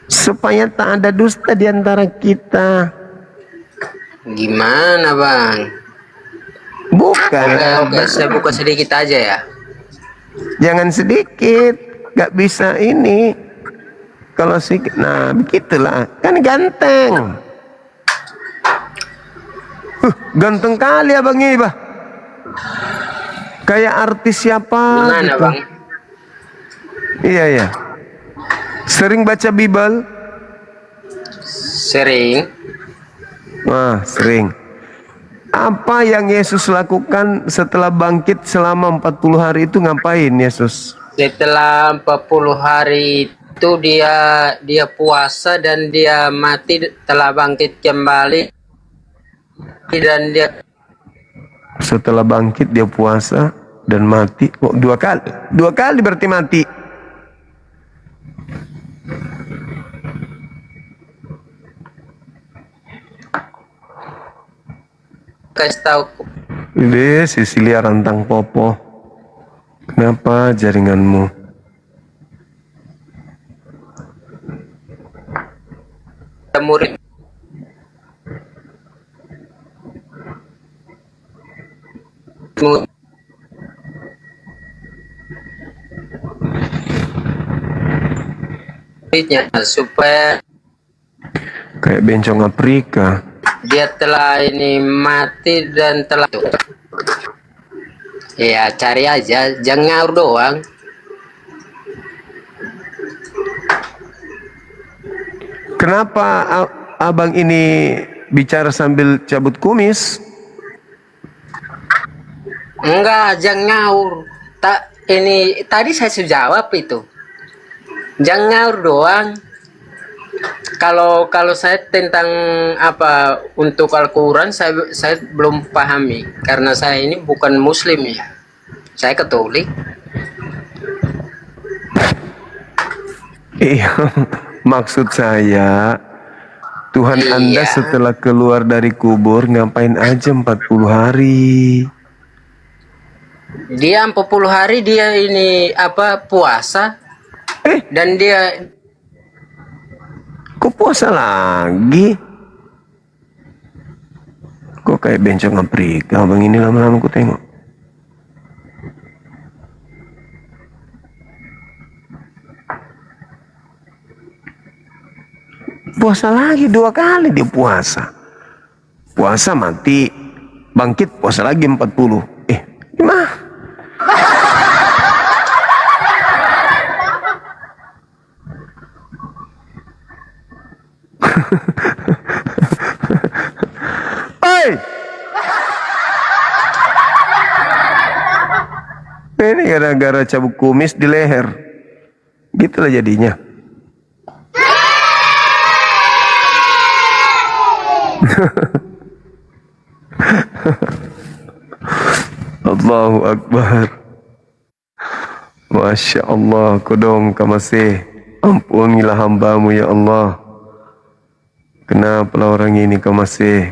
Supaya tak ada dusta di antara kita. Gimana bang? Bukan. Saya buka sedikit aja ya. Jangan sedikit, gak bisa ini. Kalau sedikit, nah begitulah, kan ganteng. Ganteng kali abang ini, bah. Kayak artis siapa? Gimana gitu. bang? Iya ya. Sering baca Bible? Sering. Wah, sering. Apa yang Yesus lakukan setelah bangkit selama 40 hari itu ngapain Yesus? Setelah 40 hari itu dia puasa dan dia mati, telah bangkit kembali, dan dia Setelah bangkit dia puasa dan mati. Oh, dua kali berarti mati. kasih tahu Ini Sisilia Rantang Popo. Kenapa jaringanmu? murid muridnya supaya Kayak bencong Afrika. dia telah ini mati dan telah ya cari aja, jangan ngaur doang. Kenapa abang ini bicara sambil cabut kumis? Enggak, jangan ngaur. Ini tadi saya sudah jawab itu. Jangan ngaur doang. Kalau saya tentang apa untuk Al-Quran saya belum pahami karena saya ini bukan Muslim ya. Saya Katolik. Iya, maksud saya Tuhan Anda setelah keluar dari kubur ngapain aja 40 hari? Dia 40 hari dia ini apa puasa. Dan dia kok puasa lagi? Kok kayak bencong Afrika abang ini lama-lama aku tengok. Puasa lagi 2 kali dia puasa. Puasa mati, bangkit puasa lagi 40. Gimana? Hei! Ini gara-gara cabuk kumis di leher. Gitulah jadinya. Allahu Akbar. Masya Allah, kodong kamasih. Ampunilah hambamu ya Allah. Kenapa orang ini kamasih?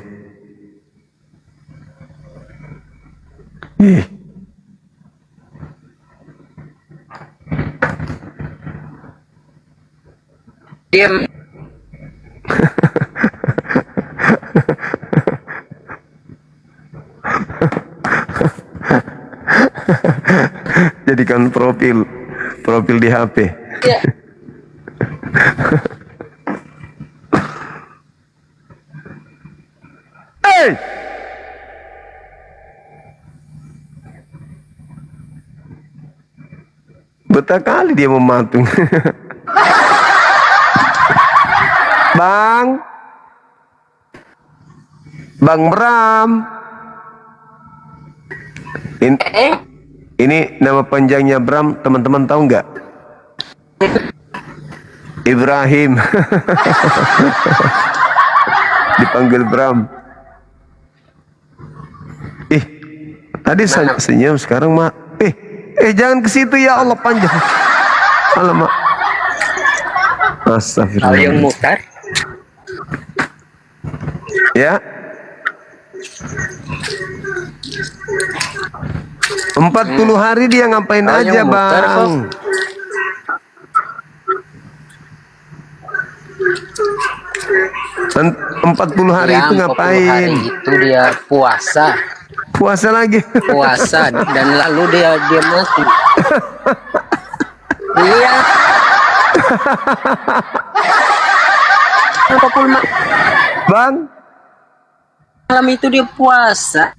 Diam. Jadikan profil di HP. Ya. Hey! Betah kali dia mematung. Bang Bram. Ini nama panjangnya Bram, teman-teman tahu nggak? Ibrahim. Dipanggil Bram. Tadi senyum, sekarang mak. Jangan ke situ ya Allah, panjang. Alamak. Astagfirullah. Yang mutar. Ya. 40 hari dia ngapain aja bang? 40 hari Ya, itu 40 ngapain? hari itu dia puasa. Puasa lagi. Puasa dan lalu dia mati. Iya. 40 Bang, malam itu dia puasa.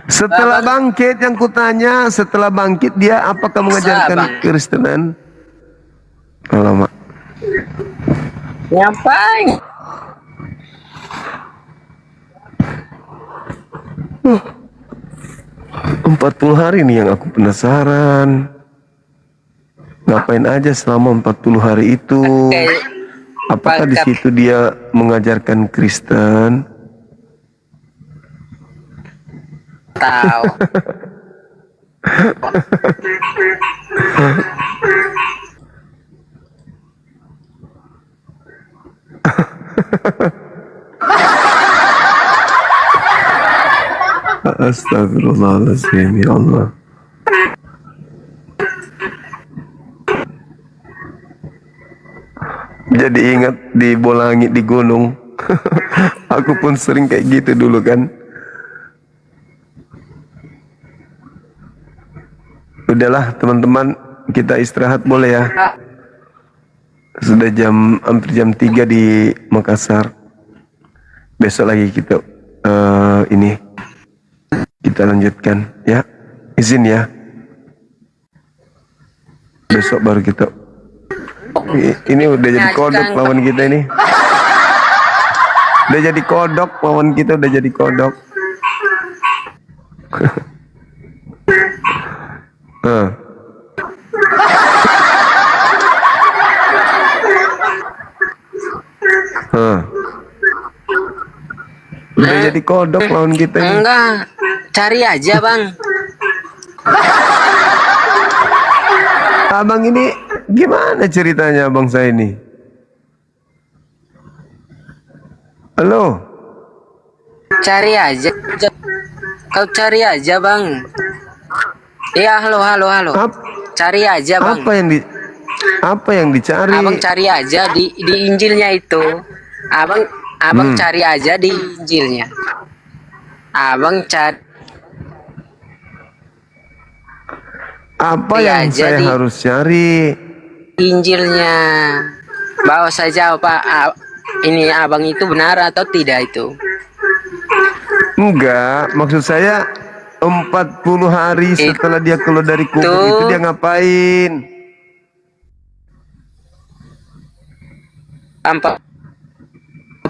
setelah bangkit yang kutanya, setelah bangkit dia apakah mengajarkan Kristenan? Alamak. Ngapain? 40 hari nih yang aku penasaran. Ngapain aja selama 40 hari itu? Apakah di situ dia mengajarkan Kristen? Tahu. Astagfirullahaladzim, ya Allah. Jadi ingat di bola langit di gunung. Aku pun sering kayak gitu dulu kan. Udahlah teman-teman, kita istirahat boleh ya. Sudah hampir jam 3 di Makassar. Besok lagi kita ini kita lanjutkan ya. Izin ya. Besok baru kita. Ini udah jadi kodok lawan kita ini. Udah jadi kodok lawan kita, udah jadi kodok. Udah jadi kodok lawan kita ini. Enggak, cari aja bang. Abang ini gimana ceritanya abang saya ini? Halo? Cari aja. Kau cari aja bang. Iya, halo. Cari aja bang. Apa yang dicari? Abang cari aja di Injilnya itu. Abang cari aja di Injilnya. Abang cari. Apa yang saya harus cari? Injilnya. Bawa saja Pak. Ini abang itu benar atau tidak itu? Enggak, maksud saya 40 hari setelah dia keluar dari kubur itu dia ngapain?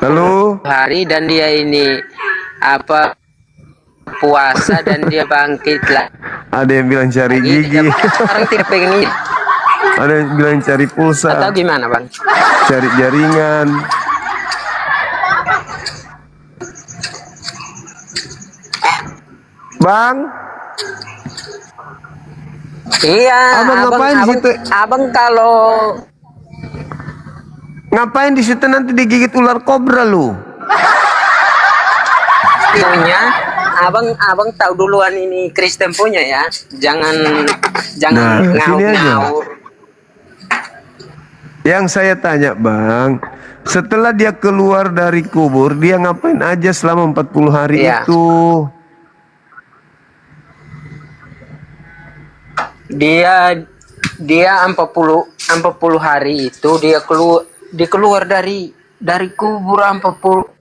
Halo? Hari dan dia ini puasa dan dia bangkit lah. Ada yang bilang cari gigi. Orang tidak pengen ini. Ada yang bilang cari pulsa. Atau gimana bang? Cari jaringan. Bang? Iya. Abang kalau ngapain di situ nanti digigit ular kobra lu? punya, abang tahu duluan ini Kristen punya ya. Jangan ngawur. Yang saya tanya bang, setelah dia keluar dari kubur, dia ngapain aja selama 40 hari itu? Dia 40 hari itu dia keluar dari kubur 40.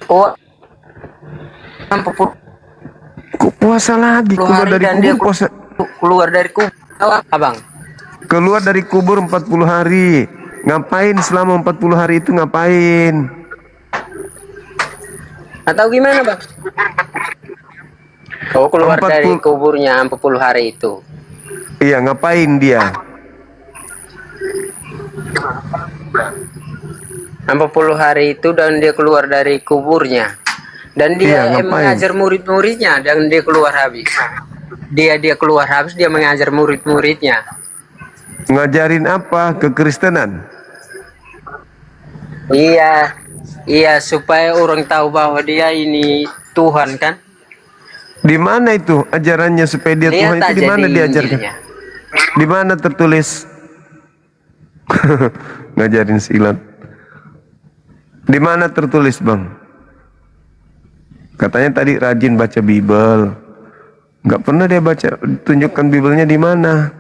Oh, 40. Kok puasa lagi keluar dari kubur? Keluar dari kubur, abang. Keluar dari kubur 40 hari. Ngapain selama 40 hari itu ngapain? Atau gimana bang? Oh, keluar dari kuburnya 40 hari itu. Iya, ngapain dia? 40 hari itu dan dia keluar dari kuburnya. Dan dia mengajar murid-muridnya dan dia keluar habis. Dia keluar habis, dia mengajar murid-muridnya. Ngajarin apa? Kekristenan? Iya, supaya orang tahu bahwa dia ini Tuhan kan. Di mana itu ajarannya supaya dia Tuhan itu di mana diajarkan? Di mana tertulis? Ngajarin silat. Di mana tertulis, Bang? Katanya tadi rajin baca Bible. Nggak pernah dia baca. Tunjukkan Biblenya di mana?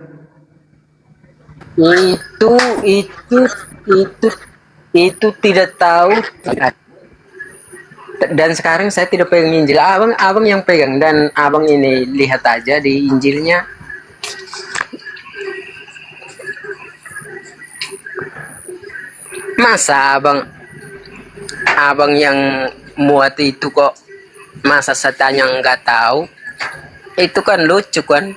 Itu tidak tahu. Dan sekarang saya tidak pegang Injil. Abang yang pegang, dan abang ini lihat aja di Injilnya. Masa abang yang muat itu kok, masa saya tanya nggak tahu? Itu kan lucu kan?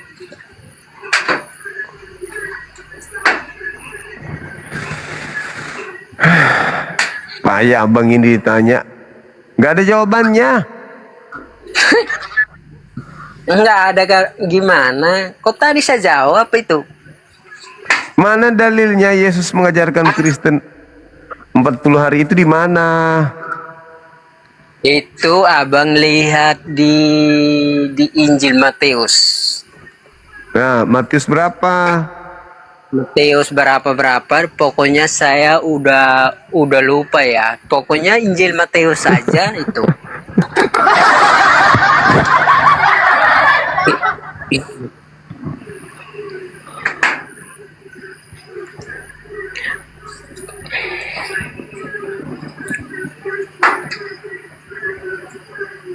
Payah abang ini ditanya, nggak ada jawabannya. Nggak ada, gimana? Kok tadi saya jawab itu? Mana dalilnya Yesus mengajarkan Kristen 40 hari itu di mana? Itu abang lihat di Injil Matius. Nah, Matius berapa? Matius berapa, pokoknya saya udah lupa ya. Pokoknya Injil Matius saja itu.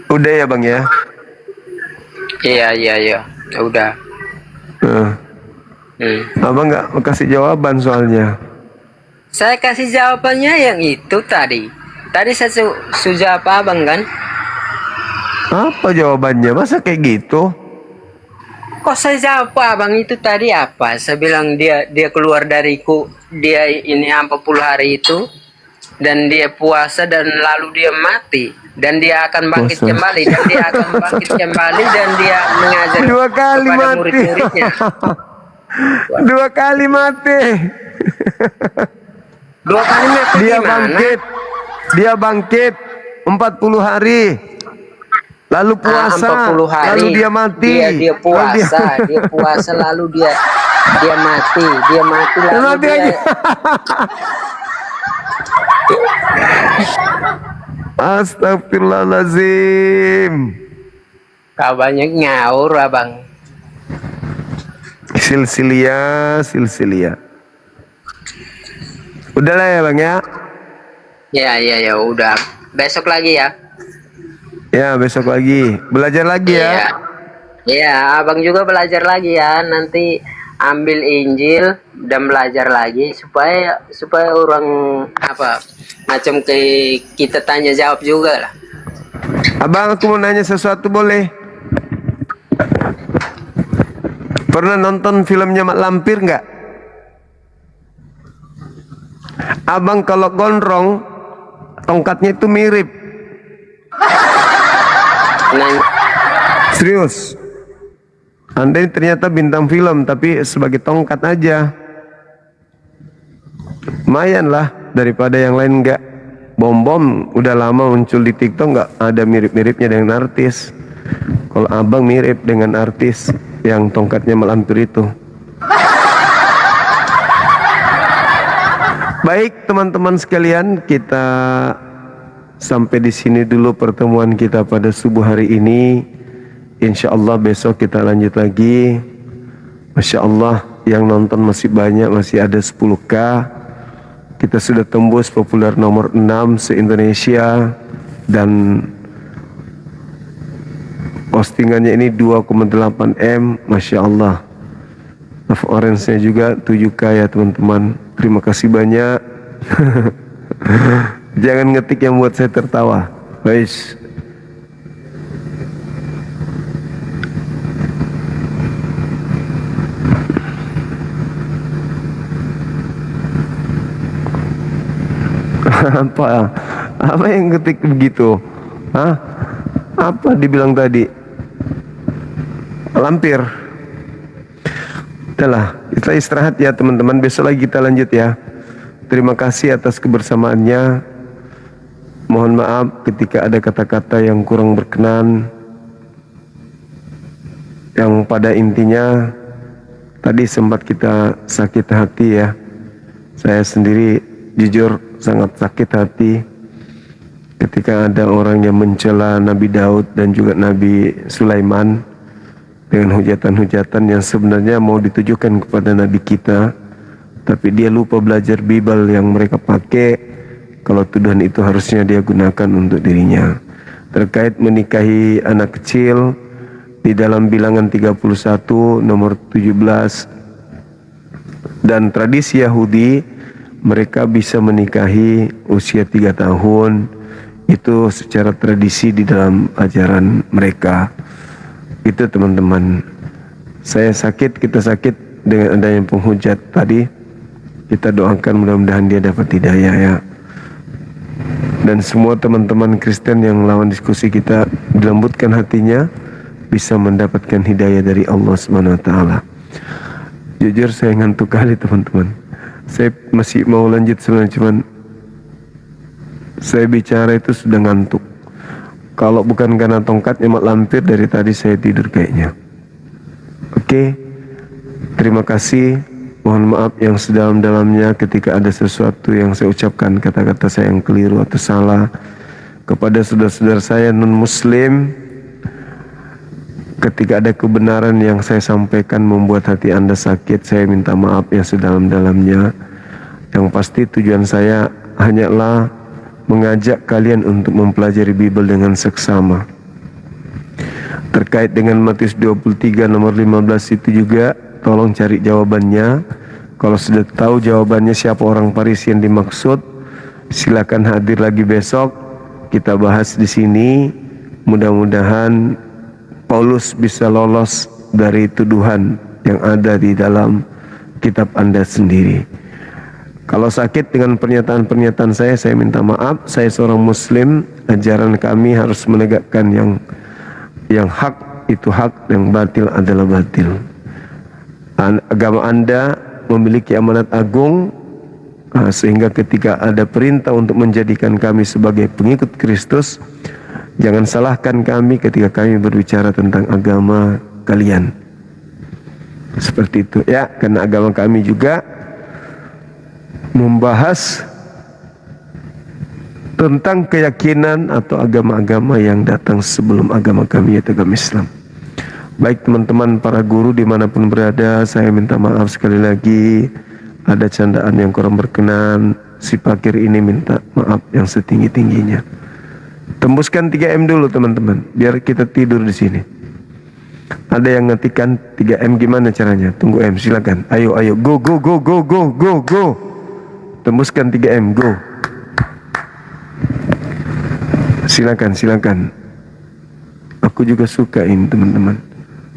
Udah ya Bang ya? Iya, udah. Abang nggak kasih jawaban soalnya. Saya kasih jawabannya yang itu tadi. Tadi saya sudah apa abang kan? Apa jawabannya? Masa kayak gitu? Kok saya jawab abang itu tadi apa? Saya bilang dia keluar dariku, dia ini 40 hari itu, dan dia puasa dan lalu dia mati, dan dia akan bangkit kembali, dan dia akan bangkit kembali, dan dia mengajar dua kali kepada mati. murid-muridnya. 2 kali mati. 2 kali mati Dia gimana? bangkit 40 hari. Lalu puasa, 40 hari, lalu dia mati. Dia puasa, dia puasa lalu dia mati, lalu mati dia aja. Astagfirullahaladzim. Kau banyak ngaur abang. Silsilia. Udahlah ya Bang ya. Ya udah. Besok lagi ya. Ya besok lagi. Belajar lagi ya. Iya, abang juga belajar lagi ya. Nanti ambil Injil dan belajar lagi supaya orang apa macam kayak kita tanya jawab juga lah. Abang, aku mau nanya sesuatu boleh? Pernah nonton filmnya Mak Lampir nggak? Abang kalau gondrong tongkatnya itu mirip. Serius. Anda ini ternyata bintang film tapi sebagai tongkat aja. Lumayan lah daripada yang lain nggak. Bom udah lama muncul di TikTok, nggak ada mirip-miripnya dengan artis. Kalau abang mirip dengan artis yang tongkatnya melampir itu. Baik teman-teman sekalian, kita sampai di sini dulu pertemuan kita pada subuh hari ini. Insya Allah besok kita lanjut lagi. Masya Allah, yang nonton masih banyak, masih ada 10k. Kita sudah tembus populer nomor 6 se-Indonesia, dan postingannya ini 2,8 M. Masya Allah. Love orange-nya juga 7k ya teman-teman. Terima kasih banyak. Jangan ngetik yang buat saya tertawa. Guys. Apa yang ketik begitu? Hah? Apa dibilang tadi? Lampir. Udahlah, kita istirahat ya teman-teman. Besok lagi kita lanjut ya. Terima kasih atas kebersamaannya. Mohon maaf ketika ada kata-kata yang kurang berkenan, yang pada intinya Tadi sempat kita sakit hati ya. Saya sendiri jujur sangat sakit hati ketika ada orang yang mencela Nabi Daud dan juga Nabi Sulaiman dengan hujatan-hujatan yang sebenarnya mau ditujukan kepada Nabi kita, tapi dia lupa belajar Bible yang mereka pakai. Kalau tuduhan itu harusnya dia gunakan untuk dirinya. Terkait menikahi anak kecil di dalam Bilangan 31 nomor 17, dan tradisi Yahudi mereka bisa menikahi usia 3 tahun, itu secara tradisi di dalam ajaran mereka. Itu teman-teman, saya sakit, kita sakit dengan adanya penghujat tadi. Kita doakan mudah-mudahan dia dapat hidayah ya. Dan semua teman-teman Kristen yang lawan diskusi kita dilembutkan hatinya, bisa mendapatkan hidayah dari Allah Subhanahu wa taala. Jujur saya ngantuk kali teman-teman. Saya masih mau lanjut sebenarnya, cuman saya bicara itu sudah ngantuk. Kalau bukan karena tongkatnya mak lampir, dari tadi saya tidur kayaknya. Oke. Terima kasih. Mohon maaf yang sedalam-dalamnya ketika ada sesuatu yang saya ucapkan, kata-kata saya yang keliru atau salah. Kepada saudara-saudara saya non-muslim, ketika ada kebenaran yang saya sampaikan membuat hati Anda sakit, saya minta maaf yang sedalam-dalamnya. Yang pasti tujuan saya hanyalah mengajak kalian untuk mempelajari Bible dengan seksama. Terkait dengan Matius 23 nomor 15 itu juga, tolong cari jawabannya. Kalau sudah tahu jawabannya siapa orang Farisi yang dimaksud, silakan hadir lagi besok, kita bahas di sini. Mudah-mudahan Paulus bisa lolos dari tuduhan yang ada di dalam kitab Anda sendiri. Kalau sakit dengan pernyataan-pernyataan saya minta maaf. Saya seorang muslim, ajaran kami harus menegakkan yang hak itu hak, yang batil adalah batil. Agama Anda memiliki amanat agung, sehingga ketika ada perintah untuk menjadikan kami sebagai pengikut Kristus, jangan salahkan kami ketika kami berbicara tentang agama kalian. Seperti itu ya, karena agama kami juga membahas tentang keyakinan atau agama-agama yang datang sebelum agama kami, yaitu agama Islam. Baik teman-teman para guru dimanapun berada, saya minta maaf sekali lagi. Ada candaan yang kurang berkenan, si pakir ini minta maaf yang setinggi-tingginya. Tembuskan 3M dulu teman-teman, biar kita tidur di sini. Ada yang ngetikkan 3M, gimana caranya? Tunggu M, silakan. Ayo, go. Tembuskan 3M, go. Silakan. Aku juga suka ini teman-teman.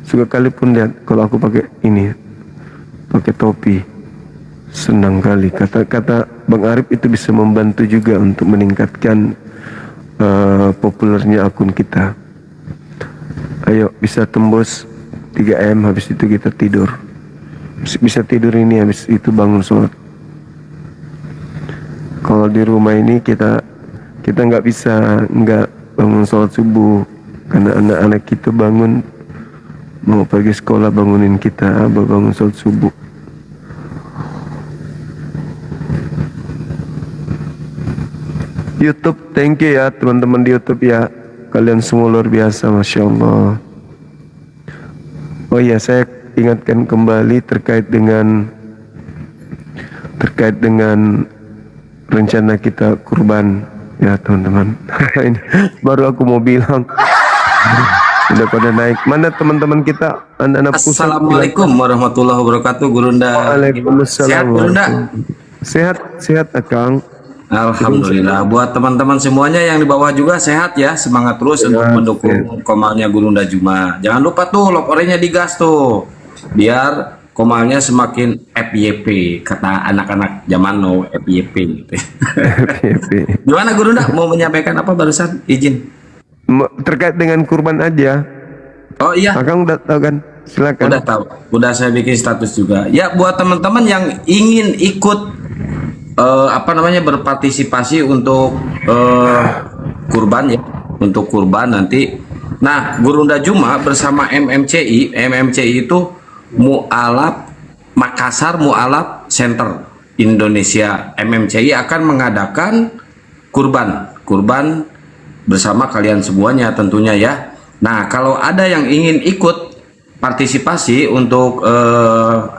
Suka kali pun lihat kalau aku pakai ini, pakai topi. Senang kali. Kata Bang Arif itu bisa membantu juga untuk meningkatkan populernya akun kita. Ayo, bisa tembus 3M, habis itu kita tidur. Bisa tidur ini, habis itu bangun sholat. Kalau di rumah ini kita nggak bisa nggak bangun sholat subuh, karena anak-anak kita bangun mau pergi sekolah, bangunin kita, bangun sholat subuh. YouTube, thank you ya teman-teman di YouTube ya, kalian semua luar biasa, Masya Allah. Oh ya, saya ingatkan kembali terkait dengan rencana kita kurban ya teman-teman. Ini baru aku mau bilang. Udah pada naik. Mana teman-teman kita, anak-anak pusat? Assalamualaikum warahmatullahi wabarakatuh, Gurunda. Waalaikumsalam. Sehat Gurunda? Sehat Akang. Alhamdulillah. Buat teman-teman semuanya yang di bawah juga sehat ya, semangat terus untuk mendukung komalnya Gurunda Juma. Jangan lupa tuh lopornya digas tuh, biar komalnya semakin FYP, kata anak-anak zaman now, FYP gitu. Gimana Gurunda, mau menyampaikan apa barusan? Izin. Terkait dengan kurban aja. Oh iya. Akang udah tahu kan? Silakan. Udah tahu. Udah saya bikin status juga. Ya buat teman-teman yang ingin ikut berpartisipasi untuk kurban ya, untuk kurban nanti. Nah, Gurunda Juma bersama MMCI itu mualaf Makassar Mu'alaf Center Indonesia MMCI akan mengadakan kurban bersama kalian semuanya tentunya ya. Nah, kalau ada yang ingin ikut partisipasi untuk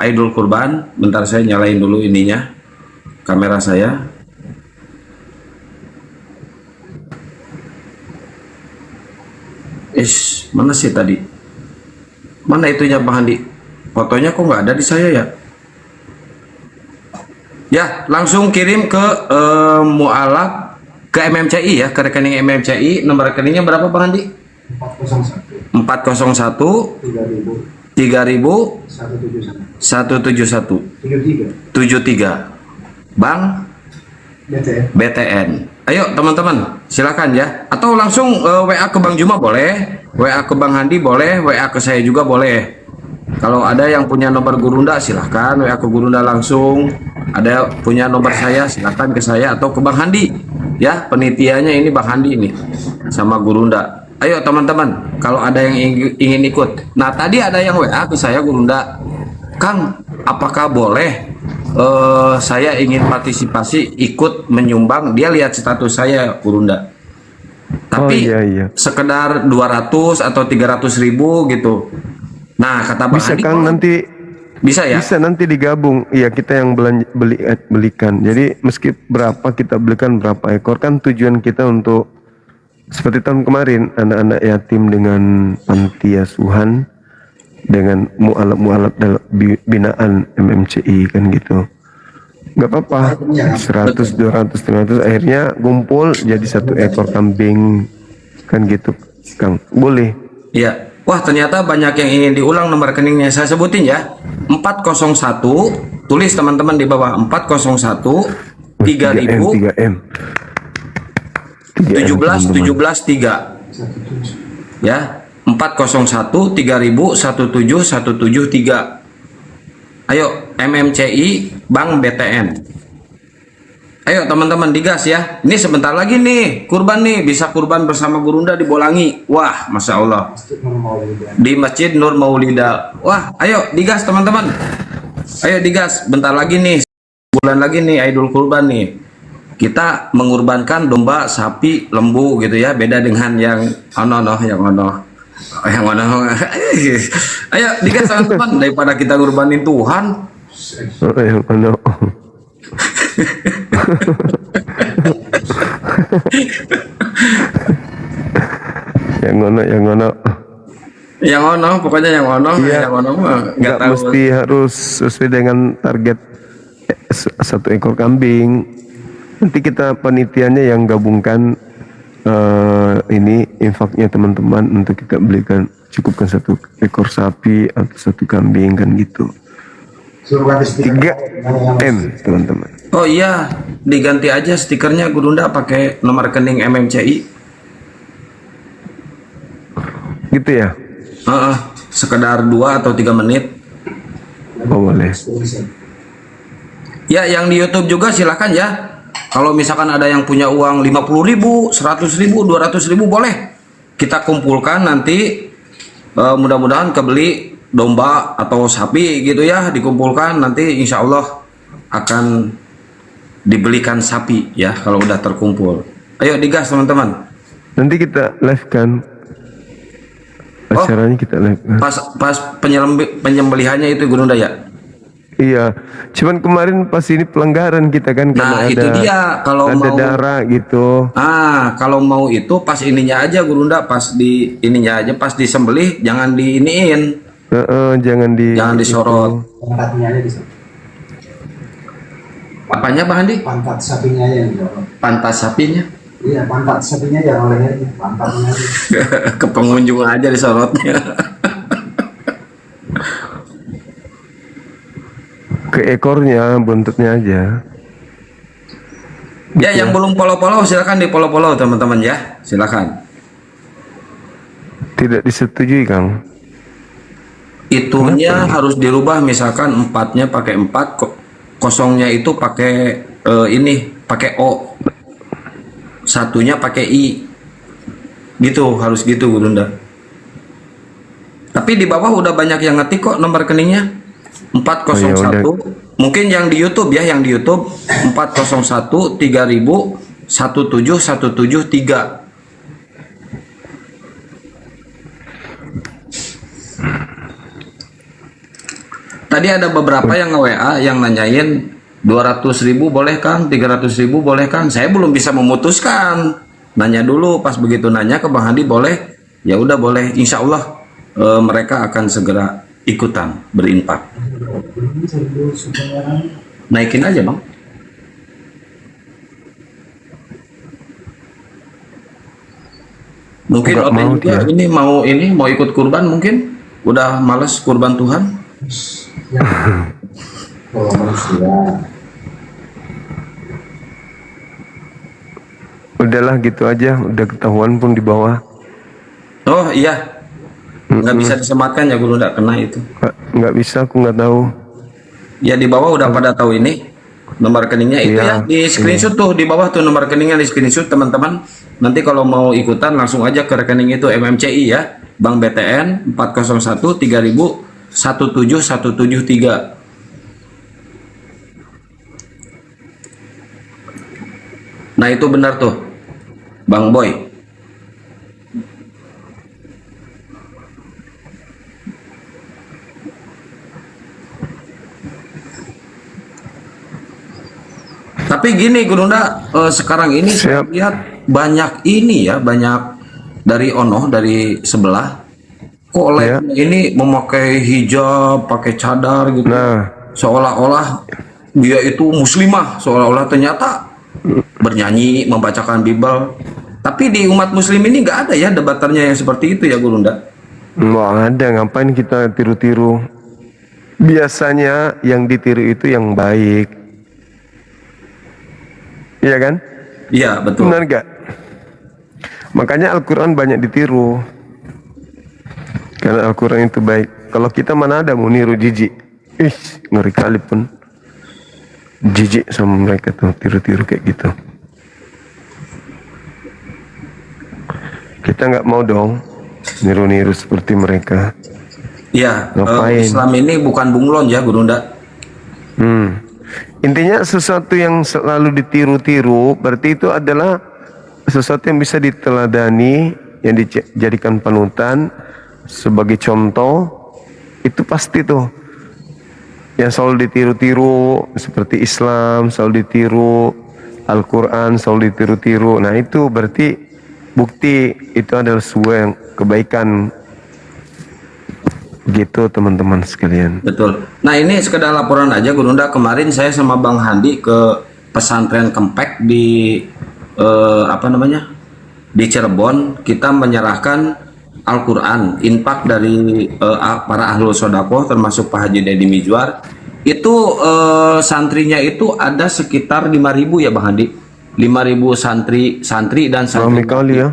Idul Kurban, bentar saya nyalain dulu ininya, kamera saya. Mana sih tadi? Mana itunya Bang Handi? Fotonya kok nggak ada di saya ya? Ya, langsung kirim ke Mu'alaf, ke MMCI ya, ke rekening MMCI. Nomor rekeningnya berapa Bang Handi? 401 3000 171 73 Bang BTN. Ayo teman-teman, silakan ya. Atau langsung WA ke Bang Juma boleh, WA ke Bang Handi boleh, WA ke saya juga boleh. Kalau ada yang punya nomor Gurunda silahkan WA ke Gurunda langsung. Ada punya nomor saya silahkan ke saya atau ke Bang Handi. Ya, penitiannya ini Bang Handi ini sama Gurunda. Ayo teman-teman, kalau ada yang ingin ikut. Nah, tadi ada yang WA ke saya Gurunda. Kang, apakah boleh saya ingin partisipasi ikut menyumbang? Dia lihat status saya Gurunda. Tapi sekedar 200 atau 300 ribu gitu. Nah, kata Bang bisa Handi, Kang nanti bisa ya? Bisa nanti digabung. Iya, kita yang belikan. Jadi meski berapa kita belikan berapa ekor, kan tujuan kita untuk seperti tahun kemarin anak-anak yatim dengan panti asuhan dengan mu'alaf dalam binaan MMCI kan gitu. Nggak apa-apa, 100, 200, 300 akhirnya kumpul jadi 1 ekor kambing kan gitu Kang. Boleh. Iya. Wah, ternyata banyak yang ingin diulang nomor rekeningnya. Saya sebutin ya. 401, tulis teman-teman di bawah, 401 3000 3M 17713 ya, 401 3000 17173. Ayo MMCI Bank BTN. Ayo teman-teman digas ya. Ini sebentar lagi nih kurban nih, bisa kurban bersama Gurunda di Bolangi. Wah, Masya Allah, di Masjid Nur Maulida. Wah, ayo digas teman-teman. Ayo digas, bentar lagi nih, bulan lagi nih Idul Kurban nih. Kita mengurbankan domba, sapi, lembu gitu ya. Beda dengan yang ayo digas teman-teman, daripada kita ngurbanin Tuhan. yang ono pokoknya yang ono nggak mesti harus sesuai dengan target 1 ekor kambing. Nanti kita panitianya yang gabungkan ini infaknya teman-teman untuk kita belikan, cukupkan 1 ekor sapi atau 1 kambing kan gitu. 3M teman-teman. Oh iya, diganti aja stikernya Gurunda pakai nomor rekening MMCI. Gitu ya? Sekedar 2 atau 3 menit. Oh, boleh. Ya, yang di YouTube juga silakan ya. Kalau misalkan ada yang punya uang 50.000, 100.000, 200.000 boleh. Kita kumpulkan nanti mudah-mudahan kebeli domba atau sapi gitu ya, dikumpulkan nanti insya Allah akan dibelikan sapi ya kalau udah terkumpul. Ayo digas teman-teman. Nanti kita live kan acaranya, kita live kan. Pas penyembelihannya itu Gurunda ya. Iya, cuman kemarin pas ini pelanggaran kita kan, nah itu dia, kalau ada mau darah gitu. Kalau mau itu pas ininya aja Gurunda, pas di ininya aja, pas disembelih jangan diiniin. Jangan disorot. Pantatnya aja bisa. Apanya Bang Handi? Pantat sapinya aja yang disorot. Pantat sapinya? Iya, pantat sapinya jangan lehernya, pantatnya aja. Ke pengunjung aja disorotnya. Ke ekornya, buntutnya aja. Ya, yang belum follow-follow silakan di follow-follow teman-teman ya, silakan. Tidak disetujui Kang. Itunya harus dirubah, misalkan 4-nya pakai 4, kosongnya itu pakai ini, pakai O, 1-nya pakai I, gitu, harus gitu Gurunda. Tapi di bawah udah banyak yang ngetik kok nomor rekeningnya. Oh, 401 ya mungkin yang di YouTube ya, yang di YouTube 401 3000 17173. Tadi ada beberapa yang nge-WA yang nanyain 200.000 boleh Kang, 300.000 boleh Kang. Saya belum bisa memutuskan. Nanya dulu, pas begitu nanya ke Bang Handi boleh, ya udah boleh. Insya Allah mereka akan segera ikutan berinfak. Naikin aja Bang. Mungkin Oten juga ini mau ikut kurban, mungkin udah males kurban Tuhan. Kalau manusia. Udahlah gitu aja, udah ketahuan pun di bawah. Oh iya, nggak bisa disematkan ya Guru, nggak kena itu. Nggak bisa, aku nggak tahu. Ya di bawah udah pada tahu ini nomor rekeningnya itu ya, di screenshot tuh di bawah tuh nomor rekeningnya, di screenshot teman-teman. Nanti kalau mau ikutan langsung aja ke rekening itu MMCI ya, Bank BTN 401 3000 17173. Nah itu benar tuh Bang Boy. Tapi gini Gurunda, sekarang ini saya lihat banyak ini ya, banyak dari dari sebelah kok ini memakai hijab, pakai cadar gitu. Seolah-olah dia itu muslimah, seolah-olah ternyata bernyanyi, membacakan Bible. Tapi di umat muslim ini nggak ada ya debatannya yang seperti itu ya Gurunda. Nggak ada, ngapain kita tiru-tiru? Biasanya yang ditiru itu yang baik. Iya kan? Iya betul. Benar gak? Makanya Al-Quran banyak ditiru. Karena Al-Quran itu baik. Kalau kita mana ada mau niru jijik. Ih, ngeri kali pun. Jijik sama mereka tuh, tiru-tiru kayak gitu. Kita nggak mau dong niru-niru seperti mereka. Iya, Ngapain? Islam ini bukan bunglon ya Gurunda. Intinya sesuatu yang selalu ditiru-tiru berarti itu adalah sesuatu yang bisa diteladani, yang dijadikan panutan sebagai contoh. Itu pasti tuh yang selalu ditiru-tiru, seperti Islam selalu ditiru, Al-Quran selalu ditiru-tiru. Nah itu berarti bukti itu adalah sebuah yang kebaikan. Gitu teman-teman sekalian. Betul. Nah ini sekedar laporan aja Gurunda, kemarin saya sama Bang Handi ke pesantren Kempek di di Cirebon. Kita menyerahkan Al-Quran infak dari para ahlul sodako termasuk Pak Haji Deddy Mizwar. Itu santrinya itu ada sekitar 5.000 ya Bang Handi, 5.000 santri dan santri. Ramai kali ya.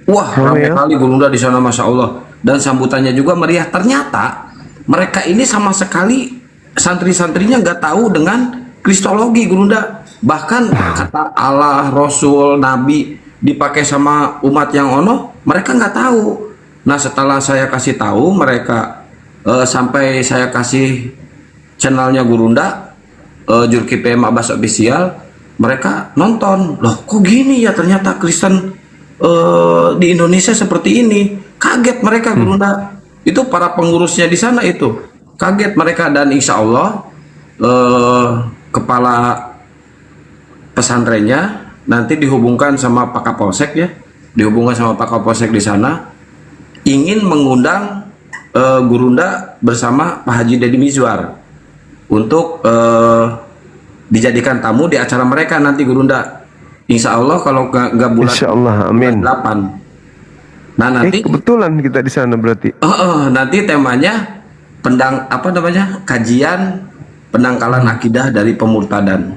Wah ramai kali Gurunda di sana, Masya Allah. Dan sambutannya juga meriah. Ternyata mereka ini sama sekali santri-santrinya nggak tahu dengan kristologi Gurunda. Bahkan kata Allah, Rasul, Nabi dipakai sama umat yang ono, mereka nggak tahu. Nah setelah saya kasih tahu mereka, sampai saya kasih channelnya Gurunda, Jurki PM Abbas Official, mereka nonton. Loh kok gini ya, ternyata Kristen di Indonesia seperti ini. Kaget mereka Gurunda. Itu para pengurusnya di sana itu kaget mereka. Dan insya Allah kepala pesantrennya nanti dihubungkan sama Pak Kapolsek ya, dihubungkan sama Pak Kapolsek di sana, ingin mengundang Gurunda bersama Pak Haji Deddy Mizwar untuk dijadikan tamu di acara mereka nanti Gurunda. Insya Allah kalau nggak bulan, Insya Allah, amin. 8. Nah nanti kebetulan kita di sana berarti. Nanti temanya kajian pendangkalan akidah dari pemurtadan.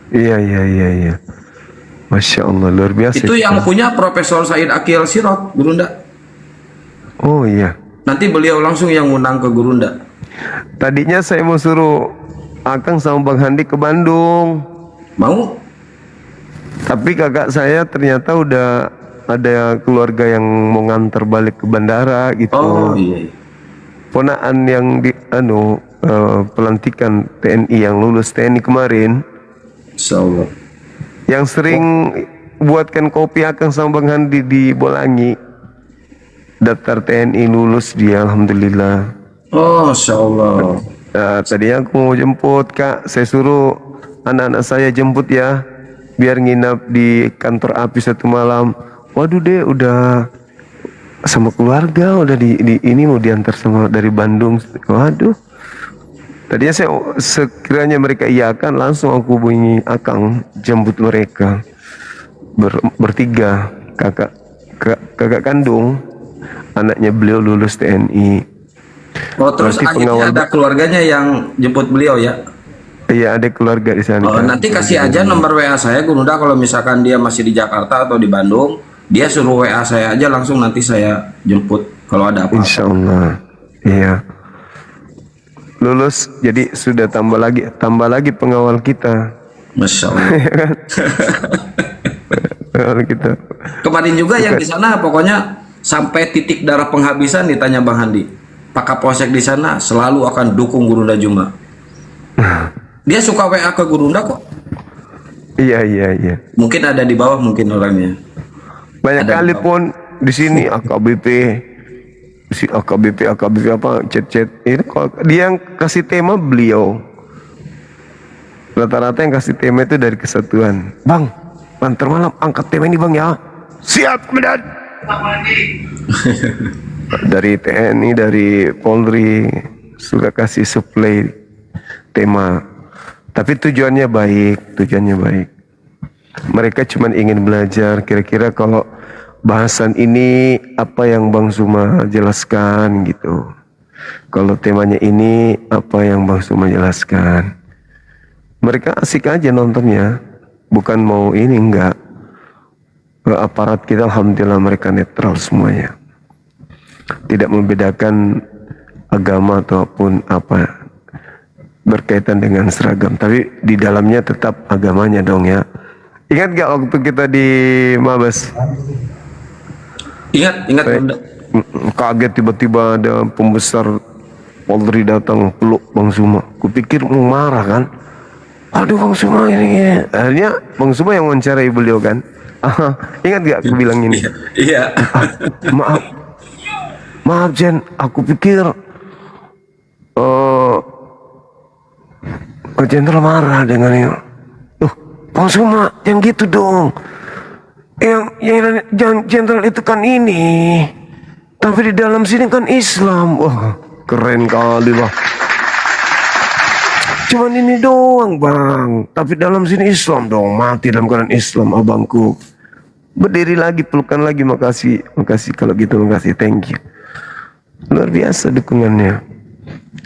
Iya. Masya Allah, luar biasa. Itu yang punya Profesor Said Akil Sirot Gurunda. Oh iya. Nanti beliau langsung yang ngundang ke Gurunda. Tadinya saya mau suruh Akang sama Bang Handi ke Bandung. Mau? Tapi kakak saya ternyata udah ada keluarga yang mau nganter balik ke bandara gitu. Oh iya. ponaan yang di pelantikan TNI yang lulus TNI kemarin, Insyaallah, yang sering buatkan kopi akan sama Bang Handi di Bolangi, daftar TNI lulus dia, alhamdulillah. Oh, insyaallah. Nah, tadi aku mau jemput Kak, saya suruh anak-anak saya jemput ya, biar nginap di kantor API 1 malam. Waduh deh, udah sama keluarga, udah di ini mau diantar sama dari Bandung. Waduh, tadinya saya sekiranya mereka iyakan, langsung aku hubungi Akang jemput mereka bertiga, kakak kandung, anaknya beliau lulus TNI. Oh, terus Berarti akhirnya ada keluarganya yang jemput beliau ya? Iya, ada keluarga di sana. Oh, nanti kasih aja nomor WA saya, Gurunda, kalau misalkan dia masih di Jakarta atau di Bandung, dia suruh WA saya aja langsung, nanti saya jemput kalau ada apa-apa. Insya Allah, iya. Lulus, jadi sudah tambah lagi pengawal kita. Masya Allah. Pengawal kita. Kemarin juga yang di sana pokoknya sampai titik darah penghabisan ditanya Bang Handi. Pak Kapolsek di sana selalu akan dukung Gurunda Juma. Dia suka WA ke Gurunda kok. Iya. Mungkin ada di bawah mungkin orangnya. Banyak kali pun di sini AKBP apa chat. Ini kalau dia yang kasih tema beliau. Rata-rata yang kasih tema itu dari kesatuan. Bang, ntar malam angkat tema ini Bang ya. Siap, Komandan. Dari TNI, dari Polri suka kasih supply tema. Tapi tujuannya baik. Mereka cuma ingin belajar. Kira-kira kalau bahasan ini apa yang Bang Suma jelaskan gitu. Kalau temanya ini apa yang Bang Suma jelaskan. Mereka asik aja nontonnya. Bukan mau ini, enggak. Aparat kita alhamdulillah mereka netral semuanya. Tidak membedakan agama ataupun apa berkaitan dengan seragam, tapi di dalamnya tetap agamanya dong ya. Ingat gak waktu kita di Mabes? Ingat. Kaget tiba-tiba ada pembesar Polri datang peluk Bang Suma. Kupikir mau marah kan. Aduh Bang Suma ini. Akhirnya Bang Suma yang wawancarai beliau kan. Ingat gak aku bilang ini? Iya. Maaf Jen, aku pikir Jenderal marah dengan ini. Bang Suma, yang gitu dong. Yang jenderal itu kan ini, tapi di dalam sini kan Islam. Wah, keren kali Bang. Cuman ini doang Bang, tapi dalam sini Islam dong. Mati dalam keadaan Islam abangku. Berdiri lagi, pelukan lagi, makasih kalau gitu, makasih, thank you. Luar biasa dukungannya.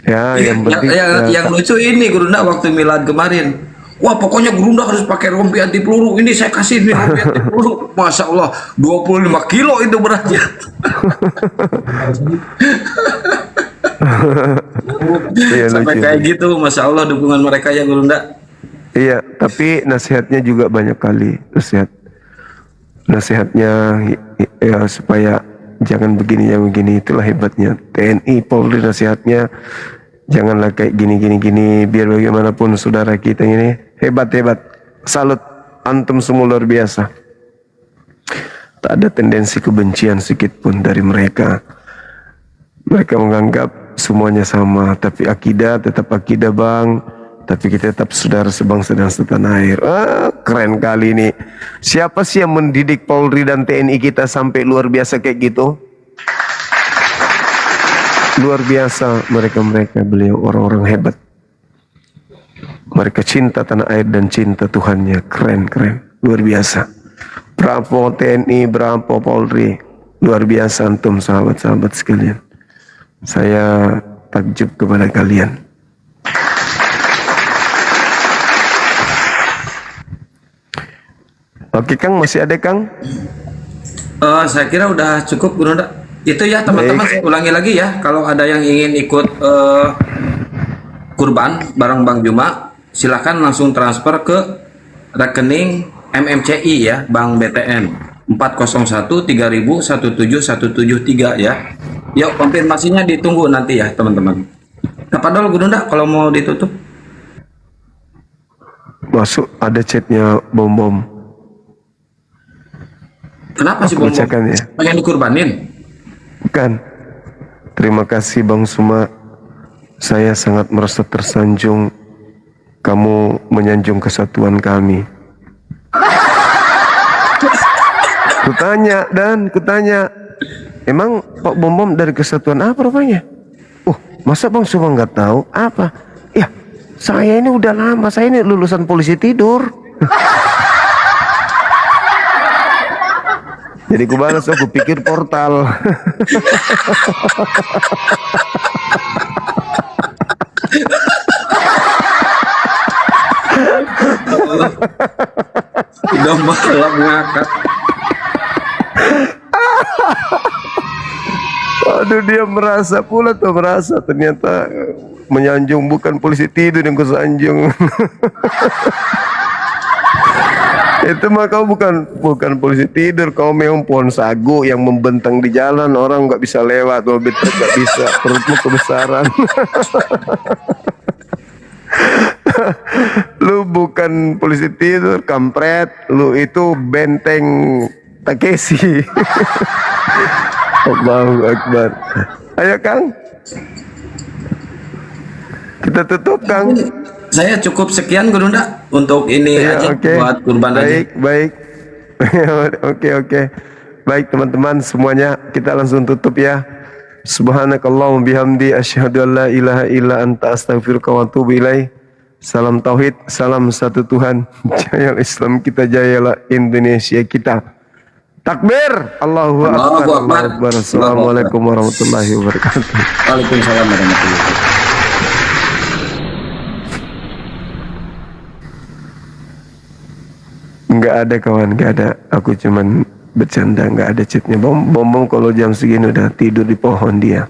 Ya, yang penting yang lucu ini Gurunda waktu milad kemarin. Wah, pokoknya Gurunda harus pakai rompi anti peluru. Ini saya kasih nih rompi anti peluru. Masya Allah, 25 kilo itu beratnya. Sampai kayak gitu, Masya Allah dukungan mereka ya Gurunda. Iya, tapi nasihatnya juga banyak kali. Nasihatnya ya supaya jangan begini, itulah hebatnya TNI Polri. Nasihatnya janganlah kayak gini, biar bagaimanapun saudara kita ini hebat. Salut, antum semua luar biasa. Tak ada tendensi kebencian sedikit pun dari mereka. Mereka menganggap semuanya sama, tapi akidah tetap akidah Bang. Tapi kita tetap saudara sebangsa dan setanah air. Keren kali ini. Siapa sih yang mendidik Polri dan TNI kita sampai luar biasa kayak gitu? Luar biasa mereka beliau orang-orang hebat. Mereka cinta tanah air dan cinta Tuhannya. Keren, luar biasa. Bravo TNI, bravo Polri. Luar biasa antum sahabat-sahabat sekalian. Saya takjub kepada kalian. Oke Kang, masih ada Kang? Saya kira udah cukup Gurunda. Itu ya teman-teman, saya ulangi lagi ya. Kalau ada yang ingin ikut kurban bareng Bang Juma, silakan langsung transfer ke rekening MMCI ya, Bank BTN 401 3000 17173 ya. Yuk, konfirmasinya ditunggu nanti ya, teman-teman. Apa dulu Gurunda kalau mau ditutup? Masuk ada chatnya bom-bom. Kenapa sih Aku bom-bom? bacakan ya. Pengen dikurbanin? Bukan. Terima kasih Bang Suma. Saya sangat merasa tersanjung kamu menyanjung kesatuan kami. Kutanya, emang Pak Bom-Bom dari kesatuan apa rupanya? Masa Bang Suma nggak tahu apa? Ya, saya ini udah lama, saya ini lulusan polisi tidur. Jadi ku balas, aku pikir portal. Domba kelap ngakak. Aduh, dia merasa pula tuh, ternyata menyanjung bukan polisi tidur yang kusanjung. Itu mah kau bukan polisi tidur, kau memang pohon sagu yang membentang di jalan, orang nggak bisa lewat, mobil truk nggak bisa, perutmu kebesaran. Lu bukan polisi tidur, kampret, lu itu benteng Takeshi. Allahu Akbar. Ayo Kang, kita tutup Kang. Saya cukup sekian Gurunda untuk ini Ya, aja oke. buat kurban aja. Baik. Oke. Baik teman-teman semuanya, kita langsung tutup ya. Subhanakallahumma bihamdi asyhadu an la ilaha illa anta astaghfiruka wa atubu ilaih. Salam tauhid, salam satu Tuhan. Jaya Islam kita, jayalah Indonesia kita. Takbir, Allahu Akbar, Allahu Akbar. Assalamualaikum warahmatullahi wabarakatuh. Waalaikumsalam warahmatullahi wabarakatuh. Nggak ada kawan, nggak ada. Aku cuman bercanda, nggak ada chatnya. Bom kalau jam segini udah tidur di pohon dia.